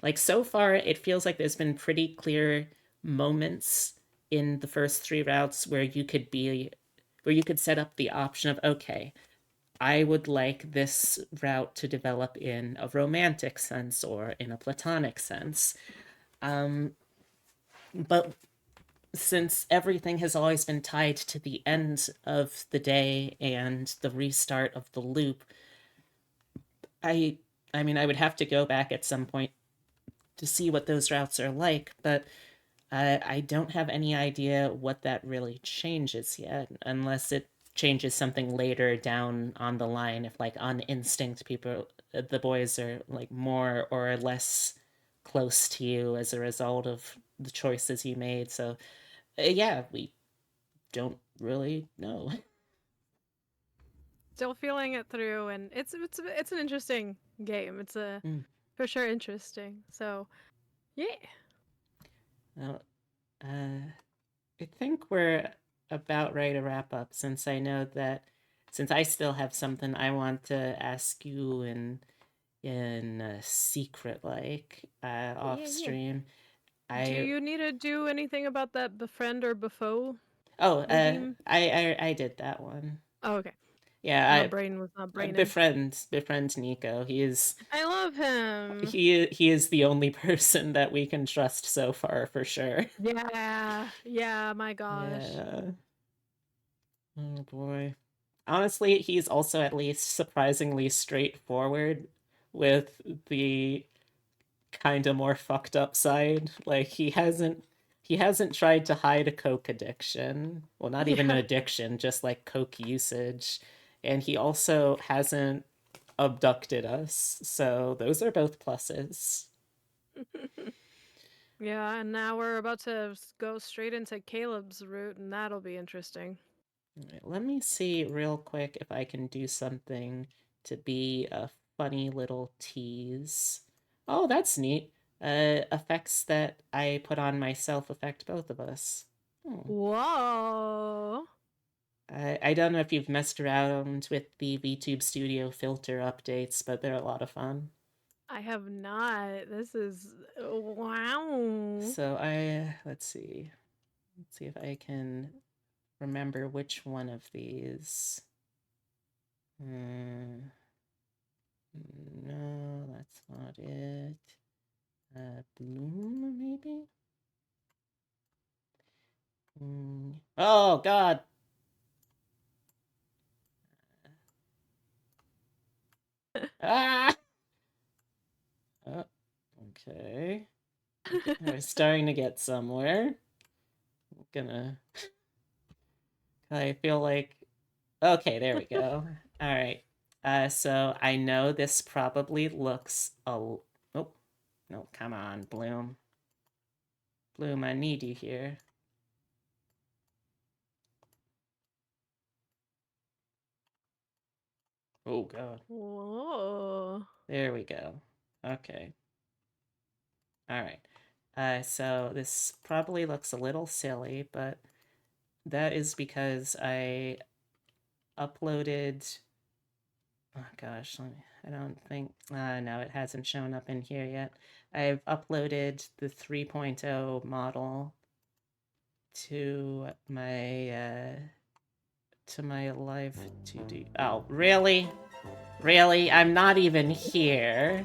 Like, so far, it feels like there's been pretty clear moments in the first 3 routes where you could set up the option of, okay, I would like this route to develop in a romantic sense or in a platonic sense. But since everything has always been tied to the end of the day and the restart of the loop, I I mean, I would have to go back at some point to see what those routes are like, but I don't have any idea what that really changes yet, unless it changes something later down on the line. If, like, on instinct, the boys are like more or less close to you as a result of the choices you made. So, yeah, we don't really know. Still feeling it through, and it's an interesting game. It's Mm. for sure interesting. So, yeah. Well, I think we're about ready to wrap up, since I still have something I want to ask you in a secret, like, off Yeah, yeah. stream. Do I you need to do anything about that befriend or befoe oh redeem? I did that one. Oh, okay. My Yeah, brain was not I braining. befriend Nico. I love him. He is the only person that we can trust so far, for sure. Yeah, yeah, my gosh. Yeah. Oh boy. Honestly, he's also at least surprisingly straightforward with the kind of more fucked up side. Like, he hasn't tried to hide a coke addiction. Well, not even an Yeah. addiction, just like coke usage. And he also hasn't abducted us. So those are both pluses. Yeah, and now we're about to go straight into Caleb's route, and that'll be interesting. Alright, let me see real quick if I can do something to be a funny little tease. Oh, that's neat. Effects that I put on myself affect both of us. Oh. Whoa. I don't know if you've messed around with the VTube Studio filter updates, but they're a lot of fun. I have not. This is wow. So let's see. Let's see if I can remember which one of these. No, that's not it. Bloom, maybe? Oh, God! Ah! Oh, okay. We're starting to get somewhere. I'm gonna... I feel like... Okay, there we go. Alright. So I know this probably looks oh, no, come on, Bloom. Bloom, I need you here. Oh, God. Whoa. There we go. Okay. Alright. So this probably looks a little silly, but that is because I uploaded... Oh gosh, I don't think... no, it hasn't shown up in here yet. I've uploaded the 3.0 model to my live 2D. Oh, really? Really? I'm not even here.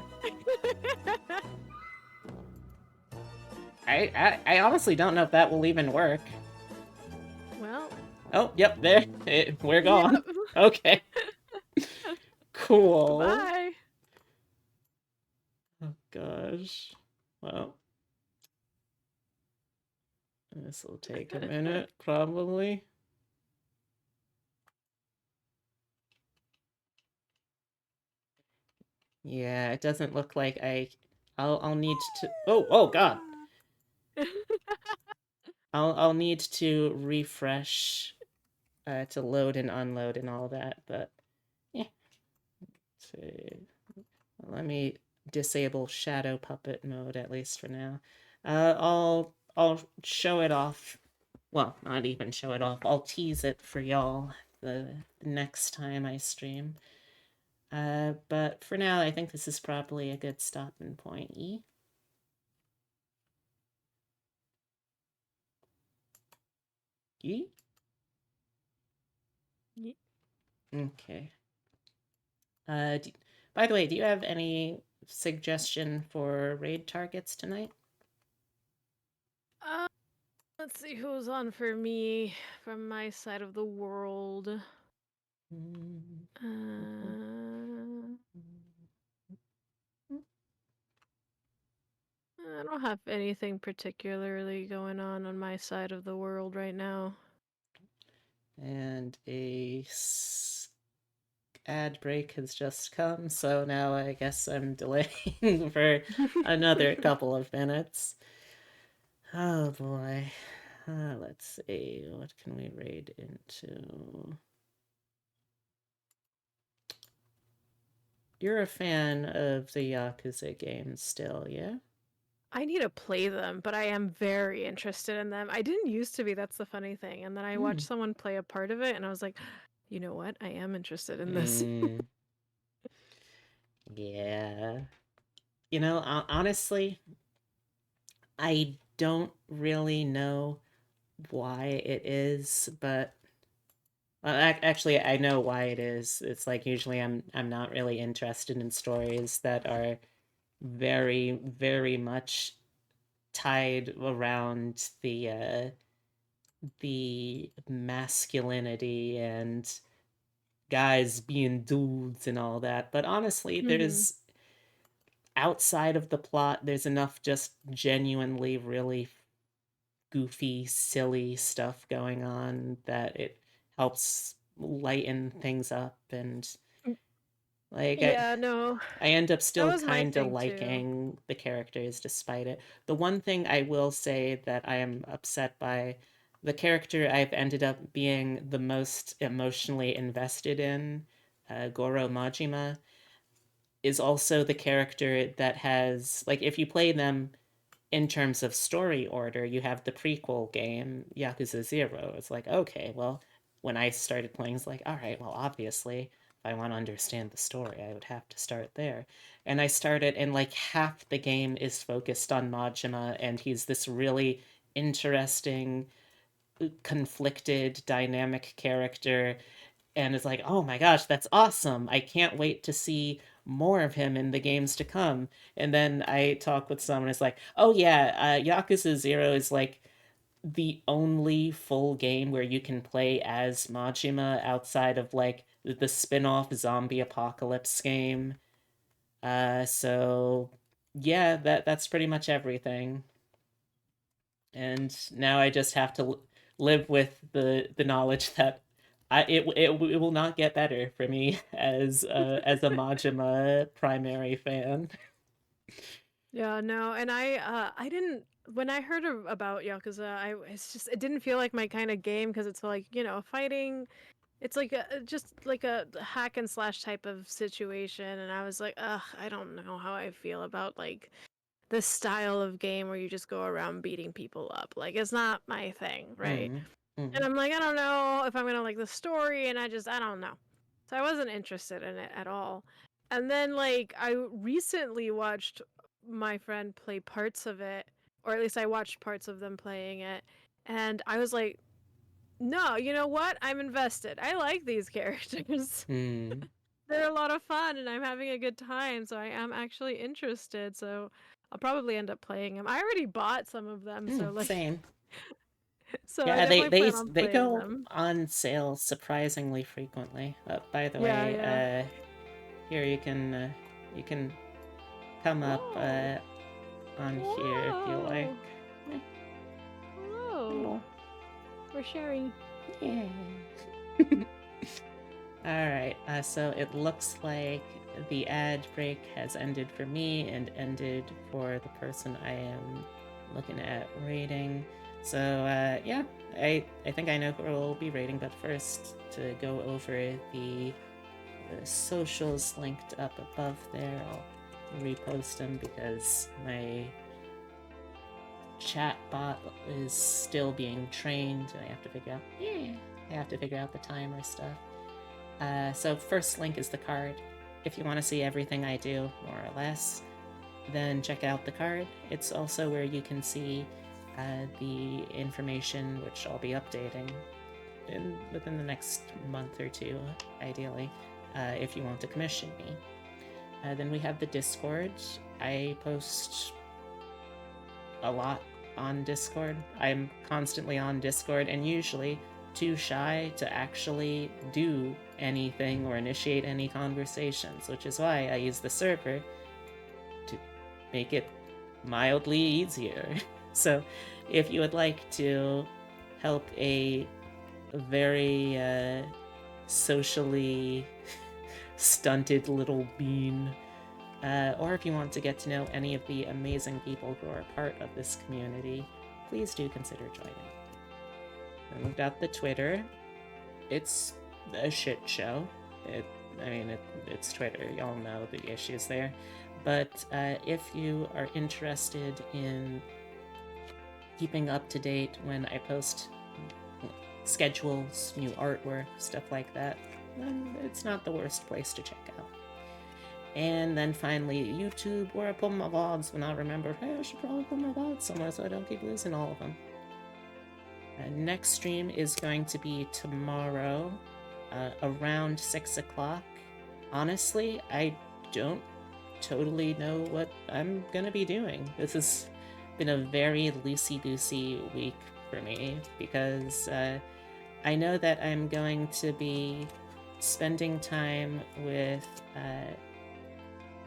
I honestly don't know if that will even work. Well. Oh, yep, there. We're gone. Yep. Okay. Cool. Bye. Oh, gosh. Well. This will take a minute, probably. Yeah, it doesn't look like I'll need to... Oh, God! I'll need to refresh to load and unload and all that, but yeah. So, let me disable shadow puppet mode at least for now. I'll show it off. Well, not even show it off. I'll tease it for y'all the next time I stream. But for now, I think this is probably a good stopping point. Yee? Ye- Okay. By the way, do you have any suggestion for raid targets tonight? Let's see who's on for me from my side of the world. I don't have anything particularly going on my side of the world right now. And ad break has just come, so now I guess I'm delaying for another couple of minutes. Oh boy. Let's see, what can we raid into? You're a fan of the Yakuza games still, yeah? I need to play them, but I am very interested in them. I didn't used to be, that's the funny thing. And then I watched someone play a part of it, and I was like, you know what? I am interested in this. Yeah. You know, honestly, I don't really know why it is, but actually, I know why it is. It's like usually I'm not really interested in stories that are very, very much tied around the masculinity and guys being dudes and all that. But honestly, there's outside of the plot, there's enough just genuinely really goofy, silly stuff going on that it helps lighten things up and like Yeah, no. I end up That still was my kind of thing too. liking the characters despite it. The one thing I will say that I am upset by, the character I've ended up being the most emotionally invested in, Goro Majima, is also the character that has, like, if you play them in terms of story order, you have the prequel game, Yakuza 0. It's like, okay, well, when I started playing, it's like, all right, well, obviously, if I want to understand the story, I would have to start there. And I started, and like half the game is focused on Majima, and he's this really interesting, conflicted, dynamic character. And it's like, oh my gosh, that's awesome. I can't wait to see more of him in the games to come. And then I talk with someone, it's like, oh yeah, Yakuza 0 is like the only full game where you can play as Majima outside of like the spin-off zombie apocalypse game. So yeah, that's pretty much everything. And now I just have to live with the knowledge that it will not get better for me as a Majima primary fan. Yeah, no, and I didn't when I heard about Yakuza, it didn't feel like my kind of game because it's like, fighting. It's like just like a hack and slash type of situation, and I was like, ugh, I don't know how I feel about like this style of game where you just go around beating people up. Like it's not my thing, right? And I'm like, I don't know if I'm gonna like the story, and I don't know. So I wasn't interested in it at all. And then like I recently watched my friend play parts of it, or at least I watched parts of them playing it, and I was like, no, you know what? I'm invested. I like these characters. They're a lot of fun, and I'm having a good time, so I am actually interested. So I'll probably end up playing them. I already bought some of them, so like, Same. so I Yeah, definitely plan on they playing go them. on sale surprisingly frequently. By the Yeah, way, yeah. here you can come up Whoa. on here if you like. Hello. We're sharing. Yeah. Alright, so it looks like the ad break has ended for me and ended for the person I am looking at rating. So yeah, I think I know who we'll be rating, but first to go over the socials linked up above there, I'll repost them because my chat bot is still being trained and I have to figure out the timer stuff. So first link is the card. If you want to see everything I do, more or less, then check out the card. It's also where you can see the information, which I'll be updating within the next month or two, ideally, if you want to commission me. Then we have the Discord. I post a lot on Discord. I'm constantly on Discord and usually too shy to actually do anything or initiate any conversations, which is why I use the server to make it mildly easier. So if you would like to help a very socially stunted little bean, or if you want to get to know any of the amazing people who are part of this community, please do consider joining. Then we've got the Twitter. It's a shit show. It's Twitter. Y'all know the issues there. But if you are interested in keeping up to date when I post schedules, new artwork, stuff like that, then it's not the worst place to check out. And then finally, YouTube, where I put my VODs when I remember, hey, I should probably put my VODs somewhere so I don't keep losing all of them. Next stream is going to be tomorrow, around 6 o'clock. Honestly, I don't totally know what I'm gonna be doing. This has been a very loosey-goosey week for me, because I know that I'm going to be spending time with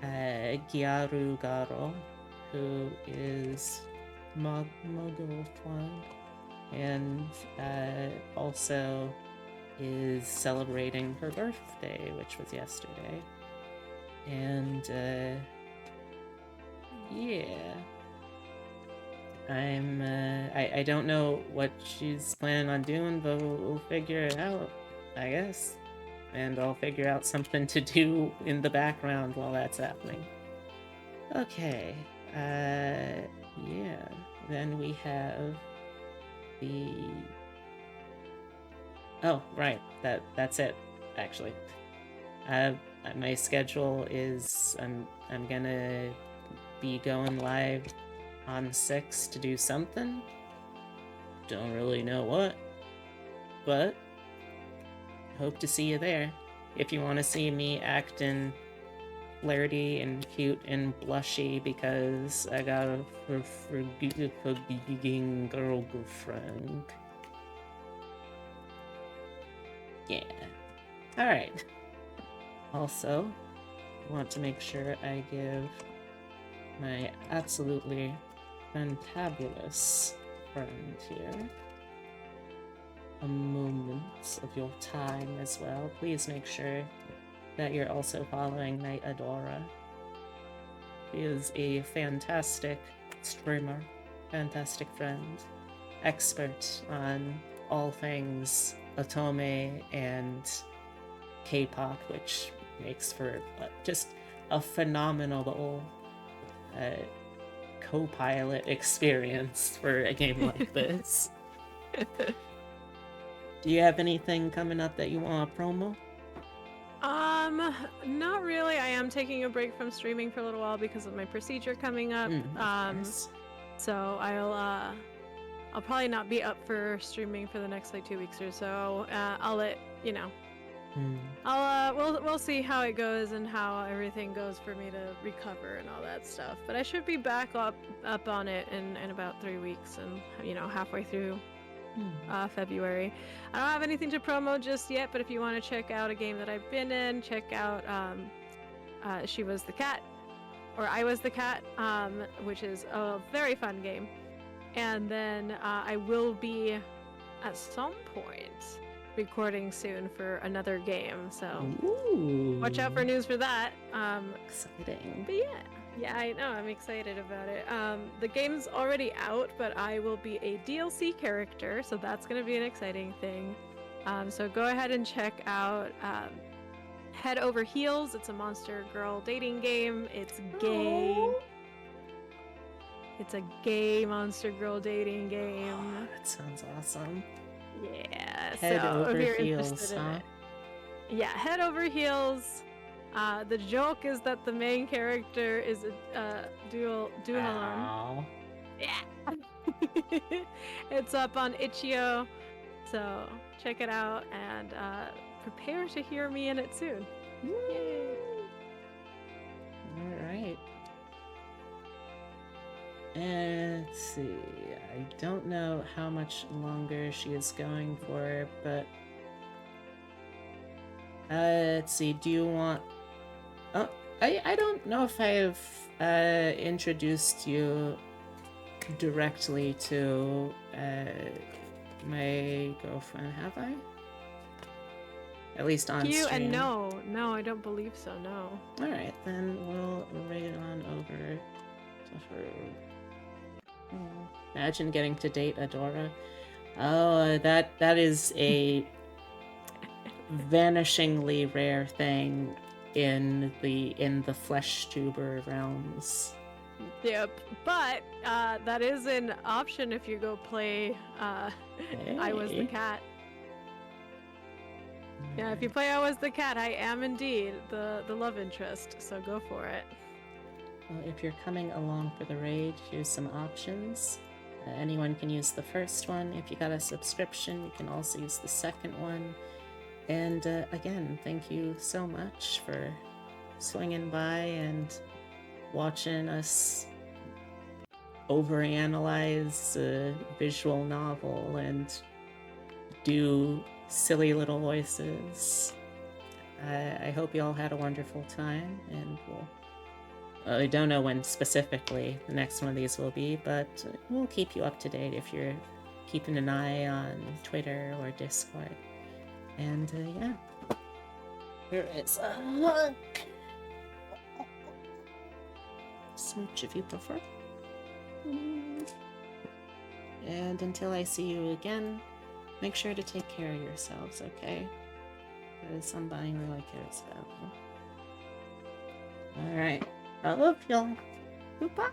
Gyaru Garo, who is my girlfriend, and also is celebrating her birthday, which was yesterday. And yeah, I don't know what she's planning on doing, but we'll figure it out, I guess. And I'll figure out something to do in the background while that's happening. Okay, yeah, then we have the... Oh, right, that's it, actually. My schedule is, I'm gonna be going live on 6 to do something. Don't really know what, but hope to see you there. If you want to see me acting flirty and cute and blushy because I got a forgiving girlfriend. Yeah. Alright. Also, I want to make sure I give my absolutely fantabulous friend here a moment of your time as well. Please make sure that you're also following knightadora. He is a fantastic streamer, fantastic friend, expert on all things otome and K-pop, which makes for just a phenomenal co-pilot experience for a game like this. Do you have anything coming up that you want to promo? Not really. I am taking a break from streaming for a little while because of my procedure coming up. Nice. So I'll probably not be up for streaming for the next like 2 weeks or so. I'll let you know. We'll see how it goes and how everything goes for me to recover and all that stuff. But I should be back up on it in about 3 weeks, and halfway through February. I don't have anything to promo just yet, but if you want to check out a game that I've been in, check out She Was the Cat, or I Was the Cat, which is a very fun game. And then I will be at some point recording soon for another game, so Ooh. watch out for news for that. Exciting. But yeah. Yeah, I know. I'm excited about it. The game's already out, but I will be a DLC character, so that's going to be an exciting thing. So go ahead and check out Head Over Heels. It's a monster girl dating game. It's gay. Aw. It's a gay monster girl dating game. That sounds awesome. Yeah. Head so over if you're heels, interested in huh? it, yeah, Head Over Heels. The joke is that the main character is a dualon. Ow. Yeah. It's up on Itch.io, so check it out and prepare to hear me in it soon. Yay. All right. And let's see. I don't know how much longer she is going for, but let's see. Do you want? Oh, I don't know if I have introduced you directly to my girlfriend. Have I? At least on You stream. and no, I don't believe so. No. All right, then we'll raid on over to her. Oh, imagine getting to date Adora. Oh, that is a vanishingly rare thing in the flesh tuber realms. Yep. But that is an option if you go play. I Was the Hey. Cat. Yeah, if you play I Was the Cat, I am indeed the love interest. So go for it. Well, if you're coming along for the raid, here's some options. Anyone can use the first one. If you got a subscription, you can also use the second one. And again, thank you so much for swinging by and watching us overanalyze a visual novel and do silly little voices. I hope you all had a wonderful time, and I don't know when specifically the next one of these will be, but we'll keep you up to date if you're keeping an eye on Twitter or Discord. And yeah, here is a hug. Smooch if you prefer. And until I see you again, make sure to take care of yourselves, okay? That is somebody really cares about you. Alright. I love y'all. Goodbye.